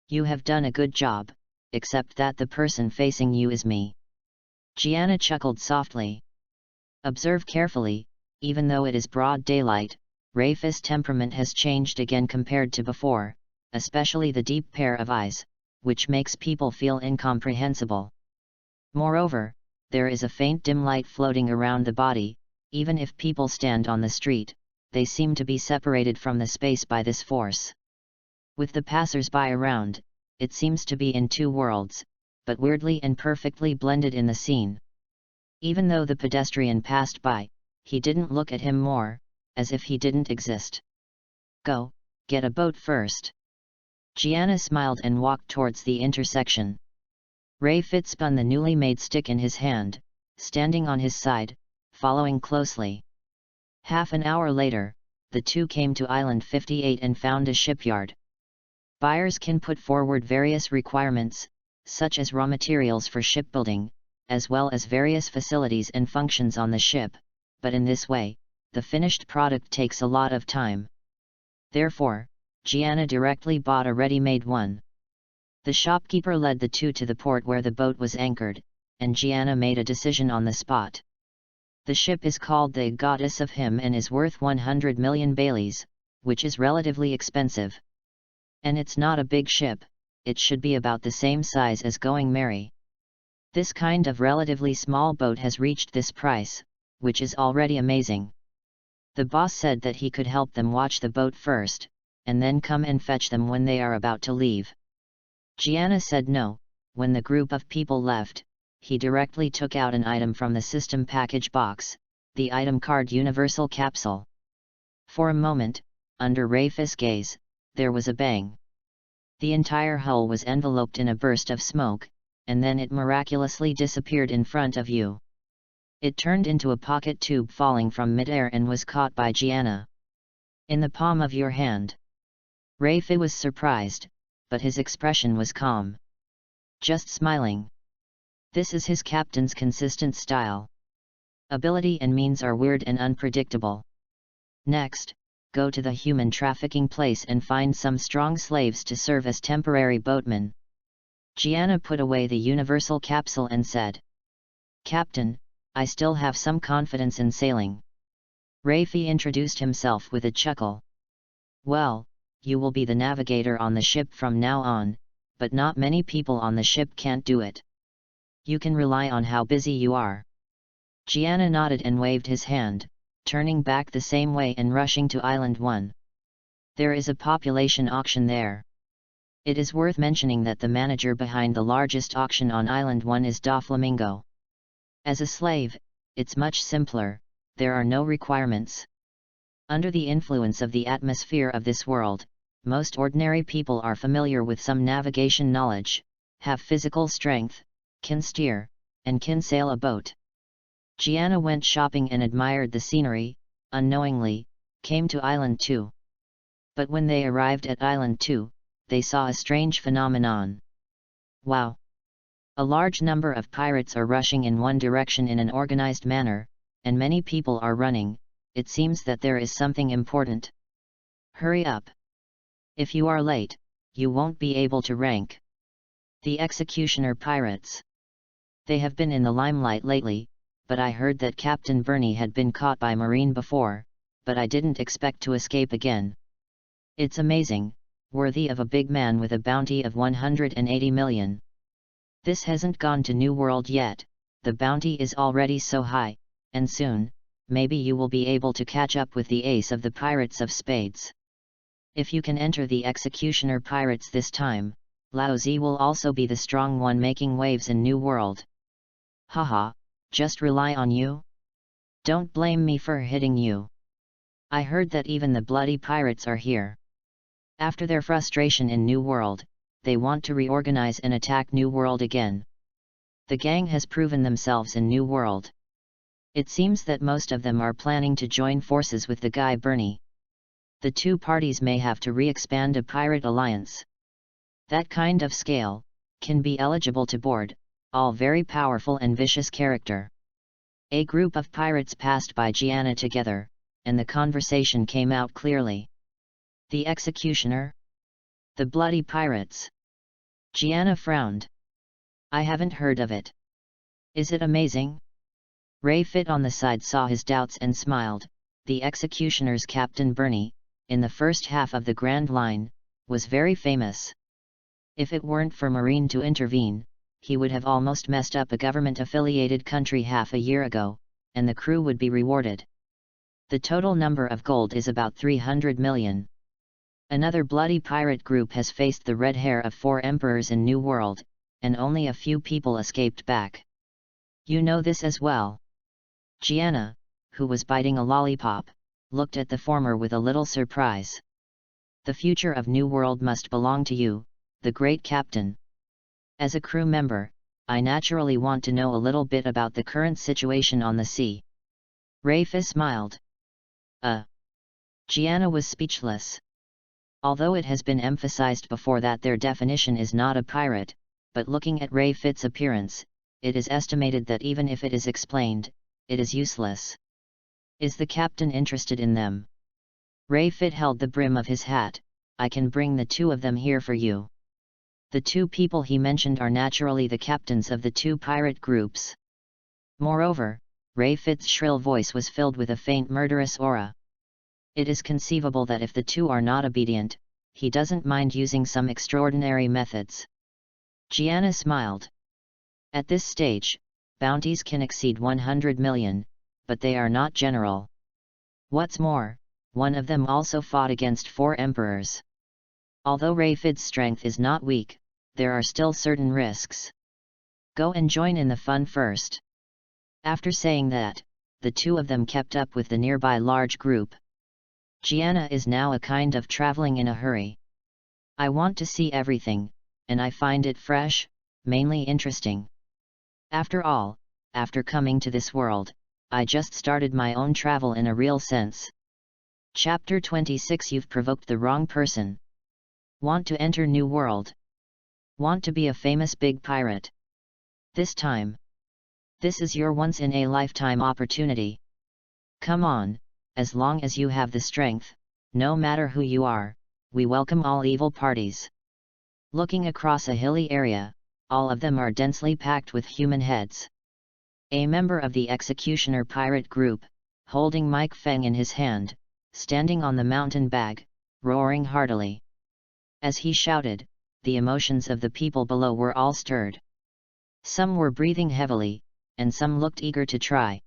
You have done a good job, except that the person facing you is me. Gianna chuckled softly. Observe carefully, even though it is broad daylight, Rayfid's temperament has changed again compared to before, especially the deep pair of eyes, which makes people feel incomprehensible. Moreover, there is a faint dim light floating around the body. Even if people stand on the street, they seem to be separated from the space by this force. With the passers-by around, it seems to be in two worlds, but weirdly and perfectly blended in the scene. Even though the pedestrian passed by, he didn't look at him more, as if he didn't exist. Go, get a boat first. Gianna smiled and walked towards the intersection. Rayfid spun the newly made stick in his hand, standing on his side, following closely. Half an hour later, the two came to Island 58 and found a shipyard. Buyers can put forward various requirements, such as raw materials for shipbuilding, as well as various facilities and functions on the ship, but in this way, the finished product takes a lot of time. Therefore, Gianna directly bought a ready-made one. The shopkeeper led the two to the port where the boat was anchored, and Gianna made a decision on the spot. The ship is called the Goddess of Him and is worth 100 million Baileys, which is relatively expensive. And it's not a big ship, it should be about the same size as Going Merry. This kind of relatively small boat has reached this price, which is already amazing. The boss said that he could help them watch the boat first, and then come and fetch them when they are about to leave. Gianna said no. When the group of people left, he directly took out an item from the system package box, the item card Universal Capsule. For a moment, under Rafa's gaze, there was a bang. The entire hull was enveloped in a burst of smoke, and then it miraculously disappeared in front of you. It turned into a pocket tube falling from midair and was caught by Gianna. In the palm of your hand. Rafa was surprised, but his expression was calm. Just smiling. This is his captain's consistent style. Ability and means are weird and unpredictable. Next, go to the human trafficking place and find some strong slaves to serve as temporary boatmen. Gianna put away the universal capsule and said, Captain, I still have some confidence in sailing. Rafi introduced himself with a chuckle. Well, you will be the navigator on the ship from now on, but not many people on the ship can't do it. You can rely on how busy you are. Gianna nodded and waved his hand, turning back the same way and rushing to Island 1. There is a population auction there. It is worth mentioning that the manager behind the largest auction on Island 1 is Doflamingo. As a slave, it's much simpler, there are no requirements. Under the influence of the atmosphere of this world, most ordinary people are familiar with some navigation knowledge, have physical strength, can steer, and can sail a boat. Gianna went shopping and admired the scenery, unknowingly, came to Island 2. But when they arrived at Island 2, they saw a strange phenomenon. Wow! A large number of pirates are rushing in one direction in an organized manner, and many people are running. It seems that there is something important. Hurry up! If you are late, you won't be able to rank. The Executioner Pirates. They have been in the limelight lately, but I heard that Captain Bernie had been caught by Marine before, but I didn't expect to escape again. It's amazing, worthy of a big man with a bounty of 180 million. This hasn't gone to New World yet, the bounty is already so high, and soon, maybe you will be able to catch up with the ace of the Pirates of Spades. If you can enter the Executioner Pirates this time, Lao Zi will also be the strong one making waves in New World. Haha, just rely on you? Don't blame me for hitting you. I heard that even the bloody pirates are here. After their frustration in New World, they want to reorganize and attack New World again. The gang has proven themselves in New World. It seems that most of them are planning to join forces with the guy Bernie. The two parties may have to re-expand a pirate alliance. That kind of scale, can be eligible to board, all very powerful and vicious character. A group of pirates passed by Gianna together, and the conversation came out clearly. The Executioner? The bloody pirates? Gianna frowned. I haven't heard of it. Is it amazing? Ray Fit on the side saw his doubts and smiled. The Executioner's Captain Bernie, in the first half of the Grand Line, was very famous. If it weren't for Marine to intervene, he would have almost messed up a government-affiliated country half a year ago, and the crew would be rewarded. The total number of gold is about 300 million. Another bloody pirate group has faced the red hair of 4 emperors in New World, and only a few people escaped back. You know this as well. Gianna, who was biting a lollipop, looked at the former with a little surprise. The future of New World must belong to you, the great captain. As a crew member, I naturally want to know a little bit about the current situation on the sea. Rafe smiled. Gianna was speechless. Although it has been emphasized before that their definition is not a pirate, but looking at Rafe's appearance, it is estimated that even if it is explained, it is useless. Is the captain interested in them? Rafe held the brim of his hat. I can bring the two of them here for you. The two people he mentioned are naturally the captains of the two pirate groups. Moreover, Rafe's shrill voice was filled with a faint murderous aura. It is conceivable that if the two are not obedient, he doesn't mind using some extraordinary methods. Gianna smiled. At this stage, bounties can exceed 100 million, but they are not general. What's more, one of them also fought against 4 emperors. Although Rafe's strength is not weak, there are still certain risks. Go and join in the fun first. After saying that, the two of them kept up with the nearby large group. Gianna is now a kind of traveling in a hurry. I want to see everything, and I find it fresh, mainly interesting. After all, after coming to this world, I just started my own travel in a real sense. Chapter 26. You've provoked the wrong person. Want to enter new world? Want to be a famous big pirate? This time. This is your once-in-a-lifetime opportunity. Come on, as long as you have the strength, no matter who you are, we welcome all evil parties. Looking across a hilly area, all of them are densely packed with human heads. A member of the Executioner pirate group, holding Mike Feng in his hand, standing on the mountain bag, roaring heartily. As he shouted, the emotions of the people below were all stirred. Some were breathing heavily, and some looked eager to try.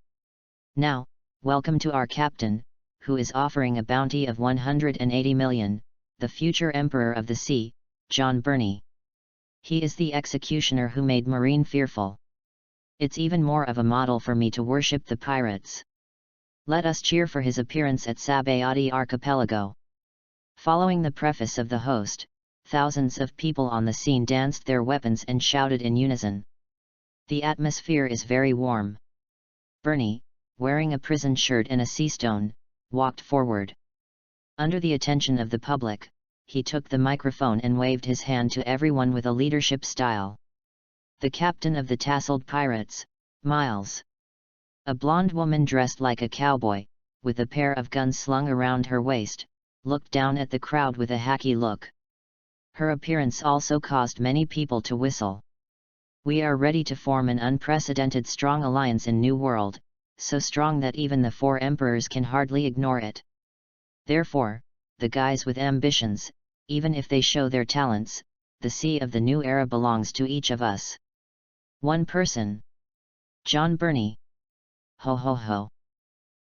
Now, welcome to our captain, who is offering a bounty of 180 million, the future Emperor of the Sea, John Burney. He is the executioner who made Marine fearful. It's even more of a model for me to worship the pirates. Let us cheer for his appearance at Sabody archipelago. Following the preface of the host, thousands of people on the scene danced their weapons and shouted in unison. The atmosphere is very warm. Burney, wearing a prison shirt and a sea stone, walked forward. Under the attention of the public, he took the microphone and waved his hand to everyone with a leadership style. The captain of the tasseled pirates, Miles. A blonde woman dressed like a cowboy, with a pair of guns slung around her waist, looked down at the crowd with a hacky look. Her appearance also caused many people to whistle. We are ready to form an unprecedented strong alliance in New World, so strong that even the 4 emperors can hardly ignore it. Therefore, the guys with ambitions, even if they show their talents, the sea of the new era belongs to each of us. One person. John Burney. Ho ho ho.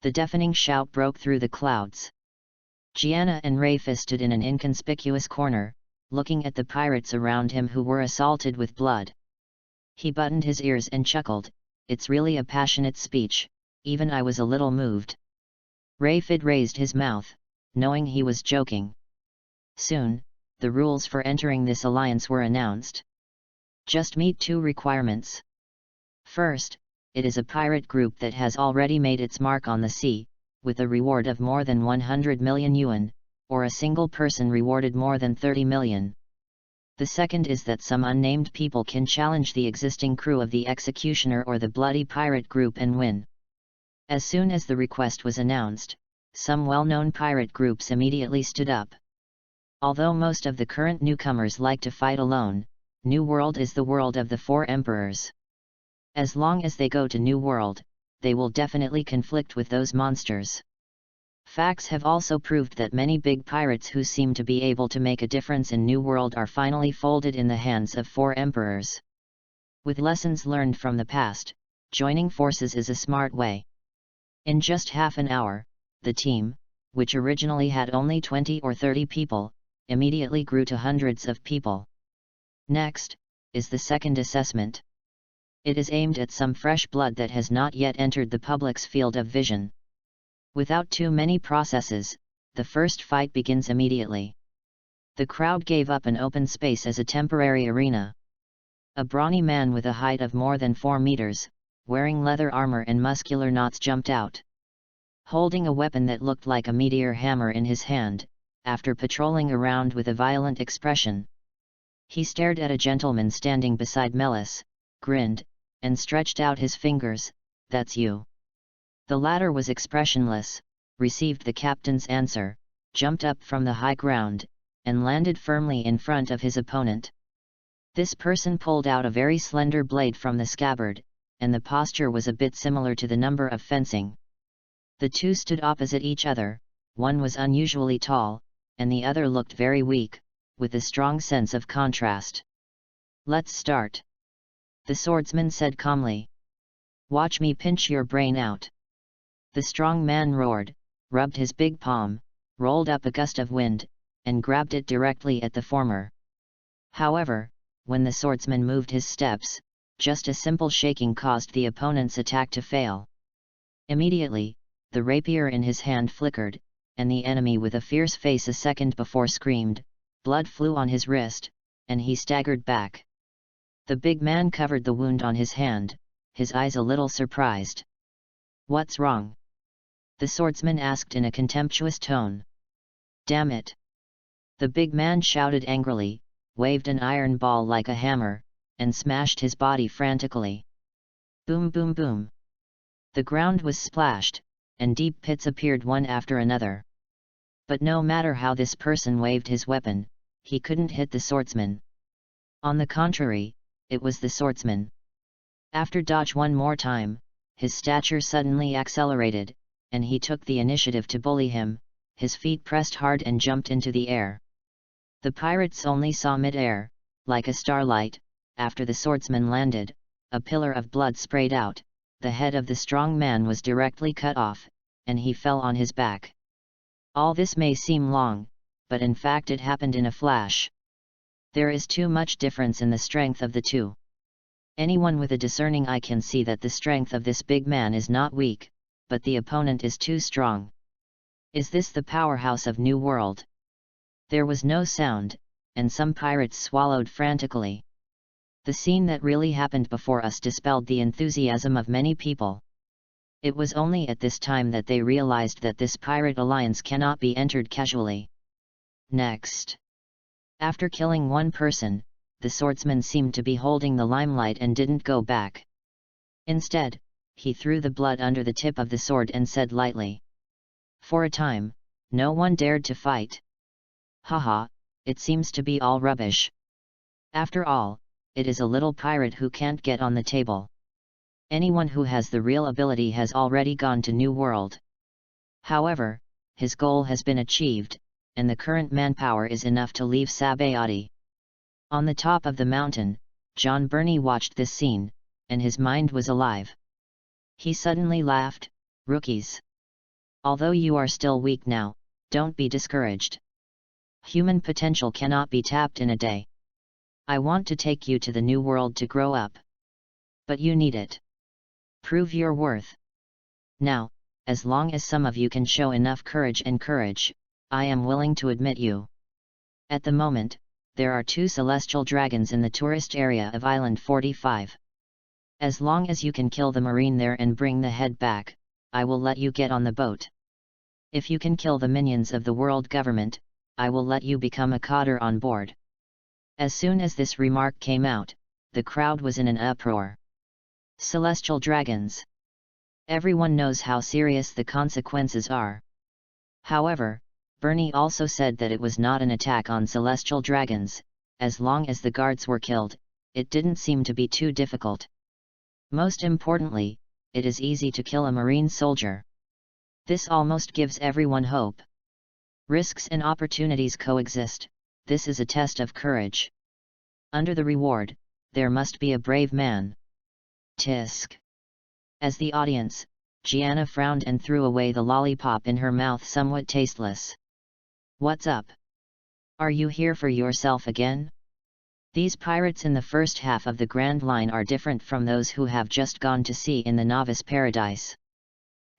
The deafening shout broke through the clouds. Gianna and Rafe stood in an inconspicuous corner, looking at the pirates around him who were assaulted with blood. He buttoned his ears and chuckled. It's really a passionate speech, even I was a little moved. Rafe raised his mouth, knowing he was joking. Soon, the rules for entering this alliance were announced. Just meet 2 requirements. First, it is a pirate group that has already made its mark on the sea, with a reward of more than 100 million yuan, or a single person rewarded more than 30 million. The second is that some unnamed people can challenge the existing crew of the Executioner or the Bloody Pirate group and win. As soon as the request was announced, some well-known pirate groups immediately stood up. Although most of the current newcomers like to fight alone, New World is the world of the 4 emperors. As long as they go to New World, they will definitely conflict with those monsters. Facts have also proved that many big pirates who seem to be able to make a difference in New World are finally folded in the hands of 4 emperors. With lessons learned from the past, joining forces is a smart way. In just half an hour, the team, which originally had only 20 or 30 people, immediately grew to hundreds of people. Next, is the second assessment. It is aimed at some fresh blood that has not yet entered the public's field of vision. Without too many processes, the first fight begins immediately. The crowd gave up an open space as a temporary arena. A brawny man with a height of more than 4 meters, wearing leather armor and muscular knots jumped out. Holding a weapon that looked like a meteor hammer in his hand, after patrolling around with a violent expression. He stared at a gentleman standing beside Melis, grinned, and stretched out his fingers. "That's you." The latter was expressionless, received the captain's answer, jumped up from the high ground, and landed firmly in front of his opponent. This person pulled out a very slender blade from the scabbard, and the posture was a bit similar to the number of fencing. The two stood opposite each other, one was unusually tall, and the other looked very weak, with a strong sense of contrast. "Let's start," the swordsman said calmly. "Watch me pinch your brain out." The strong man roared, rubbed his big palm, rolled up a gust of wind, and grabbed it directly at the former. However, when the swordsman moved his steps, just a simple shaking caused the opponent's attack to fail. Immediately, the rapier in his hand flickered, and the enemy with a fierce face a second before screamed, blood flew on his wrist, and he staggered back. The big man covered the wound on his hand, his eyes a little surprised. "What's wrong?" the swordsman asked in a contemptuous tone. "Damn it!" the big man shouted angrily, waved an iron ball like a hammer, and smashed his body frantically. Boom boom boom. The ground was splashed, and deep pits appeared one after another. But no matter how this person waved his weapon, he couldn't hit the swordsman. On the contrary, it was the swordsman. After dodge one more time, his stature suddenly accelerated, and he took the initiative to bully him. His feet pressed hard and jumped into the air. The pirates only saw mid-air, like a starlight, after the swordsman landed, a pillar of blood sprayed out, the head of the strong man was directly cut off, and he fell on his back. All this may seem long, but in fact it happened in a flash. There is too much difference in the strength of the two. Anyone with a discerning eye can see that the strength of this big man is not weak, but the opponent is too strong. Is this the powerhouse of New World? There was no sound, and some pirates swallowed frantically. The scene that really happened before us dispelled the enthusiasm of many people. It was only at this time that they realized that this pirate alliance cannot be entered casually. Next. After killing one person, the swordsman seemed to be holding the limelight and didn't go back. Instead, he threw the blood under the tip of the sword and said lightly. "For a time, no one dared to fight. Haha, it seems to be all rubbish. After all, it is a little pirate who can't get on the table. Anyone who has the real ability has already gone to New World. However, his goal has been achieved, and the current manpower is enough to leave Sabody." On the top of the mountain, John Burney watched this scene, and his mind was alive. He suddenly laughed. "Rookies! Although you are still weak now, don't be discouraged. Human potential cannot be tapped in a day. I want to take you to the New World to grow up. But you need it. Prove your worth. Now, as long as some of you can show enough courage, I am willing to admit you. At the moment, there are 2 celestial dragons in the tourist area of Island 45. As long as you can kill the marine there and bring the head back, I will let you get on the boat. If you can kill the minions of the world government, I will let you become a coder on board." As soon as this remark came out, the crowd was in an uproar. Celestial dragons! Everyone knows how serious the consequences are. However, Burney also said that it was not an attack on celestial dragons. As long as the guards were killed, it didn't seem to be too difficult. Most importantly, it is easy to kill a marine soldier. This almost gives everyone hope. Risks and opportunities coexist. This is a test of courage. Under the reward, there must be a brave man. Tisk. As the audience, Gianna frowned and threw away the lollipop in her mouth somewhat tasteless. "What's up? Are you here for yourself again? These pirates in the first half of the Grand Line are different from those who have just gone to sea in the novice paradise.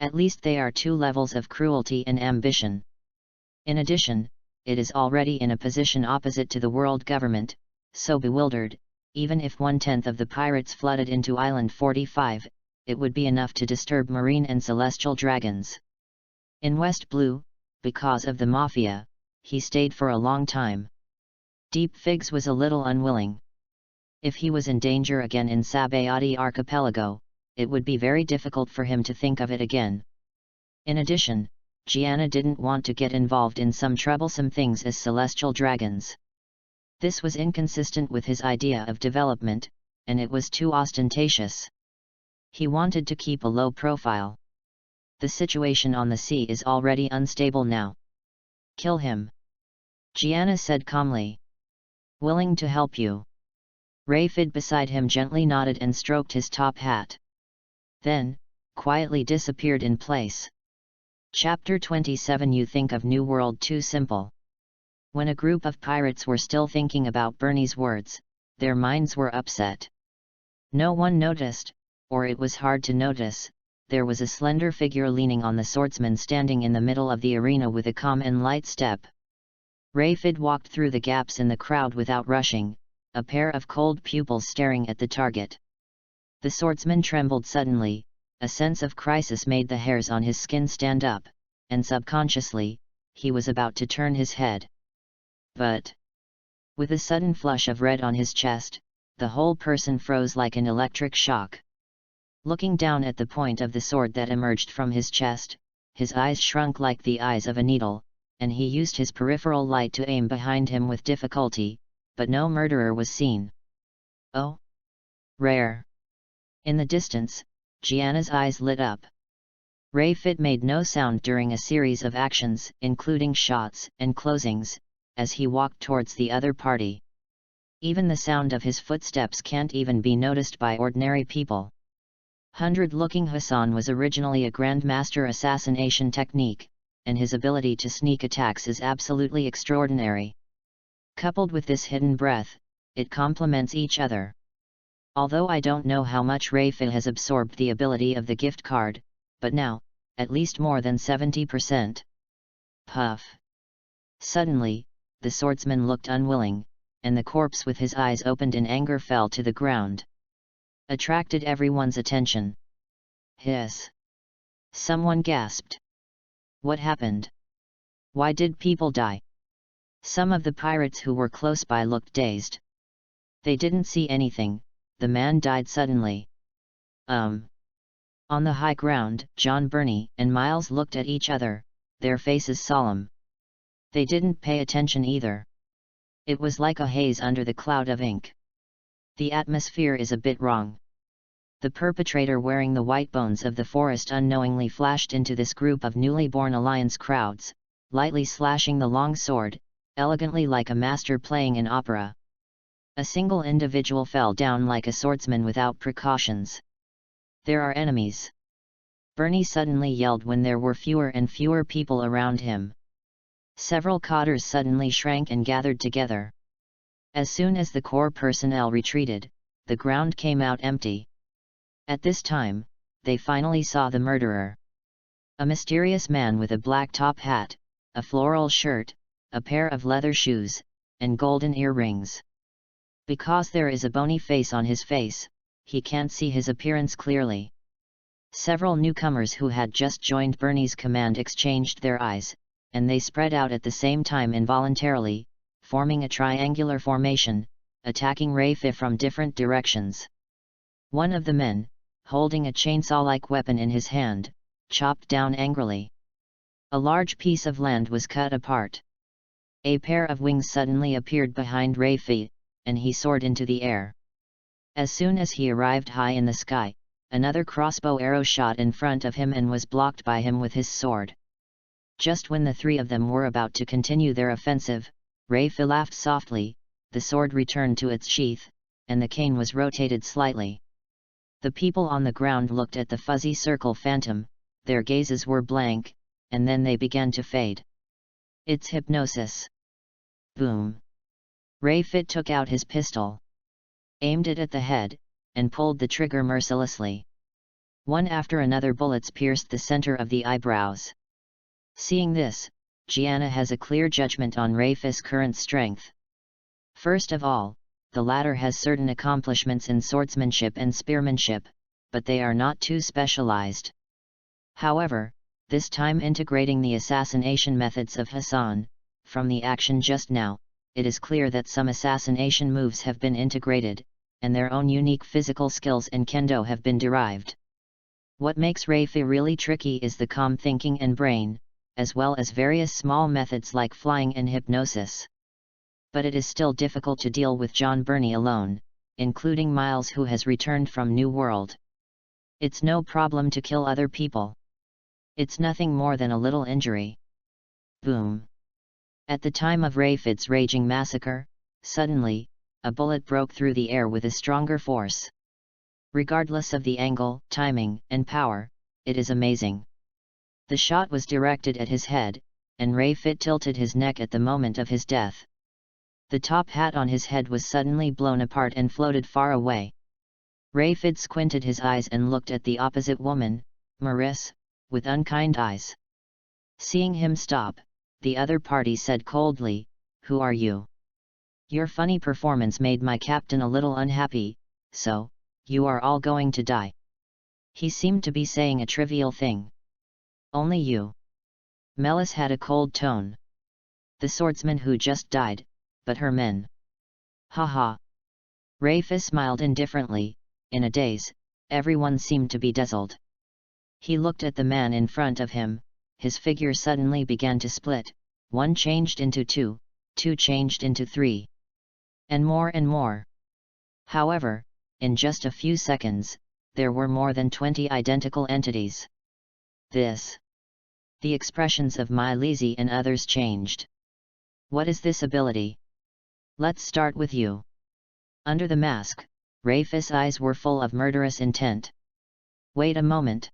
At least they are 2 levels of cruelty and ambition. In addition, it is already in a position opposite to the world government, so bewildered, even if 1/10 of the pirates flooded into Island 45, it would be enough to disturb marine and celestial dragons. In West Blue, because of the Mafia, he stayed for a long time. Deep Figs was a little unwilling. If he was in danger again in Sabody archipelago, it would be very difficult for him to think of it again. In addition, Gianna didn't want to get involved in some troublesome things as celestial dragons. This was inconsistent with his idea of development, and it was too ostentatious. He wanted to keep a low profile. The situation on the sea is already unstable now. Kill him. Gianna said calmly. Willing to help you. Rayfid beside him gently nodded and stroked his top hat. Then, quietly disappeared in place. Chapter 27. You think of New World too simple. When a group of pirates were still thinking about Bernie's words, their minds were upset. No one noticed, or it was hard to notice, there was a slender figure leaning on the swordsman standing in the middle of the arena with a calm and light step. Rayfid walked through the gaps in the crowd without rushing, a pair of cold pupils staring at the target. The swordsman trembled suddenly, a sense of crisis made the hairs on his skin stand up, and subconsciously, he was about to turn his head. But, with a sudden flush of red on his chest, the whole person froze like an electric shock. Looking down at the point of the sword that emerged from his chest, his eyes shrunk like the eyes of a needle, and he used his peripheral light to aim behind him with difficulty, but no murderer was seen. Oh! Rare! In the distance, Gianna's eyes lit up. Rayfid made no sound during a series of actions, including shots and closings, as he walked towards the other party. Even the sound of his footsteps can't even be noticed by ordinary people. Hundred-looking Hassan was originally a grandmaster assassination technique, and his ability to sneak attacks is absolutely extraordinary. Coupled with this hidden breath, it complements each other. Although I don't know how much Rayfid has absorbed the ability of the gift card, but now, at least more than 70%. Puff. Suddenly, the swordsman looked unwilling, and the corpse with his eyes opened in anger fell to the ground. Attracted everyone's attention. Hiss. Someone gasped. What happened? Why did people die? Some of the pirates who were close by looked dazed. They didn't see anything. The man died suddenly. On the high ground, John, Bernie, and Miles looked at each other, their faces solemn. They didn't pay attention either. It was like a haze under the cloud of ink. The atmosphere is a bit wrong. The perpetrator wearing the white bones of the forest unknowingly flashed into this group of newly born alliance crowds, lightly slashing the long sword, elegantly like a master playing an opera. A single individual fell down like a swordsman without precautions. There are enemies. Bernie suddenly yelled when there were fewer and fewer people around him. Several cotters suddenly shrank and gathered together. As soon as the core personnel retreated, the ground came out empty. At this time, they finally saw the murderer. A mysterious man with a black top hat, a floral shirt, a pair of leather shoes, and golden earrings. Because there is a bony face on his face, he can't see his appearance clearly. Several newcomers who had just joined Bernie's command exchanged their eyes, and they spread out at the same time involuntarily, forming a triangular formation, attacking Rayfi from different directions. One of the men, holding a chainsaw-like weapon in his hand, chopped down angrily. A large piece of land was cut apart. A pair of wings suddenly appeared behind Rayfi, and he soared into the air. As soon as he arrived high in the sky, another crossbow arrow shot in front of him and was blocked by him with his sword. Just when the three of them were about to continue their offensive, Rayfi laughed softly, the sword returned to its sheath, and the cane was rotated slightly. The people on the ground looked at the fuzzy circle phantom, their gazes were blank, and then they began to fade. It's hypnosis. Boom. Rayfi took out his pistol, aimed it at the head, and pulled the trigger mercilessly. One after another bullets pierced the center of the eyebrows. Seeing this, Gianna has a clear judgment on Rayfi's current strength. First of all, the latter has certain accomplishments in swordsmanship and spearmanship, but they are not too specialized. However, this time integrating the assassination methods of Hassan, from the action just now, it is clear that some assassination moves have been integrated, and their own unique physical skills in kendo have been derived. What makes Reifi really tricky is the calm thinking and brain, as well as various small methods like flying and hypnosis. But it is still difficult to deal with John Burney alone, including Miles who has returned from New World. It's no problem to kill other people. It's nothing more than a little injury. Boom. At the time of Rayfid's raging massacre, suddenly, a bullet broke through the air with a stronger force. Regardless of the angle, timing, and power, it is amazing. The shot was directed at his head, and Rayfid tilted his neck at the moment of his death. The top hat on his head was suddenly blown apart and floated far away. Rayfid squinted his eyes and looked at the opposite woman, Maris, with unkind eyes. Seeing him stop, the other party said coldly, "Who are you? Your funny performance made my captain a little unhappy, so, you are all going to die." He seemed to be saying a trivial thing. "Only you." Melis had a cold tone. "The swordsman who just died, but her men." "Ha." Rayfis smiled indifferently. In a daze, everyone seemed to be dazzled. He looked at the man in front of him, his figure suddenly began to split, 1 changed into 2, 2 changed into 3. And more. However, in just a few seconds, there were more than 20 identical entities. The expressions of Milesi and others changed. "What is this ability? Let's start with you." Under the mask, Rayfis' eyes were full of murderous intent. "Wait a moment."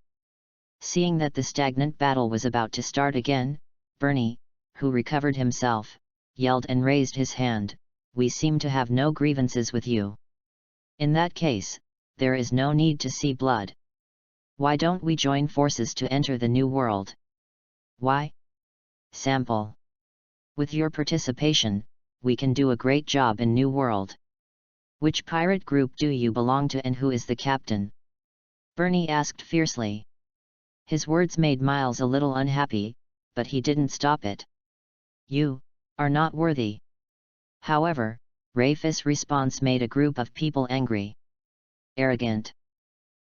Seeing that the stagnant battle was about to start again, Bernie, who recovered himself, yelled and raised his hand, "We seem to have no grievances with you. In that case, there is no need to see blood. Why don't we join forces to enter the New World?" "Why? Sample. With your participation, we can do a great job in New World. Which pirate group do you belong to and who is the captain?" Bernie asked fiercely. His words made Miles a little unhappy, but he didn't stop it. "You are not worthy." However, Rayfis' response made a group of people angry. "Arrogant.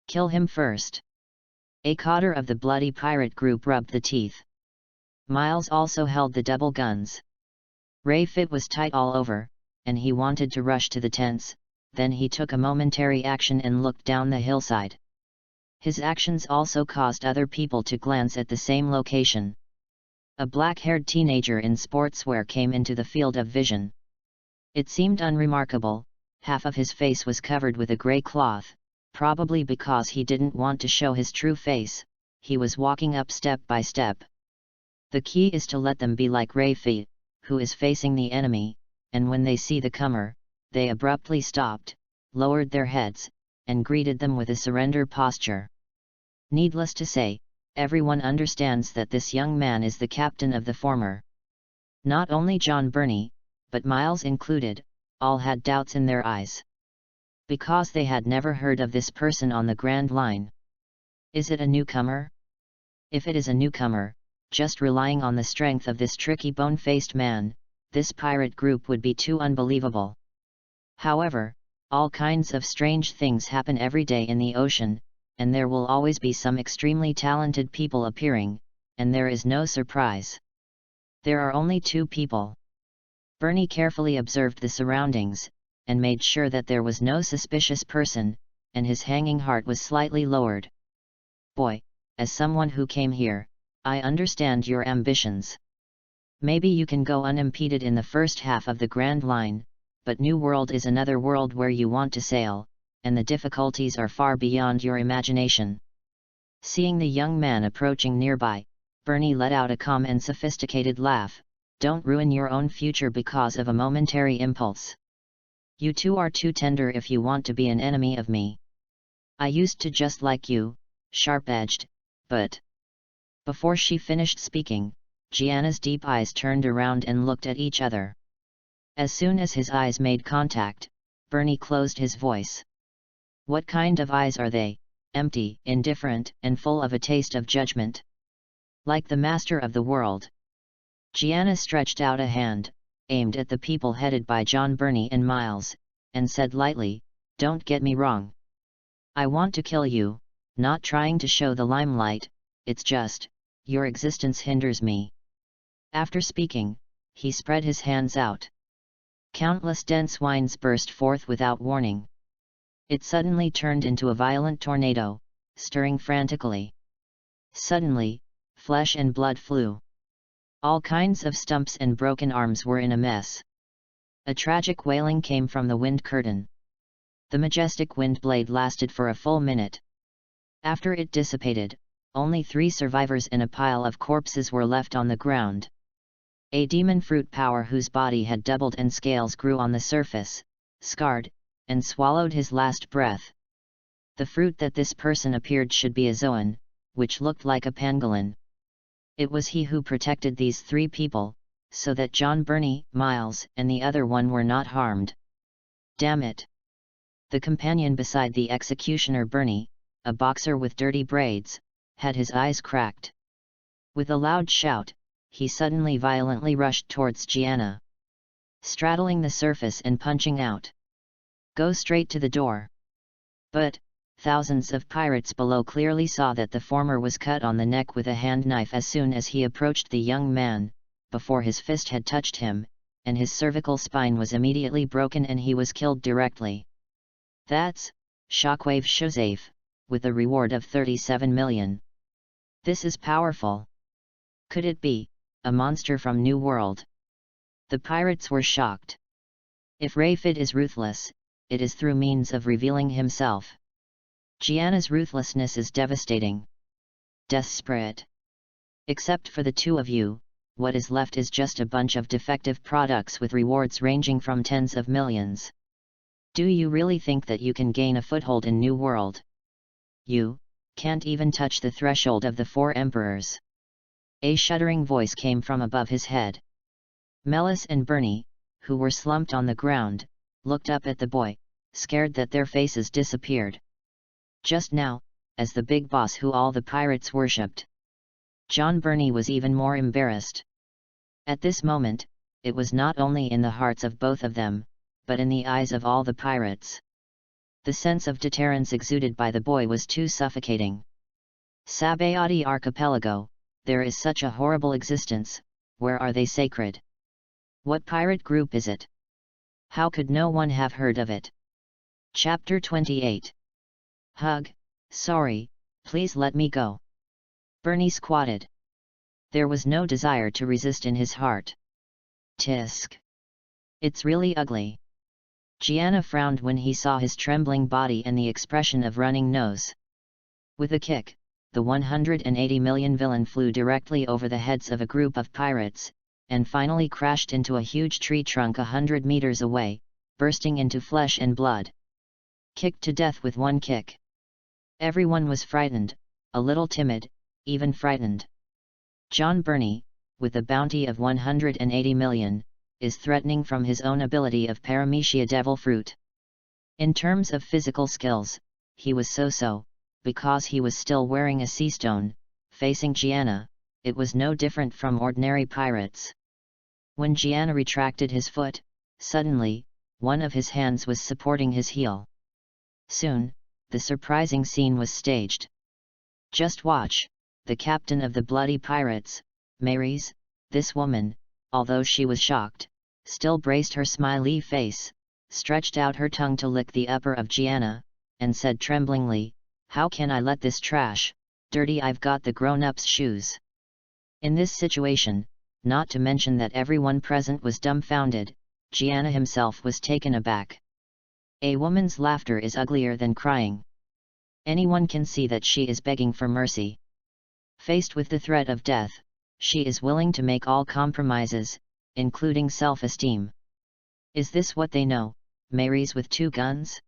Kill him first." A cotter of the bloody pirate group rubbed the teeth. Miles also held the double guns. Rayfit was tight all over, and he wanted to rush to the tents, then he took a momentary action and looked down the hillside. His actions also caused other people to glance at the same location. A black-haired teenager in sportswear came into the field of vision. It seemed unremarkable, half of his face was covered with a grey cloth, probably because he didn't want to show his true face. He was walking up step by step. The key is to let them be like Rayfi, who is facing the enemy, and when they see the comer, they abruptly stopped, lowered their heads, and greeted them with a surrender posture. Needless to say, everyone understands that this young man is the captain of the former. Not only John Burney, but Miles included, all had doubts in their eyes. Because they had never heard of this person on the Grand Line. Is it a newcomer? If it is a newcomer, just relying on the strength of this tricky bone-faced man, this pirate group would be too unbelievable. However, all kinds of strange things happen every day in the ocean, and there will always be some extremely talented people appearing, and there is no surprise. There are only 2 people. Bernie carefully observed the surroundings, and made sure that there was no suspicious person, and his hanging heart was slightly lowered. "Boy, as someone who came here, I understand your ambitions. Maybe you can go unimpeded in the first half of the Grand Line, but New World is another world where you want to sail, and the difficulties are far beyond your imagination." Seeing the young man approaching nearby, Bernie let out a calm and sophisticated laugh. "Don't ruin your own future because of a momentary impulse. You two are too tender if you want to be an enemy of me. I used to just like you, sharp-edged, but..." Before she finished speaking, Gianna's deep eyes turned around and looked at each other. As soon as his eyes made contact, Bernie closed his voice. What kind of eyes are they? Empty, indifferent, and full of a taste of judgment. Like the master of the world. Gianna stretched out a hand, aimed at the people headed by John Bernie and Miles, and said lightly, "Don't get me wrong. I want to kill you, not trying to show the limelight, it's just, your existence hinders me." After speaking, he spread his hands out. Countless dense winds burst forth without warning. It suddenly turned into a violent tornado, stirring frantically. Suddenly, flesh and blood flew. All kinds of stumps and broken arms were in a mess. A tragic wailing came from the wind curtain. The majestic wind blade lasted for a full minute. After it dissipated, only 3 survivors and a pile of corpses were left on the ground. A demon fruit power whose body had doubled and scales grew on the surface, scarred, and swallowed his last breath. The fruit that this person appeared should be a zoan, which looked like a pangolin. It was he who protected these 3 people, so that John Bernie, Miles, and the other one were not harmed. Damn it! The companion beside the executioner Bernie, a boxer with dirty braids, had his eyes cracked. With a loud shout, he suddenly violently rushed towards Gianna. Straddling the surface and punching out. Go straight to the door. But, thousands of pirates below clearly saw that the former was cut on the neck with a hand knife as soon as he approached the young man, before his fist had touched him, and his cervical spine was immediately broken and he was killed directly. That's Shockwave Shozave, with a reward of 37 million. This is powerful. Could it be a monster from New World? The pirates were shocked. If Rayfid is ruthless, it is through means of revealing himself. Gianna's ruthlessness is devastating. Desperate. Except for the 2 of you, what is left is just a bunch of defective products with rewards ranging from tens of millions. Do you really think that you can gain a foothold in New World? You can't even touch the threshold of the 4 emperors. A shuddering voice came from above his head. Melis and Bernie, who were slumped on the ground, looked up at the boy, scared that their faces disappeared. Just now, as the big boss who all the pirates worshipped. John Bernie was even more embarrassed. At this moment, it was not only in the hearts of both of them, but in the eyes of all the pirates. The sense of deterrence exuded by the boy was too suffocating. Sabody archipelago, there is such a horrible existence, where are they sacred? What pirate group is it? How could no one have heard of it? Chapter 28. Hug, sorry, please let me go. Bernie squatted. There was no desire to resist in his heart. Tisk. It's really ugly. Gianna frowned when he saw his trembling body and the expression of running nose. With a kick, the 180 million villain flew directly over the heads of a group of pirates, and finally crashed into a huge tree trunk 100 meters away, bursting into flesh and blood. Kicked to death with one kick. Everyone was frightened, a little timid, even frightened. John Bernie, with a bounty of 180 million, is threatening from his own ability of Paramecia Devil Fruit. In terms of physical skills, he was so-so, because he was still wearing a sea stone. Facing Gianna, it was no different from ordinary pirates. When Gianna retracted his foot, suddenly, one of his hands was supporting his heel. Soon, the surprising scene was staged. Just watch, the captain of the bloody pirates, Mary's, this woman, although she was shocked, still braced her smiley face, stretched out her tongue to lick the upper of Gianna, and said tremblingly, "How can I let this trash, dirty I've got the grown-ups' shoes." In this situation, not to mention that everyone present was dumbfounded, Gianna himself was taken aback. A woman's laughter is uglier than crying. Anyone can see that she is begging for mercy. Faced with the threat of death, she is willing to make all compromises, including self-esteem. Is this what they know, Mary's with 2 guns?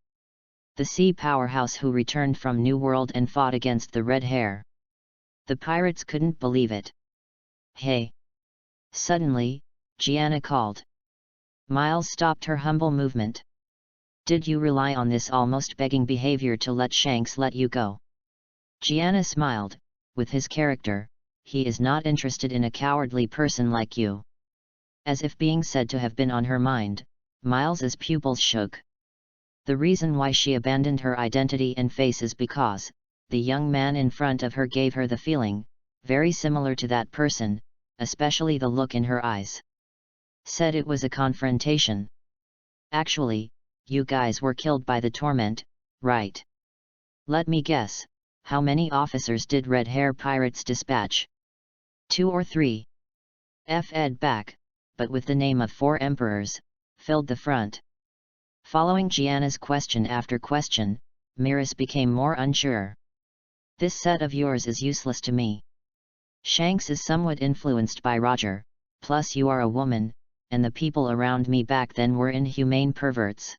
The sea powerhouse who returned from New World and fought against the red hair. The pirates couldn't believe it. Hey! Suddenly, Gianna called. Miles stopped her humble movement. Did you rely on this almost begging behavior to let Shanks let you go? Gianna smiled. With his character, he is not interested in a cowardly person like you. As if being said to have been on her mind, Miles's pupils shook. The reason why she abandoned her identity and face is because the young man in front of her gave her the feeling, very similar to that person, especially the look in her eyes. Said it was a confrontation. Actually, you guys were killed by the torment, right? Let me guess, how many officers did Red Hair Pirates dispatch? 2 or 3? F'd back, but with the name of 4 emperors, filled the front. Following Gianna's question after question, Miris became more unsure. This set of yours is useless to me. Shanks is somewhat influenced by Roger, plus you are a woman, and the people around me back then were inhumane perverts.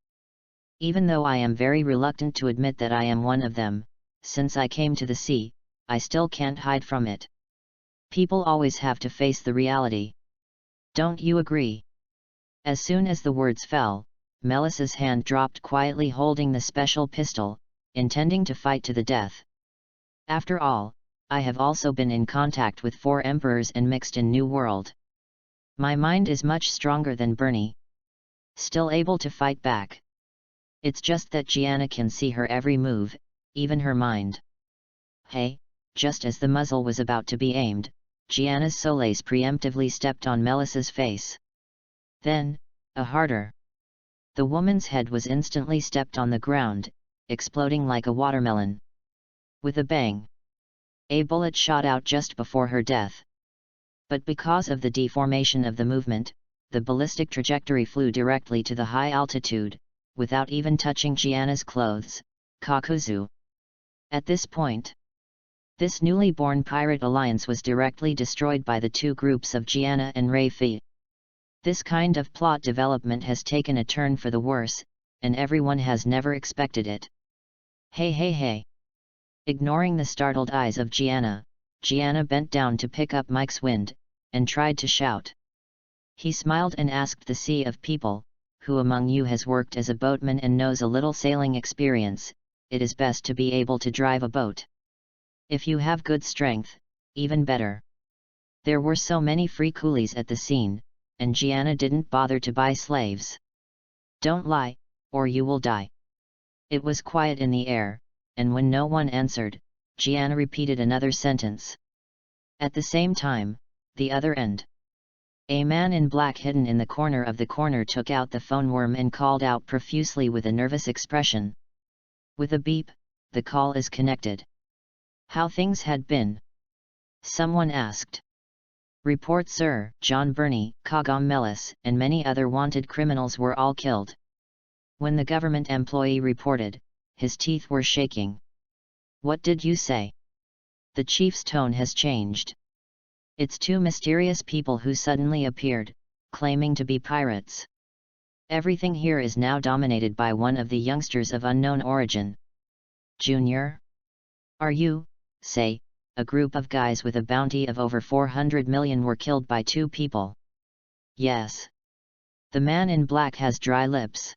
Even though I am very reluctant to admit that I am one of them, since I came to the sea, I still can't hide from it. People always have to face the reality. Don't you agree? As soon as the words fell, Melissa's hand dropped quietly holding the special pistol, intending to fight to the death. After all, I have also been in contact with 4 emperors and mixed in New World. My mind is much stronger than Bernie. Still able to fight back. It's just that Gianna can see her every move, even her mind. Hey, just as the muzzle was about to be aimed, Gianna's solace preemptively stepped on Melissa's face. Then, a harder. The woman's head was instantly stepped on the ground, exploding like a watermelon. With a bang. A bullet shot out just before her death. But because of the deformation of the movement, the ballistic trajectory flew directly to the high altitude, without even touching Gianna's clothes, Kakuzu. At this point, this newly born pirate alliance was directly destroyed by the 2 groups of Gianna and Rafie. This kind of plot development has taken a turn for the worse, and everyone has never expected it. Hey hey hey! Ignoring the startled eyes of Gianna, Gianna bent down to pick up Mike's wind, and tried to shout. He smiled and asked the sea of people, who among you has worked as a boatman and knows a little sailing experience? It is best to be able to drive a boat. If you have good strength, even better. There were so many free coolies at the scene, and Gianna didn't bother to buy slaves. Don't lie, or you will die. It was quiet in the air, and when no one answered, Gianna repeated another sentence. At the same time, the other end. A man in black hidden in the corner of the corner took out the phone worm and called out profusely with a nervous expression. With a beep, the call is connected. How things had been? Someone asked. Report sir, John Burney, Kagam Melis, and many other wanted criminals were all killed. When the government employee reported, his teeth were shaking. What did you say? The chief's tone has changed. It's 2 mysterious people who suddenly appeared, claiming to be pirates. Everything here is now dominated by one of the youngsters of unknown origin. Junior? Are you, say, a group of guys with a bounty of over 400 million were killed by 2 people? Yes. The man in black has dry lips.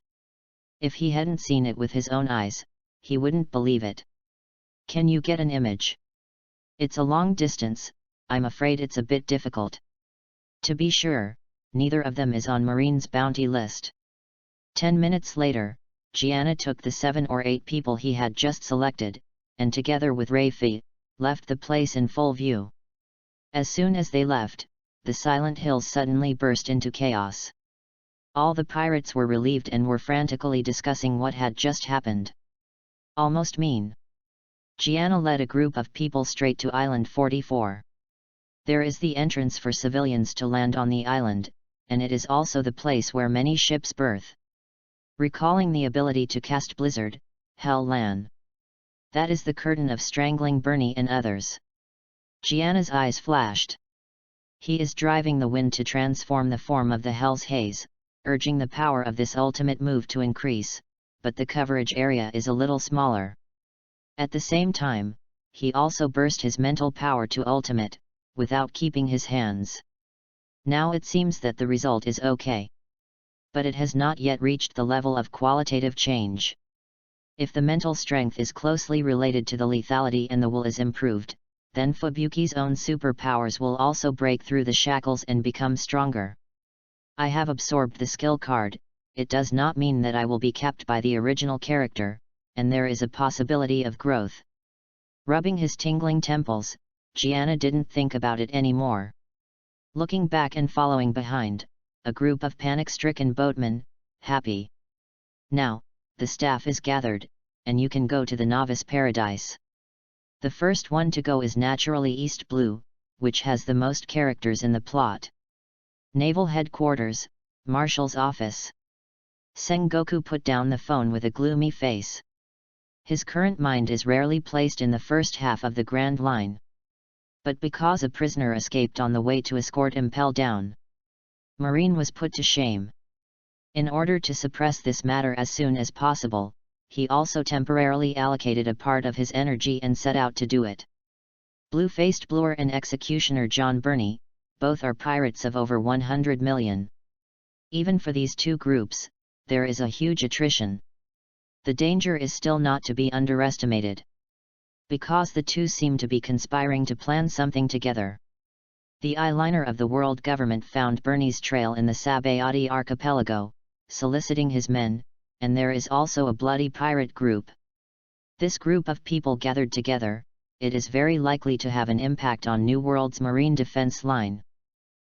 If he hadn't seen it with his own eyes, he wouldn't believe it. Can you get an image? It's a long distance, I'm afraid it's a bit difficult. To be sure, neither of them is on Marine's bounty list. 10 minutes later, Gianna took the 7 or 8 people he had just selected, and together with Rafie, left the place in full view. As soon as they left, the silent hills suddenly burst into chaos. All the pirates were relieved and were frantically discussing what had just happened. Almost mean. Gianna led a group of people straight to Island 44. There is the entrance for civilians to land on the island, and it is also the place where many ships berth. Recalling the ability to cast Blizzard, Hell Lan. That is the curtain of strangling Bernie and others. Gianna's eyes flashed. He is driving the wind to transform the form of the Hell's Haze, urging the power of this ultimate move to increase, but the coverage area is a little smaller. At the same time, he also burst his mental power to ultimate, without keeping his hands. Now it seems that the result is okay. but it has not yet reached the level of qualitative change. If the mental strength is closely related to the lethality and the will is improved, then Fubuki's own superpowers will also break through the shackles and become stronger. I have absorbed the skill card. It does not mean that I will be kept by the original character, and there is a possibility of growth. Rubbing his tingling temples, Gianna didn't think about it anymore. Looking back and following behind, a group of panic-stricken boatmen, happy. Now, the staff is gathered, and you can go to the novice paradise. The first one to go is naturally East Blue, which has the most characters in the plot. Naval Headquarters, Marshal's Office. Sengoku put down the phone with a gloomy face. His current mind is rarely placed in the first half of the Grand Line. But because a prisoner escaped on the way to escort Impel down, Marine was put to shame. In order to suppress this matter as soon as possible, he also temporarily allocated a part of his energy and set out to do it. Blue-faced Bluer and Executioner John Burney, both are pirates of over 100 million. Even for these two groups, there is a huge attrition. The danger is still not to be underestimated. Because the two seem to be conspiring to plan something together. The eyeliner of the world government found Burney's trail in the Sabody archipelago, soliciting his men, and there is also a bloody pirate group. This group of people gathered together, it is very likely to have an impact on New World's marine defense line.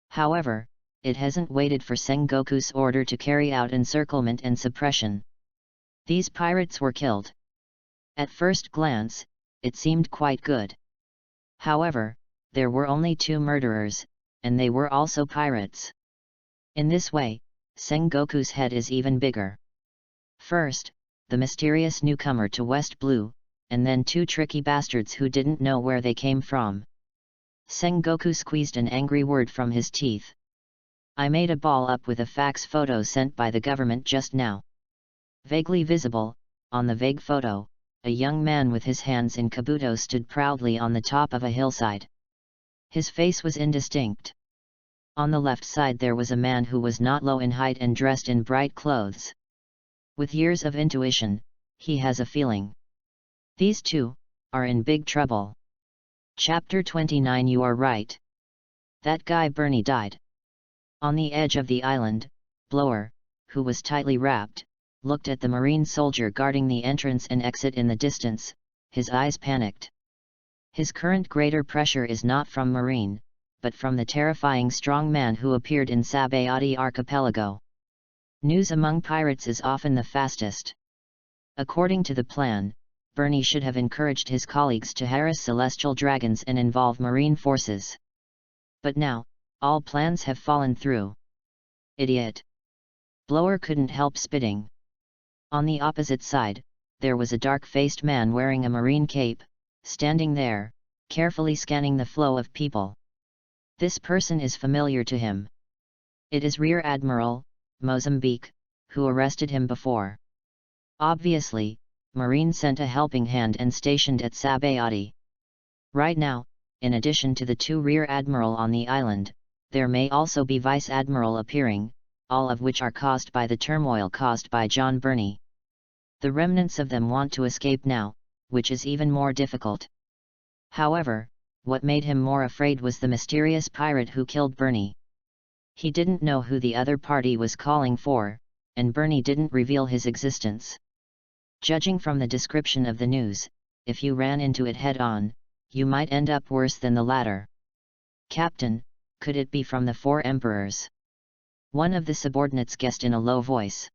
However, it hasn't waited for Sengoku's order to carry out encirclement and suppression. These pirates were killed. At first glance, it seemed quite good. However, there were only 2 murderers, and they were also pirates. In this way, Sengoku's head is even bigger. First, the mysterious newcomer to West Blue, and then 2 tricky bastards who didn't know where they came from. Sengoku squeezed an angry word from his teeth. I made a ball up with a fax photo sent by the government just now. Vaguely visible, on the vague photo, a young man with his hands in kabuto stood proudly on the top of a hillside. His face was indistinct. On the left side there was a man who was not low in height and dressed in bright clothes. With years of intuition, he has a feeling. These two are in big trouble. Chapter 29. You are right. That guy Burney died. On the edge of the island, Blower, who was tightly wrapped, looked at the marine soldier guarding the entrance and exit in the distance, his eyes panicked. His current greater pressure is not from Marine, but from the terrifying strong man who appeared in Sabody archipelago. News among pirates is often the fastest. According to the plan, Burney should have encouraged his colleagues to harass celestial dragons and involve marine forces. But now, all plans have fallen through. Idiot! Blower couldn't help spitting. On the opposite side, there was a dark-faced man wearing a marine cape, standing there, carefully scanning the flow of people. This person is familiar to him. It is Rear Admiral Mozambique, who arrested him before. Obviously, Marine sent a helping hand and stationed at Sabody. Right now, in addition to the 2 Rear Admiral on the island, there may also be Vice Admiral appearing, all of which are caused by the turmoil caused by John Burney. The remnants of them want to escape now, which is even more difficult. However, what made him more afraid was the mysterious pirate who killed Burney. He didn't know who the other party was calling for, and Burney didn't reveal his existence. Judging from the description of the news, if you ran into it head-on, you might end up worse than the latter. Captain, could it be from the 4 emperors? One of the subordinates guessed in a low voice.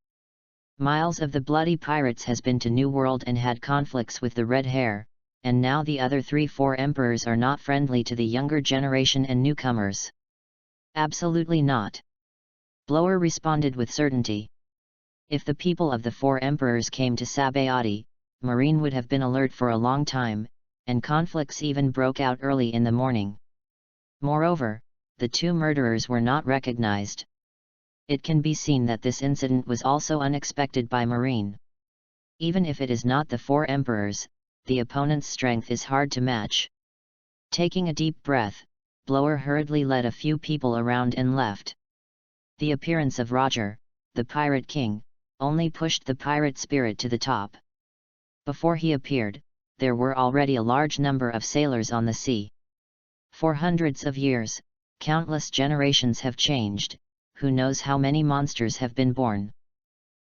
Miles of the bloody pirates has been to New World and had conflicts with the red hair, and now the other 3-4 emperors are not friendly to the younger generation and newcomers. Absolutely not. Blower responded with certainty. If the people of the 4 emperors came to Sabody, Marine would have been alert for a long time, and conflicts even broke out early in the morning. Moreover, the 2 murderers were not recognized. It can be seen that this incident was also unexpected by Marine. Even if it is not the 4 emperors, the opponent's strength is hard to match. Taking a deep breath, Blower hurriedly led a few people around and left. The appearance of Roger, the Pirate King, only pushed the pirate spirit to the top. Before he appeared, there were already a large number of sailors on the sea. For hundreds of years, countless generations have changed, who knows how many monsters have been born.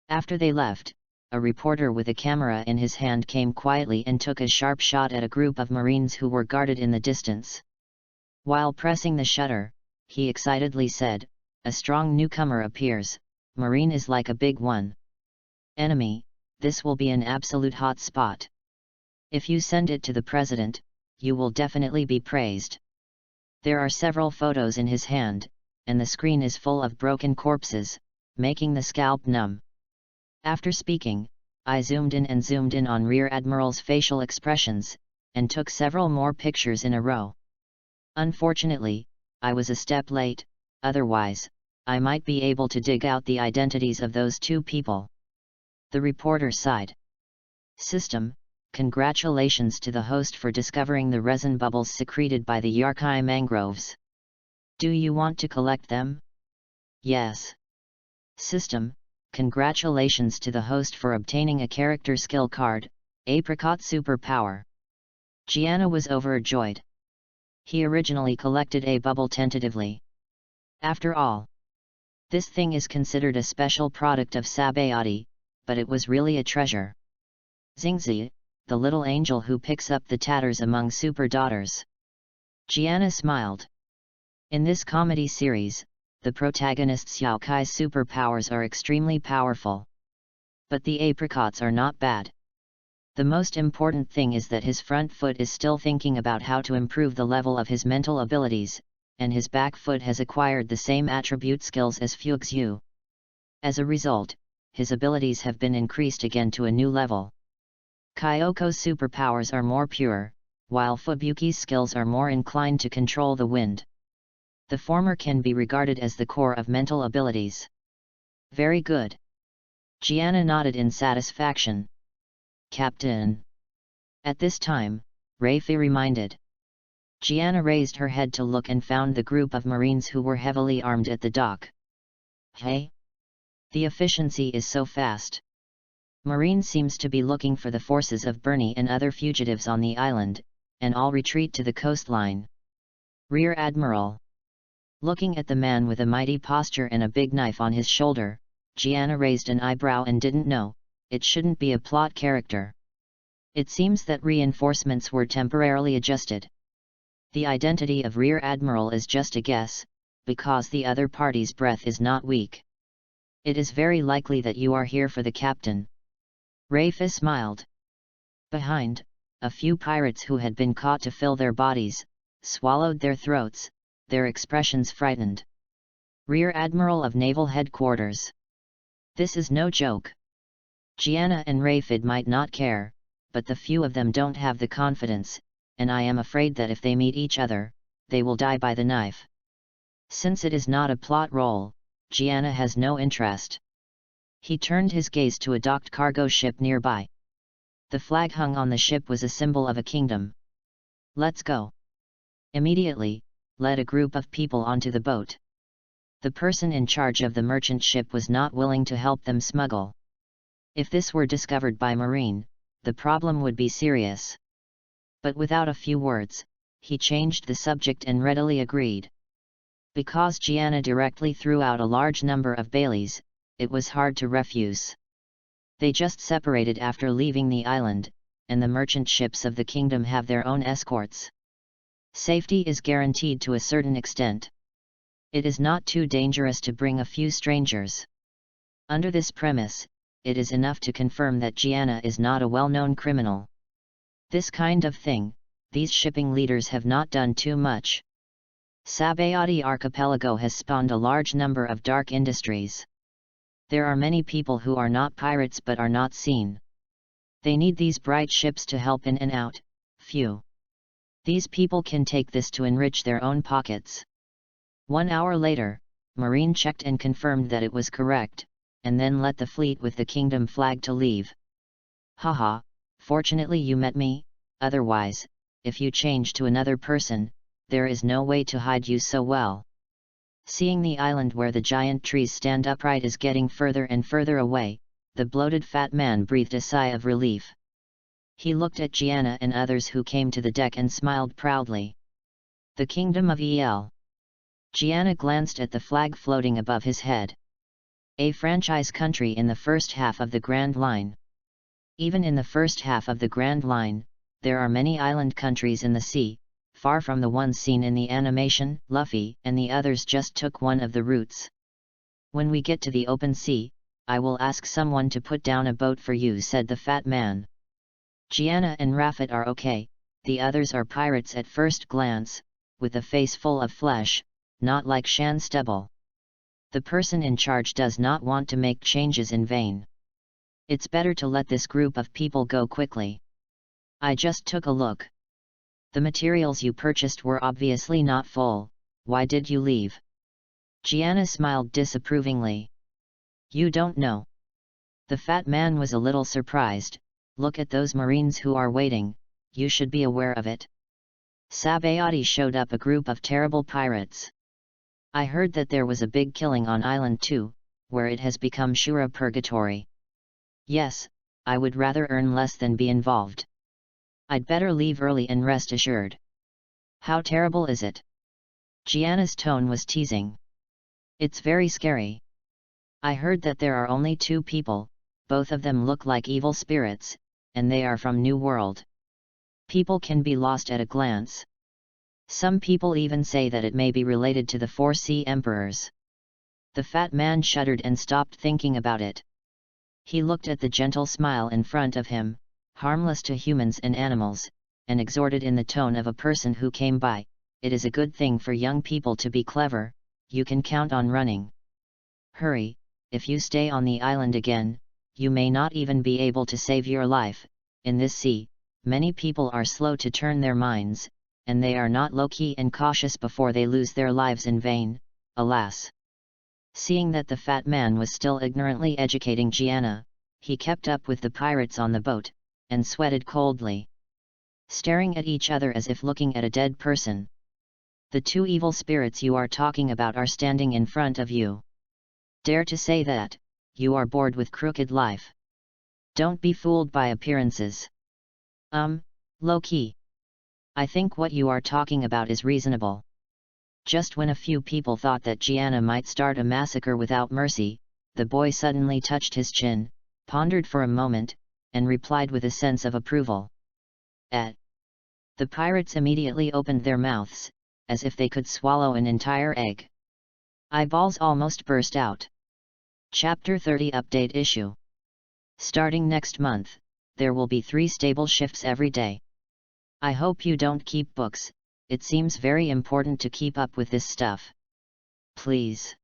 After they left, a reporter with a camera in his hand came quietly and took a sharp shot at a group of Marines who were guarded in the distance. While pressing the shutter, he excitedly said, "A strong newcomer appears, Marine is like a big one. Enemy, this will be an absolute hot spot. If you send it to the president, you will definitely be praised." There are several photos in his hand, and the screen is full of broken corpses, making the scalp numb. After speaking, I zoomed in on Rear Admiral's facial expressions, and took several more pictures in a row. Unfortunately, I was a step late, otherwise, I might be able to dig out the identities of those two people. The reporter sighed. System, congratulations to the host for discovering the resin bubbles secreted by the Yarkai mangroves. Do you want to collect them? Yes. System, congratulations to the host for obtaining a character skill card, Apricot Superpower. Gianna was overjoyed. He originally collected a bubble tentatively. After all, this thing is considered a special product of Sabody, but it was really a treasure. Xingzi, the little angel who picks up the tatters among super daughters. Gianna smiled. In this comedy series, the protagonist Xiao Kai's superpowers are extremely powerful. But the apricots are not bad. The most important thing is that his front foot is still thinking about how to improve the level of his mental abilities, and his back foot has acquired the same attribute skills as Fuxiu. As a result, his abilities have been increased again to a new level. Kyoko's superpowers are more pure, while Fubuki's skills are more inclined to control the wind. The former can be regarded as the core of mental abilities. Very good. Gianna nodded in satisfaction. Captain. At this time, Raifi reminded. Gianna raised her head to look and found the group of Marines who were heavily armed at the dock. Hey? The efficiency is so fast. Marine seems to be looking for the forces of Bernie and other fugitives on the island, and all retreat to the coastline. Rear Admiral. Looking at the man with a mighty posture and a big knife on his shoulder, Gianna raised an eyebrow and didn't know, it shouldn't be a plot character. It seems that reinforcements were temporarily adjusted. The identity of Rear Admiral is just a guess, because the other party's breath is not weak. It is very likely that you are here for the captain. Raifi smiled. Behind, a few pirates who had been caught to fill their bodies, swallowed their throats, their expressions frightened. Rear Admiral of Naval Headquarters. This is no joke. Gianna and Rafid might not care, but the few of them don't have the confidence, and I am afraid that if they meet each other, they will die by the knife. Since it is not a plot role, Gianna has no interest. He turned his gaze to a docked cargo ship nearby. The flag hung on the ship was a symbol of a kingdom. Let's go. Immediately, led a group of people onto the boat. The person in charge of the merchant ship was not willing to help them smuggle. If this were discovered by Marine, the problem would be serious. But without a few words, he changed the subject and readily agreed. Because Gianna directly threw out a large number of Baileys, it was hard to refuse. They just separated after leaving the island, and the merchant ships of the kingdom have their own escorts. Safety is guaranteed to a certain extent. It is not too dangerous to bring a few strangers. Under this premise, it is enough to confirm that Gianna is not a well-known criminal. This kind of thing, these shipping leaders have not done too much. Sabody archipelago has spawned a large number of dark industries. There are many people who are not pirates but are not seen. They need these bright ships to help in and out, few. These people can take this to enrich their own pockets. 1 hour later, Marine checked and confirmed that it was correct, and then let the fleet with the kingdom flag to leave. Haha, fortunately you met me, otherwise, if you change to another person, there is no way to hide you so well. Seeing the island where the giant trees stand upright is getting further and further away, the bloated fat man breathed a sigh of relief. He looked at Gianna and others who came to the deck and smiled proudly. The Kingdom of El. Gianna glanced at the flag floating above his head. A franchise country in the first half of the Grand Line. Even in the first half of the Grand Line, there are many island countries in the sea, far from the ones seen in the animation. Luffy and the others just took one of the routes. When we get to the open sea, I will ask someone to put down a boat for you, said the fat man. Gianna and Rafat are okay, the others are pirates at first glance, with a face full of flesh, not like Shan Stubble. The person in charge does not want to make changes in vain. It's better to let this group of people go quickly. I just took a look. The materials you purchased were obviously not full. Why did you leave? Gianna smiled disapprovingly. You don't know. The fat man was a little surprised. Look at those Marines who are waiting, you should be aware of it. Sabody showed up a group of terrible pirates. I heard that there was a big killing on Island 2, where it has become Shura Purgatory. Yes, I would rather earn less than be involved. I'd better leave early and rest assured. How terrible is it? Gianna's tone was teasing. It's very scary. I heard that there are only 2 people, both of them look like evil spirits, and they are from New World. People can be lost at a glance. Some people even say that it may be related to the 4 Sea Emperors. The fat man shuddered and stopped thinking about it. He looked at the gentle smile in front of him, harmless to humans and animals, and exhorted in the tone of a person who came by, "It is a good thing for young people to be clever, you can count on running. Hurry, if you stay on the island again, you may not even be able to save your life. In this sea, many people are slow to turn their minds, and they are not low-key and cautious before they lose their lives in vain, alas." Seeing that the fat man was still ignorantly educating Gianna, he kept up with the pirates on the boat, and sweated coldly, staring at each other as if looking at a dead person. The 2 evil spirits you are talking about are standing in front of you. Dare to say that, you are bored with crooked life. Don't be fooled by appearances. Low-key. I think what you are talking about is reasonable. Just when a few people thought that Gianna might start a massacre without mercy, the boy suddenly touched his chin, pondered for a moment, and replied with a sense of approval. The pirates immediately opened their mouths, as if they could swallow an entire egg. Eyeballs almost burst out. Chapter 30 Update Issue. Starting next month, there will be 3 stable shifts every day. I hope you don't keep books, it seems very important to keep up with this stuff. Please.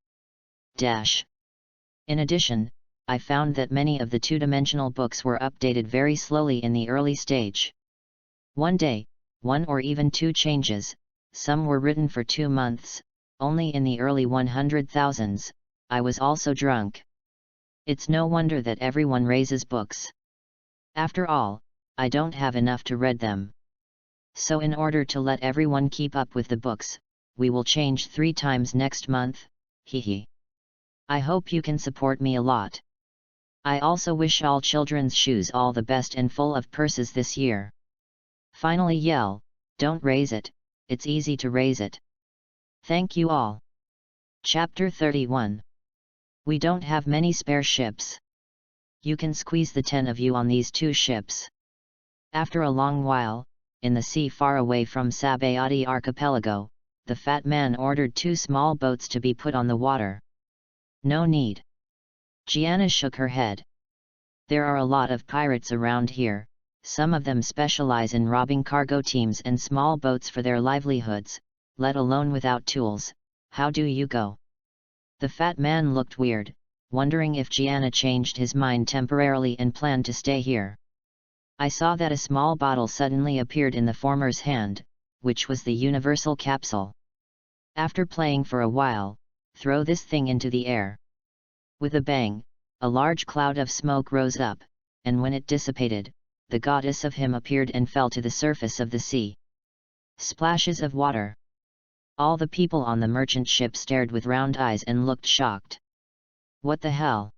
In addition, I found that many of the 2-dimensional books were updated very slowly in the early stage. One day, 1 or even 2 changes, some were written for 2 months, only in the early 100,000s, I was also drunk. It's no wonder that everyone raises books. After all, I don't have enough to read them. So in order to let everyone keep up with the books, we will change 3 times next month, hehe. I hope you can support me a lot. I also wish all children's shoes all the best and full of purses this year. Finally yell, don't raise it, it's easy to raise it. Thank you all. Chapter 31. We don't have many spare ships. You can squeeze the 10 of you on these 2 ships. After a long while, in the sea far away from Sabody archipelago, the fat man ordered 2 small boats to be put on the water. No need. Gianna shook her head. There are a lot of pirates around here, some of them specialize in robbing cargo teams and small boats for their livelihoods, let alone without tools. How do you go? The fat man looked weird, wondering if Gianna changed his mind temporarily and planned to stay here. I saw that a small bottle suddenly appeared in the former's hand, which was the universal capsule. After playing for a while, throw this thing into the air. With a bang, a large cloud of smoke rose up, and when it dissipated, the goddess of him appeared and fell to the surface of the sea. Splashes of water. All the people on the merchant ship stared with round eyes and looked shocked. What the hell?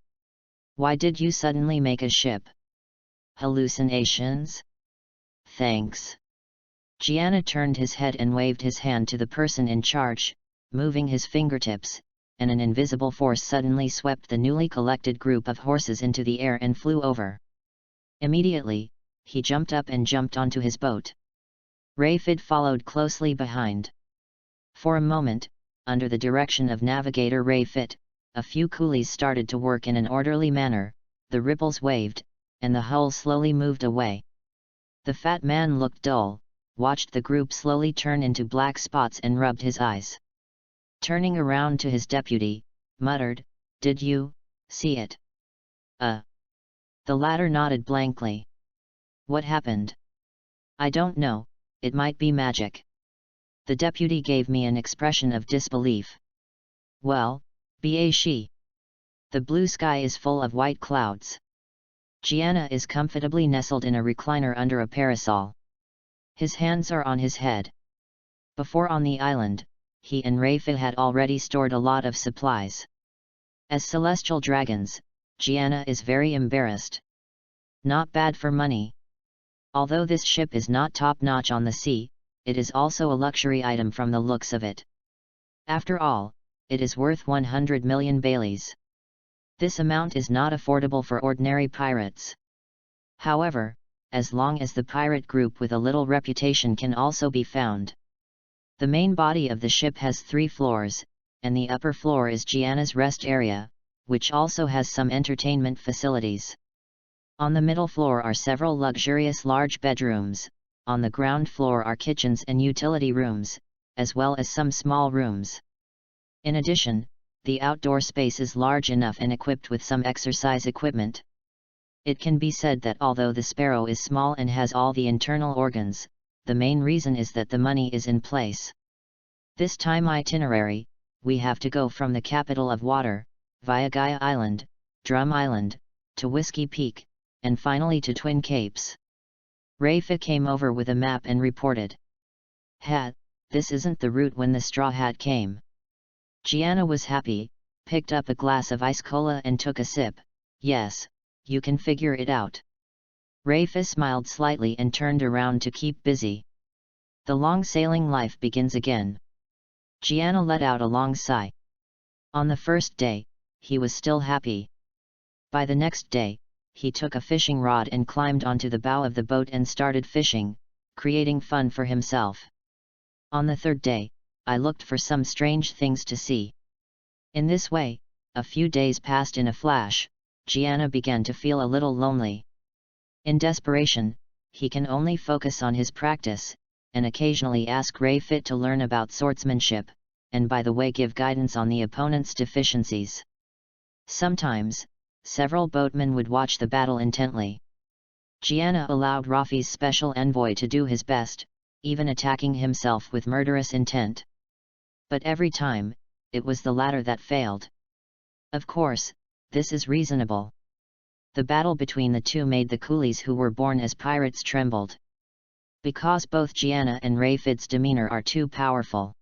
Why did you suddenly make a ship? Hallucinations? Thanks. Gianna turned his head and waved his hand to the person in charge, moving his fingertips, and an invisible force suddenly swept the newly collected group of horses into the air and flew over. Immediately, he jumped up and jumped onto his boat. Rayfid followed closely behind. For a moment, under the direction of navigator Rayfid, a few coolies started to work in an orderly manner, the ripples waved, and the hull slowly moved away. The fat man looked dull, watched the group slowly turn into black spots and rubbed his eyes. Turning around to his deputy, muttered, "Did you see it?" The latter nodded blankly. "What happened?" "I don't know, it might be magic." The deputy gave me an expression of disbelief. "Well, be she. The blue sky is full of white clouds." Gianna is comfortably nestled in a recliner under a parasol. His hands are on his head. Before on the island, he and Rayfid had already stored a lot of supplies. As celestial dragons, Gianna is very embarrassed. Not bad for money. Although this ship is not top-notch on the sea, it is also a luxury item from the looks of it. After all, it is worth 100 million Baileys. This amount is not affordable for ordinary pirates. However, as long as the pirate group with a little reputation can also be found. The main body of the ship has 3 floors, and the upper floor is Gianna's rest area, which also has some entertainment facilities. On the middle floor are several luxurious large bedrooms, on the ground floor are kitchens and utility rooms, as well as some small rooms. In addition, the outdoor space is large enough and equipped with some exercise equipment. It can be said that although the Sparrow is small and has all the internal organs, the main reason is that the money is in place. This time itinerary, we have to go from the capital of water, via Gaia Island, Drum Island, to Whiskey Peak, and finally to Twin Capes. Rayfid came over with a map and reported. "Hat, this isn't the route when the Straw Hat came." Gianna was happy, picked up a glass of ice cola and took a sip. "Yes, you can figure it out." Rayfid smiled slightly and turned around to keep busy. The long sailing life begins again. Gianna let out a long sigh. On the first day, he was still happy. By the next day, he took a fishing rod and climbed onto the bow of the boat and started fishing, creating fun for himself. On the third day, I looked for some strange things to see. In this way, a few days passed in a flash. Gianna began to feel a little lonely. In desperation, he can only focus on his practice, and occasionally ask Rayfid to learn about swordsmanship, and by the way give guidance on the opponent's deficiencies. Sometimes, several boatmen would watch the battle intently. Gianna allowed Rafi's special envoy to do his best, even attacking himself with murderous intent. But every time, it was the latter that failed. Of course, this is reasonable. The battle between the two made the coolies who were born as pirates trembled. Because both Gianna and Rayfid's demeanor are too powerful.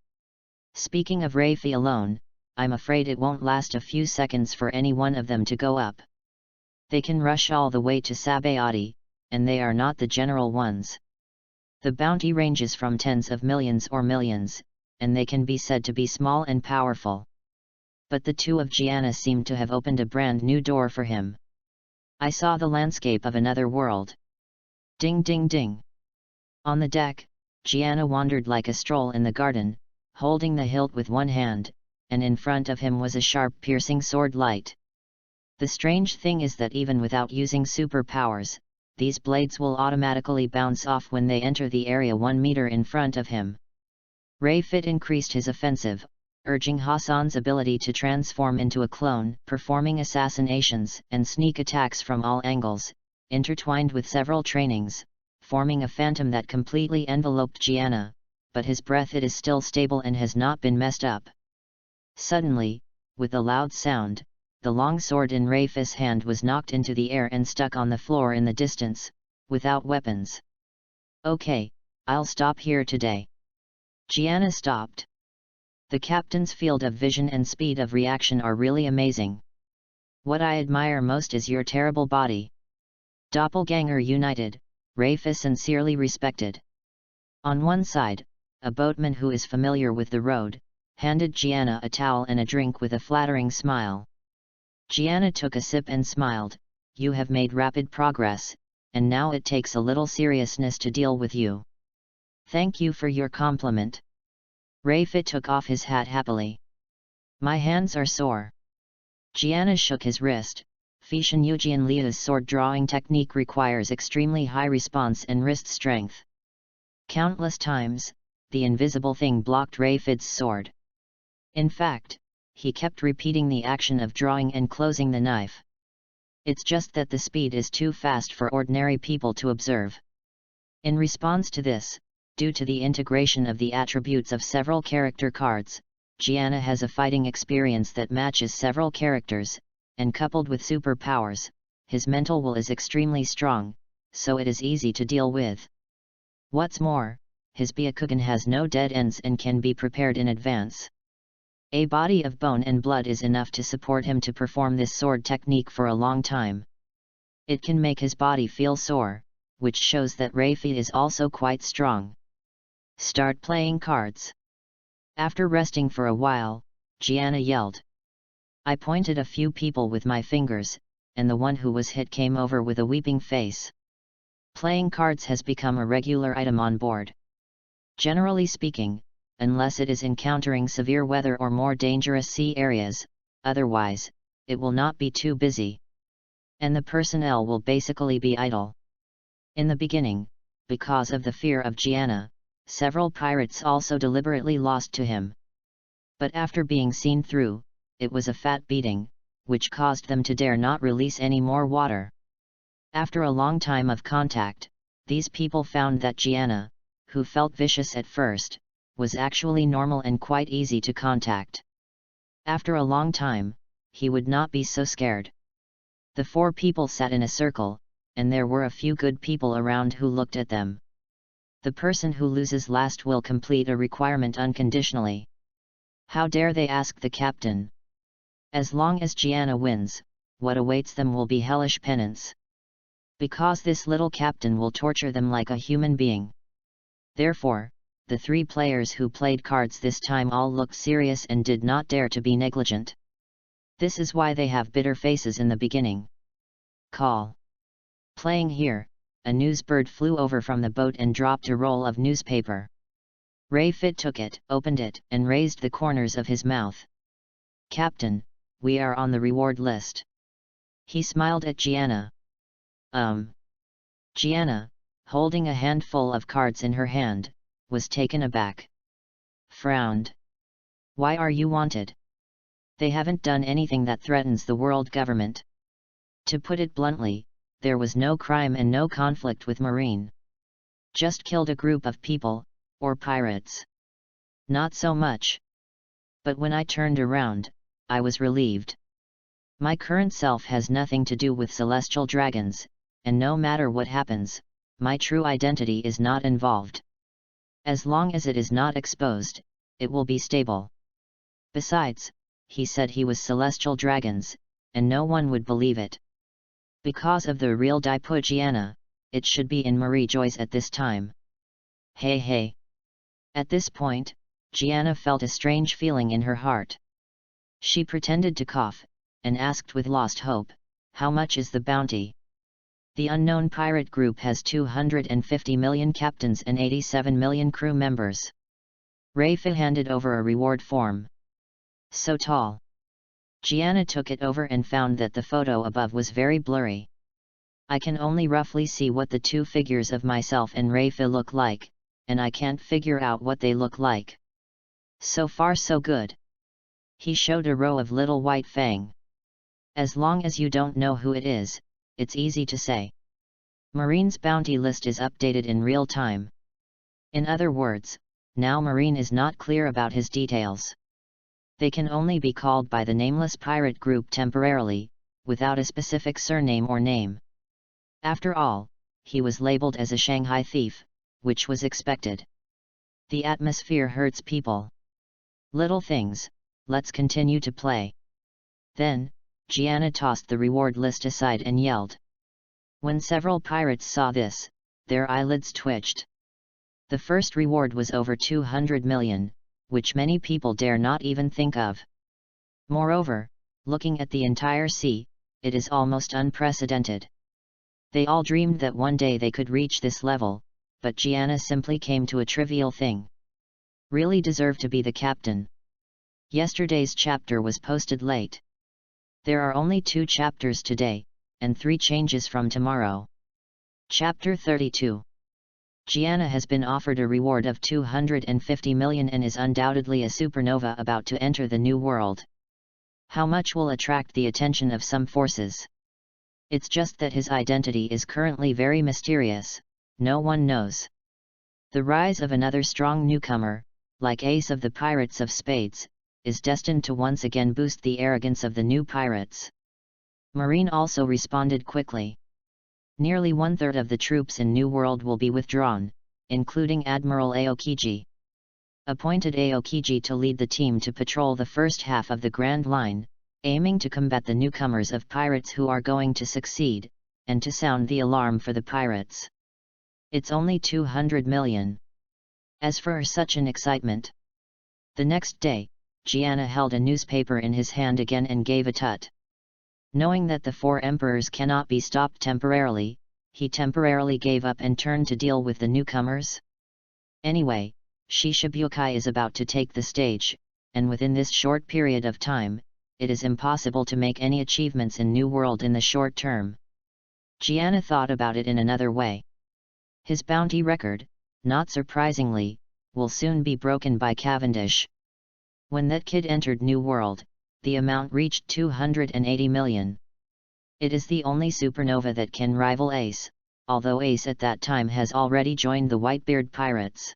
Speaking of Rafi alone, I'm afraid it won't last a few seconds for any one of them to go up. They can rush all the way to Sabody, and they are not the general ones. The bounty ranges from tens of millions or millions, and they can be said to be small and powerful. But the two of Gianna seemed to have opened a brand new door for him. I saw the landscape of another world. Ding ding ding. On the deck, Gianna wandered like a stroll in the garden, holding the hilt with one hand, and in front of him was a sharp piercing sword light. The strange thing is that even without using superpowers, these blades will automatically bounce off when they enter the area 1 meter in front of him. Rayfid increased his offensive, urging Hassan's ability to transform into a clone, performing assassinations and sneak attacks from all angles, intertwined with several trainings, forming a phantom that completely enveloped Gianna, but his breath it is still stable and has not been messed up. Suddenly, with a loud sound, the long sword in Rayfid's hand was knocked into the air and stuck on the floor in the distance, without weapons. "Okay, I'll stop here today." Gianna stopped. The captain's field of vision and speed of reaction are really amazing. What I admire most is your terrible body. Doppelganger united, Rafe is sincerely respected. On one side, a boatman who is familiar with the road, handed Gianna a towel and a drink with a flattering smile. Gianna took a sip and smiled, "You have made rapid progress, and now it takes a little seriousness to deal with you." "Thank you for your compliment." Rafe took off his hat happily. "My hands are sore." Gianna shook his wrist. Feishan Eugen Lia's sword drawing technique requires extremely high response and wrist strength. Countless times, the invisible thing blocked Rafid's sword. In fact, he kept repeating the action of drawing and closing the knife. It's just that the speed is too fast for ordinary people to observe. In response to this, due to the integration of the attributes of several character cards, Gianna has a fighting experience that matches several characters, and coupled with superpowers, his mental will is extremely strong, so it is easy to deal with. What's more, his Byakugan has no dead ends and can be prepared in advance. A body of bone and blood is enough to support him to perform this sword technique for a long time. It can make his body feel sore, which shows that Rafi is also quite strong. Start playing cards. After resting for a while, Gianna yelled. I pointed a few people with my fingers, and the one who was hit came over with a weeping face. Playing cards has become a regular item on board. Generally speaking, unless it is encountering severe weather or more dangerous sea areas, otherwise, it will not be too busy. And the personnel will basically be idle. In the beginning, because of the fear of Gianna, several pirates also deliberately lost to him. But after being seen through, it was a fat beating, which caused them to dare not release any more water. After a long time of contact, these people found that Gianna, who felt vicious at first, was actually normal and quite easy to contact. After a long time, he would not be so scared. The four people sat in a circle, and there were a few good people around who looked at them. The person who loses last will complete a requirement unconditionally. How dare they ask the captain? As long as Gianna wins, what awaits them will be hellish penance. Because this little captain will torture them like a human being. Therefore, the three players who played cards this time all looked serious and did not dare to be negligent. This is why they have bitter faces in the beginning. Call. Playing here, a newsbird flew over from the boat and dropped a roll of newspaper. Rayfit took it, opened it, and raised the corners of his mouth. Captain, we are on the reward list. He smiled at Gianna. Gianna, holding a handful of cards in her hand, was taken aback. Frowned. Why are you wanted? They haven't done anything that threatens the world government. To put it bluntly, there was no crime and no conflict with Marine. Just killed a group of people, or pirates. Not so much. But when I turned around, I was relieved. My current self has nothing to do with celestial dragons, and no matter what happens, my true identity is not involved. As long as it is not exposed, it will be stable. Besides, he said he was celestial dragons, and no one would believe it. Because of the real Daipu Gianna, it should be in Marie Joyce at this time. Hey hey. At this point, Gianna felt a strange feeling in her heart. She pretended to cough, and asked with lost hope, how much is the bounty? The unknown pirate group has 250 million captains and 87 million crew members. Rayfa handed over a reward form. So tall. Gianna took it over and found that the photo above was very blurry. I can only roughly see what the two figures of myself and Rayfa look like, and I can't figure out what they look like. So far so good. He showed a row of little white fang. As long as you don't know who it is, it's easy to say. Marine's bounty list is updated in real time. In other words, now Marine is not clear about his details. They can only be called by the nameless pirate group temporarily, without a specific surname or name. After all, he was labeled as a Shanghai thief, which was expected. The atmosphere hurts people. Little things, let's continue to play. Then, Gianna tossed the reward list aside and yelled. When several pirates saw this, their eyelids twitched. The first reward was over 200 million, which many people dare not even think of. Moreover, looking at the entire sea, it is almost unprecedented. They all dreamed that one day they could reach this level, but Gianna simply came to a trivial thing. Really deserve to be the captain. Yesterday's chapter was posted late. There are only 2 chapters today, and 3 changes from tomorrow. Chapter 32. Gianna has been offered a reward of 250 million and is undoubtedly a supernova about to enter the new world. How much will attract the attention of some forces? It's just that his identity is currently very mysterious, no one knows. The rise of another strong newcomer, like Ace of the Pirates of Spades, is destined to once again boost the arrogance of the new pirates. Marine also responded quickly. Nearly 1/3 of the troops in New World will be withdrawn, including Admiral Aokiji. Appointed Aokiji to lead the team to patrol the first half of the Grand Line, aiming to combat the newcomers of pirates who are going to succeed, and to sound the alarm for the pirates. It's only 200 million. As for such an excitement. The next day, Gianna held a newspaper in his hand again and gave a tut. Knowing that the 4 emperors cannot be stopped temporarily, he temporarily gave up and turned to deal with the newcomers. Anyway, Shishibukai is about to take the stage, and within this short period of time, it is impossible to make any achievements in New World in the short term. Gianna thought about it in another way. His bounty record, not surprisingly, will soon be broken by Cavendish. When that kid entered New World, the amount reached 280 million. It is the only supernova that can rival Ace, although Ace at that time has already joined the Whitebeard Pirates.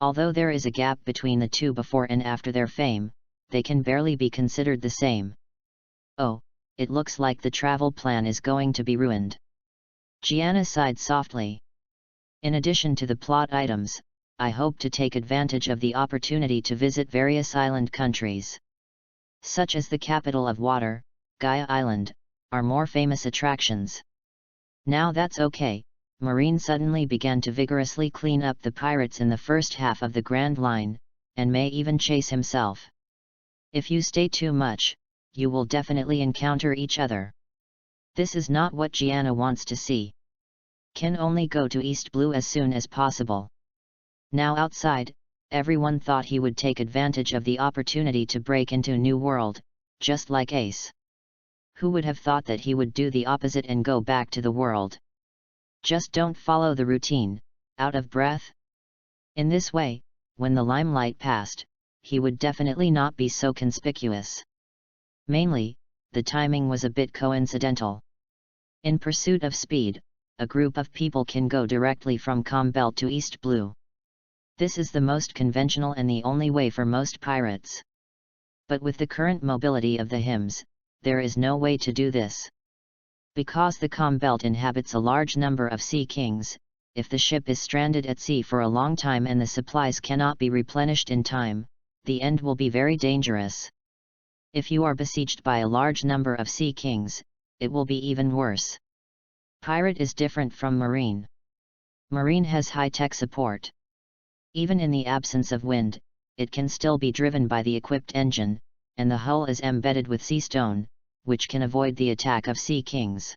Although there is a gap between the two before and after their fame, they can barely be considered the same. Oh, it looks like the travel plan is going to be ruined. Gianna sighed softly. In addition to the plot items, I hope to take advantage of the opportunity to visit various island countries. Such as the capital of water, Gaia Island, are more famous attractions. Now that's okay, Marine suddenly began to vigorously clean up the pirates in the first half of the Grand Line, and may even chase himself. If you stay too much, you will definitely encounter each other. This is not what Gianna wants to see. Can only go to East Blue as soon as possible. Now outside, everyone thought he would take advantage of the opportunity to break into New World, just like Ace. Who would have thought that he would do the opposite and go back to the world? Just don't follow the routine, out of breath? In this way, when the limelight passed, he would definitely not be so conspicuous. Mainly, the timing was a bit coincidental. In pursuit of speed, a group of people can go directly from Combelt to East Blue. This is the most conventional and the only way for most pirates. But with the current mobility of the hymns, there is no way to do this. Because the Combelt inhabits a large number of sea kings, if the ship is stranded at sea for a long time and the supplies cannot be replenished in time, the end will be very dangerous. If you are besieged by a large number of sea kings, it will be even worse. Pirate is different from Marine. Marine has high-tech support. Even in the absence of wind, it can still be driven by the equipped engine, and the hull is embedded with sea stone, which can avoid the attack of sea kings.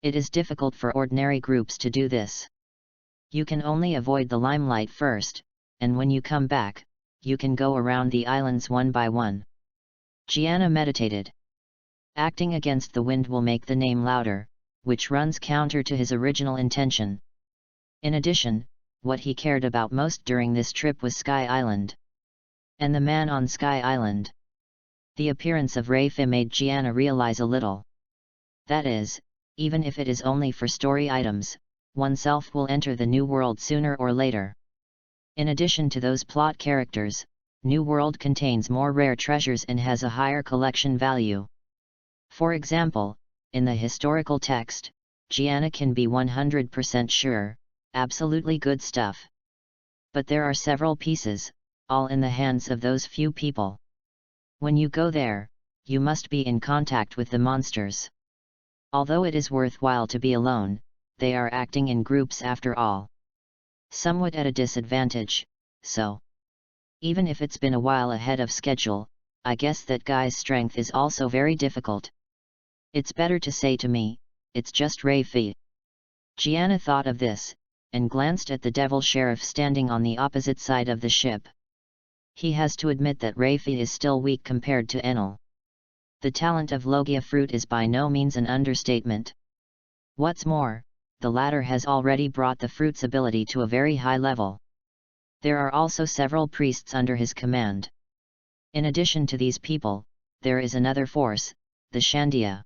It is difficult for ordinary groups to do this. You can only avoid the limelight first, and when you come back, you can go around the islands one by one. Gianna meditated. Acting against the wind will make the name louder, which runs counter to his original intention. In addition, what he cared about most during this trip was Sky Island. And the man on Sky Island. The appearance of Rayfi made Gianna realize a little. That is, even if it is only for story items, oneself will enter the New World sooner or later. In addition to those plot characters, New World contains more rare treasures and has a higher collection value. For example, in the historical text, Gianna can be 100% sure, absolutely good stuff. But there are several pieces, all in the hands of those few people. When you go there, you must be in contact with the monsters. Although it is worthwhile to be alone, they are acting in groups after all. Somewhat at a disadvantage, so. Even if it's been a while ahead of schedule, I guess that guy's strength is also very difficult. It's better to say to me, it's just Rafie. Gianna thought of this, and glanced at the devil sheriff standing on the opposite side of the ship. He has to admit that Rafie is still weak compared to Enel. The talent of Logia Fruit is by no means an understatement. What's more, the latter has already brought the fruit's ability to a very high level. There are also several priests under his command. In addition to these people, there is another force, the Shandia.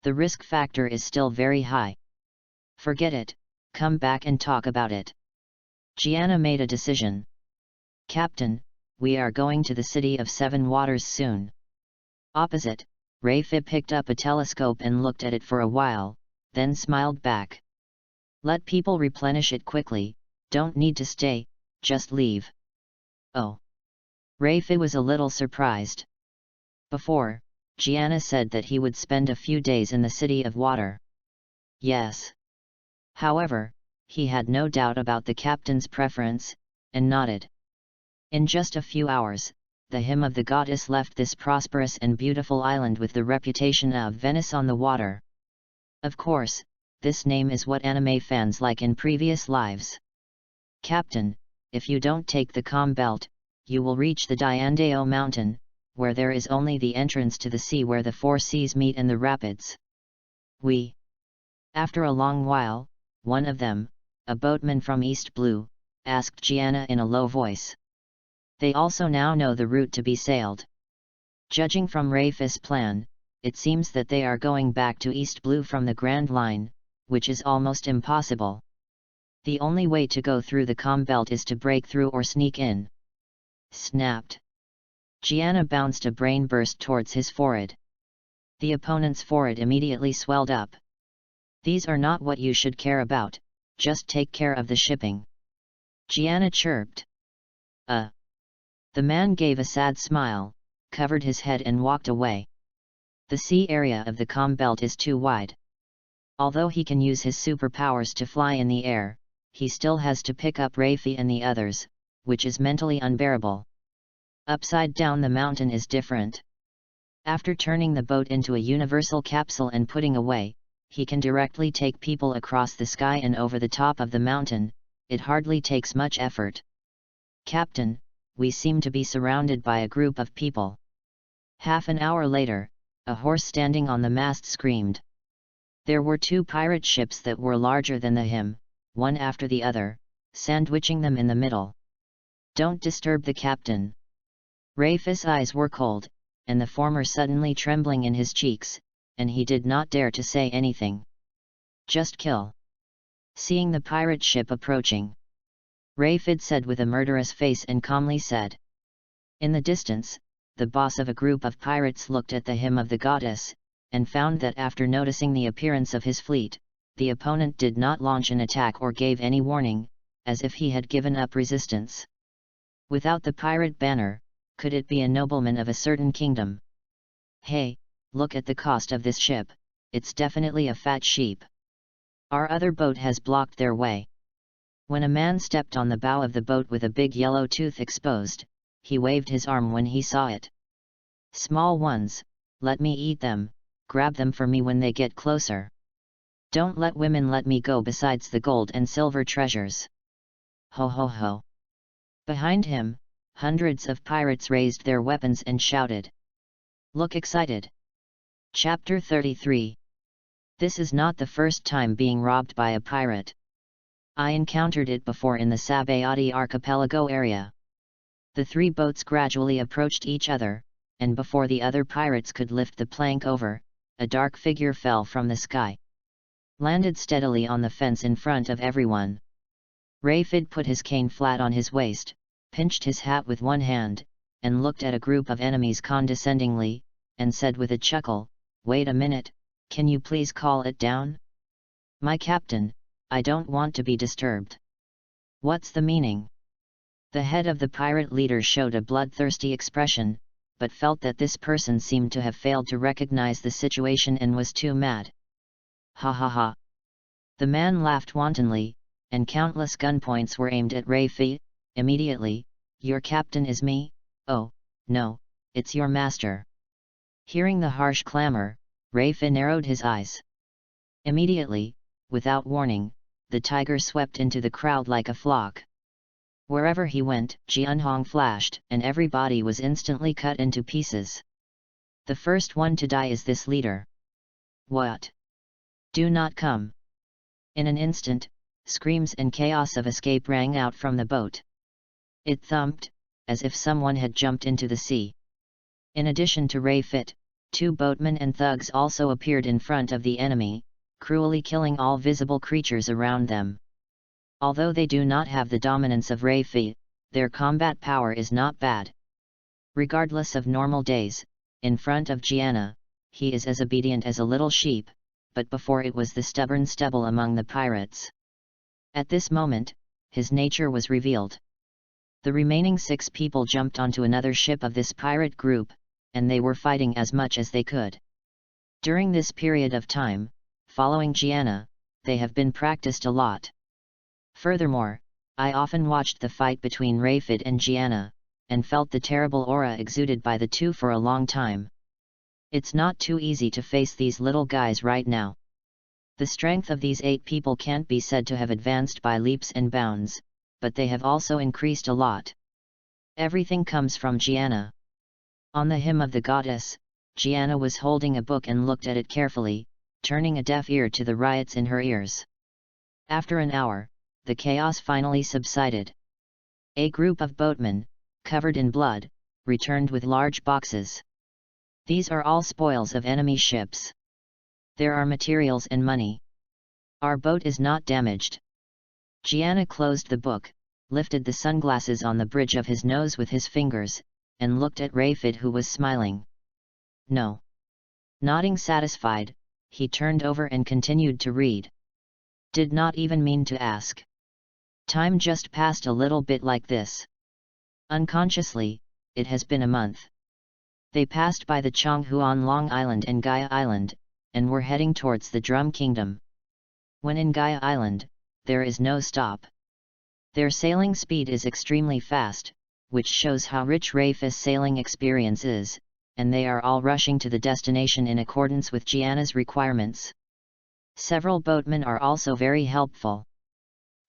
The risk factor is still very high. Forget it, come back and talk about it. Gianna made a decision. Captain, we are going to the City of Seven Waters soon. Opposite, Rafie picked up a telescope and looked at it for a while, then smiled back. Let people replenish it quickly, don't need to stay, just leave. Oh. Rafie was a little surprised. Before, Gianna said that he would spend a few days in the City of Water. Yes. However, he had no doubt about the captain's preference, and nodded. In just a few hours, the hymn of the goddess left this prosperous and beautiful island with the reputation of Venice on the water. Of course, this name is what anime fans like in previous lives. Captain, if you don't take the calm belt, you will reach the Diandeo mountain, where there is only the entrance to the sea where the four seas meet and the rapids. After a long while, one of them, a boatman from East Blue, asked Gianna in a low voice. They also now know the route to be sailed. Judging from Rafie's plan, it seems that they are going back to East Blue from the Grand Line, which is almost impossible. The only way to go through the calm belt is to break through or sneak in. Snapped. Gianna bounced a brain burst towards his forehead. The opponent's forehead immediately swelled up. These are not what you should care about, just take care of the shipping. Gianna chirped. The man gave a sad smile, covered his head and walked away. The sea area of the calm belt is too wide. Although he can use his superpowers to fly in the air, he still has to pick up Rafie and the others, which is mentally unbearable. Upside down the mountain is different. After turning the boat into a universal capsule and putting away, he can directly take people across the sky and over the top of the mountain. It hardly takes much effort. Captain, we seem to be surrounded by a group of people. Half an hour later, a horse standing on the mast screamed. There were two pirate ships that were larger than the hymn, one after the other, sandwiching them in the middle. Don't disturb the captain. Rafie's eyes were cold, and the former suddenly trembling in his cheeks, and he did not dare to say anything. Just kill. Seeing the pirate ship approaching, Rafie said with a murderous face and calmly said. In the distance, the boss of a group of pirates looked at the hymn of the goddess, and found that after noticing the appearance of his fleet, the opponent did not launch an attack or gave any warning, as if he had given up resistance. Without the pirate banner, could it be a nobleman of a certain kingdom? Hey, look at the cost of this ship, it's definitely a fat sheep. Our other boat has blocked their way. When a man stepped on the bow of the boat with a big yellow tooth exposed, he waved his arm when he saw it. Small ones, let me eat them, grab them for me when they get closer. Don't let women let me go besides the gold and silver treasures. Ho ho ho. Behind him, hundreds of pirates raised their weapons and shouted. Look excited. Chapter 33. This is not the first time being robbed by a pirate. I encountered it before in the Sabody archipelago area. The three boats gradually approached each other, and before the other pirates could lift the plank over, a dark figure fell from the sky. Landed steadily on the fence in front of everyone. Rafie put his cane flat on his waist, pinched his hat with one hand, and looked at a group of enemies condescendingly, and said with a chuckle, "Wait a minute, can you please call it down? My captain, I don't want to be disturbed." What's the meaning? The head of the pirate leader showed a bloodthirsty expression, but felt that this person seemed to have failed to recognize the situation and was too mad. Ha ha ha. The man laughed wantonly, and countless gunpoints were aimed at Rafie. Immediately, "Your captain is me? Oh, no, it's your master." Hearing the harsh clamor, Rafie narrowed his eyes. Immediately, without warning, the tiger swept into the crowd like a flock. Wherever he went, Jianhong flashed, and every body was instantly cut into pieces. The first one to die is this leader. What? Do not come! In an instant, screams and chaos of escape rang out from the boat. It thumped, as if someone had jumped into the sea. In addition to Rafie, 2 boatmen and thugs also appeared in front of the enemy, cruelly killing all visible creatures around them. Although they do not have the dominance of Rafie, their combat power is not bad. Regardless of normal days, in front of Gianna, he is as obedient as a little sheep, but before it was the stubborn stubble among the pirates. At this moment, his nature was revealed. The remaining 6 people jumped onto another ship of this pirate group, and they were fighting as much as they could. During this period of time, following Gianna, they have been practiced a lot. Furthermore, I often watched the fight between Rafie and Gianna, and felt the terrible aura exuded by the two for a long time. It's not too easy to face these little guys right now. The strength of these 8 people can't be said to have advanced by leaps and bounds, but they have also increased a lot. Everything comes from Gianna. On the hymn of the goddess, Gianna was holding a book and looked at it carefully, turning a deaf ear to the riots in her ears. After an hour, the chaos finally subsided. A group of boatmen, covered in blood, returned with large boxes. These are all spoils of enemy ships. There are materials and money. Our boat is not damaged. Gianna closed the book, lifted the sunglasses on the bridge of his nose with his fingers, and looked at Rafie, who was smiling. No. Nodding satisfied, he turned over and continued to read. Did not even mean to ask. Time just passed a little bit like this. Unconsciously, it has been a month. They passed by the Chonghuan Long Island and Gaia Island, and were heading towards the Drum Kingdom. When in Gaia Island, there is no stop. Their sailing speed is extremely fast, which shows how rich Rafie's sailing experience is, and they are all rushing to the destination in accordance with Gianna's requirements. Several boatmen are also very helpful.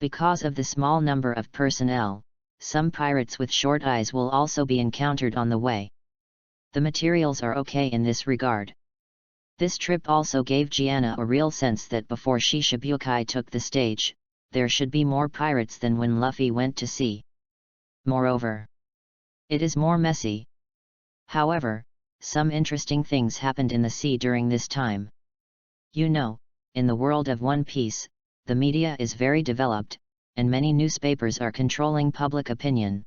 Because of the small number of personnel, some pirates with short eyes will also be encountered on the way. The materials are okay in this regard. This trip also gave Gianna a real sense that before Shishibukai took the stage, there should be more pirates than when Luffy went to sea. Moreover, it is more messy. However, some interesting things happened in the sea during this time. You know, in the world of One Piece, the media is very developed, and many newspapers are controlling public opinion.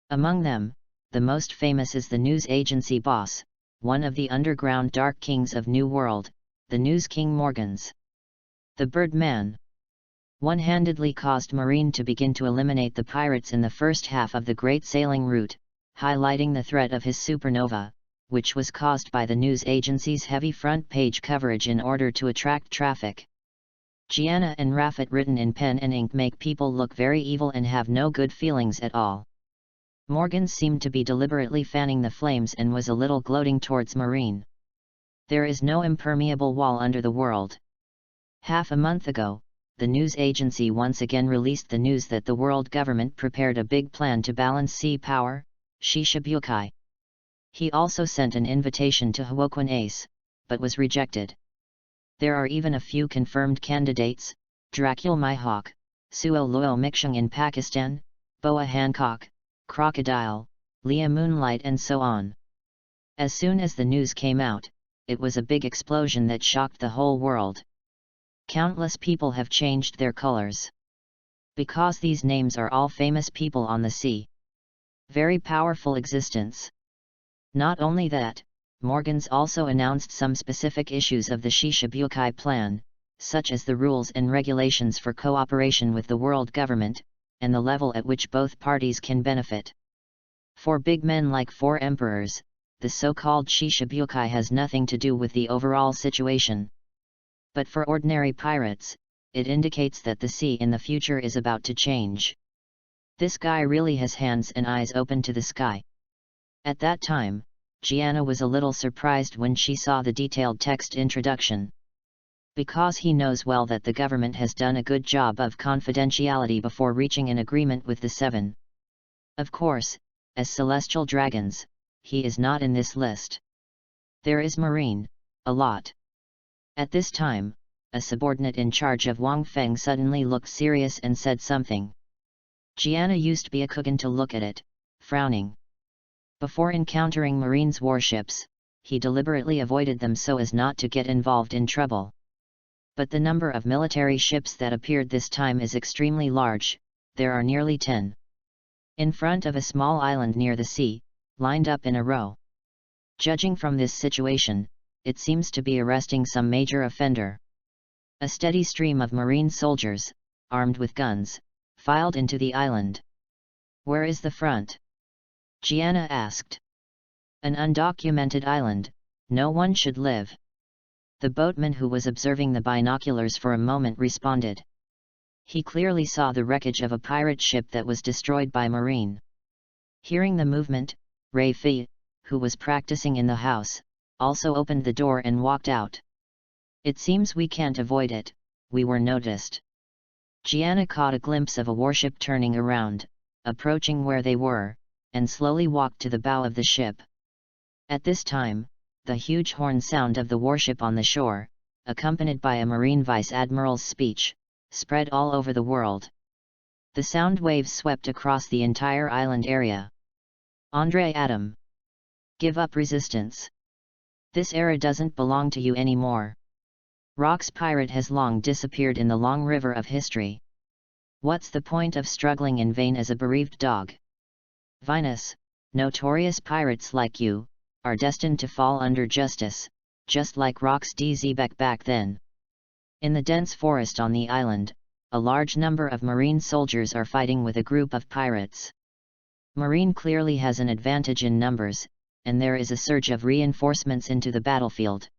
Among them, the most famous is the news agency boss, one of the underground dark kings of New World, the News King Morgans. The Birdman one-handedly caused Marine to begin to eliminate the pirates in the first half of the Great Sailing Route, highlighting the threat of his supernova, which was caused by the news agency's heavy front-page coverage in order to attract traffic. Gianna and Rafie written in pen and ink make people look very evil and have no good feelings at all. Morgan seemed to be deliberately fanning the flames and was a little gloating towards Marine. There is no impermeable wall under the world. Half a month ago, the news agency once again released the news that the world government prepared a big plan to balance sea power, Shishibukai. He also sent an invitation to Hawokuin Ace, but was rejected. There are even a few confirmed candidates: Dracula Mihawk, Suo Loyo Mikshung in Pakistan, Boa Hancock, Crocodile, Leah Moonlight, and so on. As soon as the news came out, it was a big explosion that shocked the whole world. Countless people have changed their colors. Because these names are all famous people on the sea. Very powerful existence. Not only that, Morgans also announced some specific issues of the Shishibukai plan, such as the rules and regulations for cooperation with the world government, and the level at which both parties can benefit. For big men like four emperors, the so-called Shishibukai has nothing to do with the overall situation. But for ordinary pirates, it indicates that the sea in the future is about to change. This guy really has hands and eyes open to the sky. At that time, Gianna was a little surprised when she saw the detailed text introduction. Because he knows well that the government has done a good job of confidentiality before reaching an agreement with the Seven. Of course, as celestial dragons, he is not in this list. There is Marine, a lot. At this time, a subordinate in charge of Wang Feng suddenly looked serious and said something. Gianna used Byakugan to look at it, frowning. Before encountering Marine's warships, he deliberately avoided them so as not to get involved in trouble. But the number of military ships that appeared this time is extremely large, there are nearly 10. In front of a small island near the sea, lined up in a row. Judging from this situation, it seems to be arresting some major offender. A steady stream of marine soldiers, armed with guns, filed into the island. Where is the front? Gianna asked. An undocumented island, no one should live. The boatman who was observing the binoculars for a moment responded. He clearly saw the wreckage of a pirate ship that was destroyed by marine. Hearing the movement, Ray Fei, who was practicing in the house, also opened the door and walked out. It seems we can't avoid it, we were noticed. Gianna caught a glimpse of a warship turning around, approaching where they were, and slowly walked to the bow of the ship. At this time, the huge horn sound of the warship on the shore, accompanied by a Marine Vice Admiral's speech, spread all over the world. The sound waves swept across the entire island area. Andre Adam. Give up resistance. This era doesn't belong to you anymore. Rock's pirate has long disappeared in the long river of history. What's the point of struggling in vain as a bereaved dog? Venus, notorious pirates like you, are destined to fall under justice, just like Rock's DZ back then. In the dense forest on the island, a large number of marine soldiers are fighting with a group of pirates. Marine clearly has an advantage in numbers, and there is a surge of reinforcements into the battlefield.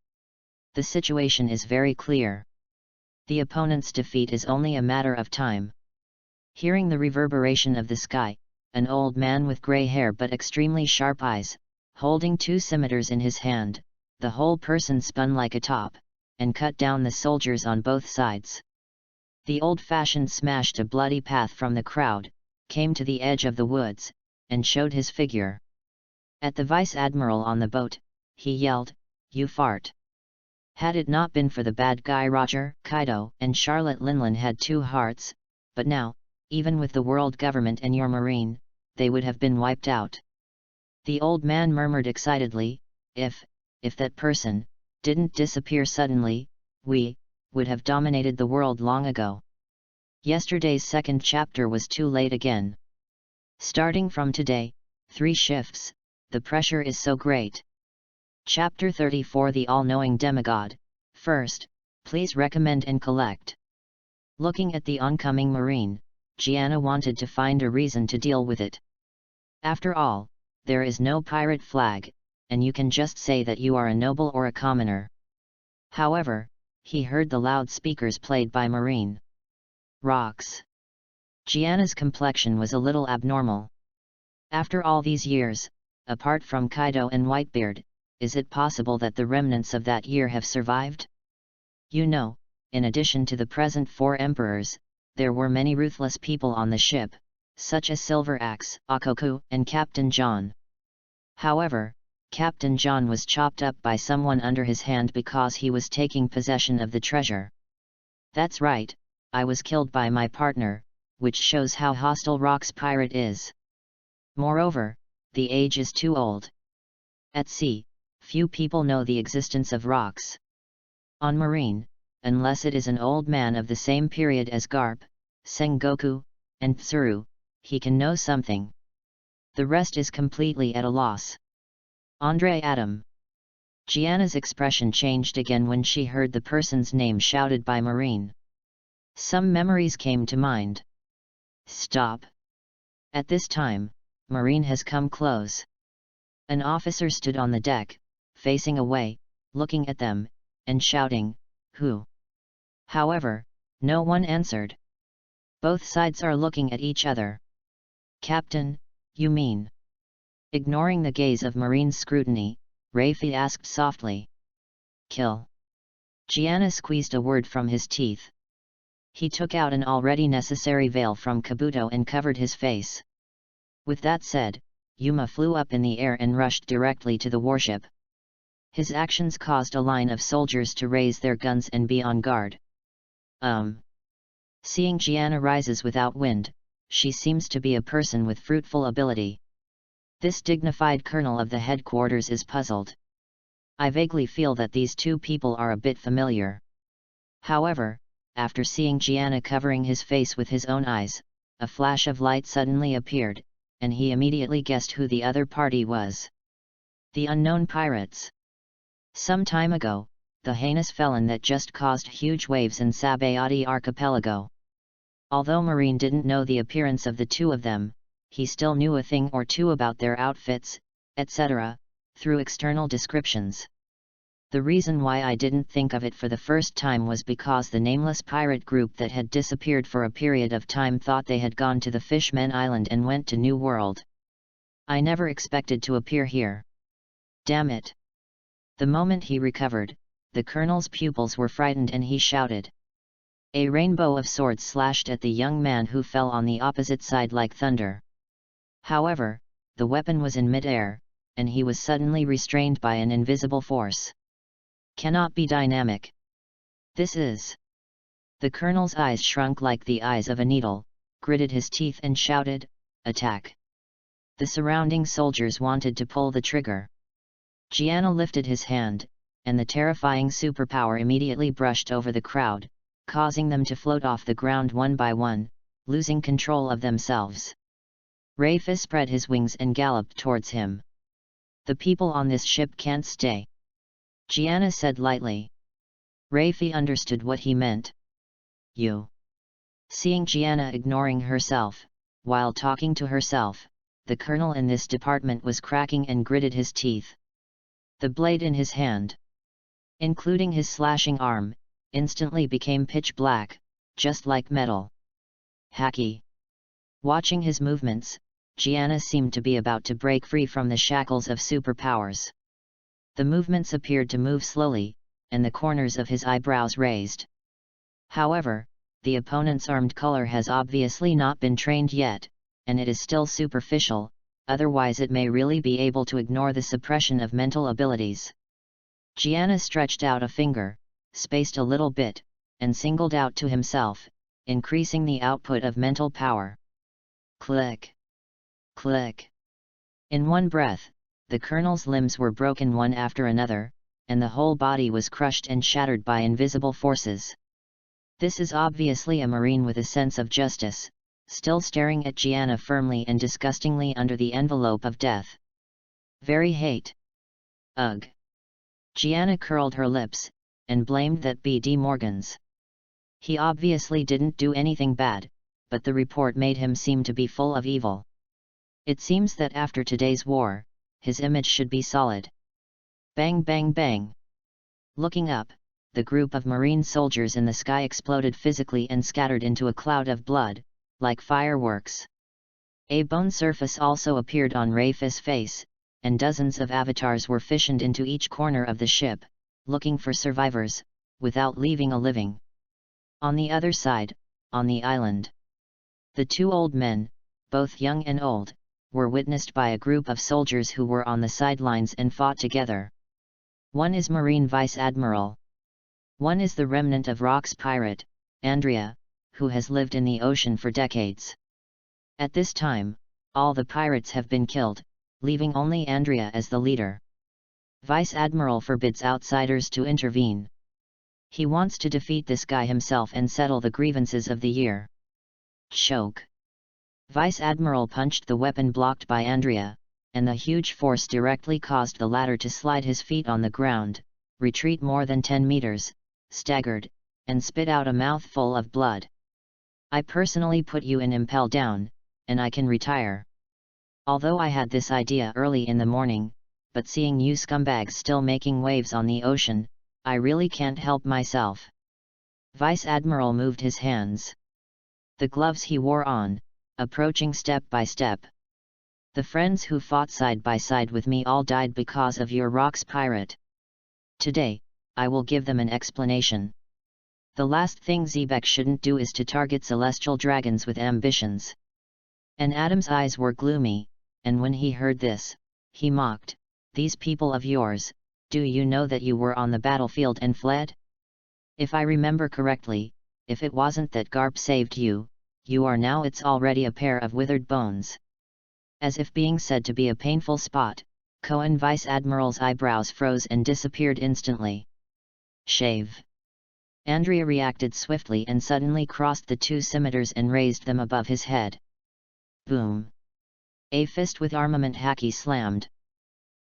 The situation is very clear. The opponent's defeat is only a matter of time. Hearing the reverberation of the sky, an old man with grey hair but extremely sharp eyes, holding two scimitars in his hand, the whole person spun like a top, and cut down the soldiers on both sides. The old-fashioned smashed a bloody path from the crowd, came to the edge of the woods, and showed his figure. At the vice admiral on the boat, he yelled, "You fart!" Had it not been for the bad guy Roger, Kaido, and Charlotte Linlin had two hearts, but now, even with the world government and your marine, they would have been wiped out. The old man murmured excitedly, if that person didn't disappear suddenly, we would have dominated the world long ago. Yesterday's second chapter was too late again. Starting from today, 3 shifts, the pressure is so great. Chapter 34 The All-Knowing Demigod. First, please recommend and collect. Looking at the oncoming marine, Gianna wanted to find a reason to deal with it. After all, there is no pirate flag, and you can just say that you are a noble or a commoner. However, he heard the loudspeakers played by Marine. Rocks. Gianna's complexion was a little abnormal. After all these years, apart from Kaido and Whitebeard, is it possible that the remnants of that year have survived? You know, in addition to the present 4 emperors, there were many ruthless people on the ship, such as Silver Axe, Akoku, and Captain John. However, Captain John was chopped up by someone under his hand because he was taking possession of the treasure. That's right, I was killed by my partner, which shows how hostile Rock's pirate is. Moreover, the age is too old. At sea, few people know the existence of Rocks. On marine, unless it is an old man of the same period as Garp, Sengoku, and Tsuru, he can know something. The rest is completely at a loss. Andre Adam. Gianna's expression changed again when she heard the person's name shouted by Marine. Some memories came to mind. Stop. At this time, Marine has come close. An officer stood on the deck, facing away, looking at them, and shouting, "Who?" However, no one answered. Both sides are looking at each other. "Captain, you mean?" Ignoring the gaze of Marine's scrutiny, Rafie asked softly. "Kill." Gianna squeezed a word from his teeth. He took out an already necessary veil from Kabuto and covered his face. With that said, Yuma flew up in the air and rushed directly to the warship. His actions caused a line of soldiers to raise their guns and be on guard. Seeing Gianna rises without wind, she seems to be a person with fruitful ability. This dignified colonel of the headquarters is puzzled. I vaguely feel that these two people are a bit familiar. However, after seeing Gianna covering his face with his own eyes, a flash of light suddenly appeared, and he immediately guessed who the other party was. The unknown pirates. Some time ago, the heinous felon that just caused huge waves in Sabody archipelago. Although Marine didn't know the appearance of the two of them, he still knew a thing or two about their outfits, etc., through external descriptions. The reason why I didn't think of it for the first time was because the nameless pirate group that had disappeared for a period of time thought they had gone to the Fishman Island and went to New World. I never expected to appear here. Damn it! The moment he recovered, the colonel's pupils were frightened and he shouted. A rainbow of swords slashed at the young man who fell on the opposite side like thunder. However, the weapon was in mid-air, and he was suddenly restrained by an invisible force. Cannot be dynamic. This is. The colonel's eyes shrunk like the eyes of a needle, gritted his teeth and shouted, "Attack!" The surrounding soldiers wanted to pull the trigger. Gianna lifted his hand, and the terrifying superpower immediately brushed over the crowd, causing them to float off the ground one by one, losing control of themselves. Rafie spread his wings and galloped towards him. "The people on this ship can't stay," Gianna said lightly. Rafie understood what he meant. "You." Seeing Gianna ignoring herself, while talking to herself, the colonel in this department was cracking and gritted his teeth. The blade in his hand, including his slashing arm, instantly became pitch black, just like metal. Hacky. Watching his movements, Gianna seemed to be about to break free from the shackles of superpowers. The movements appeared to move slowly, and the corners of his eyebrows raised. However, the opponent's armed color has obviously not been trained yet, and it is still superficial, otherwise it may really be able to ignore the suppression of mental abilities. Gianna stretched out a finger, spaced a little bit, and singled out to himself, increasing the output of mental power. Click! Click! In one breath, the colonel's limbs were broken one after another, and the whole body was crushed and shattered by invisible forces. This is obviously a marine with a sense of justice, still staring at Gianna firmly and disgustingly under the envelope of death. Very hate. Ugh. Gianna curled her lips, and blamed that B.D. Morgan's. He obviously didn't do anything bad, but the report made him seem to be full of evil. It seems that after today's war, his image should be solid. Bang bang bang. Looking up, the group of marine soldiers in the sky exploded physically and scattered into a cloud of blood, like fireworks. A bone surface also appeared on Rafie's face, and dozens of avatars were fissioned into each corner of the ship, looking for survivors, without leaving a living. On the other side, on the island, the two old men, both young and old, were witnessed by a group of soldiers who were on the sidelines and fought together. One is Marine Vice Admiral. One is the remnant of Rock's pirate, Andrea, who has lived in the ocean for decades. At this time, all the pirates have been killed, leaving only Andrea as the leader. Vice Admiral forbids outsiders to intervene. He wants to defeat this guy himself and settle the grievances of the year. Choke. Vice Admiral punched the weapon blocked by Andrea, and the huge force directly caused the latter to slide his feet on the ground, retreat more than 10 meters, staggered, and spit out a mouthful of blood. I personally put you in impel down, and I can retire. Although I had this idea early in the morning, but seeing you scumbags still making waves on the ocean, I really can't help myself." Vice Admiral moved his hands. The gloves he wore on, approaching step by step. "The friends who fought side by side with me all died because of your rocks pirate. Today, I will give them an explanation. The last thing Xebec shouldn't do is to target celestial dragons with ambitions." And Adam's eyes were gloomy, and when he heard this, he mocked, "These people of yours, do you know that you were on the battlefield and fled? If I remember correctly, if it wasn't that Garp saved you, you are now it's already a pair of withered bones." As if being said to be a painful spot, Cohen Vice Admiral's eyebrows froze and disappeared instantly. "Shave." Andrea reacted swiftly and suddenly crossed the two scimitars and raised them above his head. Boom! A fist with armament haki slammed.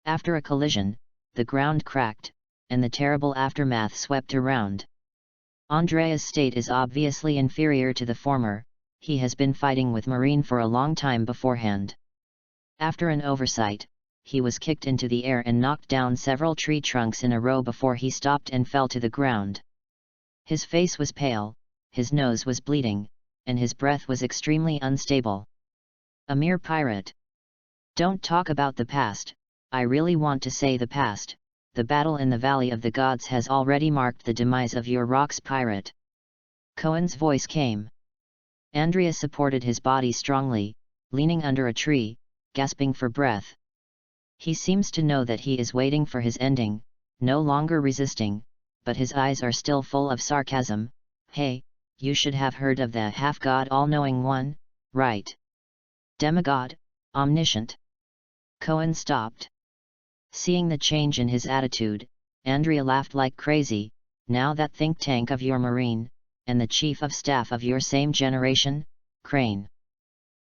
After a collision, the ground cracked, and the terrible aftermath swept around. Andrea's state is obviously inferior to the former. He has been fighting with Marine for a long time beforehand. After an oversight, he was kicked into the air and knocked down several tree trunks in a row before he stopped and fell to the ground. His face was pale, his nose was bleeding, and his breath was extremely unstable. A mere pirate. Don't talk about the past, I really want to say the past. The battle in the Valley of the Gods has already marked the demise of your rocks pirate. Cohen's voice came. Andrea supported his body strongly, leaning under a tree, gasping for breath. He seems to know that he is waiting for his ending, no longer resisting, but his eyes are still full of sarcasm. "Hey, you should have heard of the half-god all-knowing one, right? Demigod, omniscient." Cohen stopped. Seeing the change in his attitude, Andrea laughed like crazy. "Now that think tank of your Marine, and the chief of staff of your same generation, Crane.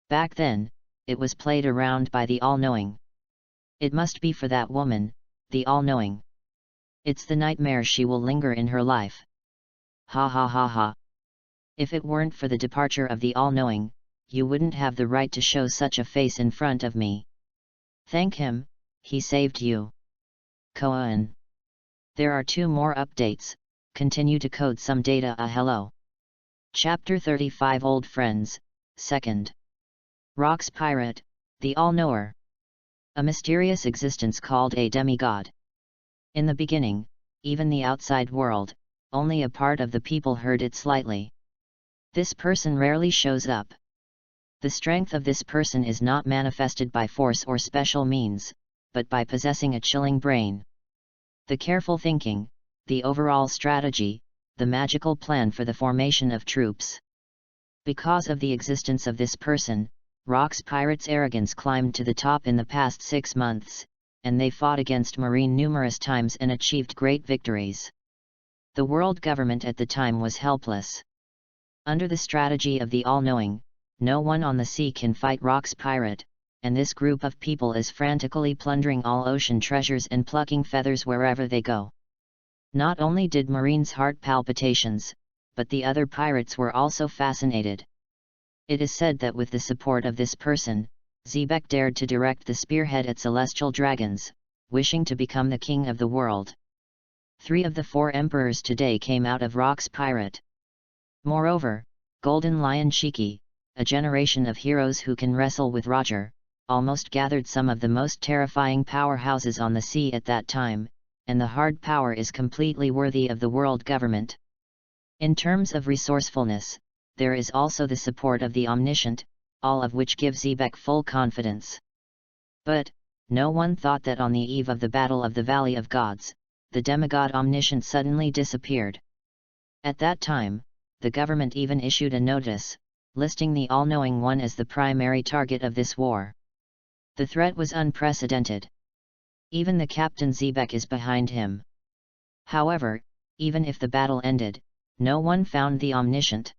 Back then, it was played around by the all-knowing. It must be for that woman, the all-knowing. It's the nightmare she will linger in her life. Ha ha ha ha. If it weren't for the departure of the all-knowing, you wouldn't have the right to show such a face in front of me. Thank him, he saved you." Cohen. There are 2 more updates. Continue to code some data. Hello. Chapter 35 Old Friends, 2nd. Rocks Pirate, the All-Knower. A mysterious existence called a demigod. In the beginning, even the outside world, only a part of the people heard it slightly. This person rarely shows up. The strength of this person is not manifested by force or special means, but by possessing a chilling brain. The careful thinking, the overall strategy, the magical plan for the formation of troops. Because of the existence of this person, Rocks Pirates' arrogance climbed to the top in the past 6 months, and they fought against Marine numerous times and achieved great victories. The world government at the time was helpless. Under the strategy of the all-knowing, no one on the sea can fight Rocks Pirate, and this group of people is frantically plundering all ocean treasures and plucking feathers wherever they go. Not only did Marine's heart palpitations, but the other pirates were also fascinated. It is said that with the support of this person, Xebec dared to direct the spearhead at celestial dragons, wishing to become the king of the world. 3 of the 4 emperors today came out of Rocks Pirate. Moreover, Golden Lion Shiki, a generation of heroes who can wrestle with Roger, almost gathered some of the most terrifying powerhouses on the sea at that time, and the hard power is completely worthy of the world government. In terms of resourcefulness, there is also the support of the omniscient, all of which gives Xebec full confidence. But, no one thought that on the eve of the Battle of the Valley of Gods, the demigod omniscient suddenly disappeared. At that time, the government even issued a notice, listing the all-knowing one as the primary target of this war. The threat was unprecedented. Even the Captain Xebec is behind him. However, even if the battle ended, no one found the omniscient.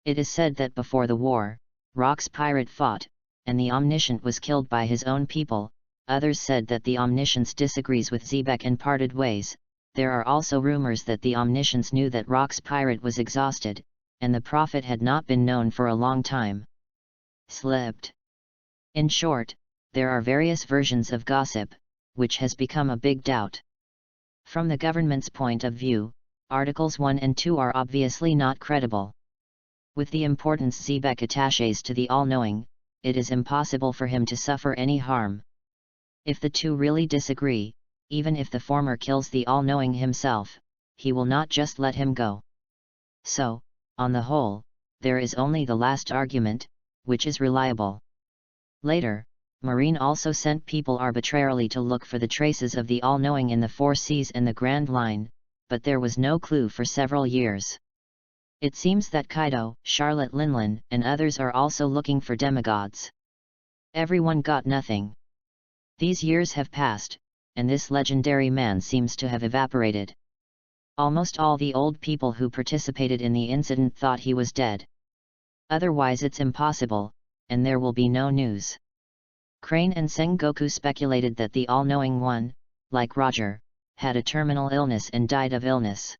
It is said that before the war, Rocks Pirate fought, and the omniscient was killed by his own people. Others said that the omniscience disagrees with Xebec and parted ways. There are also rumors that the omniscience knew that Rocks Pirate was exhausted, and the prophet had not been known for a long time. Slipped. In short, there are various versions of gossip, which has become a big doubt. From the government's point of view, Articles 1 and 2 are obviously not credible. With the importance Xebec attaches to the all-knowing, it is impossible for him to suffer any harm. If the two really disagree, even if the former kills the all-knowing himself, he will not just let him go. So, on the whole, there is only the last argument, which is reliable. Later, Marine also sent people arbitrarily to look for the traces of the all-knowing in the Four Seas and the Grand Line, but there was no clue for several years. It seems that Kaido, Charlotte Linlin, and others are also looking for demigods. Everyone got nothing. These years have passed, and this legendary man seems to have evaporated. Almost all the old people who participated in the incident thought he was dead. Otherwise it's impossible, and there will be no news. Crane and Sengoku speculated that the all-knowing one, like Roger, had a terminal illness and died of illness.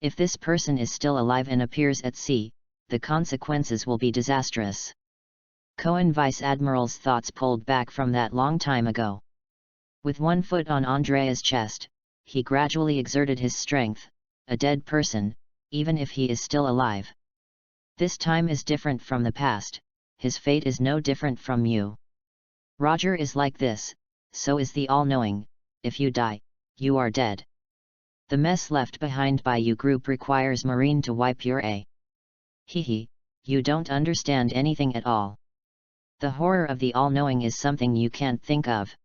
If this person is still alive and appears at sea, the consequences will be disastrous. Koen Vice Admiral's thoughts pulled back from that long time ago. With one foot on Andrea's chest, he gradually exerted his strength. A dead person, even if he is still alive. This time is different from the past, his fate is no different from you. Roger is like this, so is the all-knowing. If you die, you are dead. The mess left behind by you group requires Marine to wipe your a. Hehe, you don't understand anything at all. The horror of the all-knowing is something you can't think of.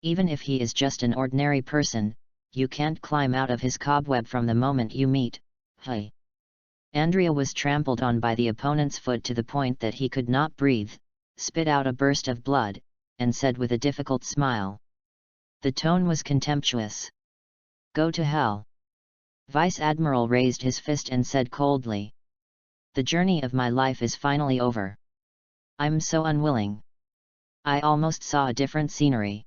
Even if he is just an ordinary person, you can't climb out of his cobweb from the moment you meet. Hey. Andrea was trampled on by the opponent's foot to the point that he could not breathe, spit out a burst of blood, and said with a difficult smile. The tone was contemptuous. Go to hell. Vice Admiral raised his fist and said coldly. The journey of my life is finally over. I'm so unwilling. I almost saw a different scenery.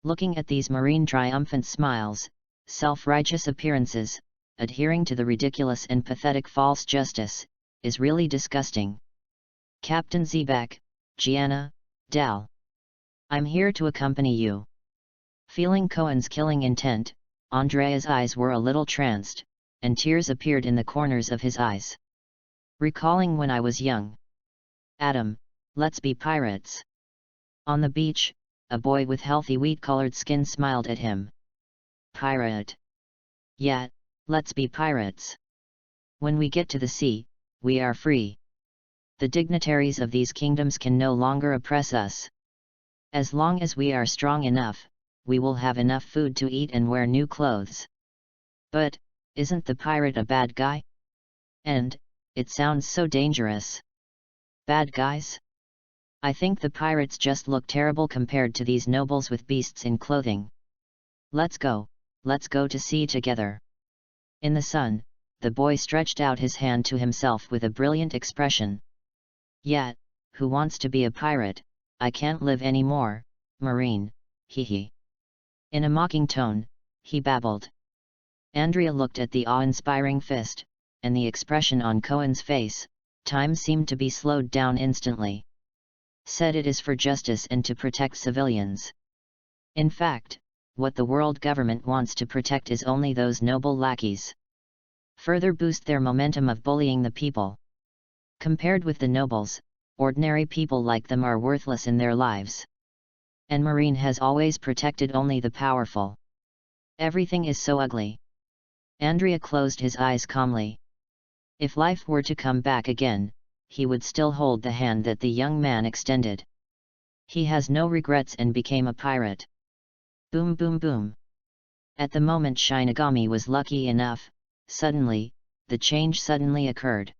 Looking at these Marine triumphant smiles, self-righteous appearances, adhering to the ridiculous and pathetic false justice, is really disgusting. Captain Xebec, Gianna, Dal. I'm here to accompany you. Feeling Koen's killing intent, Andrea's eyes were a little tranced, and tears appeared in the corners of his eyes. Recalling when I was young. Adam, let's be pirates. On the beach, a boy with healthy wheat-colored skin smiled at him. Pirate. Yeah, let's be pirates. When we get to the sea, we are free. The dignitaries of these kingdoms can no longer oppress us. As long as we are strong enough, we will have enough food to eat and wear new clothes. But, isn't the pirate a bad guy? And, it sounds so dangerous. Bad guys? I think the pirates just look terrible compared to these nobles with beasts in clothing. Let's go to sea together. In the sun, the boy stretched out his hand to himself with a brilliant expression. Yeah, who wants to be a pirate? I can't live anymore, Marine, hehe. In a mocking tone, he babbled. Andrea looked at the awe-inspiring fist, and the expression on Koen's face, time seemed to be slowed down instantly. Said it is for justice and to protect civilians. In fact, what the world government wants to protect is only those noble lackeys. Further boost their momentum of bullying the people. Compared with the nobles, ordinary people like them are worthless in their lives. And Marine has always protected only the powerful. Everything is so ugly. Andrea closed his eyes calmly. If life were to come back again, he would still hold the hand that the young man extended. He has no regrets and became a pirate. Boom boom boom. At the moment Shinigami was lucky enough, suddenly, the change suddenly occurred.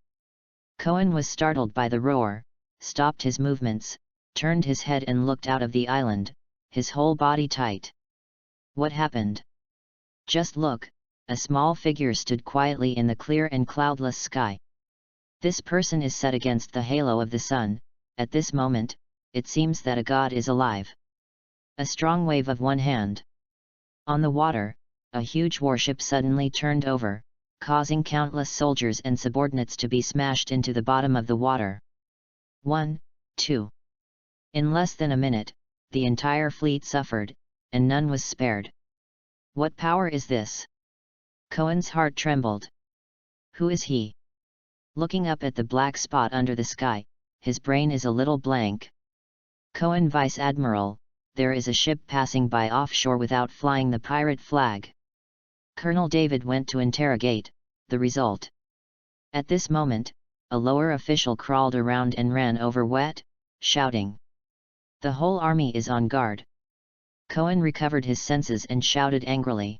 Koen was startled by the roar, stopped his movements, turned his head and looked out of the island, his whole body tight. What happened? Just look, a small figure stood quietly in the clear and cloudless sky. This person is set against the halo of the sun. At this moment, it seems that a god is alive. A strong wave of one hand. On the water, a huge warship suddenly turned over, causing countless soldiers and subordinates to be smashed into the bottom of the water. 1, 2. In less than a minute, the entire fleet suffered, and none was spared. What power is this? Cohen's heart trembled. Who is he? Looking up at the black spot under the sky, his brain is a little blank. Cohen Vice Admiral, there is a ship passing by offshore without flying the pirate flag. Colonel David went to interrogate the result. At this moment, a lower official crawled around and ran over wet, shouting. The whole army is on guard. Cohen recovered his senses and shouted angrily.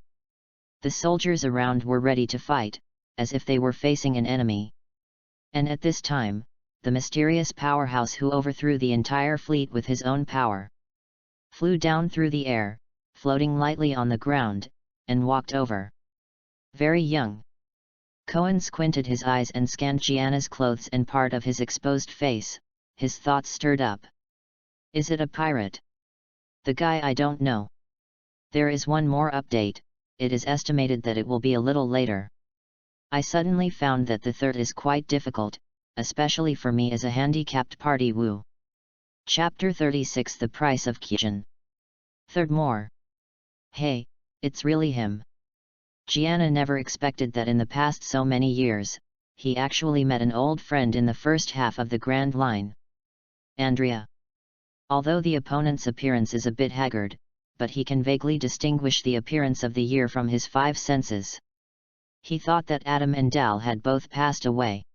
The soldiers around were ready to fight, as if they were facing an enemy. And at this time, the mysterious powerhouse who overthrew the entire fleet with his own power flew down through the air, floating lightly on the ground, and walked over. Very young. Cohen squinted his eyes and scanned Gianna's clothes and part of his exposed face. His thoughts stirred up. Is it a pirate? The guy I don't know. There is one more update. It is estimated that it will be a little later. I suddenly found that the third is quite difficult, especially for me as a handicapped party woo. Chapter 36 The Price of Kijin. Third more. Hey, it's really him. Gianna never expected that in the past so many years, he actually met an old friend in the first half of the Grand Line. Andrea. Although the opponent's appearance is a bit haggard, but he can vaguely distinguish the appearance of the year from his five senses. He thought that Adam and Dal had both passed away.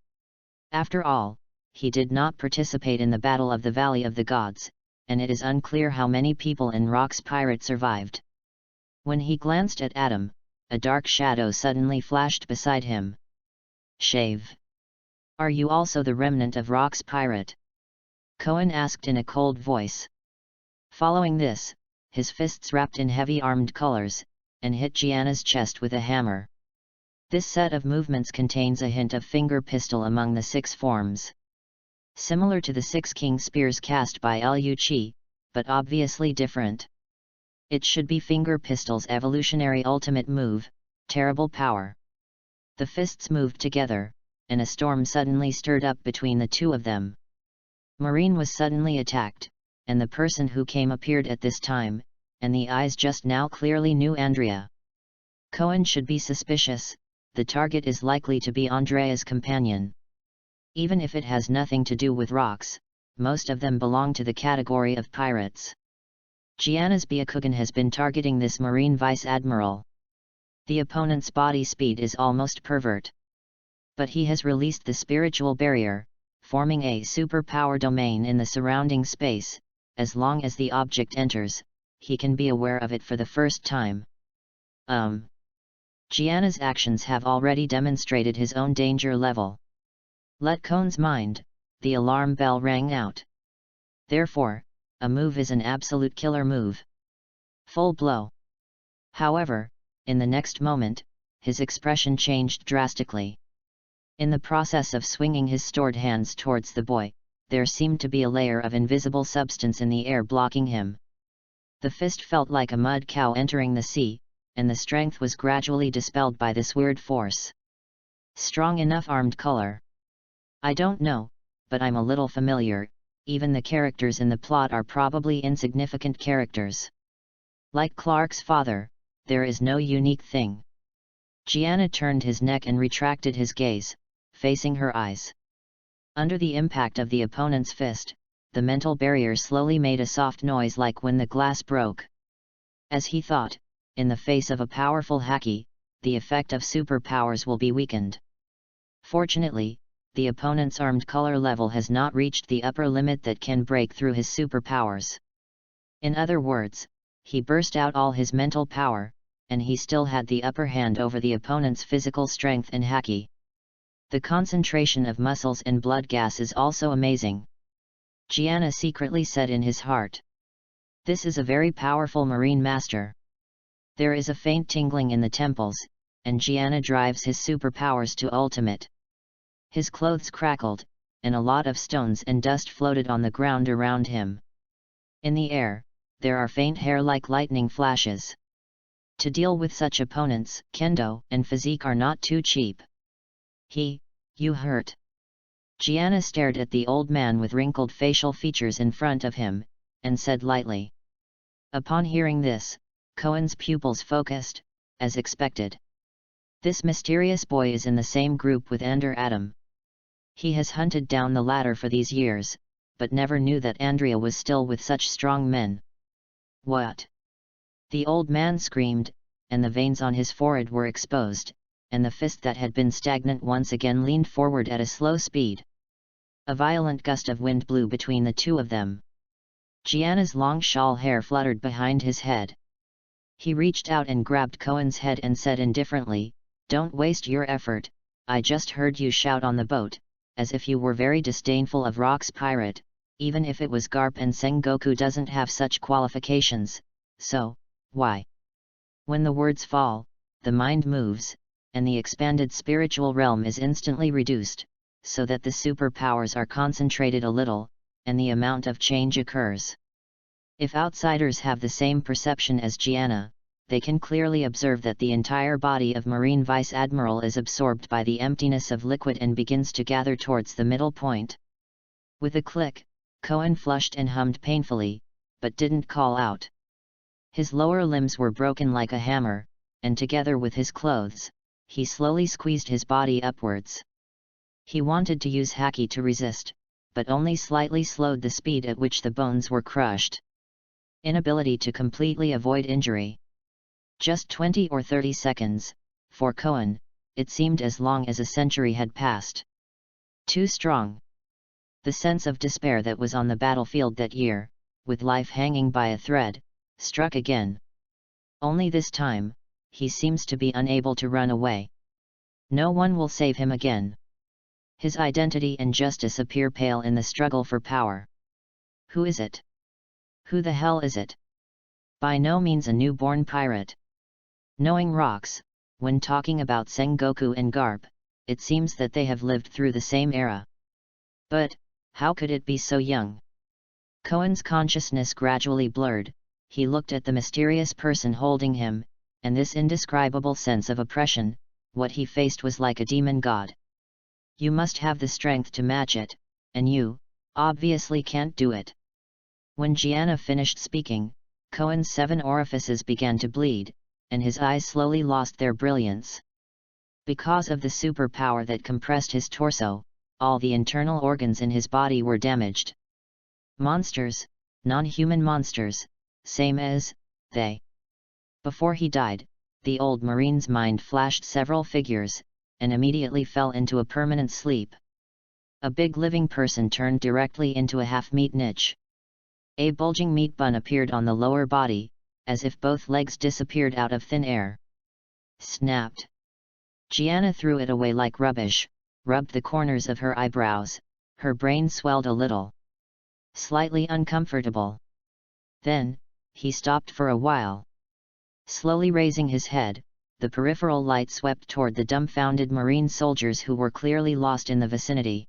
After all, he did not participate in the Battle of the Valley of the Gods, and it is unclear how many people in Rock's pirate survived. When he glanced at Adam, a dark shadow suddenly flashed beside him. Shave. Are you also the remnant of Rock's pirate? Cohen asked in a cold voice. Following this, his fists wrapped in heavy armed colors, and hit Gianna's chest with a hammer. This set of movements contains a hint of finger pistol among the 6 forms. Similar to the 6 king spears cast by Luchi, but obviously different. It should be finger pistol's evolutionary ultimate move, terrible power. The fists moved together, and a storm suddenly stirred up between the two of them. Marine was suddenly attacked, and the person who came appeared at this time, and the eyes just now clearly knew Andrea. Cohen should be suspicious. The target is likely to be Andrea's companion. Even if it has nothing to do with rocks, most of them belong to the category of pirates. Gianna's Byakugan has been targeting this Marine Vice Admiral. The opponent's body speed is almost pervert. But he has released the spiritual barrier, forming a superpower domain in the surrounding space. As long as the object enters, he can be aware of it for the first time. Gianna's actions have already demonstrated his own danger level. Let Cohen's mind, the alarm bell rang out. Therefore, a move is an absolute killer move. Full blow. However, in the next moment, his expression changed drastically. In the process of swinging his stored hands towards the boy, there seemed to be a layer of invisible substance in the air blocking him. The fist felt like a mud cow entering the sea, and the strength was gradually dispelled by this weird force. Strong enough armed color. I don't know, but I'm a little familiar. Even the characters in the plot are probably insignificant characters. Like Clark's father, there is no unique thing. Gianna turned his neck and retracted his gaze, facing her eyes. Under the impact of the opponent's fist, the mental barrier slowly made a soft noise like when the glass broke. As he thought, in the face of a powerful haki, the effect of superpowers will be weakened. Fortunately, the opponent's armed color level has not reached the upper limit that can break through his superpowers. In other words, he burst out all his mental power, and he still had the upper hand over the opponent's physical strength and haki. The concentration of muscles and blood gas is also amazing. Gianna secretly said in his heart. This is a very powerful marine master. There is a faint tingling in the temples, and Gianna drives his superpowers to ultimate. His clothes crackled, and a lot of stones and dust floated on the ground around him. In the air, there are faint hair-like lightning flashes. To deal with such opponents, kendo and physique are not too cheap. You hurt. Gianna stared at the old man with wrinkled facial features in front of him, and said lightly. Upon hearing this, Cohen's pupils focused, as expected. This mysterious boy is in the same group with Ender Adam. He has hunted down the latter for these years, but never knew that Andrea was still with such strong men. What? The old man screamed, and the veins on his forehead were exposed, and the fist that had been stagnant once again leaned forward at a slow speed. A violent gust of wind blew between the two of them. Gianna's long shawl hair fluttered behind his head. He reached out and grabbed Cohen's head and said indifferently, "Don't waste your effort, I just heard you shout on the boat, as if you were very disdainful of Rock's pirate, even if it was Garp, and Sengoku doesn't have such qualifications, so, why?" When the words fall, the mind moves, and the expanded spiritual realm is instantly reduced, so that the superpowers are concentrated a little, and the amount of change occurs. If outsiders have the same perception as Gianna, they can clearly observe that the entire body of Marine Vice Admiral is absorbed by the emptiness of liquid and begins to gather towards the middle point. With a click, Cohen flushed and hummed painfully, but didn't call out. His lower limbs were broken like a hammer, and together with his clothes, he slowly squeezed his body upwards. He wanted to use haki to resist, but only slightly slowed the speed at which the bones were crushed. Inability to completely avoid injury. Just 20 or 30 seconds, for Cohen, it seemed as long as a century had passed. Too strong. The sense of despair that was on the battlefield that year, with life hanging by a thread, struck again. Only this time, he seems to be unable to run away. No one will save him again. His identity and justice appear pale in the struggle for power. Who is it? Who the hell is it? By no means a newborn pirate. Knowing rocks, when talking about Sengoku and Garp, it seems that they have lived through the same era. But, how could it be so young? Cohen's consciousness gradually blurred, he looked at the mysterious person holding him, and this indescribable sense of oppression, what he faced was like a demon god. You must have the strength to match it, and you, obviously can't do it. When Gianna finished speaking, Cohen's 7 orifices began to bleed, and his eyes slowly lost their brilliance. Because of the superpower that compressed his torso, all the internal organs in his body were damaged. Monsters, non-human monsters, same as they. Before he died, the old marine's mind flashed several figures, and immediately fell into a permanent sleep. A big living person turned directly into a half-meat niche. A bulging meat bun appeared on the lower body, as if both legs disappeared out of thin air. Snapped. Gianna threw it away like rubbish, rubbed the corners of her eyebrows, her brain swelled a little. Slightly uncomfortable. Then, he stopped for a while. Slowly raising his head, the peripheral light swept toward the dumbfounded marine soldiers who were clearly lost in the vicinity.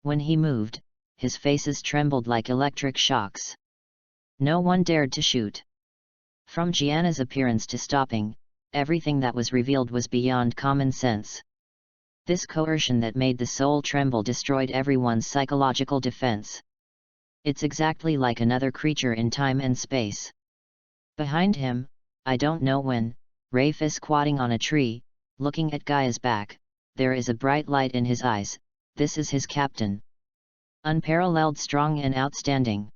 When he moved, his faces trembled like electric shocks. No one dared to shoot. From Gianna's appearance to stopping, everything that was revealed was beyond common sense. This coercion that made the soul tremble destroyed everyone's psychological defense. It's exactly like another creature in time and space. Behind him, I don't know when, Rafe is squatting on a tree, looking at Gaia's back. There is a bright light in his eyes. This is his captain. Unparalleled, strong and outstanding.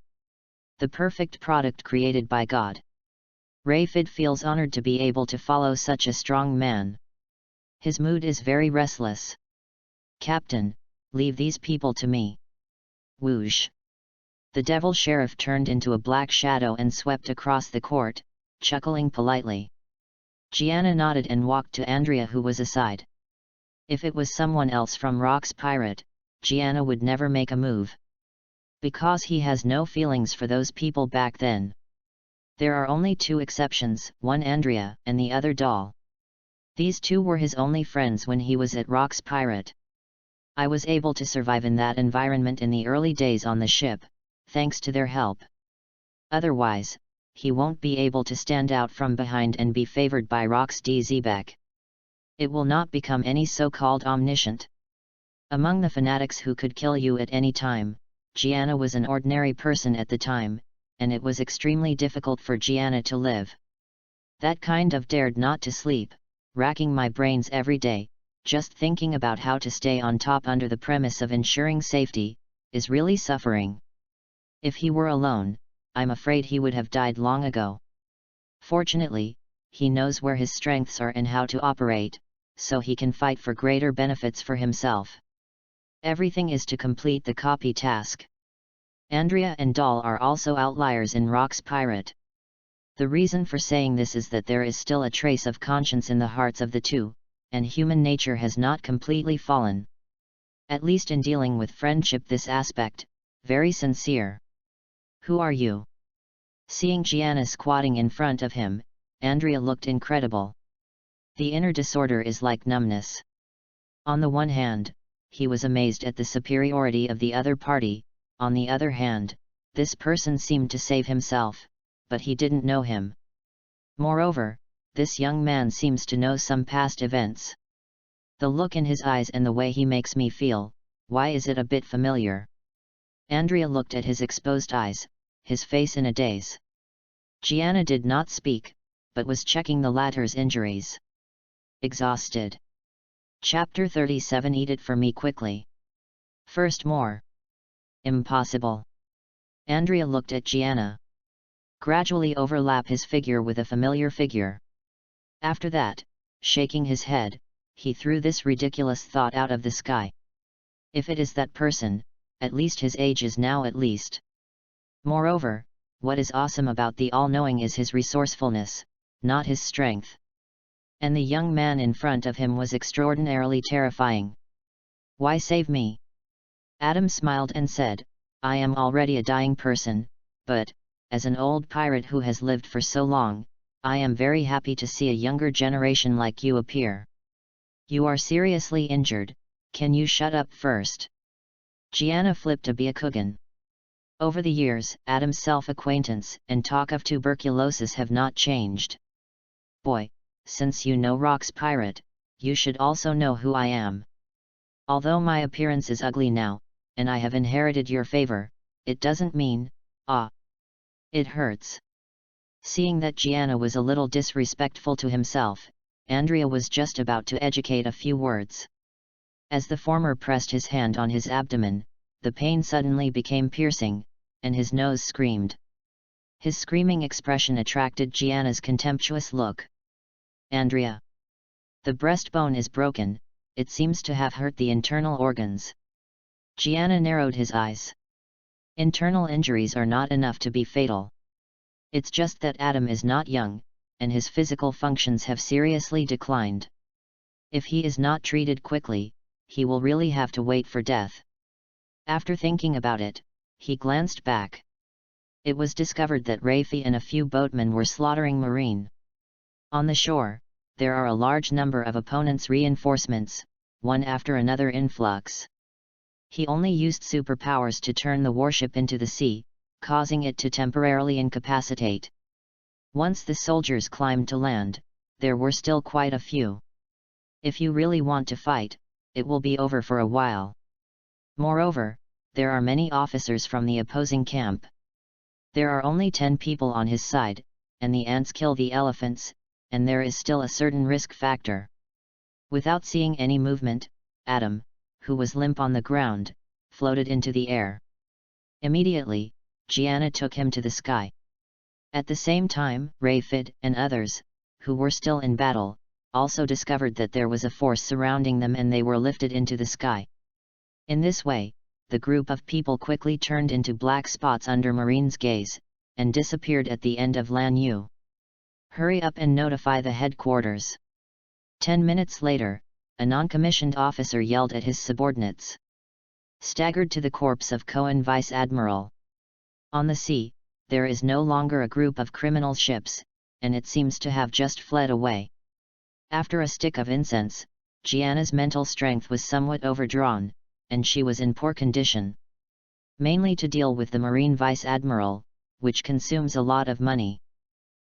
The perfect product created by God. Rafid feels honored to be able to follow such a strong man. His mood is very restless. Captain, leave these people to me. Whoosh. The devil sheriff turned into a black shadow and swept across the court, chuckling politely. Gianna nodded and walked to Andrea, who was aside. If it was someone else from Rock's pirate, Gianna would never make a move. Because he has no feelings for those people back then. There are only 2 exceptions, one Andrea and the other Doll. These 2 were his only friends when he was at Rock's pirate. I was able to survive in that environment in the early days on the ship, thanks to their help. Otherwise, he won't be able to stand out from behind and be favored by Rox DZBek. It will not become any so-called omniscient. Among the fanatics who could kill you at any time, Gianna was an ordinary person at the time, and it was extremely difficult for Gianna to live. That kind of dared not to sleep, racking my brains every day, just thinking about how to stay on top under the premise of ensuring safety, is really suffering. If he were alone, I'm afraid he would have died long ago. Fortunately, he knows where his strengths are and how to operate, so he can fight for greater benefits for himself. Everything is to complete the copy task. Andrea and Doll are also outliers in Rock's Pirate. The reason for saying this is that there is still a trace of conscience in the hearts of the two, and human nature has not completely fallen. At least in dealing with friendship, this aspect, very sincere. Who are you? Seeing Gianna squatting in front of him, Andrea looked incredible. The inner disorder is like numbness. On the one hand, he was amazed at the superiority of the other party, on the other hand, this person seemed to save himself, but he didn't know him. Moreover, this young man seems to know some past events. The look in his eyes and the way he makes me feel, why is it a bit familiar? Andrea looked at his exposed eyes, his face in a daze. Gianna did not speak, but was checking the latter's injuries. Exhausted. Chapter 37. Eat it for me quickly. First more. Impossible. Andrea looked at Gianna. Gradually overlap his figure with a familiar figure. After that, shaking his head, he threw this ridiculous thought out of the sky. If it is that person, at least his age is now at least. Moreover, what is awesome about the all-knowing is his resourcefulness, not his strength. And the young man in front of him was extraordinarily terrifying. Why save me? Adam smiled and said, I am already a dying person, but, as an old pirate who has lived for so long, I am very happy to see a younger generation like you appear. You are seriously injured, can you shut up first? Gianna flipped a Byakugan. Over the years, Adam's self-acquaintance and talk of tuberculosis have not changed. Boy, since you know Rock's Pirate, you should also know who I am. Although my appearance is ugly now, and I have inherited your favor, it doesn't mean, it hurts. Seeing that Gianna was a little disrespectful to himself, Andrea was just about to educate a few words. As the former pressed his hand on his abdomen, the pain suddenly became piercing, and his nose screamed. His screaming expression attracted Gianna's contemptuous look. Andrea. The breastbone is broken, it seems to have hurt the internal organs. Gianna narrowed his eyes. Internal injuries are not enough to be fatal. It's just that Adam is not young, and his physical functions have seriously declined. If he is not treated quickly, he will really have to wait for death. After thinking about it, he glanced back. It was discovered that Rafi and a few boatmen were slaughtering Marine. On the shore, there are a large number of opponents' reinforcements, one after another influx. He only used superpowers to turn the warship into the sea, causing it to temporarily incapacitate. Once the soldiers climbed to land, there were still quite a few. If you really want to fight, it will be over for a while. Moreover, there are many officers from the opposing camp. There are only 10 people on his side, and the ants kill the elephants, and there is still a certain risk factor. Without seeing any movement, Adam, who was limp on the ground, floated into the air. Immediately, Gianna took him to the sky. At the same time, Rafid and others, who were still in battle, also discovered that there was a force surrounding them and they were lifted into the sky. In this way, the group of people quickly turned into black spots under Marine's gaze, and disappeared at the end of Lan Yu. Hurry up and notify the headquarters. 10 minutes later, a non-commissioned officer yelled at his subordinates. Staggered to the corpse of Cohen Vice Admiral. On the sea, there is no longer a group of criminal ships, and it seems to have just fled away. After a stick of incense, Gianna's mental strength was somewhat overdrawn, and she was in poor condition. Mainly to deal with the Marine Vice Admiral, which consumes a lot of money.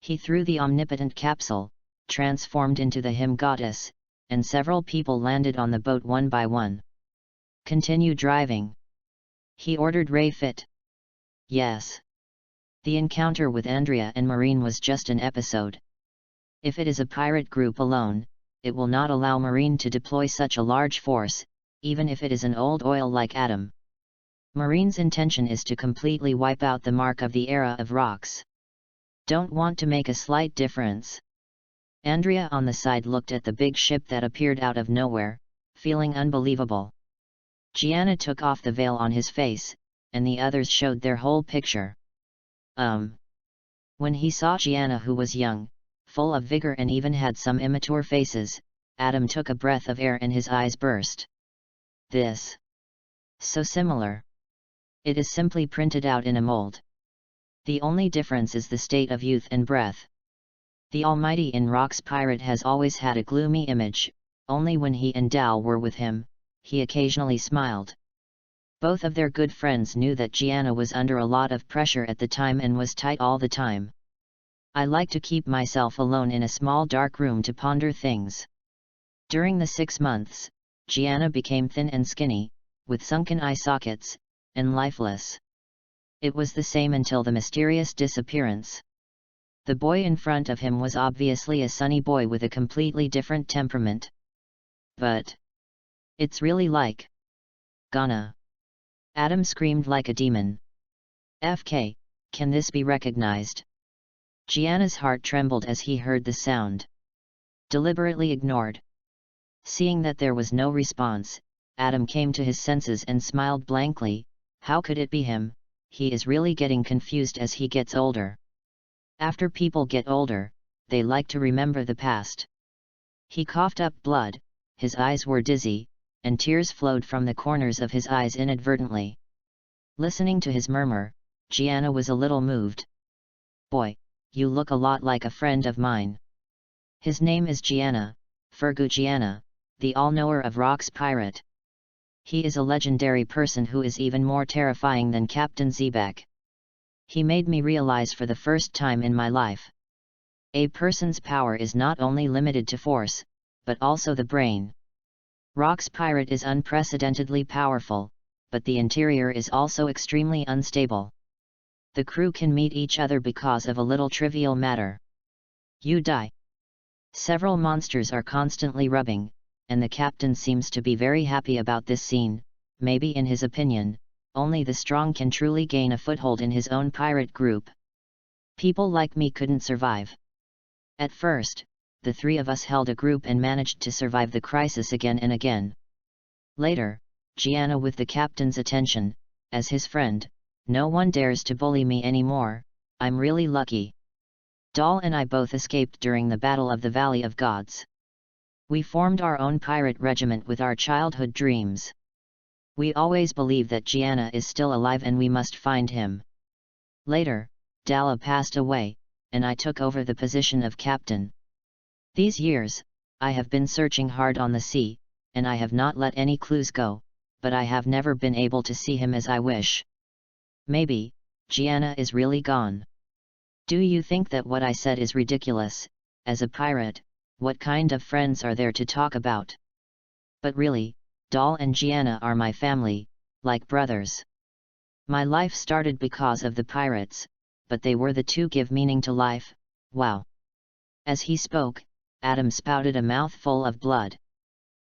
He threw the omnipotent capsule, transformed into the hymn goddess, and several people landed on the boat one by one. "Continue driving," he ordered Rayfit. "Yes." The encounter with Andrea and Marine was just an episode. If it is a pirate group alone, it will not allow Marine to deploy such a large force, even if it is an old oil like Adam. Marine's intention is to completely wipe out the mark of the era of rocks. "Don't want to make a slight difference?" Andrea on the side looked at the big ship that appeared out of nowhere, feeling unbelievable. Gianna took off the veil on his face, and the others showed their whole picture. When he saw Gianna, who was young, full of vigor and even had some immature faces, Adam took a breath of air and his eyes burst. "This. So similar. It is simply printed out in a mold. The only difference is the state of youth and breath. The almighty in Rock's pirate has always had a gloomy image, only when he and Dal were with him, he occasionally smiled." Both of their good friends knew that Gianna was under a lot of pressure at the time and was tight all the time. "I like to keep myself alone in a small dark room to ponder things." During the 6 months, Gianna became thin and skinny, with sunken eye sockets, and lifeless. It was the same until the mysterious disappearance. The boy in front of him was obviously a sunny boy with a completely different temperament. "But it's really like Ghana!" Adam screamed like a demon. "FK, can this be recognized?" Gianna's heart trembled as he heard the sound. Deliberately ignored. Seeing that there was no response, Adam came to his senses and smiled blankly. How could it be him? He is really getting confused as he gets older. After people get older, they like to remember the past. He coughed up blood, his eyes were dizzy, and tears flowed from the corners of his eyes inadvertently. Listening to his murmur, Gianna was a little moved. "Boy, you look a lot like a friend of mine." His name is Gianna, Fergu Gianna, the all-knower of Rock's pirate. He is a legendary person who is even more terrifying than Captain Zebek. He made me realize for the first time in my life. A person's power is not only limited to force, but also the brain. Rock's pirate is unprecedentedly powerful, but the interior is also extremely unstable. The crew can meet each other because of a little trivial matter. You die. Several monsters are constantly rubbing, and the captain seems to be very happy about this scene. Maybe in his opinion, only the strong can truly gain a foothold in his own pirate group. People like me couldn't survive. At first, the 3 of us held a group and managed to survive the crisis again and again. Later, Gianna with the captain's attention, as his friend, "No one dares to bully me anymore, I'm really lucky." Dal and I both escaped during the Battle of the Valley of Gods. We formed our own pirate regiment with our childhood dreams. We always believe that Gianna is still alive and we must find him. Later, Dala passed away, and I took over the position of captain. These years, I have been searching hard on the sea, and I have not let any clues go, but I have never been able to see him as I wish. Maybe, Gianna is really gone. Do you think that what I said is ridiculous? As a pirate, what kind of friends are there to talk about? But really, Dal and Gianna are my family, like brothers. My life started because of the pirates, but they were the two give meaning to life. Wow. As he spoke, Adam spouted a mouthful of blood.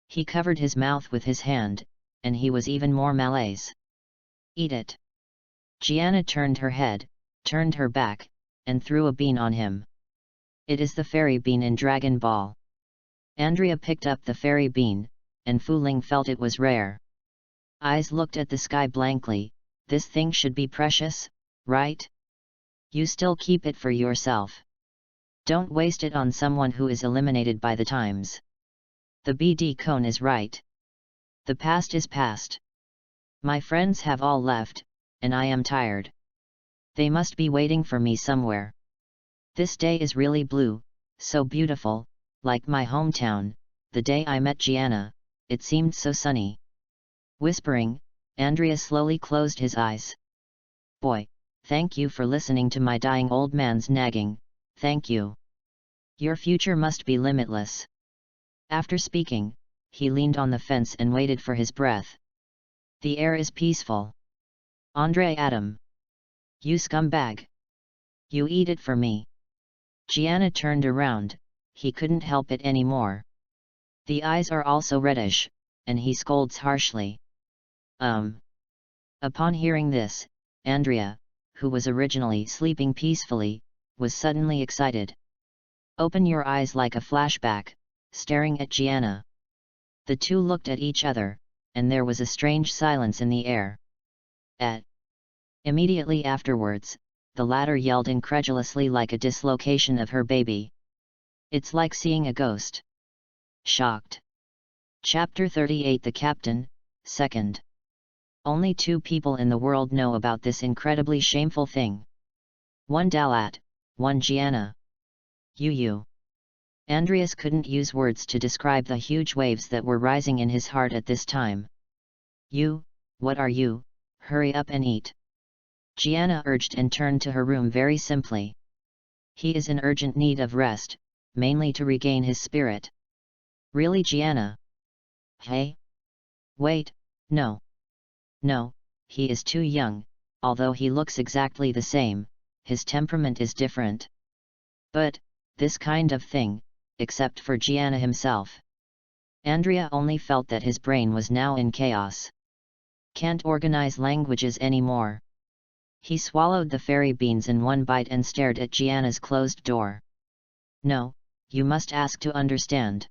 He covered his mouth with his hand, and he was even more malaise. "Eat it." Gianna turned her head, turned her back, and threw a bean on him. It is the fairy bean in Dragon Ball. Andrea picked up the fairy bean, and Fu Ling felt it was rare. Eyes looked at the sky blankly. This thing should be precious, right? You still keep it for yourself. Don't waste it on someone who is eliminated by the times. The BD cone is right. The past is past. My friends have all left, and I am tired. They must be waiting for me somewhere. This day is really blue, so beautiful, like my hometown. The day I met Gianna, it seemed so sunny. Whispering, Andrea slowly closed his eyes. Boy, thank you for listening to my dying old man's nagging. thank you. Your future must be limitless. After speaking, he leaned on the fence and waited for his breath. The air is peaceful. Andre Adam. You scumbag. You eat it for me. Gianna turned around, he couldn't help it anymore. The eyes are also reddish, and he scolds harshly. Upon hearing this, Andrea, who was originally sleeping peacefully, was suddenly excited. Open your eyes like a flashback, staring at Gianna. The two looked at each other, and there was a strange silence in the air. Immediately afterwards, the latter yelled incredulously like a dislocation of her baby. It's like seeing a ghost. Shocked. Chapter 38 The Captain, 2nd. Only 2 people in the world know about this incredibly shameful thing. One Dalat, one Gianna. You. Andreas couldn't use words to describe the huge waves that were rising in his heart at this time. You, what are you? Hurry up and eat. Gianna urged and turned to her room very simply. He is in urgent need of rest, mainly to regain his spirit. Really, Gianna? Hey? Wait, no. No, he is too young, although he looks exactly the same, his temperament is different. But, this kind of thing, except for Gianna himself. Andrea only felt that his brain was now in chaos. Can't organize languages anymore. He swallowed the fairy beans in one bite and stared at Gianna's closed door. No, you must ask to understand.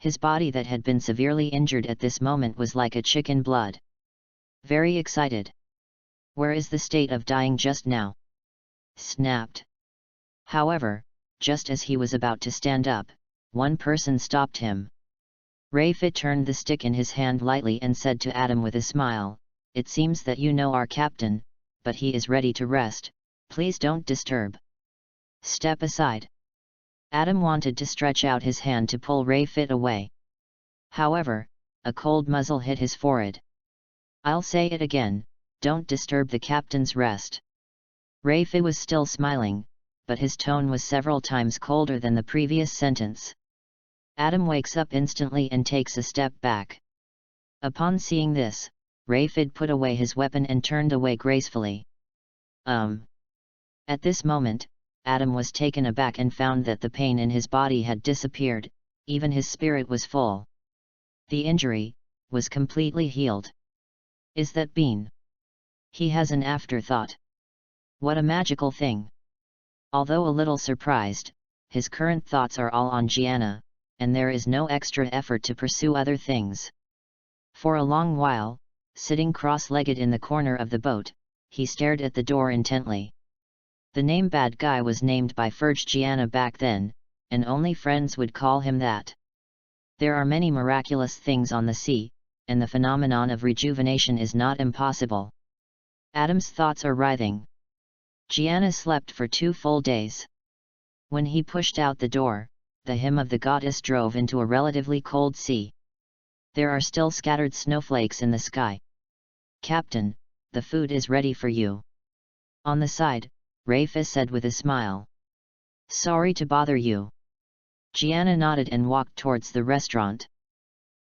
His body that had been severely injured at this moment was like a chicken blood. Very excited. Where is the state of dying just now? Snapped. However, just as he was about to stand up, one person stopped him. Rayfit turned the stick in his hand lightly and said to Adam with a smile, "It seems that you know our captain, but he is ready to rest, please don't disturb. Step aside." Adam wanted to stretch out his hand to pull Rayfit away. However, a cold muzzle hit his forehead. "I'll say it again, don't disturb the captain's rest." Rayfit was still smiling, but his tone was several times colder than the previous sentence. Adam wakes up instantly and takes a step back. Upon seeing this, Rayfit put away his weapon and turned away gracefully. At this moment, Adam was taken aback and found that the pain in his body had disappeared, even his spirit was full. The injury was completely healed. Is that Bean? He has an afterthought. What a magical thing! Although a little surprised, his current thoughts are all on Gianna, and there is no extra effort to pursue other things. For a long while, sitting cross-legged in the corner of the boat, he stared at the door intently. The name Bad Guy was named by Ferge Gianna back then, and only friends would call him that. There are many miraculous things on the sea, and the phenomenon of rejuvenation is not impossible. Adam's thoughts are writhing. Gianna slept for 2 full days. When he pushed out the door, the hymn of the goddess drove into a relatively cold sea. There are still scattered snowflakes in the sky. "Captain, the food is ready for you." On the side, Rayfit said with a smile. "Sorry to bother you." Gianna nodded and walked towards the restaurant.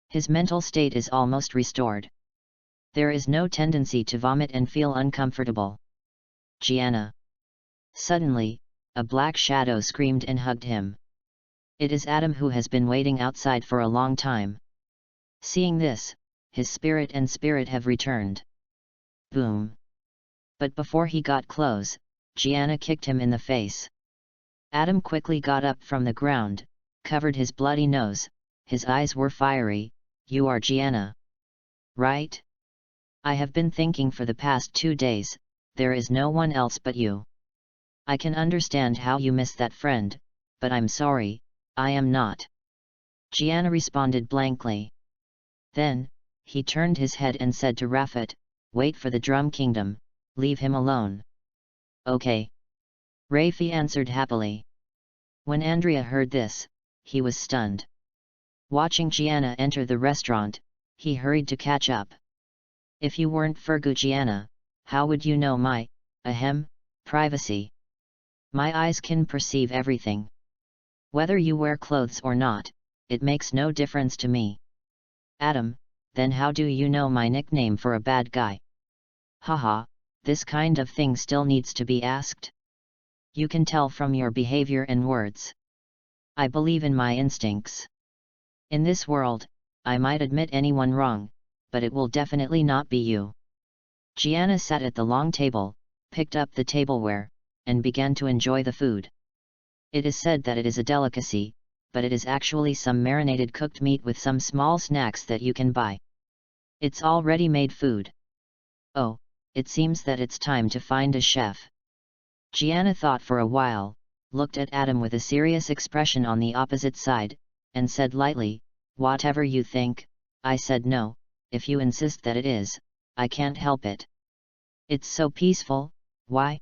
His mental state is almost restored. There is no tendency to vomit and feel uncomfortable. Gianna. Suddenly, a black shadow screamed and hugged him. It is Adam, who has been waiting outside for a long time. Seeing this, his spirit have returned. Boom! But before he got close, Gianna kicked him in the face. Adam quickly got up from the ground, covered his bloody nose, his eyes were fiery. "You are Gianna, right? I have been thinking for the past 2 days, there is no one else but you. I can understand how you miss that friend, but I'm sorry, I am not." Gianna responded blankly. Then, he turned his head and said to Rafat, "Wait for the Drum Kingdom, leave him alone." "Okay." Rafi answered happily. When Andrea heard this, he was stunned. Watching Gianna enter the restaurant, he hurried to catch up. "If you weren't Fergu Gianna, how would you know my, privacy?" My eyes can perceive everything. Whether you wear clothes or not, it makes no difference to me. Adam, then how do you know my nickname for a bad guy? Haha, this kind of thing still needs to be asked. You can tell from your behavior and words. I believe in my instincts. In this world, I might admit anyone wrong, but it will definitely not be you. Gianna sat at the long table, picked up the tableware, and began to enjoy the food. It is said that it is a delicacy, but it is actually some marinated cooked meat with some small snacks that you can buy. It's all ready-made food. Oh, it seems that it's time to find a chef. Gianna thought for a while, looked at Adam with a serious expression on the opposite side, and said lightly, "Whatever you think." I said no, if you insist that it is, I can't help it. It's so peaceful, why?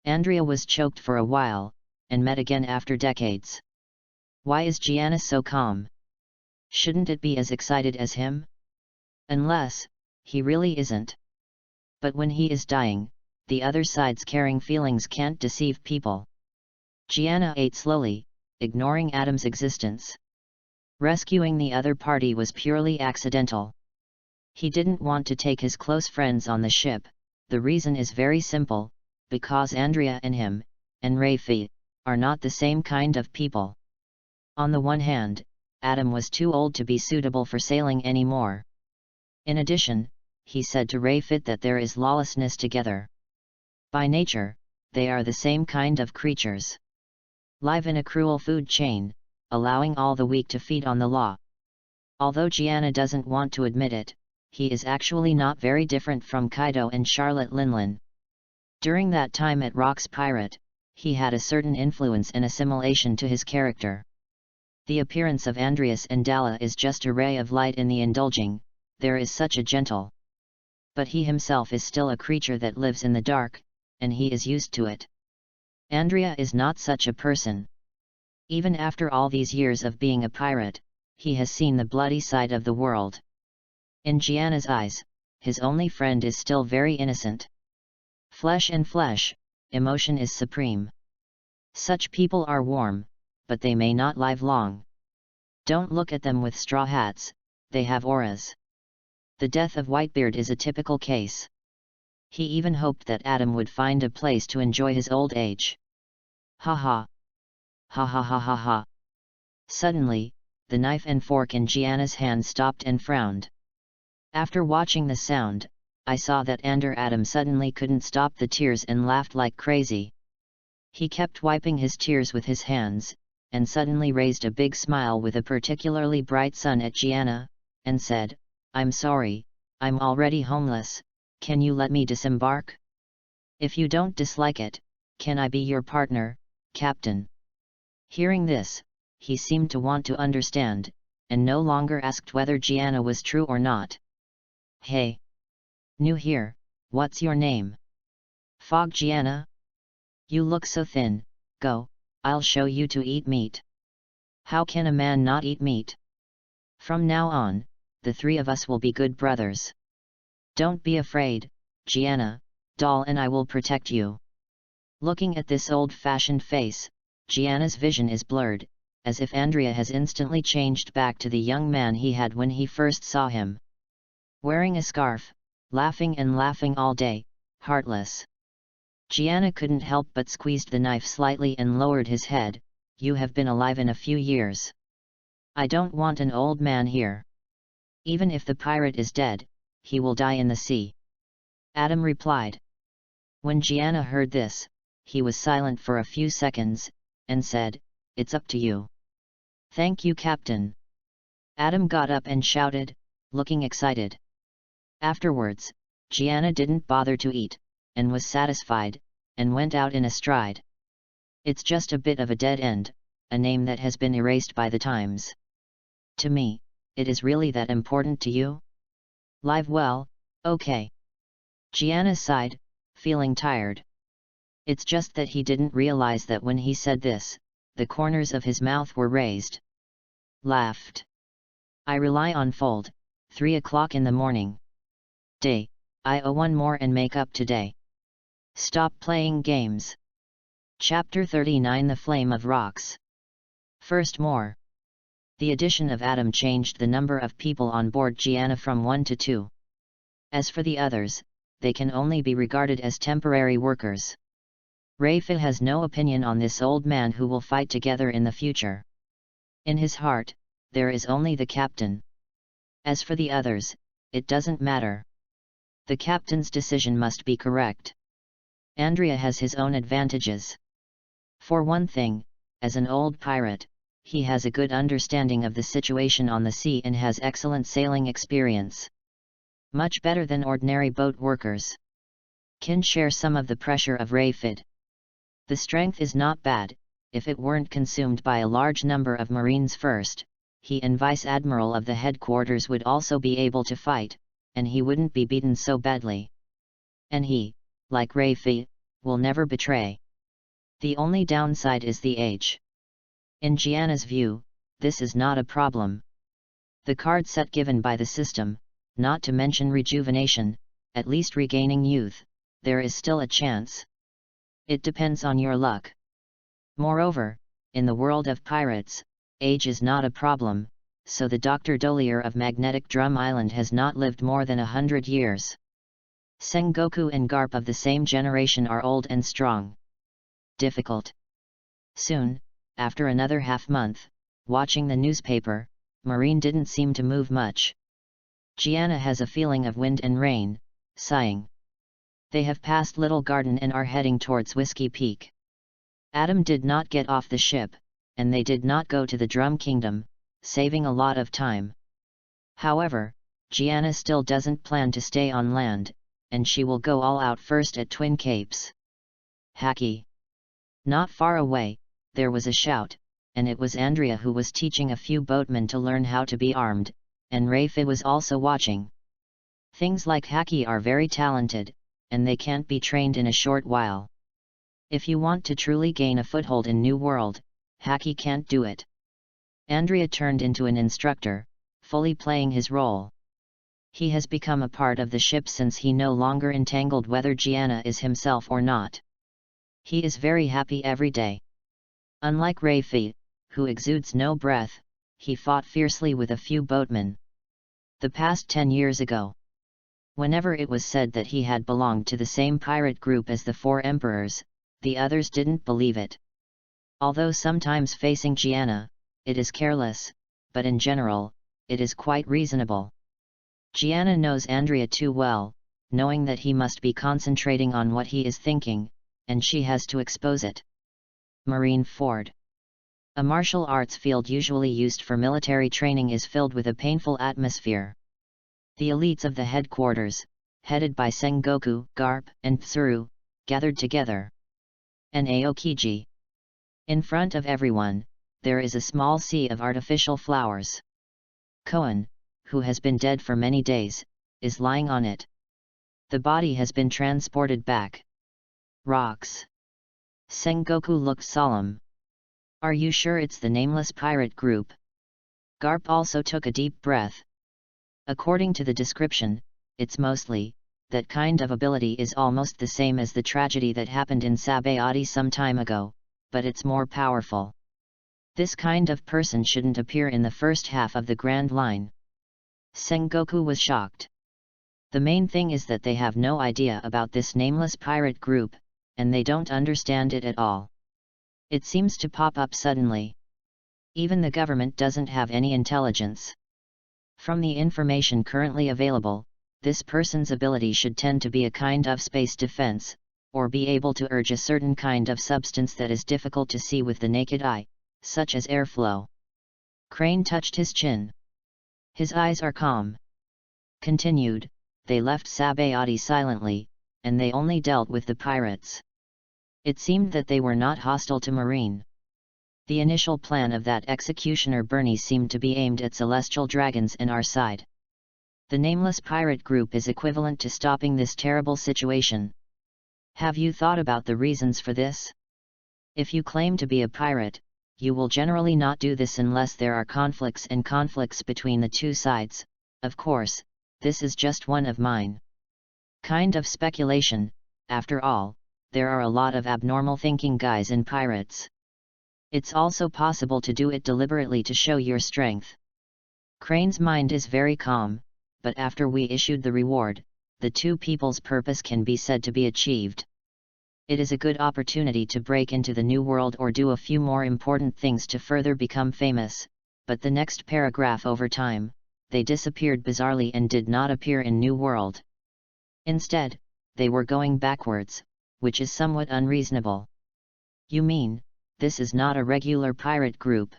Andrea was choked for a while, and met again after decades. Why is Gianna so calm? Shouldn't it be as excited as him? Unless, he really isn't. But when he is dying, the other side's caring feelings can't deceive people. Gianna ate slowly, ignoring Adam's existence. Rescuing the other party was purely accidental. He didn't want to take his close friends on the ship. The reason is very simple, because Andrea and him, and Rafi, are not the same kind of people. On the one hand, Adam was too old to be suitable for sailing anymore. In addition, he said to Rafit that there is lawlessness together. By nature, they are the same kind of creatures. Live in a cruel food chain, allowing all the weak to feed on the law. Although Gianna doesn't want to admit it, he is actually not very different from Kaido and Charlotte Linlin. During that time at Rock's Pirate, he had a certain influence and assimilation to his character. The appearance of Andreas and Dalla is just a ray of light in the indulging, there is such a gentle. But he himself is still a creature that lives in the dark, and he is used to it. Andrea is not such a person. Even after all these years of being a pirate, he has seen the bloody side of the world. In Gianna's eyes, his only friend is still very innocent. Flesh and flesh, emotion is supreme. Such people are warm, but they may not live long. Don't look at them with straw hats, they have auras. The death of Whitebeard is a typical case. He even hoped that Adam would find a place to enjoy his old age. Ha ha. Ha ha ha ha ha. Suddenly, the knife and fork in Gianna's hand stopped and frowned. After watching the sound, I saw that Adam suddenly couldn't stop the tears and laughed like crazy. He kept wiping his tears with his hands, and suddenly raised a big smile with a particularly bright sun at Gianna, and said, "I'm sorry, I'm already homeless, can you let me disembark? If you don't dislike it, can I be your partner, Captain?" Hearing this, he seemed to want to understand, and no longer asked whether Gianna was true or not. "Hey! New here, what's your name?" "Fog Gianna? You look so thin, go, I'll show you to eat meat." "How can a man not eat meat? From now on, the three of us will be good brothers. Don't be afraid, Gianna, doll, and I will protect you." Looking at this old-fashioned face, Gianna's vision is blurred, as if Andrea has instantly changed back to the young man he had when he first saw him. Wearing a scarf, laughing and laughing all day, heartless. Gianna couldn't help but squeezed the knife slightly and lowered his head. "You have been alive in a few years. I don't want an old man here. Even if the pirate is dead, he will die in the sea." Adam replied. When Gianna heard this, he was silent for a few seconds, and said, "It's up to you." "Thank you, Captain." Adam got up and shouted, looking excited. Afterwards, Gianna didn't bother to eat, and was satisfied, and went out in a stride. It's just a bit of a dead end, a name that has been erased by the times. To me, it is really that important to you? Live well, okay. Gianna sighed, feeling tired. It's just that he didn't realize that when he said this, the corners of his mouth were raised. Laughed. "I rely on fold, 3 o'clock in the morning. Day, I owe one more and make up today. Stop playing games." Chapter 39 The Flame of Rocks. First more. The addition of Adam changed the number of people on board Gianna from 1 to 2. As for the others, they can only be regarded as temporary workers. Rafe has no opinion on this old man who will fight together in the future. In his heart, there is only the captain. As for the others, it doesn't matter. The captain's decision must be correct. Andrea has his own advantages. For one thing, as an old pirate, he has a good understanding of the situation on the sea and has excellent sailing experience. Much better than ordinary boat workers. Can share some of the pressure of Rayfid. The strength is not bad, if it weren't consumed by a large number of Marines first, he and Vice Admiral of the headquarters would also be able to fight, and he wouldn't be beaten so badly. And he, like Rayfid, will never betray. The only downside is the age. In Gianna's view, this is not a problem. The card set given by the system, not to mention rejuvenation, at least regaining youth, there is still a chance. It depends on your luck. Moreover, in the world of pirates, age is not a problem, so the Dr. Dolier of Magnetic Drum Island has not lived more than 100 years. Sengoku and Garp of the same generation are old and strong. Difficult. Soon, after another half-month, watching the newspaper, Marine didn't seem to move much. Gianna has a feeling of wind and rain, sighing. They have passed Little Garden and are heading towards Whiskey Peak. Adam did not get off the ship, and they did not go to the Drum Kingdom, saving a lot of time. However, Gianna still doesn't plan to stay on land, and she will go all out first at Twin Capes. Hacky. Not far away, there was a shout, and it was Andrea who was teaching a few boatmen to learn how to be armed, and Rafe was also watching. Things like Hacky are very talented, and they can't be trained in a short while. If you want to truly gain a foothold in New World, Hacky can't do it. Andrea turned into an instructor, fully playing his role. He has become a part of the ship since he no longer entangled whether Gianna is himself or not. He is very happy every day. Unlike Rafe, who exudes no breath, he fought fiercely with a few boatmen. The past 10 years ago. Whenever it was said that he had belonged to the same pirate group as the 4 emperors, the others didn't believe it. Although sometimes facing Gianna, it is careless, but in general, it is quite reasonable. Gianna knows Andrea too well, knowing that he must be concentrating on what he is thinking, and she has to expose it. Marine Ford. A martial arts field usually used for military training is filled with a painful atmosphere. The elites of the headquarters, headed by Sengoku, Garp, and Tsuru, gathered together. An Aokiji. In front of everyone, there is a small sea of artificial flowers. Koan, who has been dead for many days, is lying on it. The body has been transported back. Rocks. Sengoku looks solemn. Are you sure it's the nameless pirate group? Garp also took a deep breath. According to the description, it's mostly, that kind of ability is almost the same as the tragedy that happened in Sabody some time ago, but it's more powerful. This kind of person shouldn't appear in the first half of the Grand Line. Sengoku was shocked. The main thing is that they have no idea about this nameless pirate group, and they don't understand it at all. It seems to pop up suddenly. Even the government doesn't have any intelligence. From the information currently available, this person's ability should tend to be a kind of space defense, or be able to urge a certain kind of substance that is difficult to see with the naked eye, such as airflow. Crane touched his chin. His eyes are calm. Continued, they left Sabody silently, and they only dealt with the pirates. It seemed that they were not hostile to Marine. The initial plan of that executioner Bernie seemed to be aimed at celestial dragons and our side. The nameless pirate group is equivalent to stopping this terrible situation. Have you thought about the reasons for this? If you claim to be a pirate, you will generally not do this unless there are conflicts between the two sides. Of course, this is just one of mine. Kind of speculation. After all, there are a lot of abnormal thinking guys in pirates. It's also possible to do it deliberately to show your strength. Crane's mind is very calm, but after we issued the reward, the two people's purpose can be said to be achieved. It is a good opportunity to break into the new world or do a few more important things to further become famous, but the next paragraph over time, they disappeared bizarrely and did not appear in New World. Instead, they were going backwards, which is somewhat unreasonable. You mean, this is not a regular pirate group?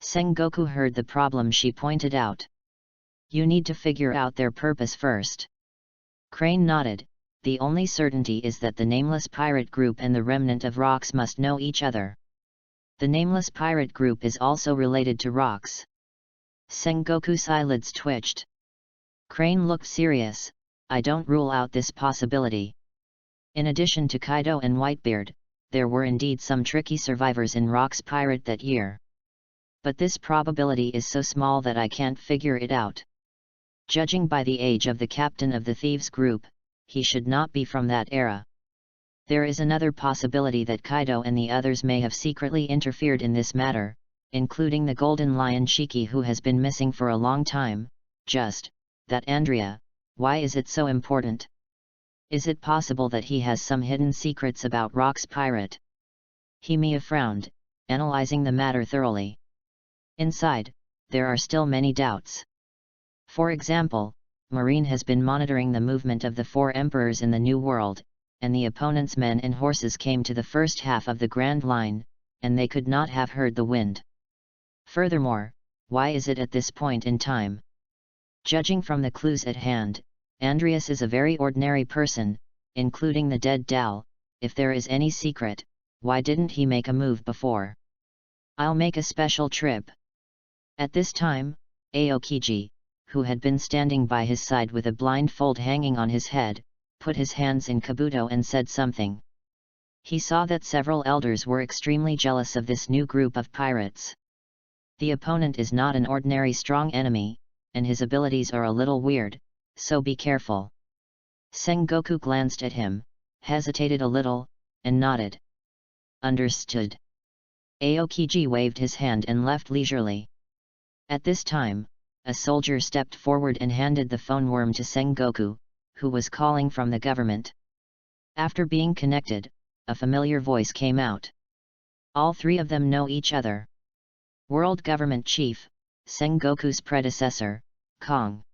Sengoku heard the problem she pointed out. You need to figure out their purpose first. Crane nodded. The only certainty is that the nameless pirate group and the remnant of rocks must know each other. The nameless pirate group is also related to rocks. Sengoku's eyelids twitched. Crane looked serious. I don't rule out this possibility. In addition to Kaido and Whitebeard, there were indeed some tricky survivors in Rock's Pirate that year. But this probability is so small that I can't figure it out. Judging by the age of the captain of the thieves group, he should not be from that era. There is another possibility that Kaido and the others may have secretly interfered in this matter, including the Golden Lion Shiki who has been missing for a long time. Just that Andrea, why is it so important? Is it possible that he has some hidden secrets about Rock's Pirate? Himiya frowned, analyzing the matter thoroughly. Inside, there are still many doubts. For example, Marine has been monitoring the movement of the four emperors in the New World, and the opponent's men and horses came to the first half of the Grand Line, and they could not have heard the wind. Furthermore, why is it at this point in time? Judging from the clues at hand, Andreas is a very ordinary person, including the dead Dal. If there is any secret, why didn't he make a move before? I'll make a special trip. At this time, Aokiji, who had been standing by his side with a blindfold hanging on his head, put his hands in kabuto and said something. He saw that several elders were extremely jealous of this new group of pirates. The opponent is not an ordinary strong enemy, and his abilities are a little weird, so be careful. Sengoku glanced at him, hesitated a little, and nodded. Understood. Aokiji waved his hand and left leisurely. At this time, a soldier stepped forward and handed the phone worm to Sengoku, who was calling from the government. After being connected, a familiar voice came out. All three of them know each other. World Government Chief, Sengoku's predecessor, Kong.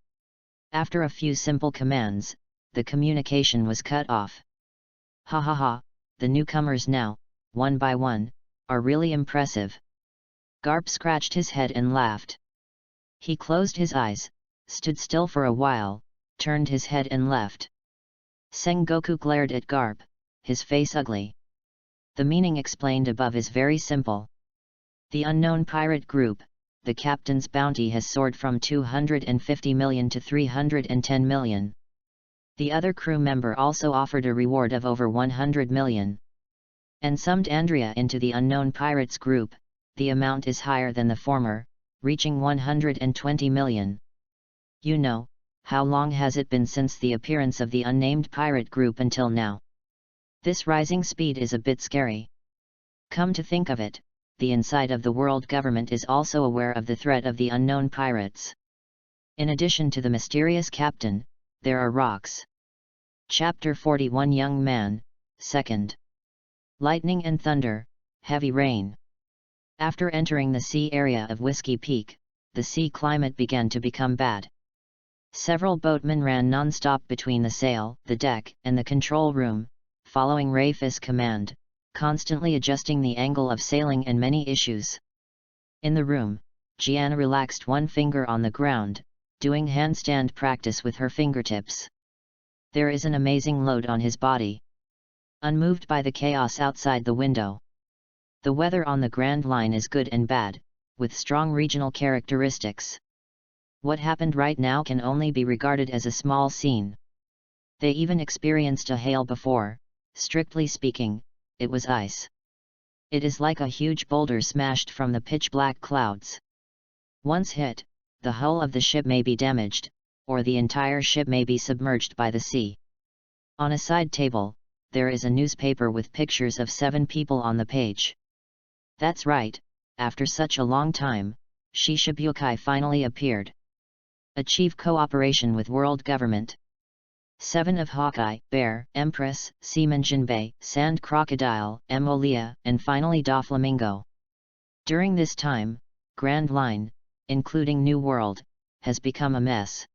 After a few simple commands, the communication was cut off. Ha ha ha, the newcomers now, one by one, are really impressive. Garp scratched his head and laughed. He closed his eyes, stood still for a while, turned his head and left. Sengoku glared at Garp, his face ugly. The meaning explained above is very simple. The unknown pirate group, the captain's bounty has soared from 250 million to 310 million. The other crew member also offered a reward of over 100 million. And summed Andrea into the unknown pirates group, the amount is higher than the former, reaching 120 million. You know, how long has it been since the appearance of the unnamed pirate group until now? This rising speed is a bit scary. Come to think of it, the inside of the world government is also aware of the threat of the unknown pirates. In addition to the mysterious captain, there are rocks. Chapter 41 Young Man, 2nd. Lightning and thunder, heavy rain. After entering the sea area of Whiskey Peak, the sea climate began to become bad. Several boatmen ran non-stop between the sail, the deck, and the control room, following Rafis' command, constantly adjusting the angle of sailing and many issues. In the room, Gianna relaxed one finger on the ground, doing handstand practice with her fingertips. There is an amazing load on his body. Unmoved by the chaos outside the window. The weather on the Grand Line is good and bad, with strong regional characteristics. What happened right now can only be regarded as a small scene. They even experienced a hail before. Strictly speaking, it was ice. It is like a huge boulder smashed from the pitch-black clouds. Once hit, the hull of the ship may be damaged, or the entire ship may be submerged by the sea. On a side table, there is a newspaper with pictures of 7 people on the page. That's right, after such a long time, Shishibukai finally appeared. Achieve cooperation with world government. 7 of Hawkeye, Bear, Empress, Seaman Jinbei, Sand Crocodile, Emolia, and finally Doflamingo. During this time, Grand Line, including New World, has become a mess.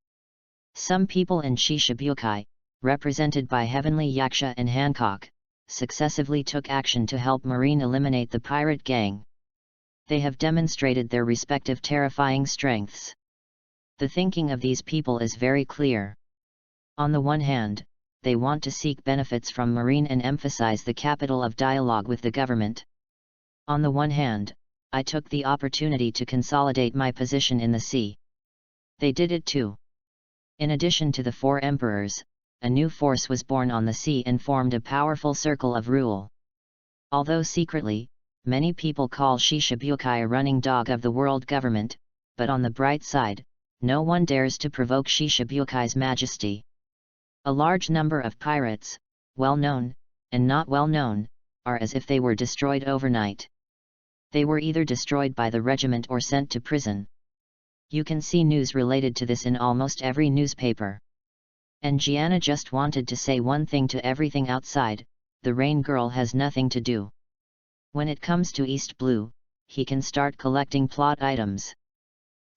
Some people in Shishibukai, represented by Heavenly Yaksha and Hancock, successively took action to help Marine eliminate the pirate gang. They have demonstrated their respective terrifying strengths. The thinking of these people is very clear. On the one hand, they want to seek benefits from Marine and emphasize the capital of dialogue with the government. On the one hand, I took the opportunity to consolidate my position in the sea. They did it too. In addition to the 4 emperors, a new force was born on the sea and formed a powerful circle of rule. Although secretly, many people call Shishibukai a running dog of the world government, but on the bright side, no one dares to provoke Shishabukai's majesty. A large number of pirates, well-known, and not well-known, are as if they were destroyed overnight. They were either destroyed by the regiment or sent to prison. You can see news related to this in almost every newspaper. And Gianna just wanted to say one thing to everything outside: the Rain Girl has nothing to do. When it comes to East Blue, he can start collecting plot items.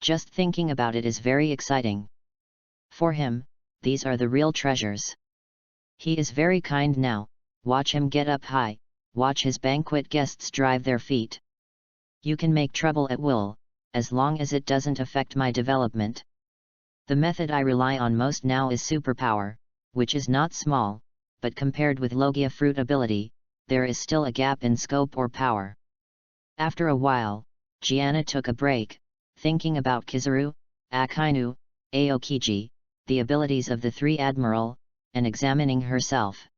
Just thinking about it is very exciting. For him, these are the real treasures. He is very kind now, watch him get up high, watch his banquet guests drive their feet. You can make trouble at will, as long as it doesn't affect my development. The method I rely on most now is superpower, which is not small, but compared with Logia fruit ability, there is still a gap in scope or power. After a while, Gianna took a break, thinking about Kizaru, Akainu, Aokiji, the abilities of the 3 Admiral, and examining herself.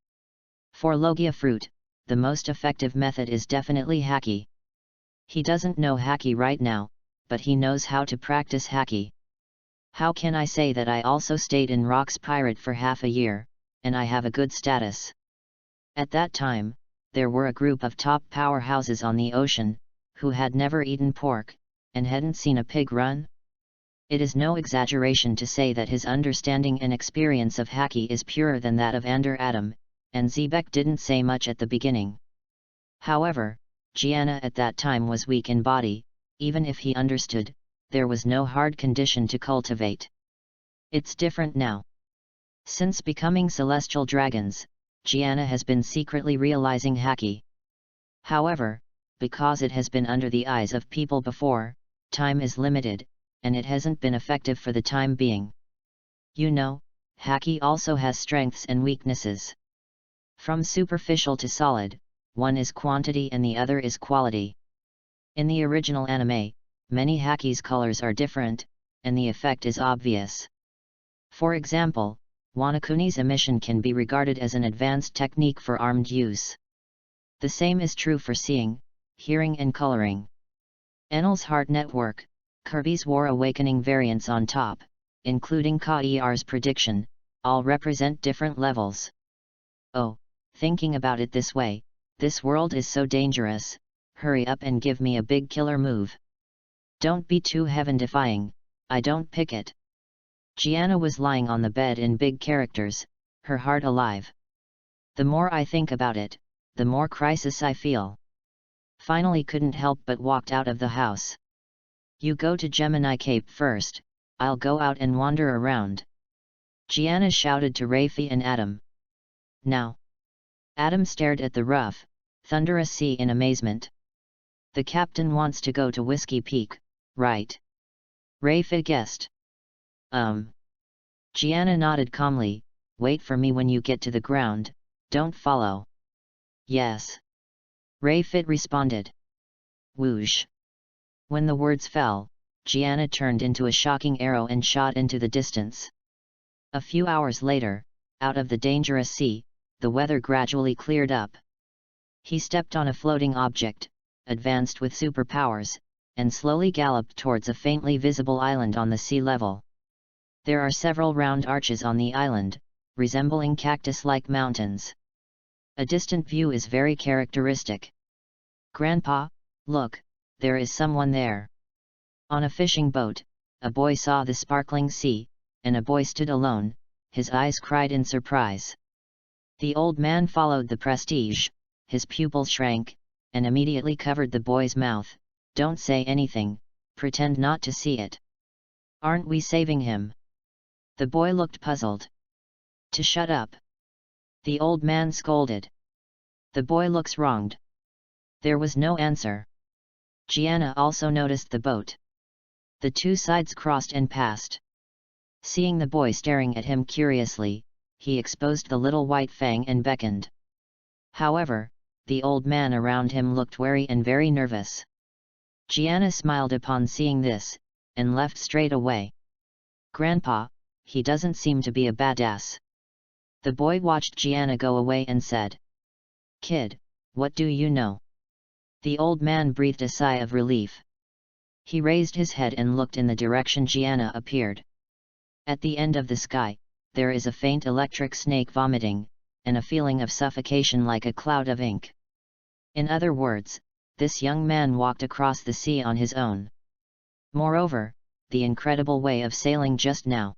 For Logia fruit, the most effective method is definitely Haki. He doesn't know Haki right now, but he knows how to practice Haki. How can I say that I also stayed in Rock's Pirate for half a year, and I have a good status? At that time, there were a group of top powerhouses on the ocean, who had never eaten pork, and hadn't seen a pig run. It is no exaggeration to say that his understanding and experience of Haki is purer than that of Ander Adam, and Zebek didn't say much at the beginning. However, Gianna at that time was weak in body. Even if he understood, there was no hard condition to cultivate. It's different now. Since becoming celestial dragons, Gianna has been secretly realizing Haki. However, because it has been under the eyes of people before, time is limited, and it hasn't been effective for the time being. You know, Haki also has strengths and weaknesses. From superficial to solid, one is quantity and the other is quality. In the original anime, many Haki's colors are different, and the effect is obvious. For example, Wanakuni's emission can be regarded as an advanced technique for armed use. The same is true for seeing, hearing and coloring. Enel's Heart Network, Kirby's War Awakening variants on top, including Ka-ER's prediction, all represent different levels. Oh, thinking about it this way, this world is so dangerous. Hurry up and give me a big killer move. Don't be too heaven-defying, I don't pick it. Gianna was lying on the bed in big characters, her heart alive. The more I think about it, the more crisis I feel. Finally couldn't help but walked out of the house. You go to Gemini Cape first, I'll go out and wander around. Gianna shouted to Rafie and Adam. Now. Adam stared at the rough, thunderous sea in amazement. The captain wants to go to Whiskey Peak, right? Rafie guessed. Gianna nodded calmly, wait for me when you get to the ground, don't follow. Yes. Rafie responded. Whoosh. When the words fell, Gianna turned into a shocking arrow and shot into the distance. A few hours later, out of the dangerous sea, the weather gradually cleared up. He stepped on a floating object, advanced with superpowers, and slowly galloped towards a faintly visible island on the sea level. There are several round arches on the island, resembling cactus-like mountains. A distant view is very characteristic. Grandpa, look, there is someone there. On a fishing boat, a boy saw the sparkling sea, and a boy stood alone, his eyes cried in surprise. The old man followed the prestige, his pupils shrank, and immediately covered the boy's mouth. Don't say anything, pretend not to see it. Aren't we saving him? The boy looked puzzled. To shut up. The old man scolded. The boy looks wronged. There was no answer. Gianna also noticed the boat. The two sides crossed and passed. Seeing the boy staring at him curiously, he exposed the little white fang and beckoned. However, the old man around him looked wary and very nervous. Gianna smiled upon seeing this, and left straight away. Grandpa, he doesn't seem to be a badass. The boy watched Gianna go away and said, Kid, what do you know? The old man breathed a sigh of relief. He raised his head and looked in the direction Gianna appeared. At the end of the sky, there is a faint electric snake vomiting, and a feeling of suffocation like a cloud of ink. In other words, this young man walked across the sea on his own. Moreover, the incredible way of sailing just now.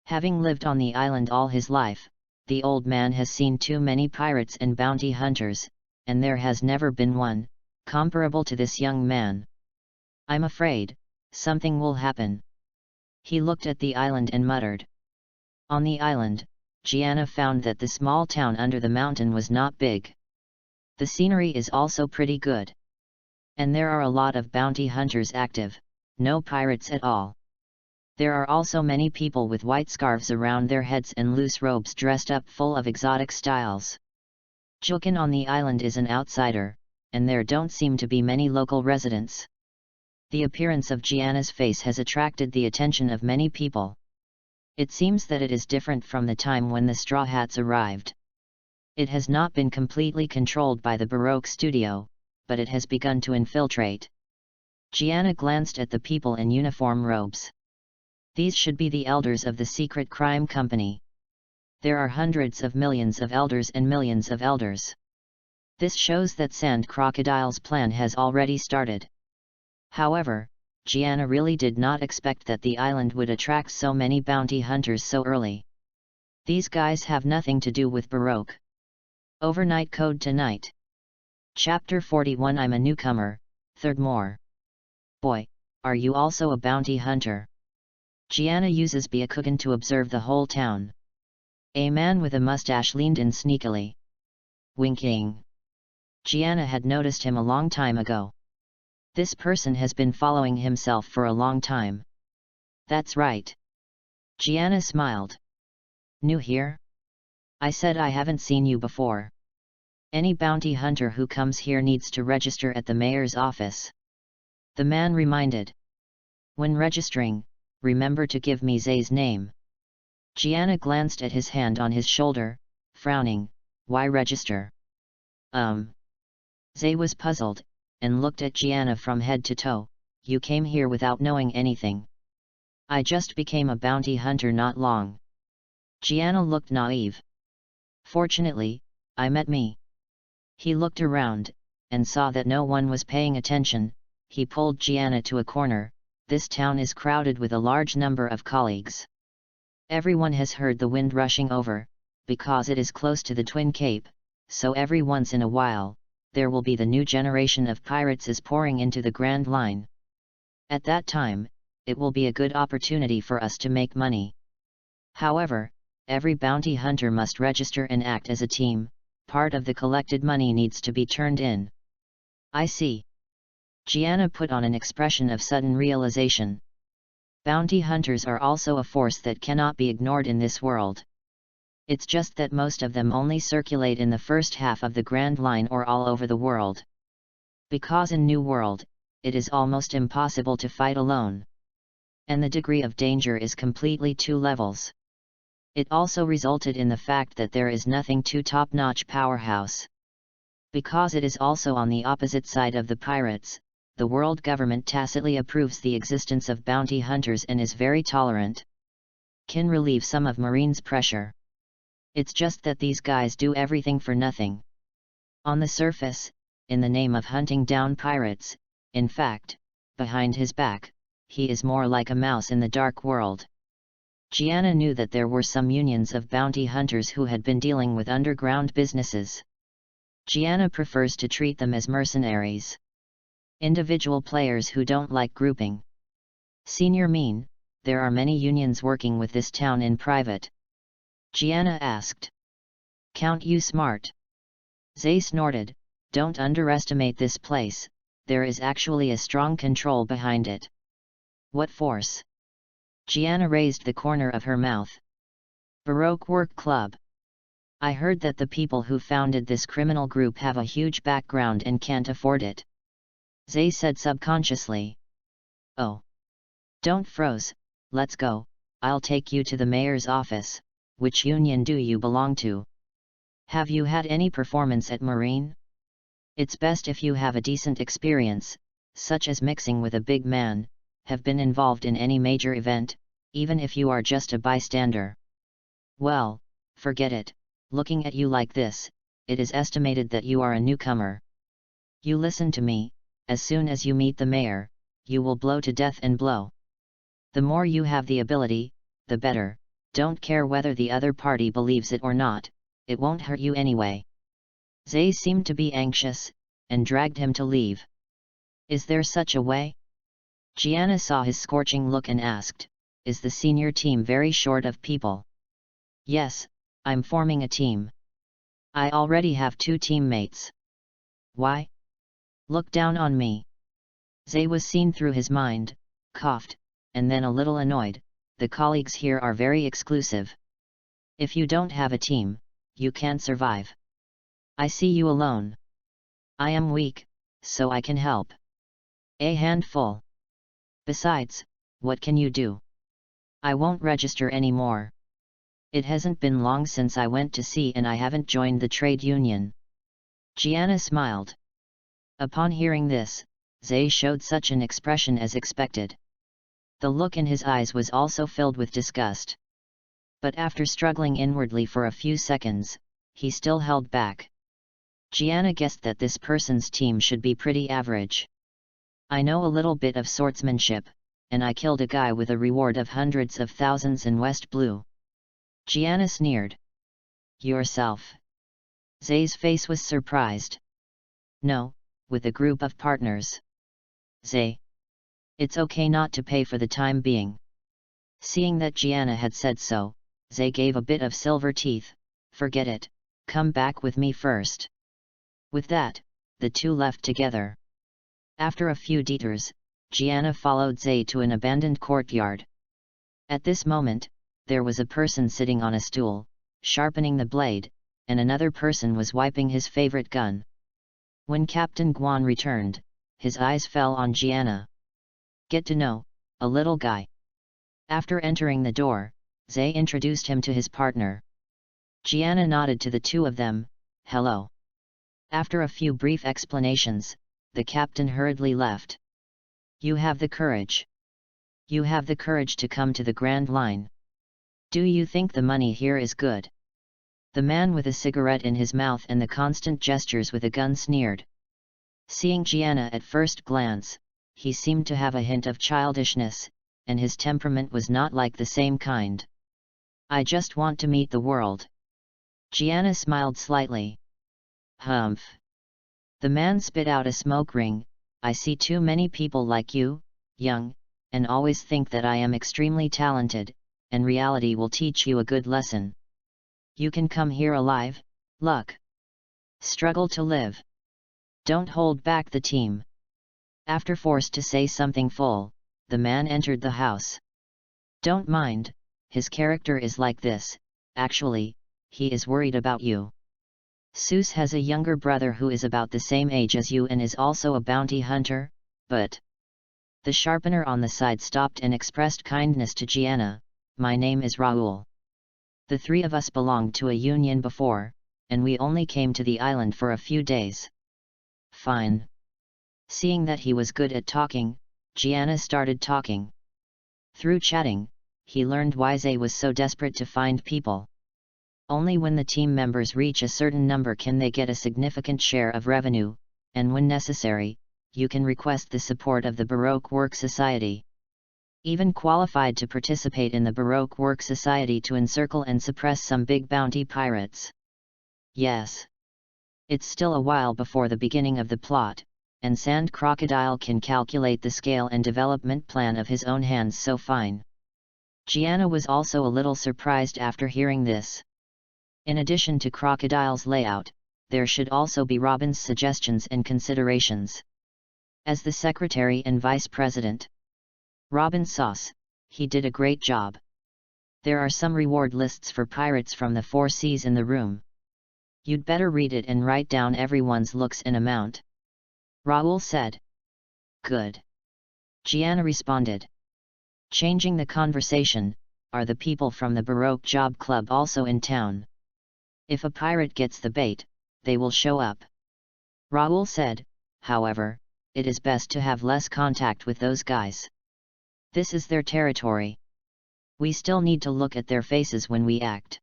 Having lived on the island all his life, the old man has seen too many pirates and bounty hunters, and there has never been one comparable to this young man. I'm afraid something will happen. He looked at the island and muttered. On the island, Gianna found that the small town under the mountain was not big. The scenery is also pretty good. And there are a lot of bounty hunters active, no pirates at all. There are also many people with white scarves around their heads and loose robes dressed up full of exotic styles. Jukin on the island is an outsider, and there don't seem to be many local residents. The appearance of Gianna's face has attracted the attention of many people. It seems that it is different from the time when the Straw Hats arrived. It has not been completely controlled by the Baroque studio, but it has begun to infiltrate. Gianna glanced at the people in uniform robes. These should be the elders of the secret crime company. There are hundreds of millions of elders and millions of elders. This shows that Sand Crocodile's plan has already started. However, Gianna really did not expect that the island would attract so many bounty hunters so early. These guys have nothing to do with Baroque. Overnight code tonight. Chapter 41 I'm a newcomer, third more. Boy, are you also a bounty hunter? Gianna uses Byakugan to observe the whole town. A man with a mustache leaned in sneakily. Winking. Gianna had noticed him a long time ago. This person has been following himself for a long time. That's right. Gianna smiled. New here? I said I haven't seen you before. Any bounty hunter who comes here needs to register at the mayor's office. The man reminded. When registering, remember to give me Zay's name. Gianna glanced at his hand on his shoulder, frowning. Why register? Zay was puzzled, and looked at Gianna from head to toe. You came here without knowing anything. I just became a bounty hunter not long. Gianna looked naive. Fortunately, I met me. He looked around, and saw that no one was paying attention. He pulled Gianna to a corner. This town is crowded with a large number of colleagues. Everyone has heard the wind rushing over, because it is close to the Twin Cape, so every once in a while, there will be the new generation of pirates is pouring into the Grand Line. At that time, it will be a good opportunity for us to make money. However, every bounty hunter must register and act as a team. Part of the collected money needs to be turned in. I see. Gianna put on an expression of sudden realization. Bounty hunters are also a force that cannot be ignored in this world. It's just that most of them only circulate in the first half of the Grand Line or all over the world. Because in New World, it is almost impossible to fight alone. And the degree of danger is completely two levels. It also resulted in the fact that there is nothing too top-notch powerhouse. Because it is also on the opposite side of the pirates, the world government tacitly approves the existence of bounty hunters and is very tolerant. Can relieve some of Marine's pressure. It's just that these guys do everything for nothing. On the surface, in the name of hunting down pirates, in fact, behind his back, he is more like a mouse in the dark world. Gianna knew that there were some unions of bounty hunters who had been dealing with underground businesses. Gianna prefers to treat them as mercenaries. Individual players who don't like grouping. Senior mean, there are many unions working with this town in private. Gianna asked. Count you smart? Zay snorted, don't underestimate this place, there is actually a strong control behind it. What force? Gianna raised the corner of her mouth. Baroque Work Club. I heard that the people who founded this criminal group have a huge background and can't afford it. Zay said subconsciously. Oh. Don't froze, let's go, I'll take you to the mayor's office. Which union do you belong to? Have you had any performance at Marine? It's best if you have a decent experience, such as mixing with a big man, have been involved in any major event, even if you are just a bystander. Well, forget it, looking at you like this, it is estimated that you are a newcomer. You listen to me, as soon as you meet the mayor, you will blow to death and blow. The more you have the ability, the better, don't care whether the other party believes it or not, it won't hurt you anyway. Zay seemed to be anxious, and dragged him to leave. Is there such a way? Gianna saw his scorching look and asked, is the senior team very short of people? Yes, I'm forming a team. I already have 2 teammates. Why? Look down on me. Zay was seen through his mind, coughed, and then a little annoyed, the colleagues here are very exclusive. If you don't have a team, you can't survive. I see you alone. I am weak, so I can help. A handful. Besides, what can you do? I won't register anymore. It hasn't been long since I went to sea and I haven't joined the trade union. Gianna smiled. Upon hearing this, Zay showed such an expression as expected. The look in his eyes was also filled with disgust. But after struggling inwardly for a few seconds, he still held back. Gianna guessed that this person's team should be pretty average. I know a little bit of swordsmanship, and I killed a guy with a reward of hundreds of thousands in West Blue. Gianna sneered. Yourself? Zay's face was surprised. No, with a group of partners. Zay. It's okay not to pay for the time being. Seeing that Gianna had said so, Zay gave a bit of silver teeth. Forget it, come back with me first. With that, the two left together. After a few detours, Gianna followed Zay to an abandoned courtyard. At this moment, there was a person sitting on a stool, sharpening the blade, and another person was wiping his favorite gun. When Captain Guan returned, his eyes fell on Gianna. Get to know, a little guy. After entering the door, Zay introduced him to his partner. Gianna nodded to the two of them, hello. After a few brief explanations, the captain hurriedly left. You have the courage. You have the courage to come to the Grand Line. Do you think the money here is good? The man with a cigarette in his mouth and the constant gestures with a gun sneered. Seeing Gianna at first glance, he seemed to have a hint of childishness, and his temperament was not like the same kind. I just want to meet the world. Gianna smiled slightly. Humph. The man spit out a smoke ring. I see too many people like you, young, and always think that I am extremely talented, and reality will teach you a good lesson. You can come here alive, luck. Struggle to live. Don't hold back the team. After forced to say something full, the man entered the house. Don't mind, his character is like this, actually, he is worried about you. Seuss has a younger brother who is about the same age as you and is also a bounty hunter, but... The sharpener on the side stopped and expressed kindness to Gianna. My name is Raoul. The three of us belonged to a union before, and we only came to the island for a few days. Fine. Seeing that he was good at talking, Gianna started talking. Through chatting, he learned why Zay was so desperate to find people. Only when the team members reach a certain number can they get a significant share of revenue, and when necessary, you can request the support of the Baroque Work Society. Even qualified to participate in the Baroque Work Society to encircle and suppress some big bounty pirates. Yes. It's still a while before the beginning of the plot, and Sand Crocodile can calculate the scale and development plan of his own hands so fine. Gianna was also a little surprised after hearing this. In addition to Crocodile's layout, there should also be Robin's suggestions and considerations. As the secretary and vice president, Robin sauce, he did a great job. There are some reward lists for pirates from the 4 seas in the room. You'd better read it and write down everyone's looks and amount. Raoul said. Good. Gianna responded. Changing the conversation, are the people from the Baroque Job Club also in town? If a pirate gets the bait, they will show up. Raoul said, however, it is best to have less contact with those guys. This is their territory. We still need to look at their faces when we act.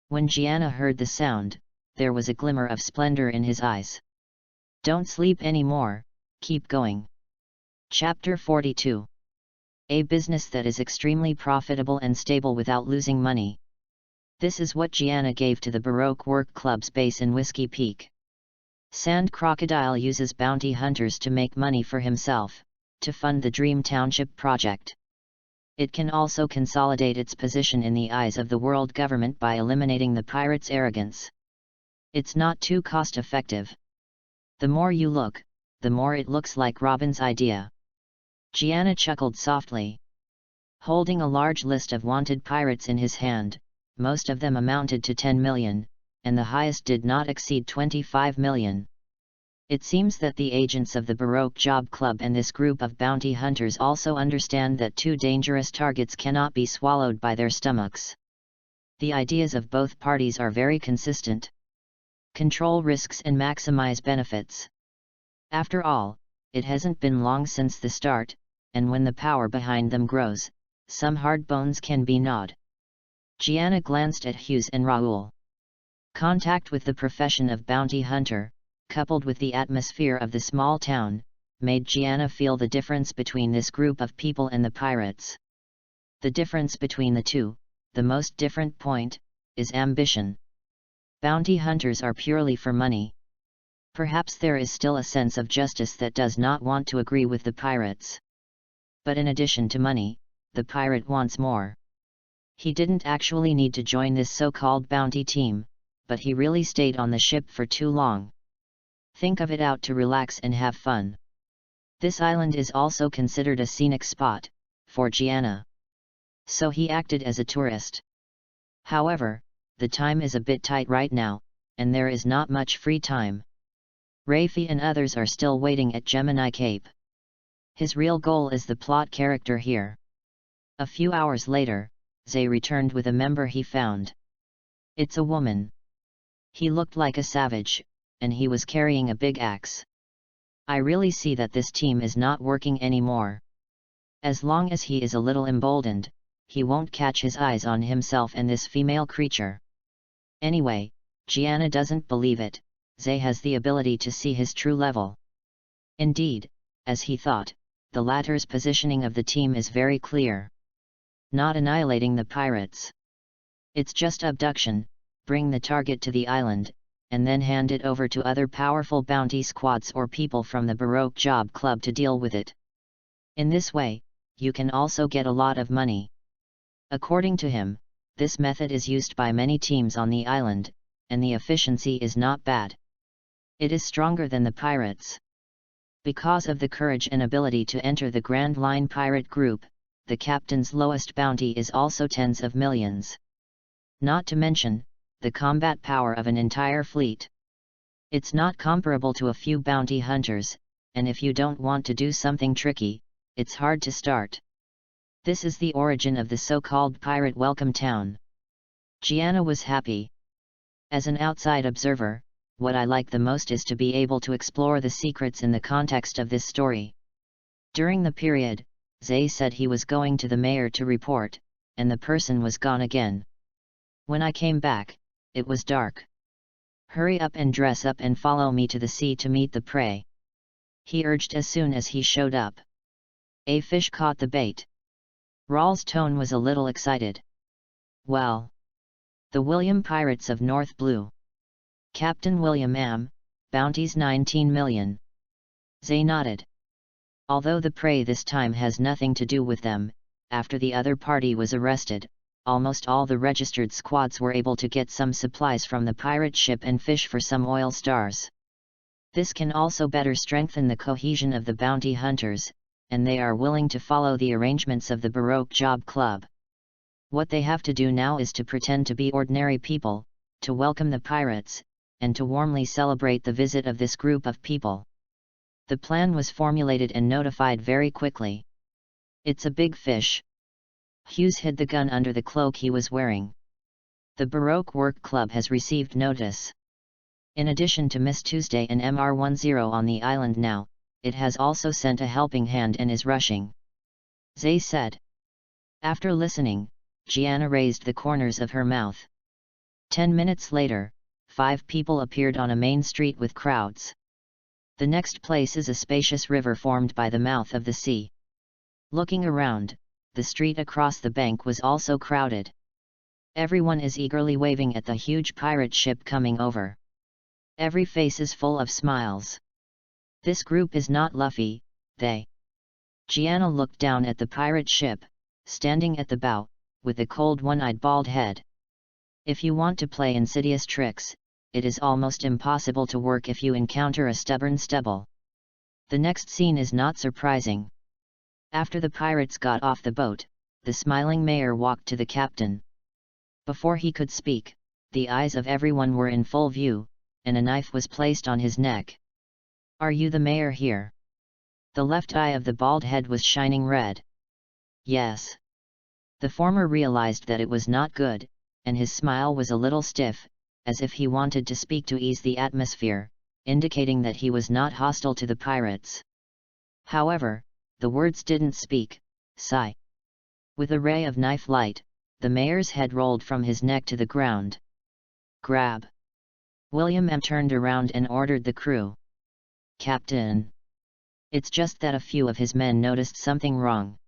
When Gianna heard the sound, there was a glimmer of splendor in his eyes. Don't sleep anymore, keep going. Chapter 42. A business that is extremely profitable and stable without losing money. This is what Gianna gave to the Baroque Work Club's base in Whiskey Peak. Sand Crocodile uses bounty hunters to make money for himself, to fund the Dream Township project. It can also consolidate its position in the eyes of the world government by eliminating the pirates' arrogance. It's not too cost-effective. The more you look, the more it looks like Robin's idea. Gianna chuckled softly. Holding a large list of wanted pirates in his hand, most of them amounted to 10 million, and the highest did not exceed 25 million. It seems that the agents of the Baroque Job Club and this group of bounty hunters also understand that 2 dangerous targets cannot be swallowed by their stomachs. The ideas of both parties are very consistent. Control risks and maximize benefits. After all, it hasn't been long since the start, and when the power behind them grows, some hard bones can be gnawed. Gianna glanced at Hughes and Raoul. Contact with the profession of bounty hunter, coupled with the atmosphere of the small town, made Gianna feel the difference between this group of people and the pirates. The difference between the two, the most different point, is ambition. Bounty hunters are purely for money. Perhaps there is still a sense of justice that does not want to agree with the pirates. But in addition to money, the pirate wants more. He didn't actually need to join this so-called bounty team, but he really stayed on the ship for too long. Think of it out to relax and have fun. This island is also considered a scenic spot, for Gianna. So he acted as a tourist. However, the time is a bit tight right now, and there is not much free time. Rafie and others are still waiting at Gemini Cape. His real goal is the plot character here. A few hours later, Zay returned with a member he found. It's a woman. He looked like a savage, and he was carrying a big axe. I really see that this team is not working anymore. As long as he is a little emboldened, he won't catch his eyes on himself and this female creature. Anyway, Gianna doesn't believe it. Zay has the ability to see his true level. Indeed, as he thought, the latter's positioning of the team is very clear. Not annihilating the pirates. It's just abduction, bring the target to the island, and then hand it over to other powerful bounty squads or people from the Baroque Job Club to deal with it. In this way, you can also get a lot of money. According to him, this method is used by many teams on the island, and the efficiency is not bad. It is stronger than the pirates. Because of the courage and ability to enter the Grand Line pirate group, the captain's lowest bounty is also tens of millions. Not to mention, the combat power of an entire fleet. It's not comparable to a few bounty hunters, and if you don't want to do something tricky, it's hard to start. This is the origin of the so-called pirate welcome town. Gianna was happy. As an outside observer, what I like the most is to be able to explore the secrets in the context of this story. During the period, Zay said he was going to the mayor to report, and the person was gone again. When I came back, it was dark. "Hurry up and dress up and follow me to the sea to meet the prey," he urged as soon as he showed up. A fish caught the bait. Rawl's tone was a little excited. "Well, the William Pirates of North Blue. Captain William M., bounties 19 million. Zay nodded. "Although the prey this time has nothing to do with them, after the other party was arrested, almost all the registered squads were able to get some supplies from the pirate ship and fish for some oil stars. This can also better strengthen the cohesion of the bounty hunters, and they are willing to follow the arrangements of the Baroque Job Club. What they have to do now is to pretend to be ordinary people, to welcome the pirates, and to warmly celebrate the visit of this group of people." The plan was formulated and notified very quickly. "It's a big fish." Hughes hid the gun under the cloak he was wearing. "The Baroque Work Club has received notice. In addition to Miss Tuesday and MR10 on the island now, it has also sent a helping hand and is rushing," Zay said. After listening, Gianna raised the corners of her mouth. 10 minutes later, 5 people appeared on a main street with crowds. The next place is a spacious river formed by the mouth of the sea. Looking around, the street across the bank was also crowded. Everyone is eagerly waving at the huge pirate ship coming over. Every face is full of smiles. This group is not Luffy, they. Gianna looked down at the pirate ship, standing at the bow, with a cold one-eyed bald head. If you want to play insidious tricks, it is almost impossible to work if you encounter a stubborn stubble. The next scene is not surprising. After the pirates got off the boat, the smiling mayor walked to the captain. Before he could speak, the eyes of everyone were in full view, and a knife was placed on his neck. "Are you the mayor here?" The left eye of the bald head was shining red. "Yes." The former realized that it was not good, and his smile was a little stiff, as if he wanted to speak to ease the atmosphere, indicating that he was not hostile to the pirates. However, the words didn't speak. Sigh. With a ray of knife light, the mayor's head rolled from his neck to the ground. "Grab." William M. turned around and ordered the crew. "Captain. It's just that a few of his men noticed something wrong.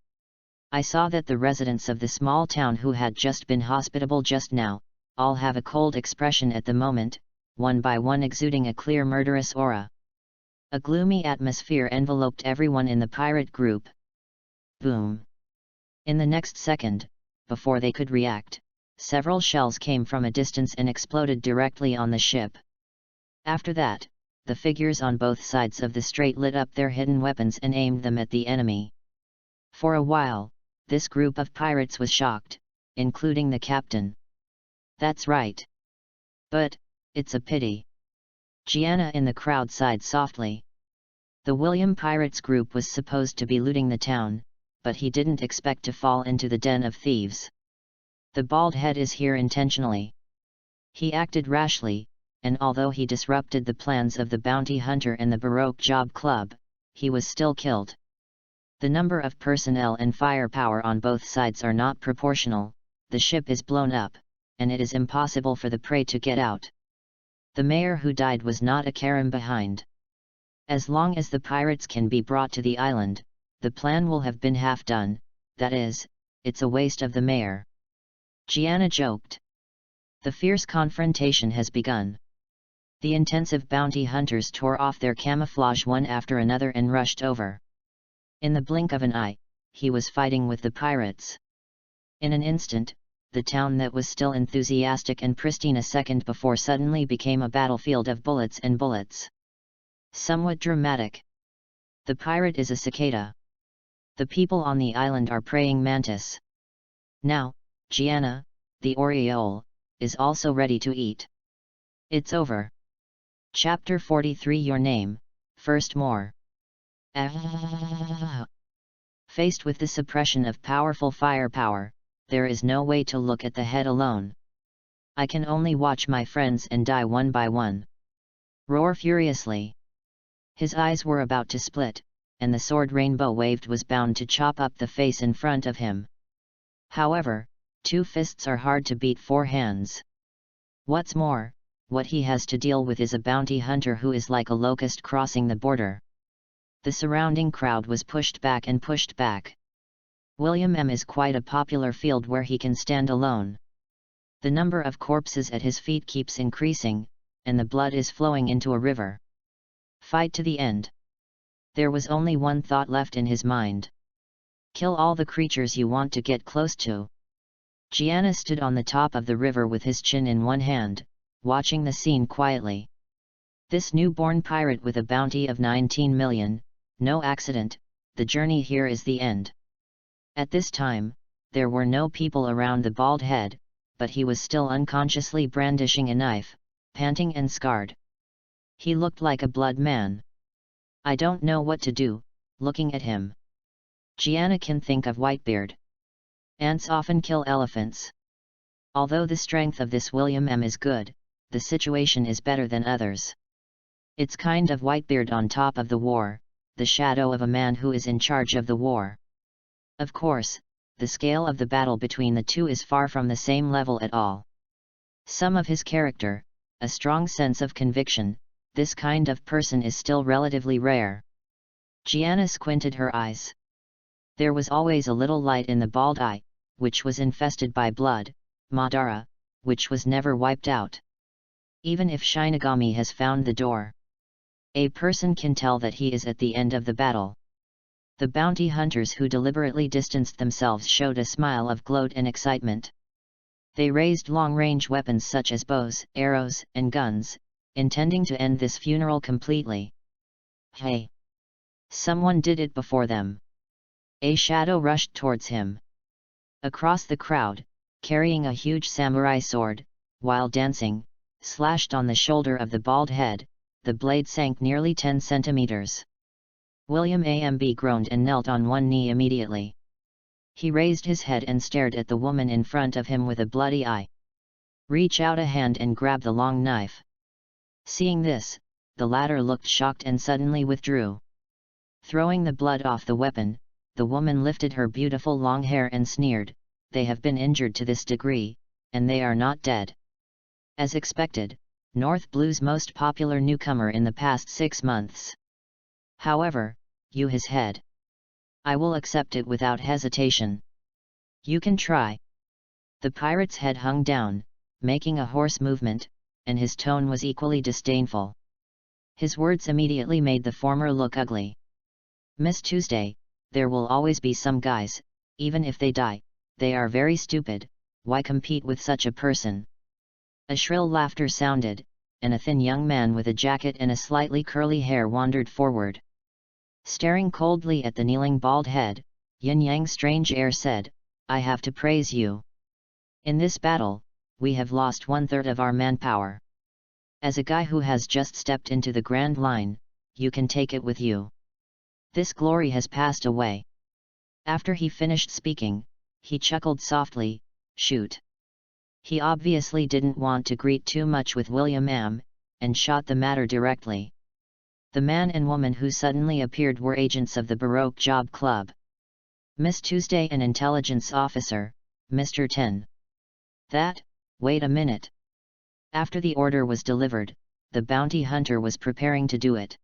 I saw that the residents of the small town who had just been hospitable just now, all have a cold expression at the moment, one by one exuding a clear murderous aura. A gloomy atmosphere enveloped everyone in the pirate group." Boom! In the next second, before they could react, several shells came from a distance and exploded directly on the ship. After that, the figures on both sides of the strait lit up their hidden weapons and aimed them at the enemy. For a while, this group of pirates was shocked, including the captain. "That's right. But, it's a pity." Gianna in the crowd sighed softly. The William Pirates group was supposed to be looting the town, but he didn't expect to fall into the den of thieves. The bald head is here intentionally. He acted rashly, and although he disrupted the plans of the bounty hunter and the Baroque Job Club, he was still killed. The number of personnel and firepower on both sides are not proportional, the ship is blown up, and it is impossible for the prey to get out. The mayor who died was not a carom behind. As long as the pirates can be brought to the island, the plan will have been half done, that is, it's a waste of the mayor. Gianna joked. The fierce confrontation has begun. The intensive bounty hunters tore off their camouflage one after another and rushed over. In the blink of an eye, he was fighting with the pirates. In an instant, the town that was still enthusiastic and pristine a second before suddenly became a battlefield of bullets and bullets. Somewhat dramatic. The pirate is a cicada. The people on the island are praying mantis. Now, Gianna, the Oriole, is also ready to eat. It's over. Chapter 43 Your Name, First More. Faced with the suppression of powerful firepower, there is no way to look at the head alone. I can only watch my friends and die one by one. Roar furiously. His eyes were about to split, and the sword Rainbow waved was bound to chop up the face in front of him. However, 2 fists are hard to beat 4 hands. What's more, what he has to deal with is a bounty hunter who is like a locust crossing the border. The surrounding crowd was pushed back and pushed back. William M. is quite a popular field where he can stand alone. The number of corpses at his feet keeps increasing, and the blood is flowing into a river. Fight to the end. There was only one thought left in his mind. Kill all the creatures you want to get close to. Gianna stood on the top of the river with his chin in one hand, watching the scene quietly. This newborn pirate with a bounty of 19 million, no accident, the journey here is the end. At this time, there were no people around the bald head, but he was still unconsciously brandishing a knife, panting and scarred. He looked like a blood man. I don't know what to do, looking at him. Gianna can think of Whitebeard. Ants often kill elephants. Although the strength of this William M. is good, the situation is better than others. It's kind of Whitebeard on top of the war, the shadow of a man who is in charge of the war. Of course, the scale of the battle between the two is far from the same level at all. Some of his character, a strong sense of conviction, this kind of person is still relatively rare. Gianna squinted her eyes. There was always a little light in the bald eye, which was infested by blood, Madara, which was never wiped out. Even if Shinigami has found the door, a person can tell that he is at the end of the battle. The bounty hunters who deliberately distanced themselves showed a smile of gloat and excitement. They raised long-range weapons such as bows, arrows, and guns, intending to end this funeral completely. Hey! Someone did it before them. A shadow rushed towards him. Across the crowd, carrying a huge samurai sword, while dancing, slashed on the shoulder of the bald head, the blade sank nearly 10 centimeters. William Amb groaned and knelt on one knee immediately. He raised his head and stared at the woman in front of him with a bloody eye. Reach out a hand and grab the long knife. Seeing this, the latter looked shocked and suddenly withdrew. Throwing the blood off the weapon, the woman lifted her beautiful long hair and sneered, "They have been injured to this degree, and they are not dead." As expected, North Blue's most popular newcomer in the past 6 months. However, you his head. I will accept it without hesitation. You can try. The pirate's head hung down, making a hoarse movement, and his tone was equally disdainful. His words immediately made the former look ugly. Miss Tuesday, there will always be some guys, even if they die, they are very stupid, why compete with such a person? A shrill laughter sounded, and a thin young man with a jacket and a slightly curly hair wandered forward. Staring coldly at the kneeling bald head, Yin Yang's strange air said, "I have to praise you. In this battle, we have lost 1/3 of our manpower. As a guy who has just stepped into the Grand Line, you can take it with you. This glory has passed away." After he finished speaking, he chuckled softly, "Shoot." He obviously didn't want to greet too much with William M., and shot the matter directly. The man and woman who suddenly appeared were agents of the Baroque Job Club. Miss Tuesday, an intelligence officer, Mr. 10. Wait a minute. After the order was delivered, the bounty hunter was preparing to do it.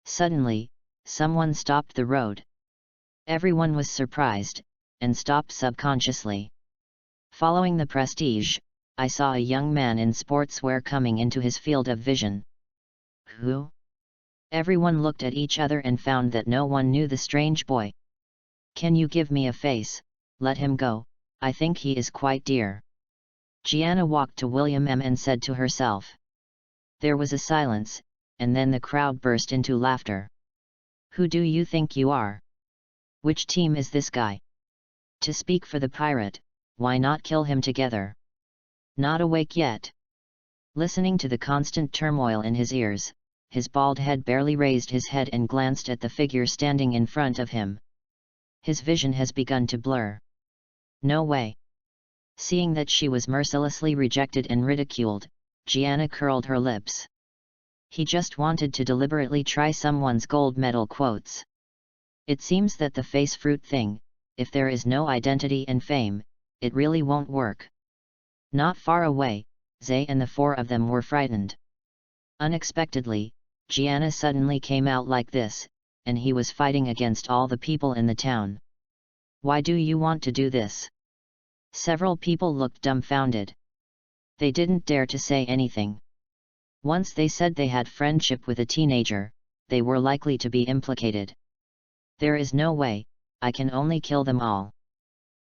Suddenly, someone stopped the road. Everyone was surprised, and stopped subconsciously. Following the prestige, I saw a young man in sportswear coming into his field of vision. Who? Everyone looked at each other and found that no one knew the strange boy. Can you give me a face? Let him go, I think he is quite dear. Gianna walked to William M. and said to herself. There was a silence, and then the crowd burst into laughter. Who do you think you are? Which team is this guy? To speak for the pirate, why not kill him together? Not awake yet? Listening to the constant turmoil in his ears, his bald head barely raised his head and glanced at the figure standing in front of him. His vision has begun to blur. No way. Seeing that she was mercilessly rejected and ridiculed, Gianna curled her lips. He just wanted to deliberately try someone's gold medal quotes. It seems that the face fruit thing, if there is no identity and fame, it really won't work. Not far away, Zay and the four of them were frightened. Unexpectedly, Gianna suddenly came out like this, and he was fighting against all the people in the town. Why do you want to do this? Several people looked dumbfounded. They didn't dare to say anything. Once they said they had friendship with a teenager, they were likely to be implicated. There is no way, I can only kill them all.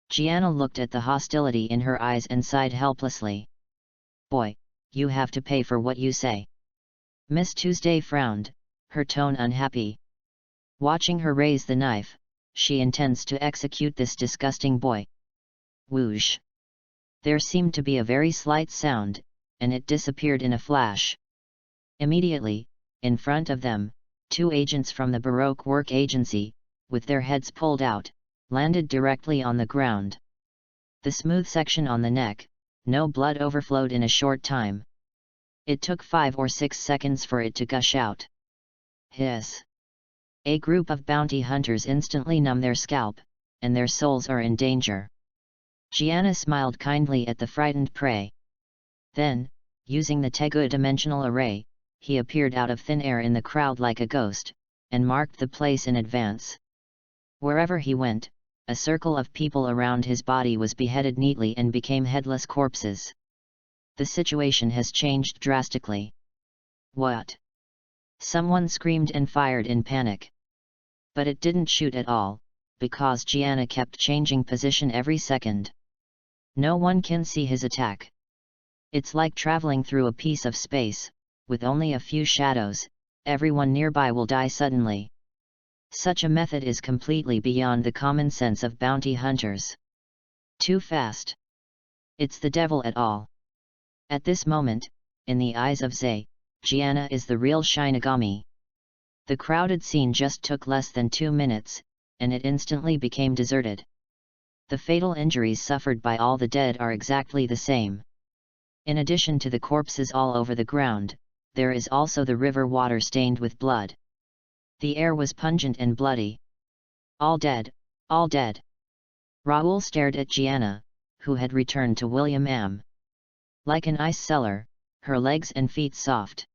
Gianna looked at the hostility in her eyes and sighed helplessly. Boy, you have to pay for what you say. Miss Tuesday frowned, her tone unhappy. Watching her raise the knife, she intends to execute this disgusting boy. Whoosh! There seemed to be a very slight sound, and it disappeared in a flash. Immediately, in front of them, two agents from the Baroque Work Agency, with their heads pulled out, landed directly on the ground. The smooth section on the neck, no blood overflowed in a short time. It took 5 or 6 seconds for it to gush out. Hiss! A group of bounty hunters instantly numb their scalp, and their souls are in danger. Gianna smiled kindly at the frightened prey. Then, using the Tegu-dimensional array, he appeared out of thin air in the crowd like a ghost, and marked the place in advance. Wherever he went, a circle of people around his body was beheaded neatly and became headless corpses. The situation has changed drastically. What? Someone screamed and fired in panic. But it didn't shoot at all, because Gianna kept changing position every second. No one can see his attack. It's like traveling through a piece of space, with only a few shadows, everyone nearby will die suddenly. Such a method is completely beyond the common sense of bounty hunters. Too fast. It's the devil at all. At this moment, in the eyes of Zay, Gianna is the real Shinigami. The crowded scene just took less than 2 minutes, and it instantly became deserted. The fatal injuries suffered by all the dead are exactly the same. In addition to the corpses all over the ground, there is also the river water stained with blood. The air was pungent and bloody. All dead, all dead. Raoul stared at Gianna, who had returned to William M. Like an ice cellar, her legs and feet soft.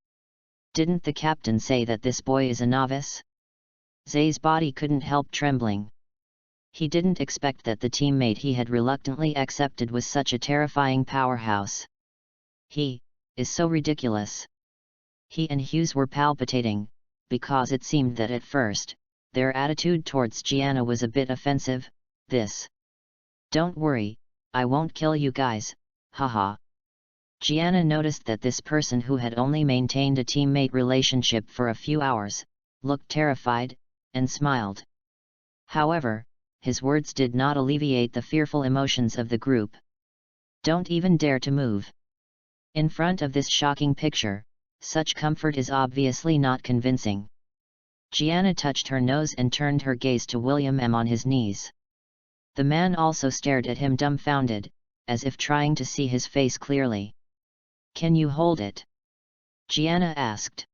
Didn't the captain say that this boy is a novice? Zay's body couldn't help trembling. He didn't expect that the teammate he had reluctantly accepted was such a terrifying powerhouse. He is so ridiculous. He and Hughes were palpitating, because it seemed that at first, their attitude towards Gianna was a bit offensive. Don't worry, I won't kill you guys, haha. Gianna noticed that this person who had only maintained a teammate relationship for a few hours, looked terrified, and smiled. However, his words did not alleviate the fearful emotions of the group. Don't even dare to move. In front of this shocking picture, such comfort is obviously not convincing. Gianna touched her nose and turned her gaze to William M. on his knees. The man also stared at him dumbfounded, as if trying to see his face clearly. Can you hold it? Gianna asked.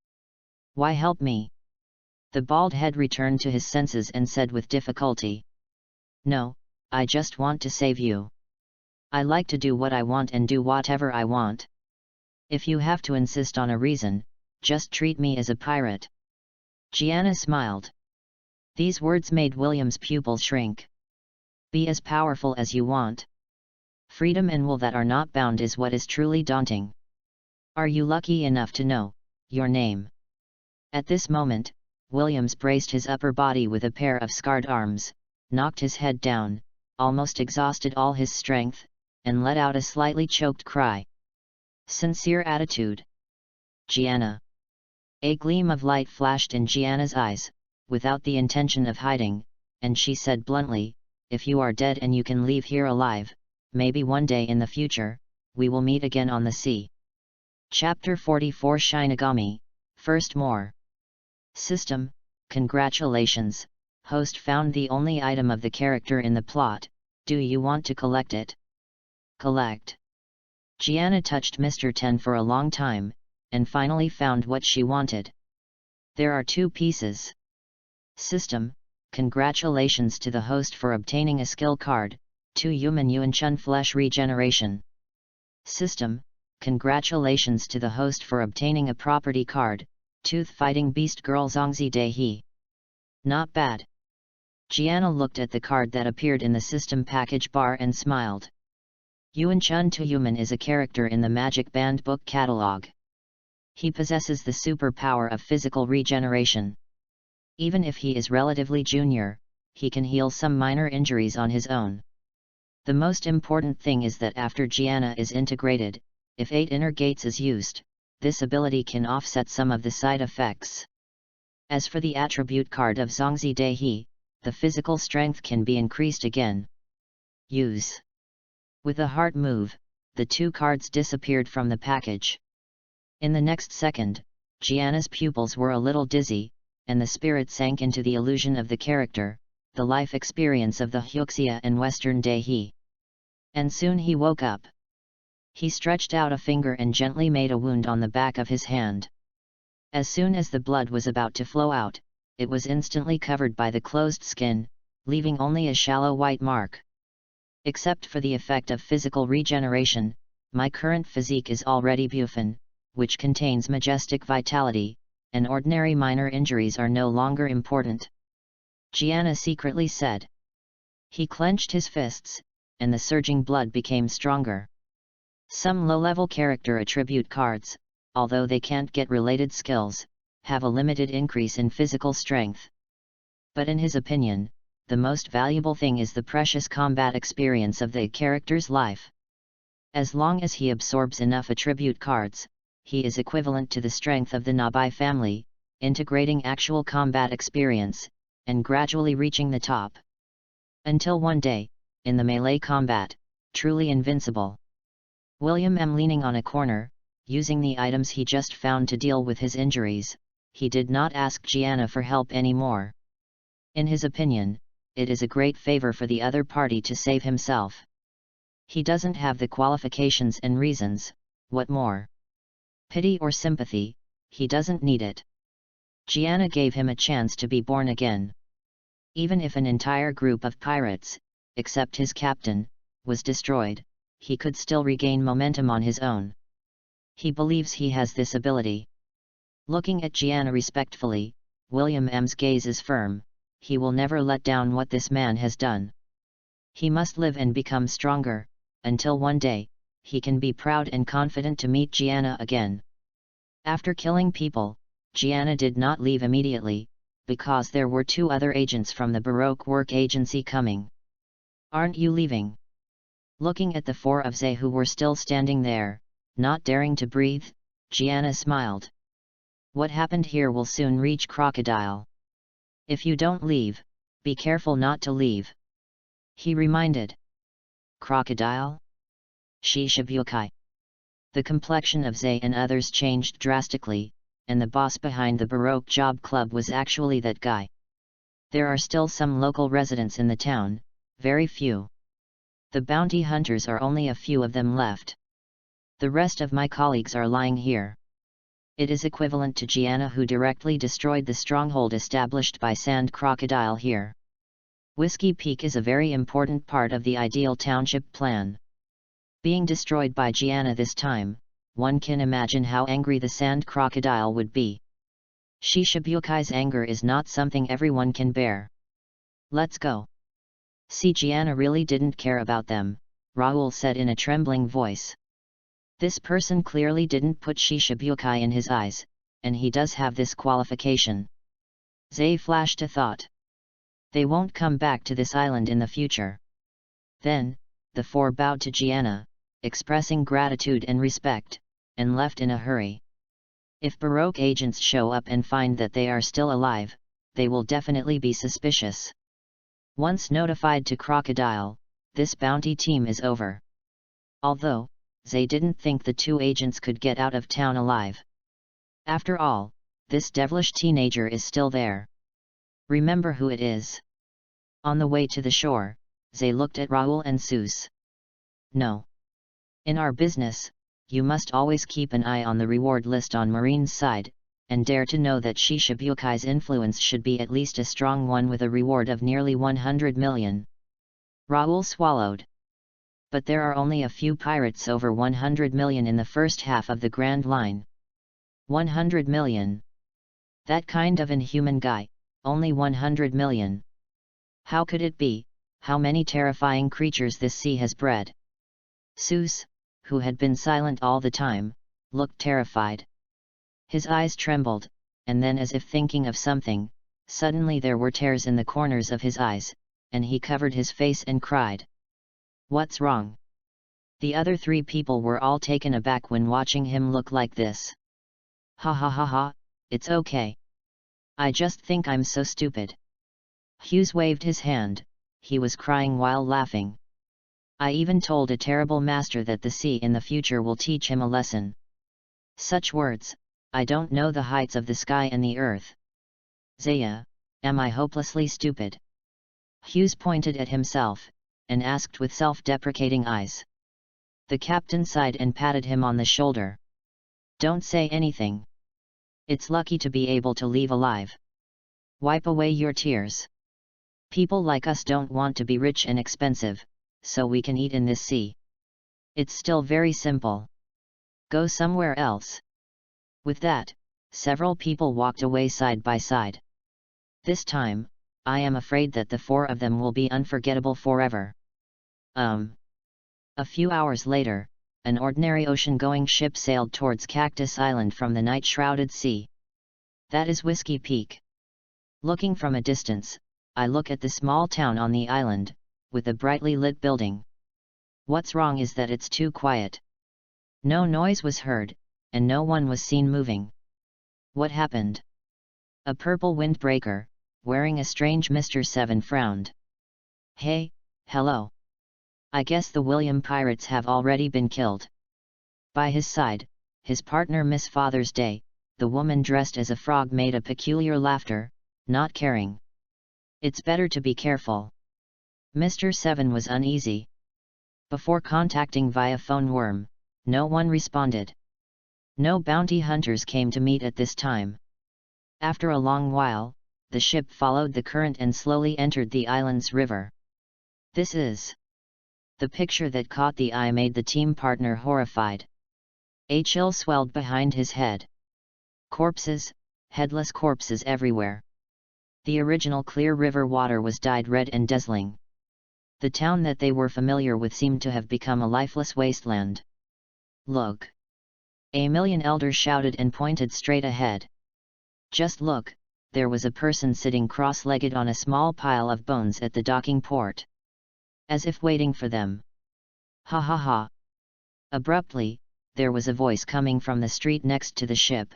Why help me? The bald head returned to his senses and said with difficulty. No, I just want to save you. I like to do what I want and do whatever I want. If you have to insist on a reason, just treat me as a pirate. Gianna smiled. These words made William's pupils shrink. Be as powerful as you want. Freedom and will that are not bound is what is truly daunting. Are you lucky enough to know your name? At this moment, Williams braced his upper body with a pair of scarred arms, knocked his head down, almost exhausted all his strength, and let out a slightly choked cry. Sincere attitude. Gianna. A gleam of light flashed in Gianna's eyes, without the intention of hiding, and she said bluntly, if you are dead and you can leave here alive, maybe one day in the future, we will meet again on the sea. Chapter 44 Shinigami, First More. System, congratulations, host found the only item of the character in the plot, do you want to collect it? Collect. Gianna touched Mr. 10 for a long time, and finally found what she wanted. There are 2 pieces. System, congratulations to the host for obtaining a skill card, 2 Human Yuan Chun Flesh Regeneration. System, Congratulations to the host for obtaining a property card, Tooth-Fighting Beast Girl Zongzi Dehi. Not bad. Gianna looked at the card that appeared in the system package bar and smiled. Yuan Chun Tuyuman is a character in the Magic Band book catalog. He possesses the superpower of physical regeneration. Even if he is relatively junior, he can heal some minor injuries on his own. The most important thing is that after Gianna is integrated, if 8 inner gates is used, this ability can offset some of the side effects. As for the attribute card of Zongzi Dehi, the physical strength can be increased again. Use. With a heart move, the 2 cards disappeared from the package. In the next second, Gianna's pupils were a little dizzy, and the spirit sank into the illusion of the character, the life experience of the Hyuxia and Western Dehi. And soon he woke up. He stretched out a finger and gently made a wound on the back of his hand. As soon as the blood was about to flow out, it was instantly covered by the closed skin, leaving only a shallow white mark. Except for the effect of physical regeneration, my current physique is already Bufan, which contains majestic vitality, and ordinary minor injuries are no longer important. Gianna secretly said. He clenched his fists, and the surging blood became stronger. Some low-level character attribute cards, although they can't get related skills, have a limited increase in physical strength. But in his opinion, the most valuable thing is the precious combat experience of the character's life. As long as he absorbs enough attribute cards, he is equivalent to the strength of the Nabai family, integrating actual combat experience, and gradually reaching the top. Until one day, in the melee combat, truly invincible. William M. leaning on a corner, using the items he just found to deal with his injuries, he did not ask Gianna for help anymore. In his opinion, it is a great favor for the other party to save himself. He doesn't have the qualifications and reasons, what more? Pity or sympathy, he doesn't need it. Gianna gave him a chance to be born again. Even if an entire group of pirates, except his captain, was destroyed, he could still regain momentum on his own. He believes he has this ability. Looking at Gianna respectfully, William M.'s gaze is firm. He will never let down what this man has done. He must live and become stronger, until one day, he can be proud and confident to meet Gianna again. After killing people, Gianna did not leave immediately, because there were 2 other agents from the Baroque Work Agency coming. Aren't you leaving? Looking at the 4 of Zay who were still standing there, not daring to breathe, Gianna smiled. What happened here will soon reach Crocodile. If you don't leave, be careful not to leave. He reminded. Crocodile? Shishibukai. The complexion of Zay and others changed drastically, and the boss behind the Baroque Job Club was actually that guy. There are still some local residents in the town, very few. The bounty hunters are only a few of them left. The rest of my colleagues are lying here. It is equivalent to Gianna who directly destroyed the stronghold established by Sand Crocodile here. Whiskey Peak is a very important part of the ideal township plan. Being destroyed by Gianna this time, one can imagine how angry the Sand Crocodile would be. Shishabukai's anger is not something everyone can bear. Let's go. See, Gianna really didn't care about them, Raoul said in a trembling voice. This person clearly didn't put Shishibukai in his eyes, and he does have this qualification. Zay flashed a thought. They won't come back to this island in the future. Then, the 4 bowed to Gianna, expressing gratitude and respect, and left in a hurry. If Baroque agents show up and find that they are still alive, they will definitely be suspicious. Once notified to Crocodile, this bounty team is over. Although, Zay didn't think the 2 agents could get out of town alive. After all, this devilish teenager is still there. Remember who it is. On the way to the shore, Zay looked at Raoul and Seuss. No. In our business, you must always keep an eye on the reward list on Marine's side, and dare to know that Shishabukai's influence should be at least a strong one with a reward of nearly 100 million. Raoul swallowed. but there are only a few pirates, over 100 million in the first half of the Grand Line. 100 million. That kind of inhuman guy, only 100 million. How could it be? How many terrifying creatures this sea has bred. Seuss, who had been silent all the time, looked terrified. His eyes trembled, and then, as if thinking of something, suddenly there were tears in the corners of his eyes, and he covered his face and cried. What's wrong? The other three people were all taken aback when watching him look like this. Ha ha ha ha, it's okay. I just think I'm so stupid. Hughes waved his hand, he was crying while laughing. I even told a terrible master that the sea in the future will teach him a lesson. Such words, I don't know the heights of the sky and the earth. Zaya, am I hopelessly stupid? Hughes pointed at himself, and asked with self-deprecating eyes. The captain sighed and patted him on the shoulder. Don't say anything. It's lucky to be able to leave alive. Wipe away your tears. People like us don't want to be rich and expensive, so we can eat in this sea. It's still very simple. Go somewhere else. With that, several people walked away side by side. This time, I am afraid that the four of them will be unforgettable forever. A few hours later, an ordinary ocean-going ship sailed towards Cactus Island from the night-shrouded sea. That is Whiskey Peak. Looking from a distance, I look at the small town on the island, with a brightly lit building. What's wrong is that it's too quiet. No noise was heard, and no one was seen moving. What happened? A purple windbreaker, wearing a strange Mr. Seven, frowned. Hey, hello. I guess the William pirates have already been killed. By his side, his partner Miss Father's Day, the woman dressed as a frog, made a peculiar laughter, not caring. It's better to be careful. Mr. Seven was uneasy. Before contacting via phone worm, no one responded. No bounty hunters came to meet at this time. After a long while, the ship followed the current and slowly entered the island's river. This is... The picture that caught the eye made the team partner horrified. A chill swelled behind his head. Corpses, headless corpses everywhere. The original clear river water was dyed red and dazzling. The town that they were familiar with seemed to have become a lifeless wasteland. Look! A million elders shouted and pointed straight ahead. Just look, there was a person sitting cross-legged on a small pile of bones at the docking port. As if waiting for them. Ha ha ha! Abruptly, there was a voice coming from the street next to the ship.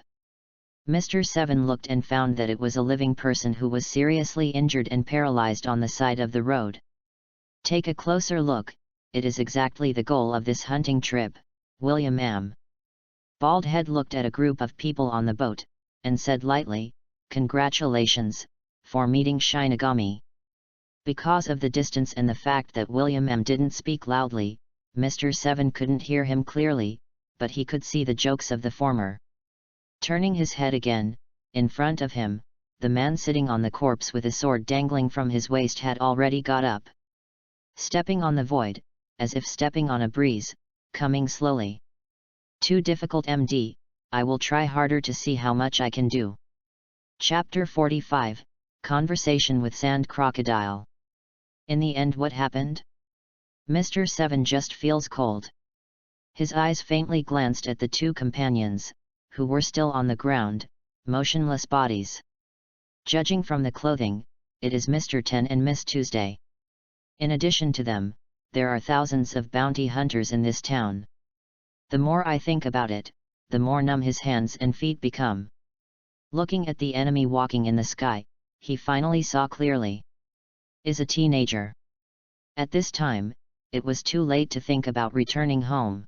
Mr. Seven looked and found that it was a living person who was seriously injured and paralyzed on the side of the road. Take a closer look, it is exactly the goal of this hunting trip, William M. Baldhead looked at a group of people on the boat, and said lightly, "Congratulations, for meeting Shinigami." Because of the distance and the fact that William M. didn't speak loudly, Mr. Seven couldn't hear him clearly, but he could see the jokes of the former. Turning his head again, in front of him, the man sitting on the corpse with a sword dangling from his waist had already got up. Stepping on the void, as if stepping on a breeze, coming slowly. Too difficult, MD, I will try harder to see how much I can do. Chapter 45, Conversation with Sand Crocodile. In the end, what happened? Mr. Seven just feels cold. His eyes faintly glanced at the two companions, who were still on the ground, motionless bodies. Judging from the clothing, it is Mr. Ten and Miss Tuesday. In addition to them, there are thousands of bounty hunters in this town. The more I think about it, the more numb his hands and feet become. Looking at the enemy walking in the sky, he finally saw clearly. Is a teenager. At this time, it was too late to think about returning home.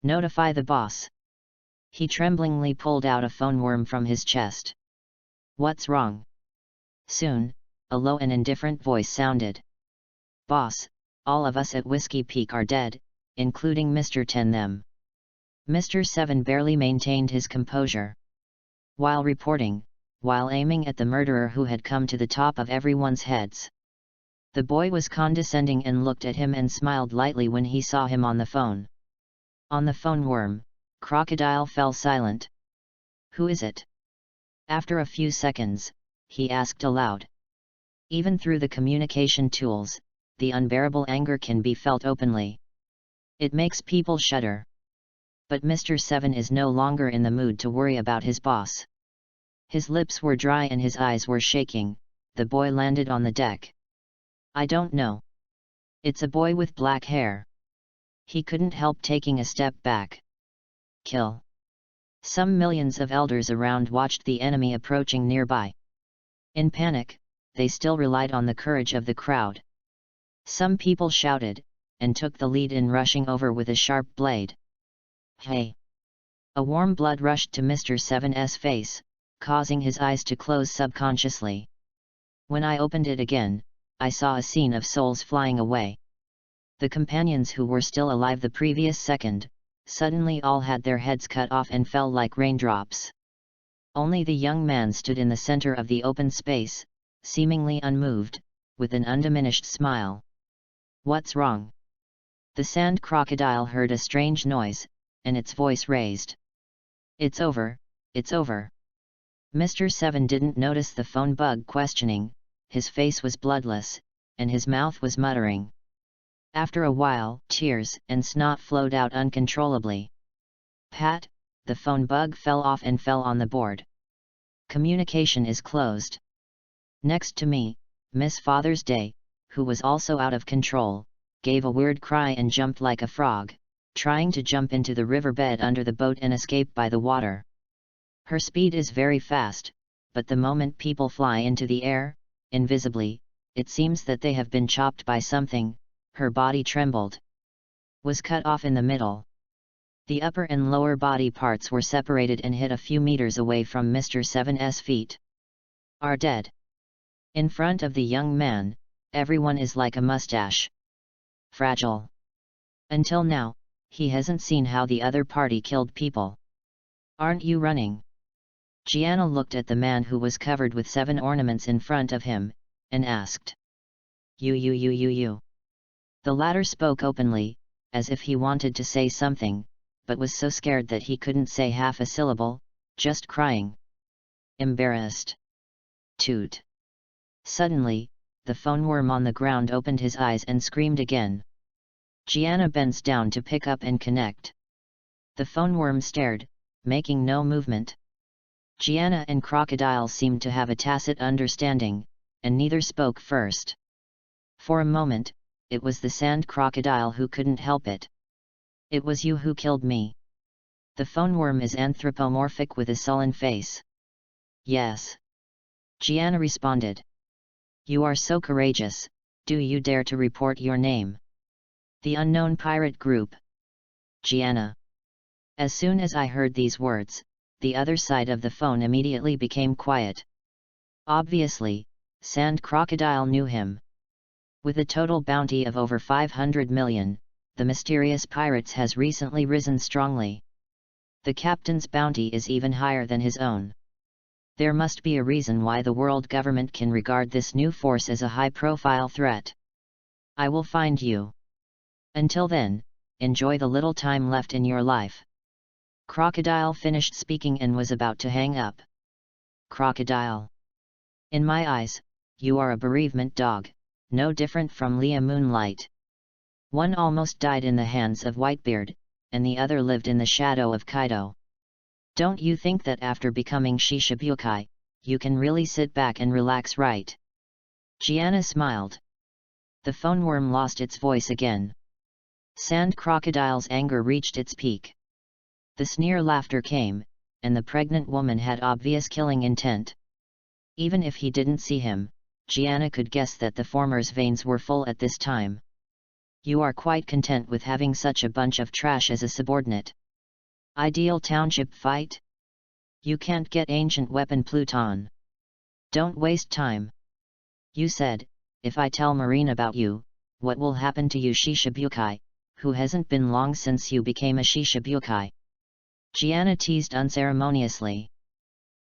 Notify the boss. He tremblingly pulled out a phone worm from his chest. What's wrong? Soon, a low and indifferent voice sounded. Boss, all of us at Whiskey Peak are dead, including Mr. Ten them. Mr. Seven barely maintained his composure. While reporting, while aiming at the murderer who had come to the top of everyone's heads. The boy was condescending and looked at him and smiled lightly when he saw him on the phone. On the phone worm, Crocodile fell silent. "Who is it?" After a few seconds, he asked aloud. Even through the communication tools, the unbearable anger can be felt openly. It makes people shudder. But Mr. 7 is no longer in the mood to worry about his boss. His lips were dry and his eyes were shaking. The boy landed on the deck. "I don't know. It's a boy with black hair." He couldn't help taking a step back. "Kill." Some millions of elders around watched the enemy approaching nearby. In panic, they still relied on the courage of the crowd. Some people shouted, and took the lead in rushing over with a sharp blade. "Hey!" A warm blood rushed to Mr. 7's face, causing his eyes to close subconsciously. When I opened it again, I saw a scene of souls flying away. The companions who were still alive the previous second, suddenly all had their heads cut off and fell like raindrops. Only the young man stood in the center of the open space, seemingly unmoved, with an undiminished smile. "What's wrong?" The sand crocodile heard a strange noise, and its voice raised. "It's over, it's over." Mr. 7 didn't notice the phone bug questioning. His face was bloodless, and his mouth was muttering. After a while, tears and snot flowed out uncontrollably. Pat, the phone bug fell off and fell on the board. "Communication is closed." Next to me, Miss Father's Day, who was also out of control, gave a weird cry and jumped like a frog, trying to jump into the riverbed under the boat and escape by the water. Her speed is very fast, but the moment people fly into the air, invisibly, it seems that they have been chopped by something. Her body trembled. Was cut off in the middle. The upper and lower body parts were separated and hit a few meters away from Mr. 7's feet. "Are dead." In front of the young man, everyone is like a mustache. Fragile. Until now, he hasn't seen how the other party killed people. "Aren't you running?" Gianna looked at the man who was covered with 7 ornaments in front of him, and asked. You. The latter spoke openly, as if he wanted to say something, but was so scared that he couldn't say half a syllable, just crying. "Embarrassed." Toot. Suddenly, the phone worm on the ground opened his eyes and screamed again. Gianna bends down to pick up and connect. The phone worm stared, making no movement. Gianna and Crocodile seemed to have a tacit understanding, and neither spoke first. For a moment, it was the sand crocodile who couldn't help it. "It was you who killed me." The phone worm is anthropomorphic with a sullen face. "Yes." Gianna responded. "You are so courageous, do you dare to report your name?" "The unknown pirate group." Gianna. As soon as I heard these words, the other side of the phone immediately became quiet. Obviously, Sand Crocodile knew him. With a total bounty of over 500 million, the mysterious pirates has recently risen strongly. The captain's bounty is even higher than his own. There must be a reason why the world government can regard this new force as a high-profile threat. I will find you. Until then, enjoy the little time left in your life. Crocodile finished speaking and was about to hang up. Crocodile. In my eyes, you are a bereavement dog, no different from Leah Moonlight. One almost died in the hands of Whitebeard, and the other lived in the shadow of Kaido. Don't you think that after becoming Shishibukai, you can really sit back and relax, right? Gianna smiled. The phone worm lost its voice again. Sand Crocodile's anger reached its peak. The sneer laughter came, and the pregnant woman had obvious killing intent. Even if he didn't see him, Gianna could guess that the former's veins were full at this time. You are quite content with having such a bunch of trash as a subordinate. Ideal township fight? You can't get ancient weapon Pluton. Don't waste time. You said, if I tell Marine about you, what will happen to you Shishibukai, who hasn't been long since you became a Shishibukai? Gianna teased unceremoniously.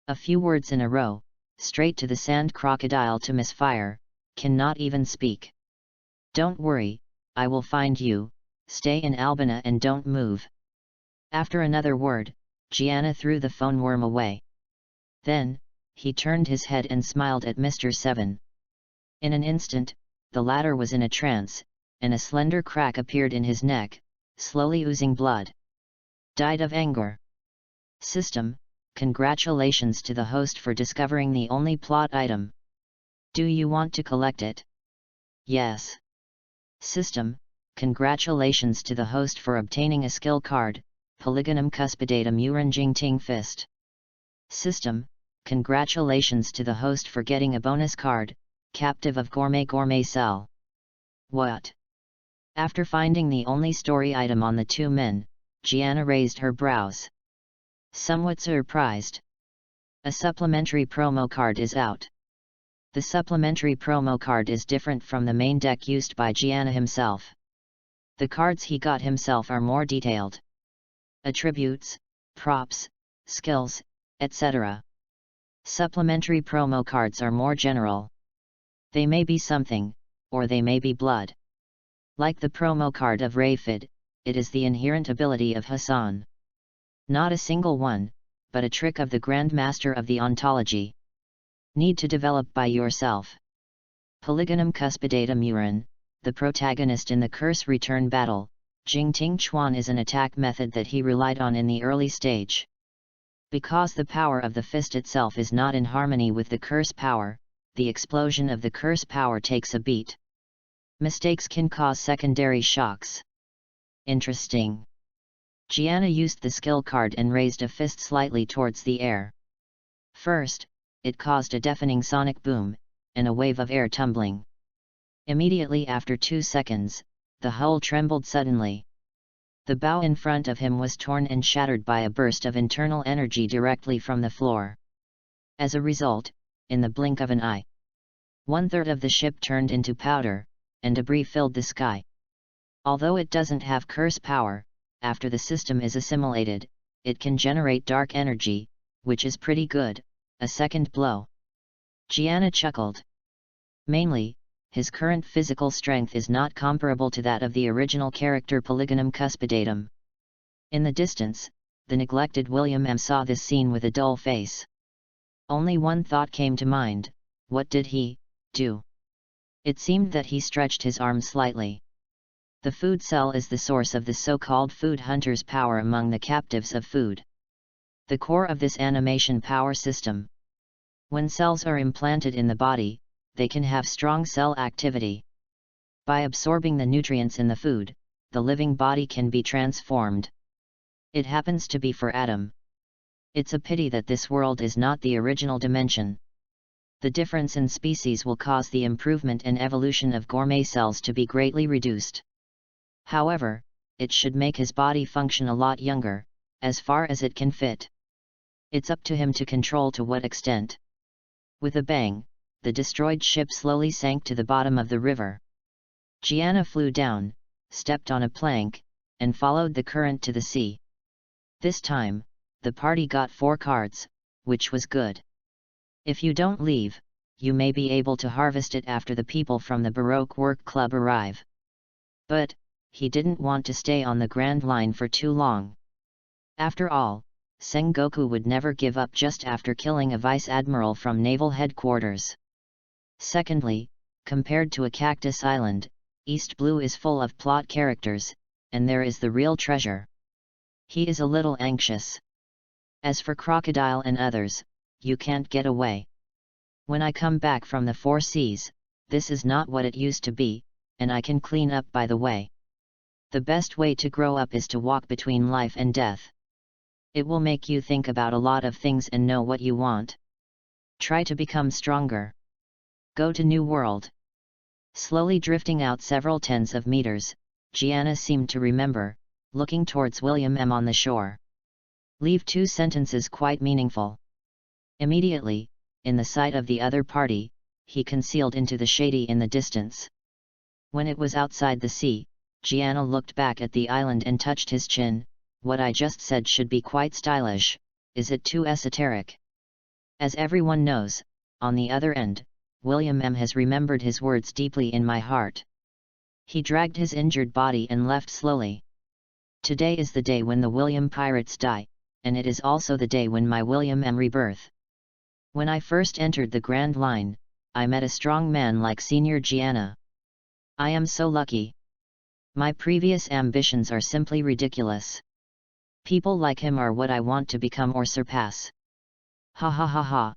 A few words in a row, straight to the sand crocodile to misfire, cannot even speak. Don't worry, I will find you, stay in Albina and don't move. After another word, Gianna threw the phone worm away. Then, he turned his head and smiled at Mr. Seven. In an instant, the latter was in a trance, and a slender crack appeared in his neck, slowly oozing blood. Died of anger. System, congratulations to the host for discovering the only plot item. Do you want to collect it? Yes. System, congratulations to the host for obtaining a skill card, Polygonum Cuspidatum Uranjing Ting Fist. System, congratulations to the host for getting a bonus card, Captive of Gourmet Cell. What? After finding the only story item on the two men, Gianna raised her brows. Somewhat surprised. A supplementary promo card is out. The supplementary promo card is different from the main deck used by Gianna himself. The cards he got himself are more detailed. Attributes, props, skills, etc. Supplementary promo cards are more general. They may be something, or they may be blood. Like the promo card of Rayfid, it is the inherent ability of Hassan. Not a single one, but a trick of the Grand Master of the Ontology. Need to develop by yourself. Polygonum Cuspidatum Uran, the protagonist in the Curse Return battle, Jingting Chuan is an attack method that he relied on in the early stage. Because the power of the fist itself is not in harmony with the curse power, the explosion of the curse power takes a beat. Mistakes can cause secondary shocks. Interesting. Gianna used the skill card and raised a fist slightly towards the air. First, it caused a deafening sonic boom, and a wave of air tumbling. Immediately after 2 seconds, the hull trembled suddenly. The bow in front of him was torn and shattered by a burst of internal energy directly from the floor. As a result, in the blink of an eye, 1/3 of the ship turned into powder, and debris filled the sky. Although it doesn't have curse power, after the system is assimilated, it can generate dark energy, which is pretty good. A second blow. Gianna chuckled. Mainly, his current physical strength is not comparable to that of the original character Polygonum Cuspidatum. In the distance, the neglected William M. saw this scene with a dull face. Only one thought came to mind: what did he do? It seemed that he stretched his arm slightly. The food cell is the source of the so-called food hunter's power among the captives of food. The core of this animation power system. When cells are implanted in the body, they can have strong cell activity. By absorbing the nutrients in the food, the living body can be transformed. It happens to be for Adam. It's a pity that this world is not the original dimension. The difference in species will cause the improvement and evolution of gourmet cells to be greatly reduced. However, it should make his body function a lot younger, as far as it can fit. It's up to him to control to what extent. With a bang, the destroyed ship slowly sank to the bottom of the river. Gianna flew down, stepped on a plank, and followed the current to the sea. This time, the party got 4 cards, which was good. If you don't leave, you may be able to harvest it after the people from the Baroque Work Club arrive. But, he didn't want to stay on the Grand Line for too long. After all, Sengoku would never give up just after killing a vice admiral from naval headquarters. Secondly, compared to a cactus island, East Blue is full of plot characters, and there is the real treasure. He is a little anxious. As for Crocodile and others, you can't get away. When I come back from the 4 seas, this is not what it used to be, and I can clean up by the way. The best way to grow up is to walk between life and death. It will make you think about a lot of things and know what you want. Try to become stronger. Go to New World. Slowly drifting out several tens of meters, Gianna seemed to remember, looking towards William M. on the shore. Leave 2 sentences quite meaningful. Immediately, in the sight of the other party, he concealed into the shady in the distance. When it was outside the sea, Gianna looked back at the island and touched his chin. What I just said should be quite stylish, is it too esoteric? As everyone knows, on the other end, William M. has remembered his words deeply in my heart. He dragged his injured body and left slowly. Today is the day when the William pirates die, and it is also the day when my William am rebirth. When I first entered the Grand Line, I met a strong man like Senior Gianna. I am so lucky. My previous ambitions are simply ridiculous. People like him are what I want to become or surpass. Ha ha ha ha.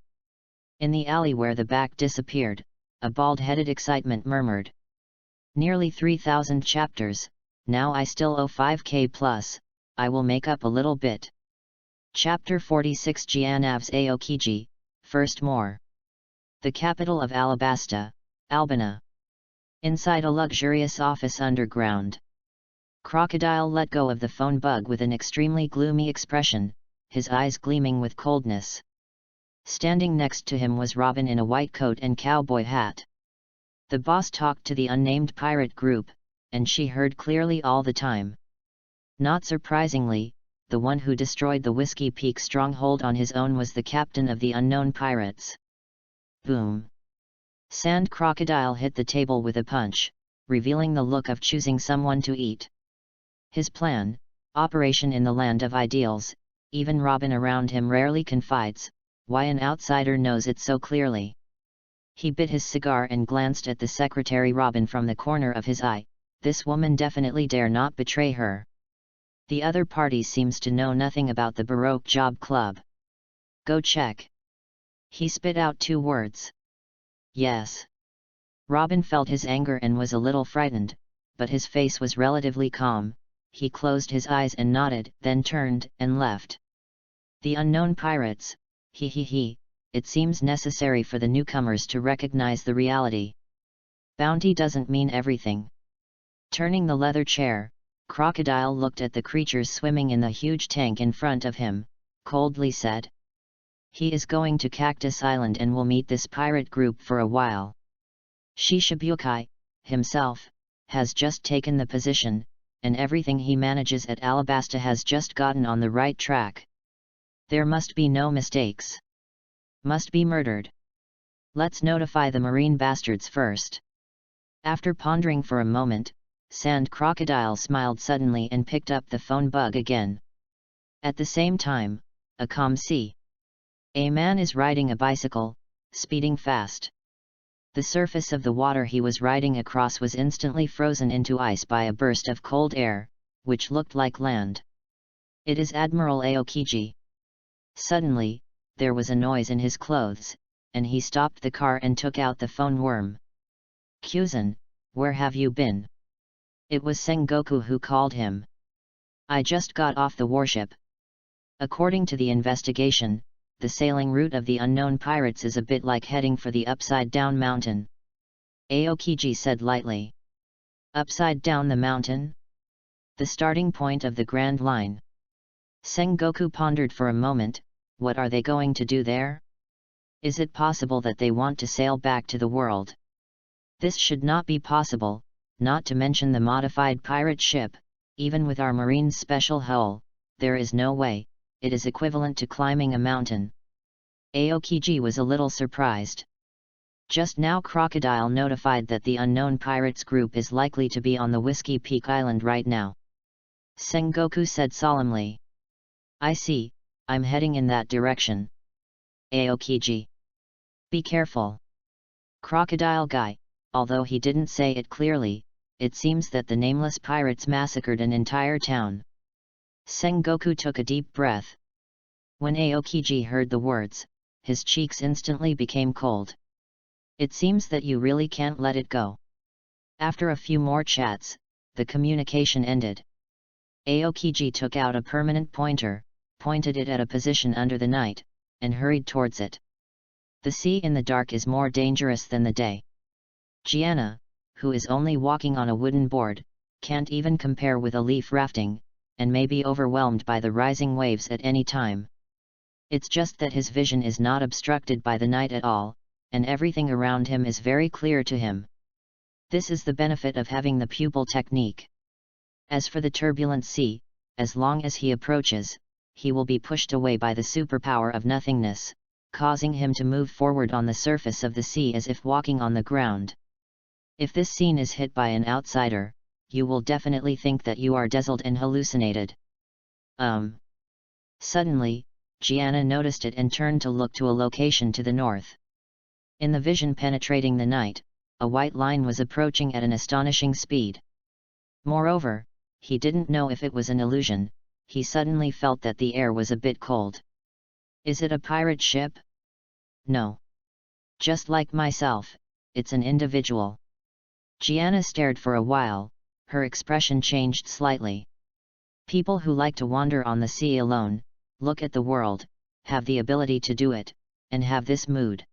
In the alley where the back disappeared, a bald-headed excitement murmured. Nearly 3,000 chapters, now I still owe 5k plus, I will make up a little bit. Chapter 46 Giannav's Aokiji, First More. The capital of Alabasta, Albina. Inside a luxurious office underground. Crocodile let go of the phone bug with an extremely gloomy expression, his eyes gleaming with coldness. Standing next to him was Robin in a white coat and cowboy hat. The boss talked to the unnamed pirate group, and she heard clearly all the time. Not surprisingly, the one who destroyed the Whiskey Peak stronghold on his own was the captain of the unknown pirates. Boom! Sand Crocodile hit the table with a punch, revealing the look of choosing someone to eat. His plan, Operation in the Land of Ideals, even Robin around him rarely confides, why an outsider knows it so clearly. He bit his cigar and glanced at the secretary Robin from the corner of his eye. This woman definitely dare not betray her. The other party seems to know nothing about the Baroque Job Club. Go check. He spit out 2 words. Yes. Robin felt his anger and was a little frightened, but his face was relatively calm. He closed his eyes and nodded, then turned and left. The unknown pirates, he. It seems necessary for the newcomers to recognize the reality. Bounty doesn't mean everything. Turning the leather chair, Crocodile looked at the creatures swimming in the huge tank in front of him, coldly said. He is going to Cactus Island and will meet this pirate group for a while. Shishibukai, himself, has just taken the position, and everything he manages at Alabasta has just gotten on the right track. There must be no mistakes. Must be murdered. Let's notify the marine bastards first. After pondering for a moment, Sand Crocodile smiled suddenly and picked up the phone bug again. At the same time, a calm sea. A man is riding a bicycle, speeding fast. The surface of the water he was riding across was instantly frozen into ice by a burst of cold air, which looked like land. It is Admiral Aokiji. Suddenly, there was a noise in his clothes, and he stopped the car and took out the phone worm. Kyuzan, where have you been? It was Sengoku who called him. I just got off the warship. According to the investigation, the sailing route of the unknown pirates is a bit like heading for the Upside Down Mountain. Aokiji said lightly. Upside down the mountain? The starting point of the Grand Line. Sengoku pondered for a moment. What are they going to do there? Is it possible that they want to sail back to the world? This should not be possible, not to mention the modified pirate ship. Even with our marine's special hull, there is no way. It is equivalent to climbing a mountain. Aokiji was a little surprised. Just now Crocodile notified that the unknown pirates group is likely to be on the Whiskey Peak Island right now. Sengoku said solemnly. I see, I'm heading in that direction. Aokiji. Be careful. Crocodile guy, although he didn't say it clearly, it seems that the nameless pirates massacred an entire town. Sengoku took a deep breath. When Aokiji heard the words, his cheeks instantly became cold. It seems that you really can't let it go. After a few more chats, the communication ended. Aokiji took out a permanent pointer, pointed it at a position under the night, and hurried towards it. The sea in the dark is more dangerous than the day. Gianna, who is only walking on a wooden board, can't even compare with a leaf rafting, and may be overwhelmed by the rising waves at any time. It's just that his vision is not obstructed by the night at all, and everything around him is very clear to him. This is the benefit of having the pupil technique. As for the turbulent sea, as long as he approaches, he will be pushed away by the superpower of nothingness, causing him to move forward on the surface of the sea as if walking on the ground. If this scene is hit by an outsider, you will definitely think that you are dazzled and hallucinated. Suddenly, Gianna noticed it and turned to look to a location to the north. In the vision penetrating the night, a white line was approaching at an astonishing speed. Moreover, he didn't know if it was an illusion, he suddenly felt that the air was a bit cold. Is it a pirate ship? No. Just like myself, it's an individual. Gianna stared for a while, her expression changed slightly. People who like to wander on the sea alone, look at the world, have the ability to do it, and have this mood.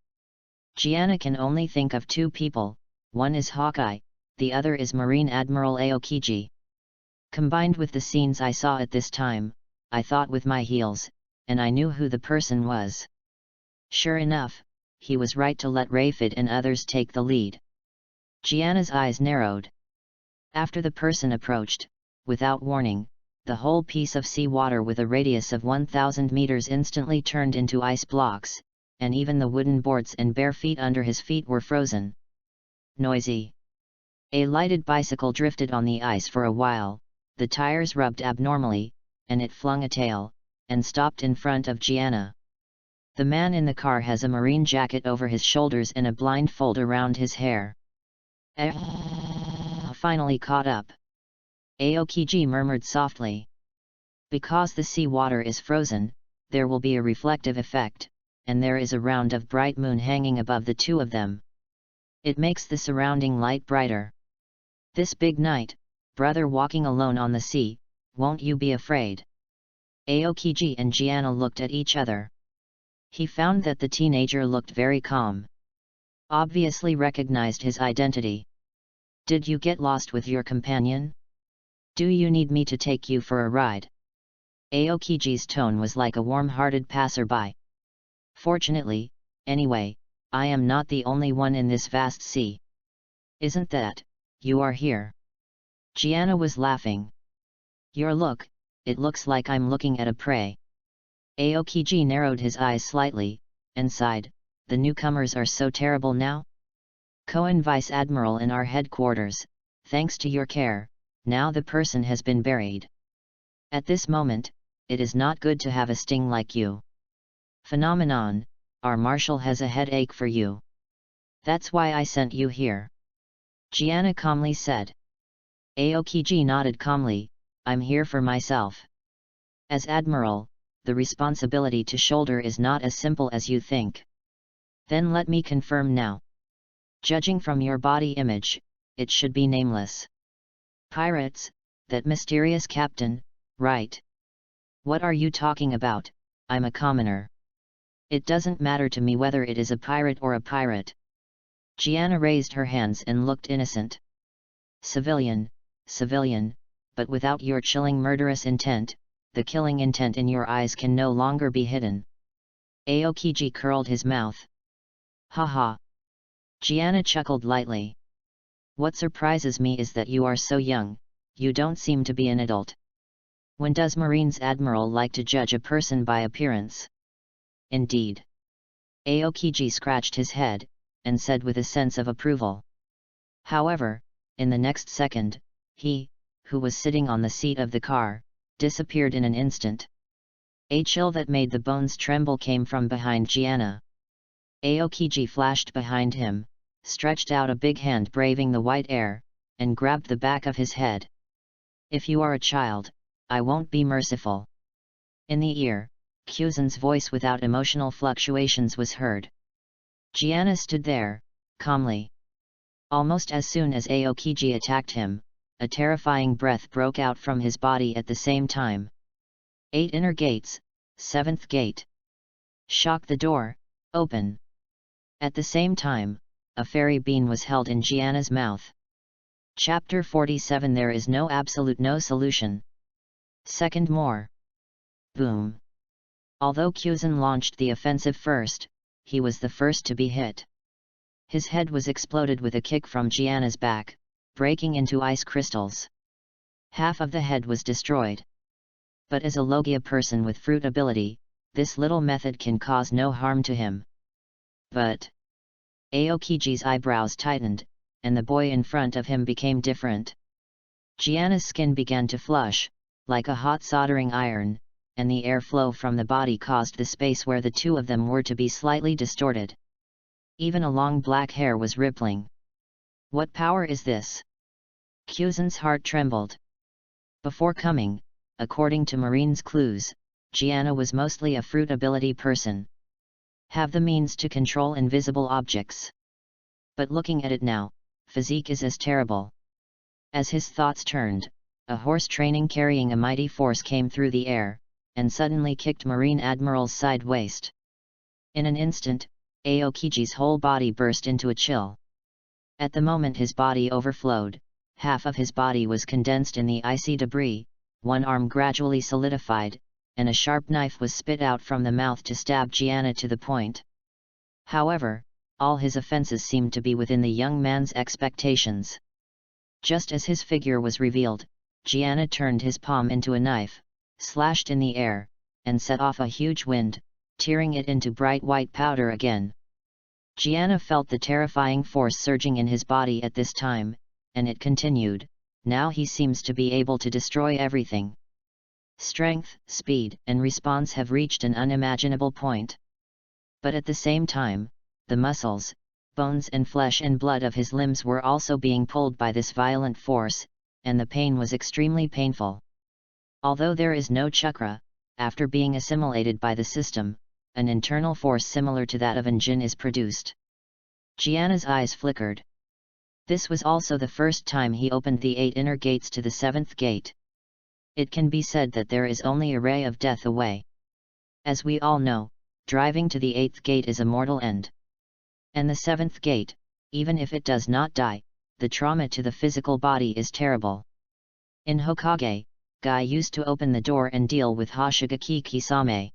Gianna can only think of two people, one is Hawkeye, the other is Marine Admiral Aokiji. Combined with the scenes I saw at this time, I thought with my heels, and I knew who the person was. Sure enough, he was right to let Rayford and others take the lead. Gianna's eyes narrowed. After the person approached, without warning, the whole piece of sea water with a radius of 1,000 meters instantly turned into ice blocks, and even the wooden boards and bare feet under his feet were frozen. Noisy. A lighted bicycle drifted on the ice for a while, the tires rubbed abnormally, and it flung a tail, and stopped in front of Gianna. The man in the car has a marine jacket over his shoulders and a blindfold around his hair. Finally caught up. Aokiji murmured softly. Because the sea water is frozen, there will be a reflective effect, and there is a round of bright moon hanging above the two of them. It makes the surrounding light brighter. This big night, brother walking alone on the sea, won't you be afraid? Aokiji and Gianna looked at each other. He found that the teenager looked very calm. Obviously recognized his identity. Did you get lost with your companion? Do you need me to take you for a ride? Aokiji's tone was like a warm-hearted passerby. Fortunately, anyway, I am not the only one in this vast sea. Isn't that, you are here? Gianna was laughing. Your look, it looks like I'm looking at a prey. Aokiji narrowed his eyes slightly, and sighed, the newcomers are so terrible now? Koen Vice Admiral in our headquarters, thanks to your care, now the person has been buried. At this moment, it is not good to have a sting like you. Phenomenon, our marshal has a headache for you. That's why I sent you here. Gianna calmly said. Aokiji nodded calmly, I'm here for myself. As Admiral, the responsibility to shoulder is not as simple as you think. Then let me confirm now. Judging from your body image, it should be nameless. Pirates, that mysterious captain, right? What are you talking about? I'm a commoner. It doesn't matter to me whether it is a pirate or a pirate. Gianna raised her hands and looked innocent. Civilian, but without your chilling murderous intent, the killing intent in your eyes can no longer be hidden. Aokiji curled his mouth. Ha ha. Gianna chuckled lightly. What surprises me is that you are so young, you don't seem to be an adult. When does Marine's Admiral like to judge a person by appearance? Indeed. Aokiji scratched his head, and said with a sense of approval. However, in the next second, he, who was sitting on the seat of the car, disappeared in an instant. A chill that made the bones tremble came from behind Gianna. Aokiji flashed behind him, stretched out a big hand braving the white air, and grabbed the back of his head. If you are a child, I won't be merciful. In the ear, Kuzen's voice without emotional fluctuations was heard. Gianna stood there, calmly. Almost as soon as Aokiji attacked him, a terrifying breath broke out from his body at the same time. 8 inner gates, 7th gate. Shock the door, open. At the same time, a fairy bean was held in Gianna's mouth. Chapter 47 There is no absolute no solution. Second more. Boom. Although Kuzen launched the offensive first, he was the first to be hit. His head was exploded with a kick from Gianna's back, breaking into ice crystals. Half of the head was destroyed. But as a Logia person with fruit ability, this little method can cause no harm to him. But Aokiji's eyebrows tightened, and the boy in front of him became different. Gianna's skin began to flush, like a hot soldering iron, and the airflow from the body caused the space where the two of them were to be slightly distorted. Even a long black hair was rippling. What power is this? Kyuzen's heart trembled. Before coming, according to Marine's clues, Gianna was mostly a fruit ability person. Have the means to control invisible objects. But looking at it now, physique is as terrible. As his thoughts turned, a horse training carrying a mighty force came through the air, and suddenly kicked Marine Admiral's side waist. In an instant, Aokiji's whole body burst into a chill. At the moment his body overflowed, half of his body was condensed in the icy debris, one arm gradually solidified, and a sharp knife was spit out from the mouth to stab Gianna to the point. However, all his offenses seemed to be within the young man's expectations. Just as his figure was revealed, Gianna turned his palm into a knife, slashed in the air, and set off a huge wind, tearing it into bright white powder again. Gianna felt the terrifying force surging in his body at this time, and it continued. Now he seems to be able to destroy everything. Strength, speed, and response have reached an unimaginable point. But at the same time, the muscles, bones and flesh and blood of his limbs were also being pulled by this violent force, and the pain was extremely painful. Although there is no chakra, after being assimilated by the system, an internal force similar to that of an jinn is produced. Gianna's eyes flickered. This was also the first time he opened the 8 inner gates to the 7th gate. It can be said that there is only a ray of death away. As we all know, driving to the 8th gate is a mortal end. And the 7th gate, even if it does not die, the trauma to the physical body is terrible. In Hokage, Guy used to open the door and deal with Hoshigaki Kisame.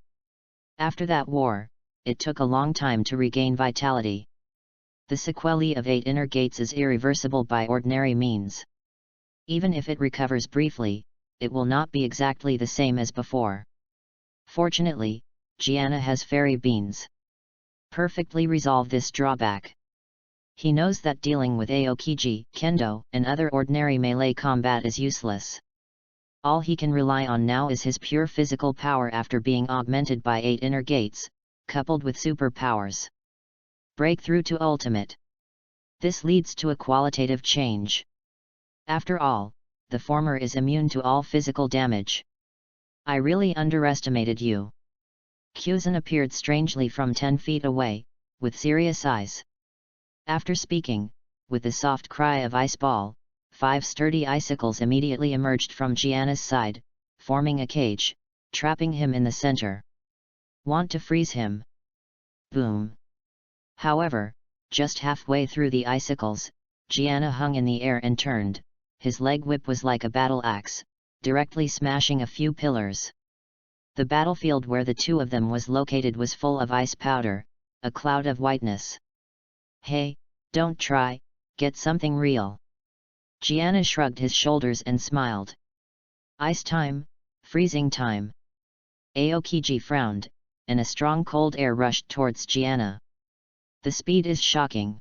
After that war, it took a long time to regain vitality. The sequelae of 8 inner gates is irreversible by ordinary means. Even if it recovers briefly, it will not be exactly the same as before. Fortunately, Gianna has fairy beans. Perfectly resolve this drawback. He knows that dealing with Aokiji, Kendo, and other ordinary melee combat is useless. All he can rely on now is his pure physical power after being augmented by 8 inner gates, coupled with superpowers. Breakthrough to ultimate. This leads to a qualitative change. After all, the former is immune to all physical damage. I really underestimated you. Kyuzen appeared strangely from 10 feet away, with serious eyes. After speaking, with a soft cry of ice ball, 5 sturdy icicles immediately emerged from Gianna's side, forming a cage, trapping him in the center. Want to freeze him? Boom. However, just halfway through the icicles, Gianna hung in the air and turned. His leg whip was like a battle axe, directly smashing a few pillars. The battlefield where the two of them was located was full of ice powder, a cloud of whiteness. Hey, don't try, get something real. Gianna shrugged his shoulders and smiled. Ice time, freezing time. Aokiji frowned, and a strong cold air rushed towards Gianna. The speed is shocking.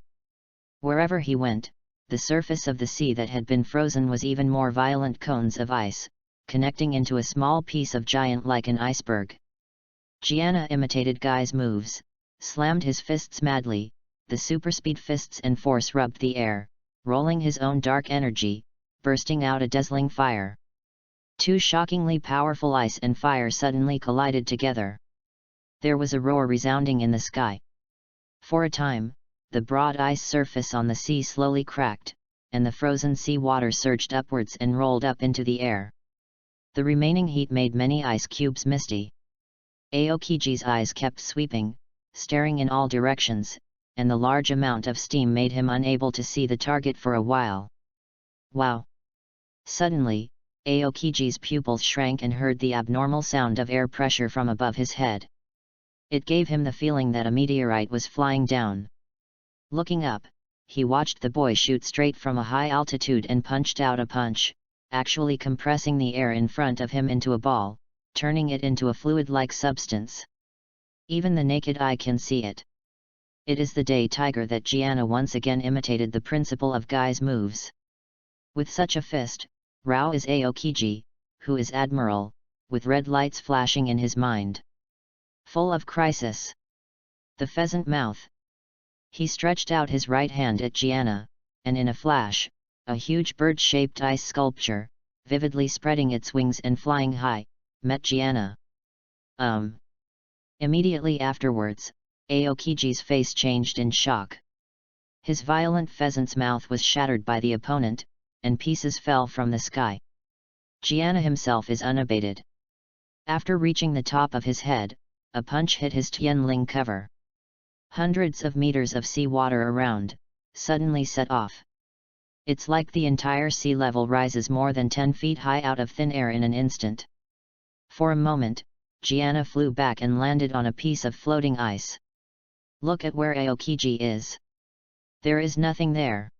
Wherever he went, the surface of the sea that had been frozen was even more violent cones of ice, connecting into a small piece of giant like an iceberg. Gianna imitated Guy's moves, slammed his fists madly, the superspeed fists and force rubbed the air, rolling his own dark energy, bursting out a dazzling fire. Two shockingly powerful ice and fire suddenly collided together. There was a roar resounding in the sky. For a time, the broad ice surface on the sea slowly cracked, and the frozen sea water surged upwards and rolled up into the air. The remaining heat made many ice cubes misty. Aokiji's eyes kept sweeping, staring in all directions, and the large amount of steam made him unable to see the target for a while. Wow! Suddenly, Aokiji's pupils shrank and heard the abnormal sound of air pressure from above his head. It gave him the feeling that a meteorite was flying down. Looking up, he watched the boy shoot straight from a high altitude and punched out a punch, actually compressing the air in front of him into a ball, turning it into a fluid-like substance. Even the naked eye can see it. It is the day tiger that Gianna once again imitated the principle of Guy's moves. With such a fist, Rao is Aokiji, who is admiral, with red lights flashing in his mind. Full of crisis. The pheasant mouth. He stretched out his right hand at Gianna, and in a flash, a huge bird-shaped ice sculpture, vividly spreading its wings and flying high, met Gianna. Immediately afterwards, Aokiji's face changed in shock. His violent pheasant's mouth was shattered by the opponent, and pieces fell from the sky. Gianna himself is unabated. After reaching the top of his head, a punch hit his Tianling cover. Hundreds of meters of sea water around, suddenly set off. It's like the entire sea level rises more than 10 feet high out of thin air in an instant. For a moment, Gianna flew back and landed on a piece of floating ice. Look at where Aokiji is. There is nothing there.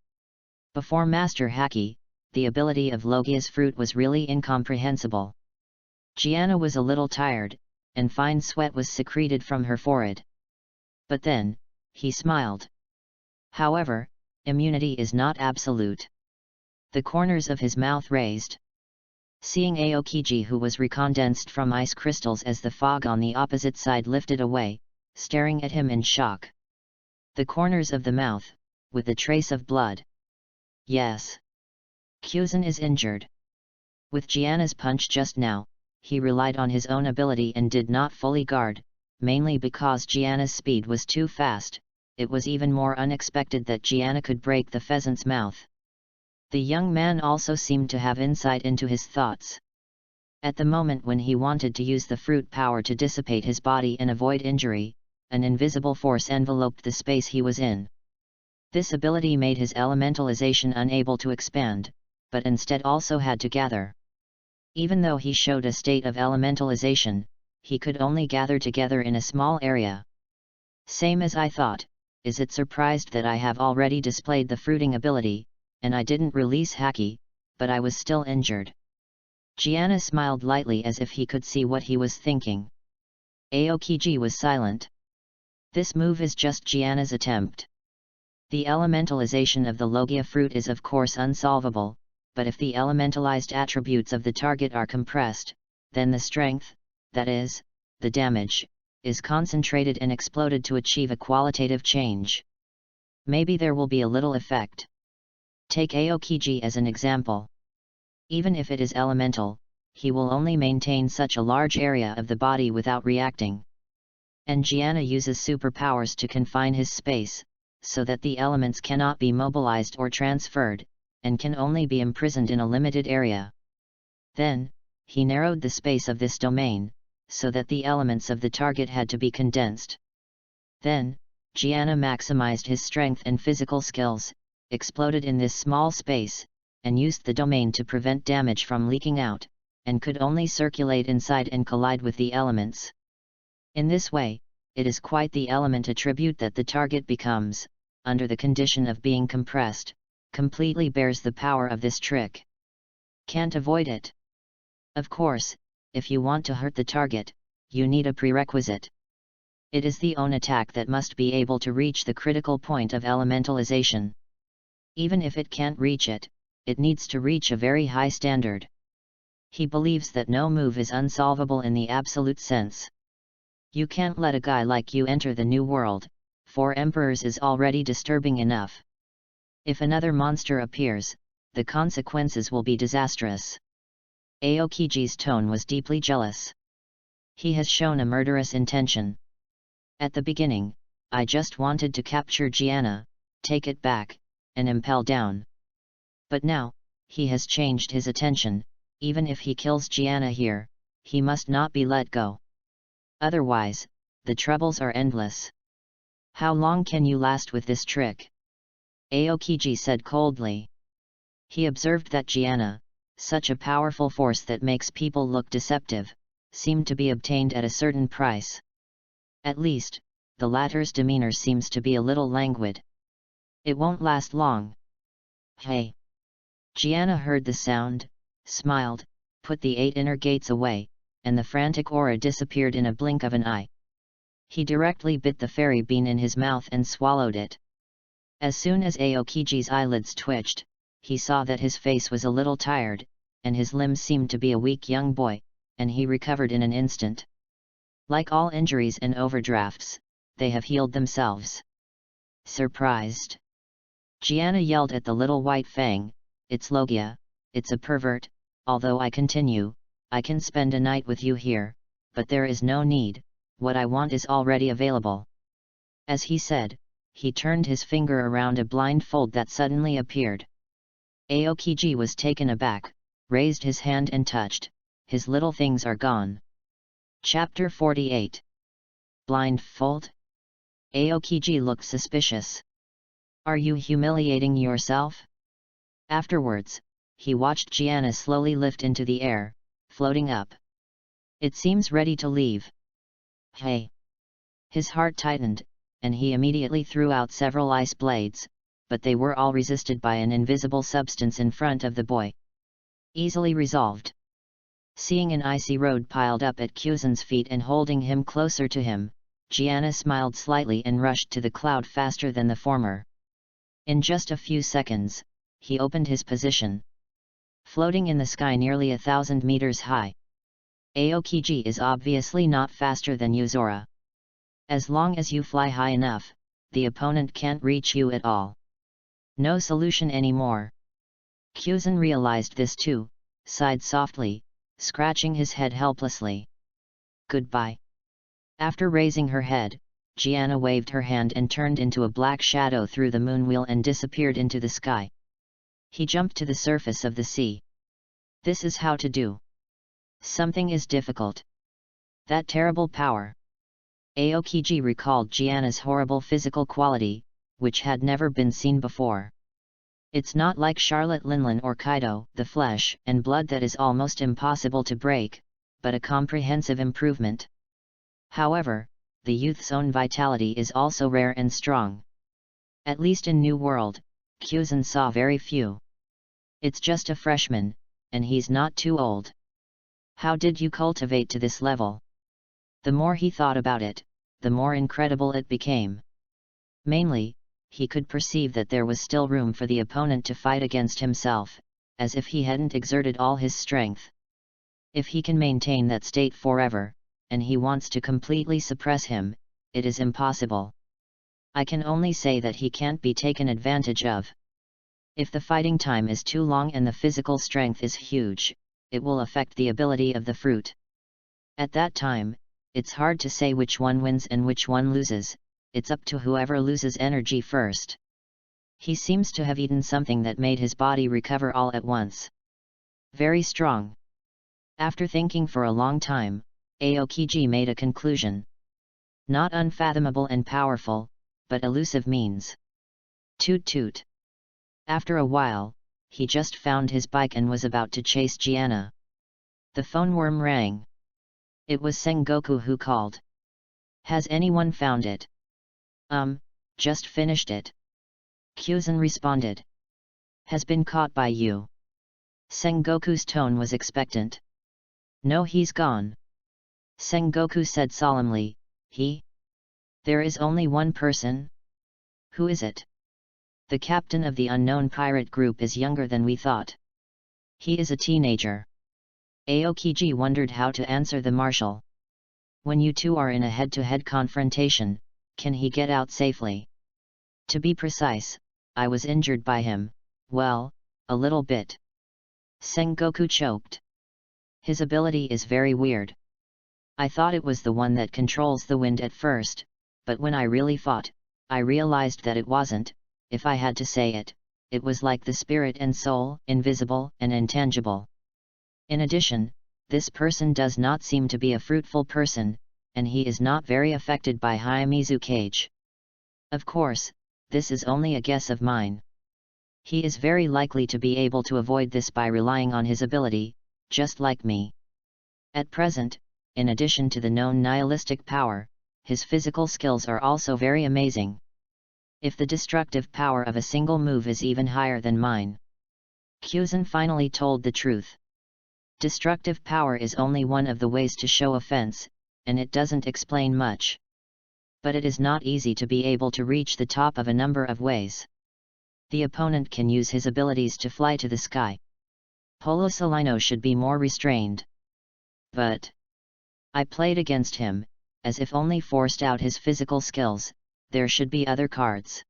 Before Master Haki, the ability of Logia's fruit was really incomprehensible. Gianna was a little tired, and fine sweat was secreted from her forehead. But then, he smiled. However, immunity is not absolute. The corners of his mouth raised. Seeing Aokiji, who was recondensed from ice crystals as the fog on the opposite side lifted away, staring at him in shock. The corners of the mouth, with a trace of blood. Yes. Kyuzan is injured. With Gianna's punch just now, he relied on his own ability and did not fully guard, mainly because Gianna's speed was too fast. It was even more unexpected that Gianna could break the pheasant's mouth. The young man also seemed to have insight into his thoughts. At the moment when he wanted to use the fruit power to dissipate his body and avoid injury, an invisible force enveloped the space he was in. This ability made his elementalization unable to expand, but instead also had to gather. Even though he showed a state of elementalization, he could only gather together in a small area. Same as I thought. Is it surprised that I have already displayed the fruiting ability, and I didn't release Haki, but I was still injured? Gianna smiled lightly as if he could see what he was thinking. Aokiji was silent. This move is just Gianna's attempt. The elementalization of the Logia fruit is of course unsolvable, but if the elementalized attributes of the target are compressed, then the strength, that is, the damage, is concentrated and exploded to achieve a qualitative change. Maybe there will be a little effect. Take Aokiji as an example. Even if it is elemental, he will only maintain such a large area of the body without reacting. And Gianna uses superpowers to confine his space, so that the elements cannot be mobilized or transferred, and can only be imprisoned in a limited area. Then, he narrowed the space of this domain, so that the elements of the target had to be condensed. Then, Gianna maximized his strength and physical skills, exploded in this small space, and used the domain to prevent damage from leaking out, and could only circulate inside and collide with the elements. In this way, it is quite the element attribute that the target becomes, under the condition of being compressed, completely bears the power of this trick. Can't avoid it. Of course, if you want to hurt the target, you need a prerequisite. It is the own attack that must be able to reach the critical point of elementalization. Even if it can't reach it, it needs to reach a very high standard. He believes that no move is unsolvable in the absolute sense. You can't let a guy like you enter the new world, 4 emperors is already disturbing enough. If another monster appears, the consequences will be disastrous. Aokiji's tone was deeply jealous. He has shown a murderous intention. At the beginning, I just wanted to capture Gianna, take it back, and impel down. But now, he has changed his attention. Even if he kills Gianna here, he must not be let go. Otherwise, the troubles are endless. How long can you last with this trick? Aokiji said coldly. He observed that Gianna, such a powerful force that makes people look deceptive, seemed to be obtained at a certain price. At least, the latter's demeanor seems to be a little languid. It won't last long. Hey! Gianna heard the sound, smiled, put the 8 inner gates away, and the frantic aura disappeared in a blink of an eye. He directly bit the fairy bean in his mouth and swallowed it. As soon as Aokiji's eyelids twitched, he saw that his face was a little tired, and his limbs seemed to be a weak young boy, and he recovered in an instant. Like all injuries and overdrafts, they have healed themselves. Surprised, Gianna yelled at the little white fang, "It's Logia, it's a pervert, although I can spend a night with you here, but there is no need, what I want is already available." As he said, he turned his finger around a blindfold that suddenly appeared. Aokiji was taken aback, raised his hand and touched, "His little things are gone." Chapter 48. Blindfold? Aokiji looked suspicious. "Are you humiliating yourself?" Afterwards, he watched Gianna slowly lift into the air, floating up. "It seems ready to leave." "Hey!" His heart tightened, and he immediately threw out several ice blades, but they were all resisted by an invisible substance in front of the boy. Easily resolved. Seeing an icy road piled up at Kyuzen's feet and holding him closer to him, Gianna smiled slightly and rushed to the cloud faster than the former. In just a few seconds, he opened his position. Floating in the sky nearly 1,000 meters high. Aokiji is obviously not faster than Yuzora. As long as you fly high enough, the opponent can't reach you at all. No solution anymore. Kyuzen realized this too, sighed softly, scratching his head helplessly. "Goodbye." After raising her head, Gianna waved her hand and turned into a black shadow through the moonwheel and disappeared into the sky. He jumped to the surface of the sea. This is how to do. Something is difficult. That terrible power. Aokiji recalled Gianna's horrible physical quality, which had never been seen before. It's not like Charlotte Linlin or Kaido, the flesh and blood that is almost impossible to break, but a comprehensive improvement. However, the youth's own vitality is also rare and strong. At least in New World, Kyuzen saw very few. It's just a freshman, and he's not too old. How did you cultivate to this level? The more he thought about it, the more incredible it became. Mainly, he could perceive that there was still room for the opponent to fight against himself, as if he hadn't exerted all his strength. If he can maintain that state forever, and he wants to completely suppress him, it is impossible. I can only say that he can't be taken advantage of. If the fighting time is too long and the physical strength is huge, it will affect the ability of the fruit. At that time, it's hard to say which one wins and which one loses, it's up to whoever loses energy first. He seems to have eaten something that made his body recover all at once. Very strong. After thinking for a long time, Aokiji made a conclusion. Not unfathomable and powerful, but elusive means. Toot toot. After a while, he just found his bike and was about to chase Gianna. The phone worm rang. It was Sengoku who called. "Has anyone found it?" Just finished it." Kyuzen responded. "Has been caught by you?" Sengoku's tone was expectant. "No, he's gone." Sengoku said solemnly, "He? There is only one person?" "Who is it?" "The captain of the unknown pirate group is younger than we thought. He is a teenager." Aokiji wondered how to answer the marshal. When you two are in a head-to-head confrontation, can he get out safely? To be precise, I was injured by him, well, a little bit. Sengoku choked. His ability is very weird. I thought it was the one that controls the wind at first, but when I really fought, I realized that it wasn't. If I had to say it, it was like the spirit and soul, invisible and intangible. In addition, this person does not seem to be a fruitful person, and he is not very affected by Hiyamizu Cage. Of course, this is only a guess of mine. He is very likely to be able to avoid this by relying on his ability, just like me. At present, in addition to the known nihilistic power, his physical skills are also very amazing. If the destructive power of a single move is even higher than mine. Kyuzen finally told the truth. Destructive power is only one of the ways to show offense, and it doesn't explain much. but it is not easy to be able to reach the top of a number of ways. The opponent can use his abilities to fly to the sky. Polosalino should be more restrained. But I played against him, as if only forced out his physical skills. There should be other cards.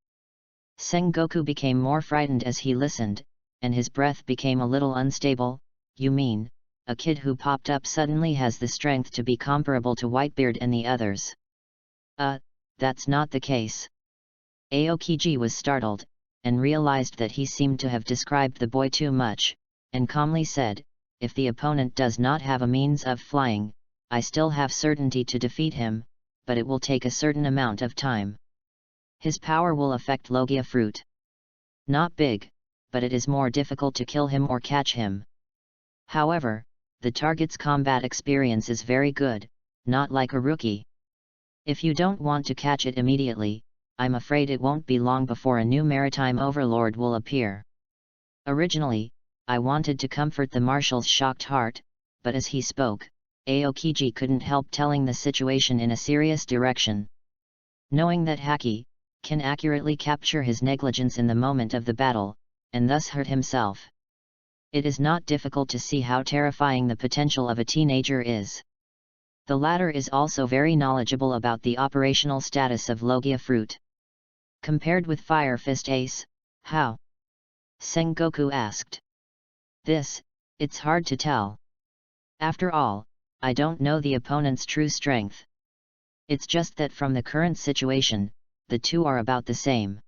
Sengoku became more frightened as he listened, and his breath became a little unstable. You mean, a kid who popped up suddenly has the strength to be comparable to Whitebeard and the others? That's not the case. Aokiji was startled, and realized that he seemed to have described the boy too much, and calmly said, if the opponent does not have a means of flying, I still have certainty to defeat him, but it will take a certain amount of time. His power will affect Logia fruit. Not big, but it is more difficult to kill him or catch him. However, the target's combat experience is very good, not like a rookie. If you don't want to catch it immediately, I'm afraid it won't be long before a new maritime overlord will appear. Originally, I wanted to comfort the marshal's shocked heart, but as he spoke, Aokiji couldn't help telling the situation in a serious direction. Knowing that Haki can accurately capture his negligence in the moment of the battle, and thus hurt himself. It is not difficult to see how terrifying the potential of a teenager is. The latter is also very knowledgeable about the operational status of Logia fruit. Compared with Fire Fist Ace, how? Sengoku asked. It's hard to tell. After all, I don't know the opponent's true strength. It's just that from the current situation, the two are about the same.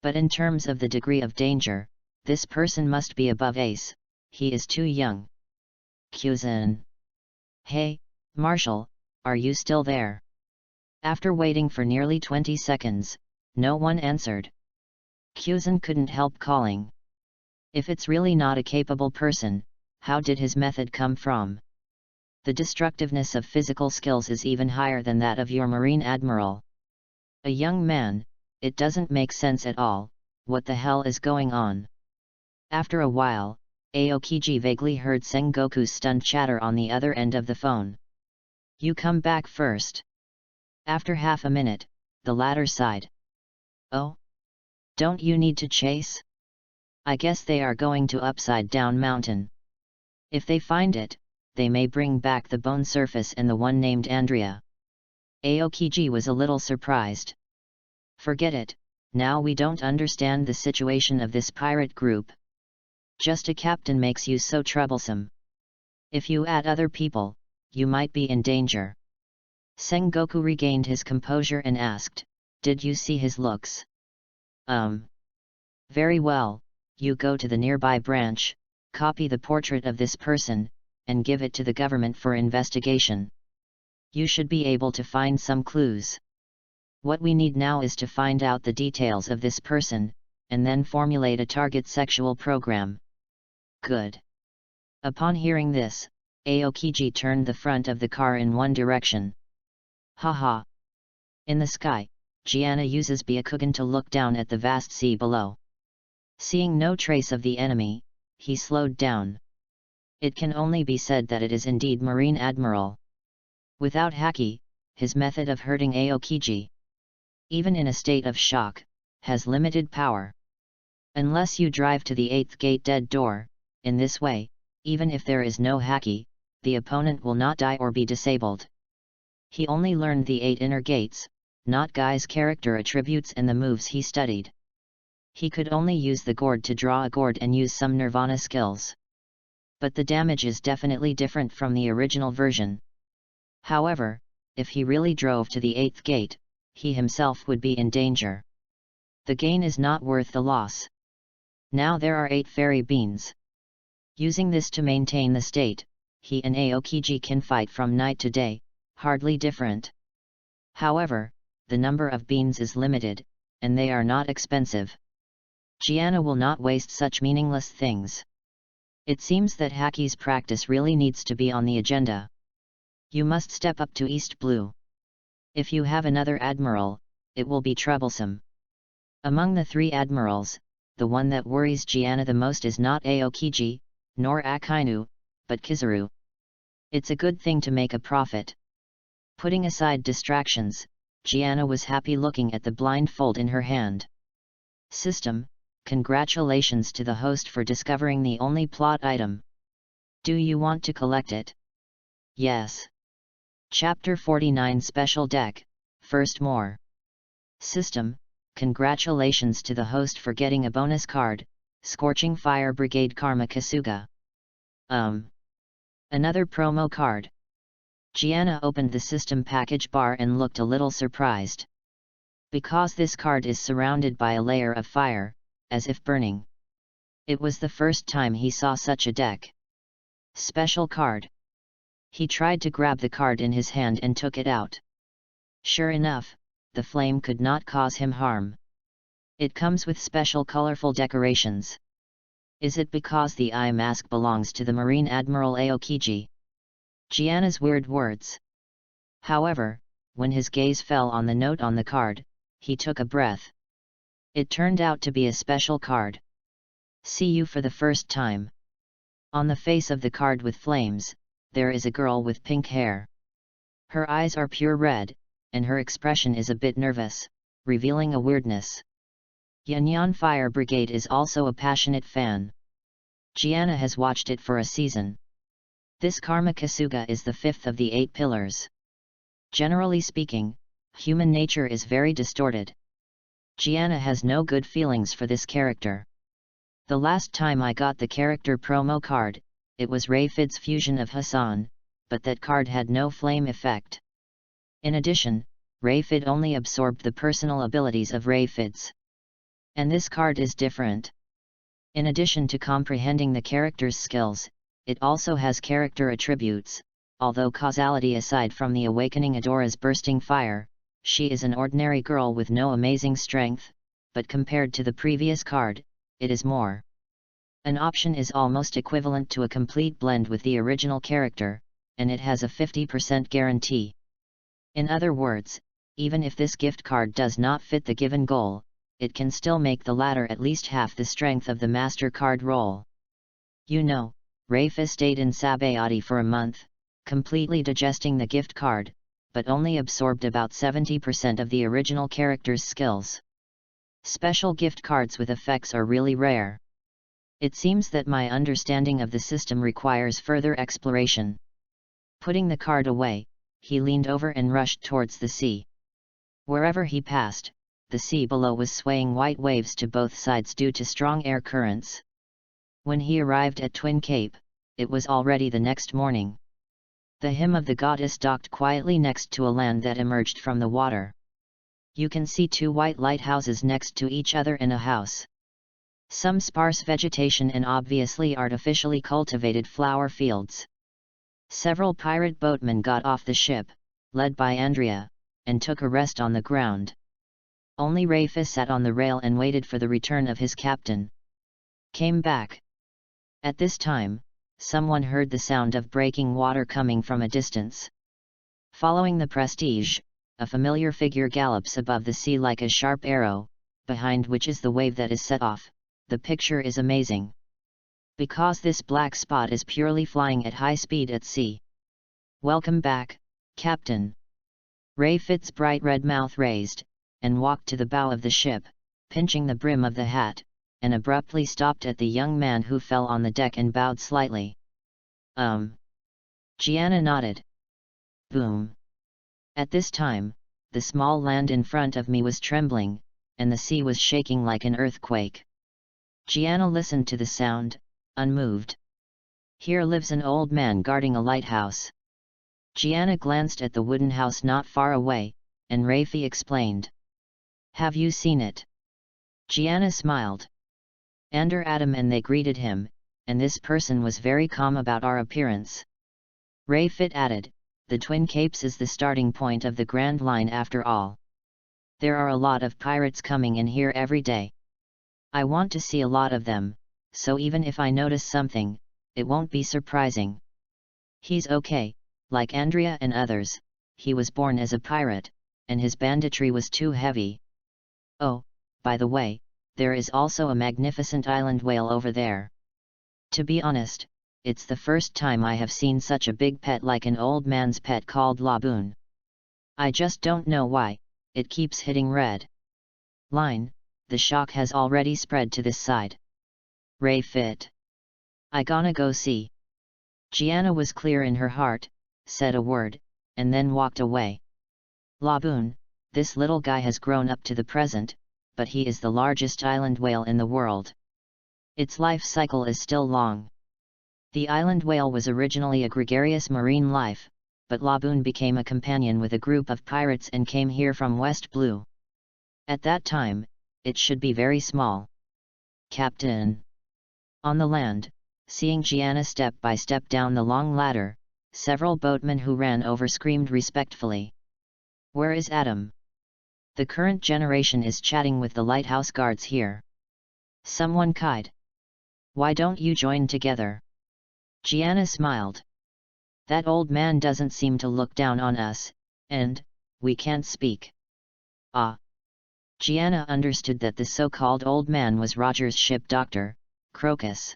But in terms of the degree of danger, this person must be above Ace, he is too young. Kyuzan. Hey, Marshal, are you still there? After waiting for nearly 20 seconds, no one answered. Kyuzan couldn't help calling. If it's really not a capable person, how did his method come from? The destructiveness of physical skills is even higher than that of your Marine Admiral. A young man, it doesn't make sense at all. What the hell is going on? After a while, Aokiji vaguely heard Sengoku's stunned chatter on the other end of the phone. You come back first. After half a minute, the latter sighed. Oh? Don't you need to chase? I guess they are going to Upside Down Mountain. If they find it, they may bring back the Bone Surface and the one named Andrea. Aokiji was a little surprised. Forget it, now we don't understand the situation of this pirate group. Just a captain makes you so troublesome. If you add other people, you might be in danger. Sengoku regained his composure and asked, did you see his looks? Very well, you go to the nearby branch, copy the portrait of this person, and give it to the government for investigation. You should be able to find some clues. What we need now is to find out the details of this person, and then formulate a target sexual program. Good. Upon hearing this, Aokiji turned the front of the car in one direction. Haha. In the sky, Gianna uses Byakugan to look down at the vast sea below. Seeing no trace of the enemy, he slowed down. It can only be said that it is indeed Marine Admiral. Without Haki, his method of hurting Aokiji, even in a state of shock, has limited power. Unless you drive to the 8th gate dead door, in this way, even if there is no Haki, the opponent will not die or be disabled. He only learned the 8 inner gates, not Guy's character attributes and the moves he studied. He could only use the gourd to draw a gourd and use some Nirvana skills. But the damage is definitely different from the original version. However, if he really drove to the 8th gate, he himself would be in danger. The gain is not worth the loss. Now there are 8 fairy beans. Using this to maintain the state, he and Aokiji can fight from night to day, hardly different. However, the number of beans is limited, and they are not expensive. Gianna will not waste such meaningless things. It seems that Haki's practice really needs to be on the agenda. You must step up to East Blue. If you have another admiral, it will be troublesome. Among the 3 admirals, the one that worries Gianna the most is not Aokiji, nor Akainu, but Kizaru. It's a good thing to make a profit. Putting aside distractions, Gianna was happy looking at the blindfold in her hand. System, congratulations to the host for discovering the only plot item. Do you want to collect it? Yes. Chapter 49 Special Deck, First More. System, congratulations to the host for getting a bonus card, Scorching Fire Brigade Karma Kasuga. Another promo card. Gianna opened the system package bar and looked a little surprised. Because this card is surrounded by a layer of fire, as if burning. It was the first time he saw such a deck. Special card. He tried to grab the card in his hand and took it out. Sure enough, the flame could not cause him harm. It comes with special colorful decorations. Is it because the eye mask belongs to the Marine Admiral Aokiji? Gianna's weird words. However, when his gaze fell on the note on the card, he took a breath. It turned out to be a special card. See you for the first time. On the face of the card with flames, there is a girl with pink hair. Her eyes are pure red, and her expression is a bit nervous, revealing a weirdness. Yanyan Fire Brigade is also a passionate fan. Gianna has watched it for a season. This Karma Kasuga is the fifth of the 8 pillars. Generally speaking, human nature is very distorted. Gianna has no good feelings for this character. The last time I got the character promo card, it was Rayfid's fusion of Hassan, but that card had no flame effect. In addition, Rayfid only absorbed the personal abilities of Rayfids. And this card is different. In addition to comprehending the character's skills, it also has character attributes. Although causality aside from the awakening Adora's bursting fire, she is an ordinary girl with no amazing strength, but compared to the previous card, it is more. An option is almost equivalent to a complete blend with the original character, and it has a 50% guarantee. In other words, even if this gift card does not fit the given goal, it can still make the latter at least half the strength of the master card role. You know, Rayfa stayed in Sabody for a month, completely digesting the gift card, but only absorbed about 70% of the original character's skills. Special gift cards with effects are really rare. It seems that my understanding of the system requires further exploration. Putting the card away, he leaned over and rushed towards the sea. Wherever he passed, the sea below was swaying white waves to both sides due to strong air currents. When he arrived at Twin Cape, it was already the next morning. The hymn of the goddess docked quietly next to a land that emerged from the water. You can see 2 white lighthouses next to each other in a house. Some sparse vegetation and obviously artificially cultivated flower fields. Several pirate boatmen got off the ship, led by Andrea, and took a rest on the ground. Only Rayfa sat on the rail and waited for the return of his captain. Came back. At this time, someone heard the sound of breaking water coming from a distance. Following the prestige, a familiar figure gallops above the sea like a sharp arrow, behind which is the wave that is set off. The picture is amazing. Because this black spot is purely flying at high speed at sea. Welcome back, Captain. Rayfid's bright red mouth raised, and walked to the bow of the ship, pinching the brim of the hat, and abruptly stopped at the young man who fell on the deck and bowed slightly. Gianna nodded. Boom. At this time, the small land in front of me was trembling, and the sea was shaking like an earthquake. Gianna listened to the sound, unmoved. Here lives an old man guarding a lighthouse. Gianna glanced at the wooden house not far away, and Rayfi explained. Have you seen it? Gianna smiled. Ander Adam and they greeted him, and this person was very calm about our appearance. Rayfit added, the Twin Capes is the starting point of the Grand Line after all. There are a lot of pirates coming in here every day. I want to see a lot of them, so even if I notice something, it won't be surprising. He's okay, like Andrea and others, he was born as a pirate, and his banditry was too heavy. Oh, by the way, there is also a magnificent island whale over there. To be honest, it's the first time I have seen such a big pet like an old man's pet called Laboon. I just don't know why, it keeps hitting red line, the shock has already spread to this side. Ray fit. I gonna go see. Gianna was clear in her heart, said a word, and then walked away. Laboon, this little guy has grown up to the present, but he is the largest island whale in the world. Its life cycle is still long. The island whale was originally a gregarious marine life, but Laboon became a companion with a group of pirates and came here from West Blue. At that time, it should be very small. Captain. On the land, seeing Gianna step by step down the long ladder, several boatmen who ran over screamed respectfully. Where is Adam? The current generation is chatting with the lighthouse guards here. Someone cried. Why don't you join together? Gianna smiled. That old man doesn't seem to look down on us, and we can't speak. Ah. Gianna understood that the so-called old man was Roger's ship doctor, Crocus.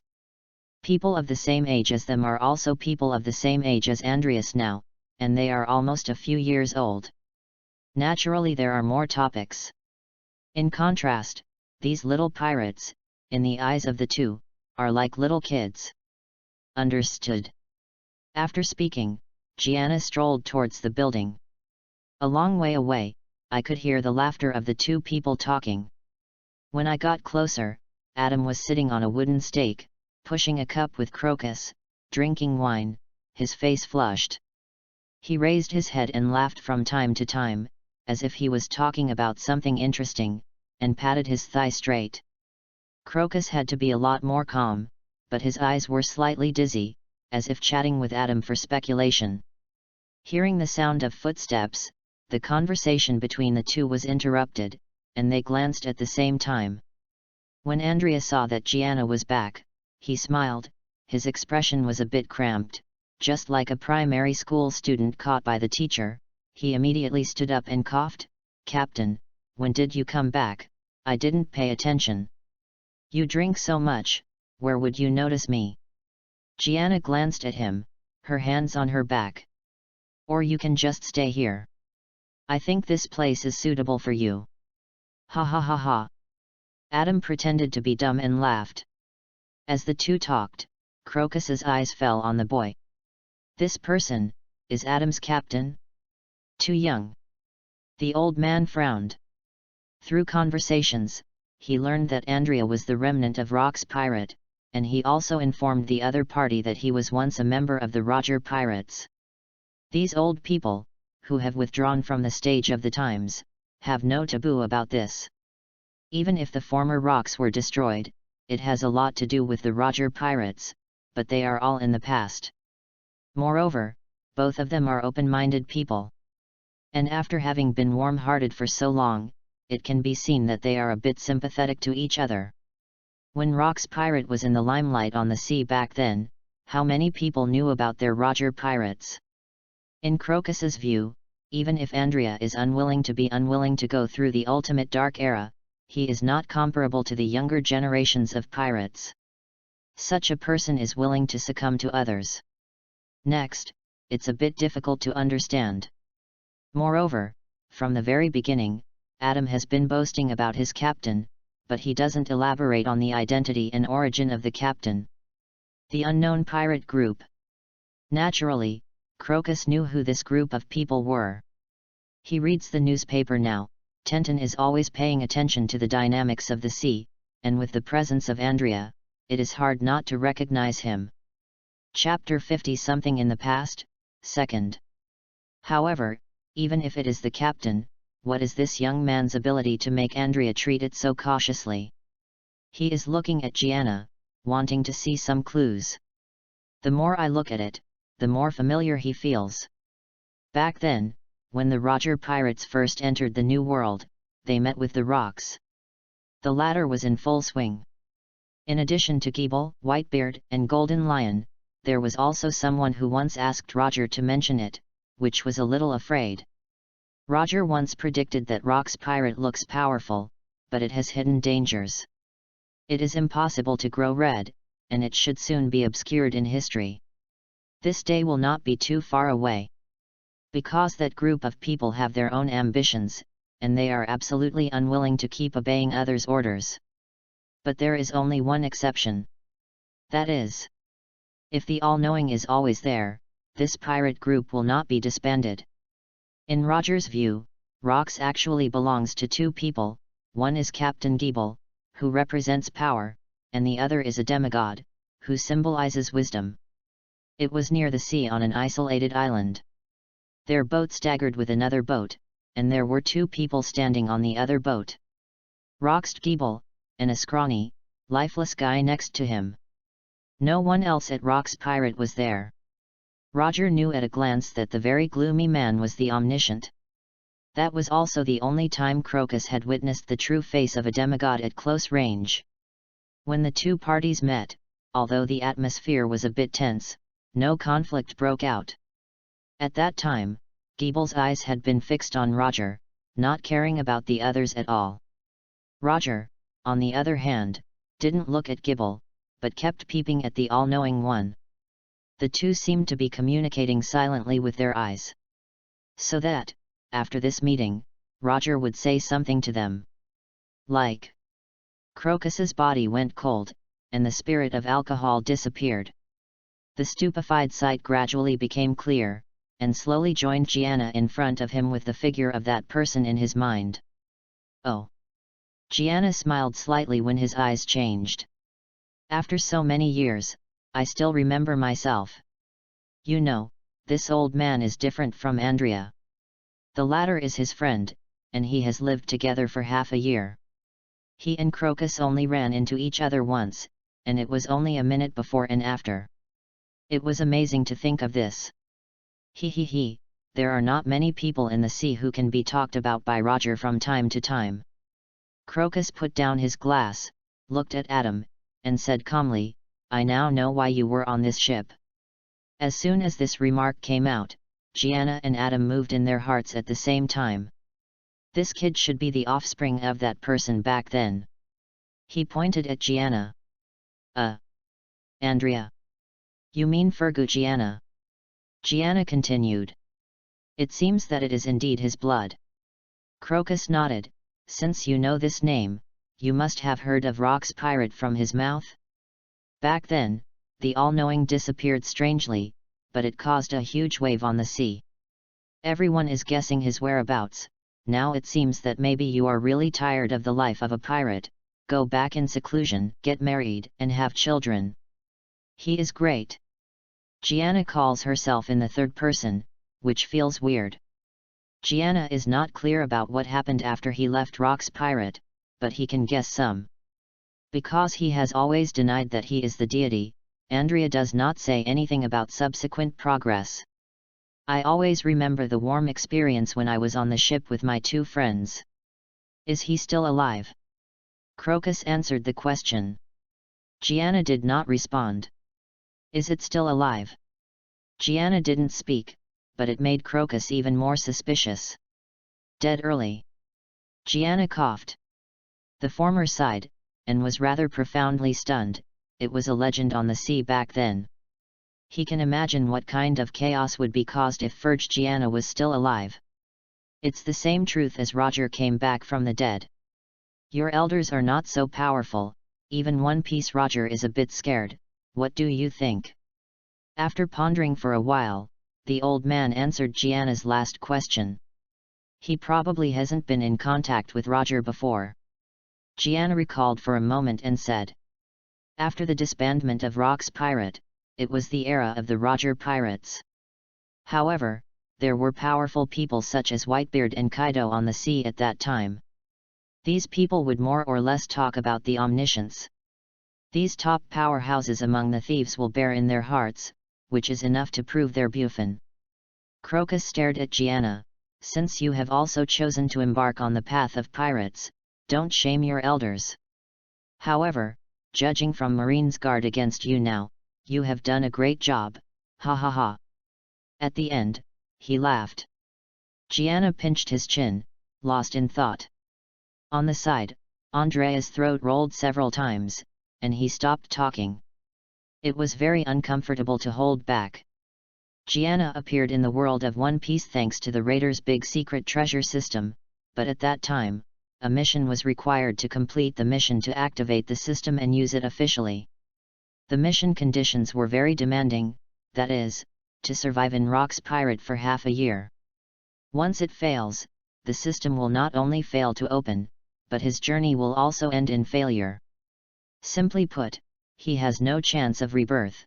People of the same age as them are also people of the same age as Andreas now, and they are almost a few years old. Naturally there are more topics. In contrast, these little pirates, in the eyes of the two, are like little kids. Understood. After speaking, Gianna strolled towards the building. A long way away, I could hear the laughter of the two people talking. When I got closer, Adam was sitting on a wooden stake, pushing a cup with Crocus, drinking wine, his face flushed. He raised his head and laughed from time to time, as if he was talking about something interesting, and patted his thigh straight. Crocus had to be a lot more calm, but his eyes were slightly dizzy, as if chatting with Adam for speculation. Hearing the sound of footsteps, the conversation between the two was interrupted, and they glanced at the same time. When Andrea saw that Gianna was back, he smiled. His expression was a bit cramped, just like a primary school student caught by the teacher. He immediately stood up and coughed. Captain, when did you come back? I didn't pay attention. You drink so much, where would you notice me? Gianna glanced at him, her hands on her back. Or you can just stay here. I think this place is suitable for you. Ha ha ha ha. Adam pretended to be dumb and laughed. As the two talked, Crocus's eyes fell on the boy. This person, is Adam's captain? Too young. The old man frowned. Through conversations, he learned that Andrea was the remnant of Rock's pirate, and he also informed the other party that he was once a member of the Roger Pirates. These old people, who have withdrawn from the stage of the times, have no taboo about this. Even if the former Rocks were destroyed, it has a lot to do with the Roger Pirates, but they are all in the past. Moreover, both of them are open-minded people. And after having been warm-hearted for so long, it can be seen that they are a bit sympathetic to each other. When Rock's pirate was in the limelight on the sea back then, how many people knew about their Roger Pirates? In Crocus's view, even if Andrea is unwilling to go through the ultimate dark era, he is not comparable to the younger generations of pirates. Such a person is willing to succumb to others. Next, it's a bit difficult to understand. Moreover, from the very beginning, Adam has been boasting about his captain, but he doesn't elaborate on the identity and origin of the captain. The unknown pirate group. Naturally, Crocus knew who this group of people were. He reads the newspaper now. Tenton is always paying attention to the dynamics of the sea, and with the presence of Andrea, it is hard not to recognize him. Chapter 50 Something in the past, 2nd. However, even if it is the captain, what is this young man's ability to make Andrea treat it so cautiously? He is looking at Gianna, wanting to see some clues. The more I look at it, the more familiar he feels. Back then, when the Roger Pirates first entered the New World, they met with the Rocks. The latter was in full swing. In addition to Geeble, Whitebeard, and Golden Lion, there was also someone who once asked Roger to mention it, which was a little afraid. Roger once predicted that Rock's pirate looks powerful, but it has hidden dangers. It is impossible to grow red, and it should soon be obscured in history. This day will not be too far away. Because that group of people have their own ambitions, and they are absolutely unwilling to keep obeying others' orders. But there is only one exception. That is, if the all-knowing is always there, this pirate group will not be disbanded. In Roger's view, Rox actually belongs to two people. One is Captain Giebel, who represents power, and the other is a demigod, who symbolizes wisdom. It was near the sea on an isolated island. Their boat staggered with another boat, and there were two people standing on the other boat. Rox Giebel, and a scrawny, lifeless guy next to him. No one else at Rox Pirate was there. Roger knew at a glance that the very gloomy man was the Omniscient. That was also the only time Crocus had witnessed the true face of a demigod at close range. When the two parties met, although the atmosphere was a bit tense, no conflict broke out. At that time, Giebel's eyes had been fixed on Roger, not caring about the others at all. Roger, on the other hand, didn't look at Giebel, but kept peeping at the all-knowing one. The two seemed to be communicating silently with their eyes. So that, after this meeting, Roger would say something to them. Like, Crocus's body went cold, and the spirit of alcohol disappeared. The stupefied sight gradually became clear, and slowly joined Gianna in front of him with the figure of that person in his mind. Oh! Gianna smiled slightly when his eyes changed. After so many years, I still remember myself. You know, this old man is different from Andrea. The latter is his friend, and he has lived together for half a year. He and Crocus only ran into each other once, and it was only a minute before and after. It was amazing to think of this. He, there are not many people in the sea who can be talked about by Roger from time to time. Crocus put down his glass, looked at Adam, and said calmly, I now know why you were on this ship. As soon as this remark came out, Gianna and Adam moved in their hearts at the same time. This kid should be the offspring of that person back then. He pointed at Gianna. Andrea. You mean Fergus Gianna? Gianna continued. It seems that it is indeed his blood. Crocus nodded. Since you know this name, you must have heard of Rox Pirate from his mouth? Back then, the all-knowing disappeared strangely, but it caused a huge wave on the sea. Everyone is guessing his whereabouts. Now it seems that maybe you are really tired of the life of a pirate. Go back in seclusion, get married, and have children. He is great. Gianna calls herself in the third person, which feels weird. Gianna is not clear about what happened after he left Rox Pirate, but he can guess some. Because he has always denied that he is the deity, Andrea does not say anything about subsequent progress. I always remember the warm experience when I was on the ship with my two friends. Is he still alive? Crocus answered the question. Gianna did not respond. Is it still alive? Gianna didn't speak, but it made Crocus even more suspicious. Dead early. Gianna coughed. The former sighed, and was rather profoundly stunned. It was a legend on the sea back then. He can imagine what kind of chaos would be caused if Fergus Gianna was still alive. It's the same truth as Roger came back from the dead. Your elders are not so powerful, even One Piece Roger is a bit scared. What do you think? After pondering for a while, the old man answered Gianna's last question. He probably hasn't been in contact with Roger before. Gianna recalled for a moment and said. After the disbandment of Rox Pirate, it was the era of the Roger Pirates. However, there were powerful people such as Whitebeard and Kaido on the sea at that time. These people would more or less talk about the omniscience. These top powerhouses among the thieves will bear in their hearts, which is enough to prove their Bufin. Crocus stared at Gianna. Since you have also chosen to embark on the path of pirates, don't shame your elders. However, judging from Marine's guard against you now, you have done a great job, ha ha ha. At the end, he laughed. Gianna pinched his chin, lost in thought. On the side, Andrea's throat rolled several times, and he stopped talking. It was very uncomfortable to hold back. Gianna appeared in the world of One Piece thanks to the Raiders' big secret treasure system, but at that time, a mission was required to complete the mission to activate the system and use it officially. The mission conditions were very demanding, that is, to survive in Rock's Pirate for half a year. Once it fails, the system will not only fail to open, but his journey will also end in failure. Simply put, he has no chance of rebirth.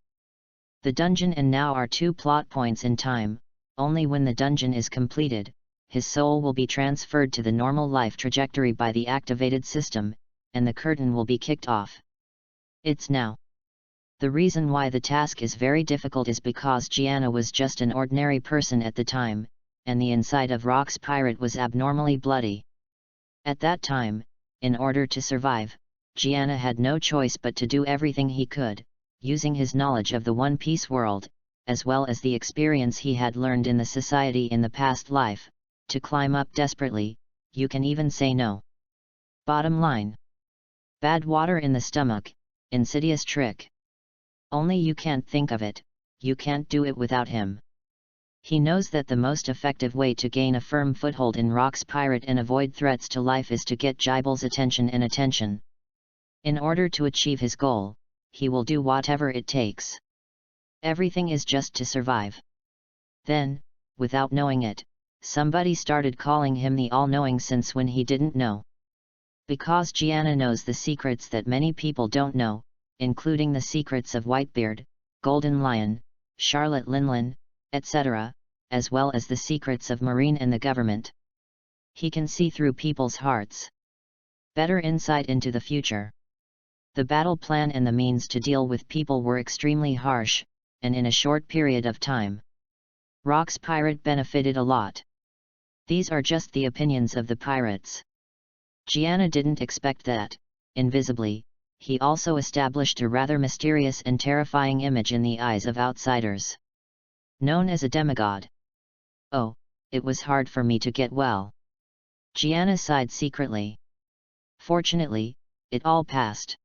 The dungeon and now are 2 plot points in time. Only when the dungeon is completed, his soul will be transferred to the normal life trajectory by the activated system, and the curtain will be kicked off. It's now. The reason why the task is very difficult is because Gianna was just an ordinary person at the time, and the inside of Rock's Pirate was abnormally bloody. At that time, in order to survive, Gianna had no choice but to do everything he could, using his knowledge of the One Piece world, as well as the experience he had learned in the society in the past life, to climb up desperately. You can even say no. Bottom line. Bad water in the stomach, insidious trick. Only you can't think of it, you can't do it without him. He knows that the most effective way to gain a firm foothold in Rock's Pirate and avoid threats to life is to get Gibal's attention. In order to achieve his goal, he will do whatever it takes. Everything is just to survive. Then, without knowing it, somebody started calling him the all-knowing since when he didn't know. Because Gianna knows the secrets that many people don't know, including the secrets of Whitebeard, Golden Lion, Charlotte Linlin, etc., as well as the secrets of Marine and the government. He can see through people's hearts. Better insight into the future. The battle plan and the means to deal with people were extremely harsh, and in a short period of time. Rock's Pirate benefited a lot. These are just the opinions of the pirates. Gianna didn't expect that, invisibly, he also established a rather mysterious and terrifying image in the eyes of outsiders. Known as a demigod. Oh, it was hard for me to get well. Gianna sighed secretly. Fortunately, it all passed.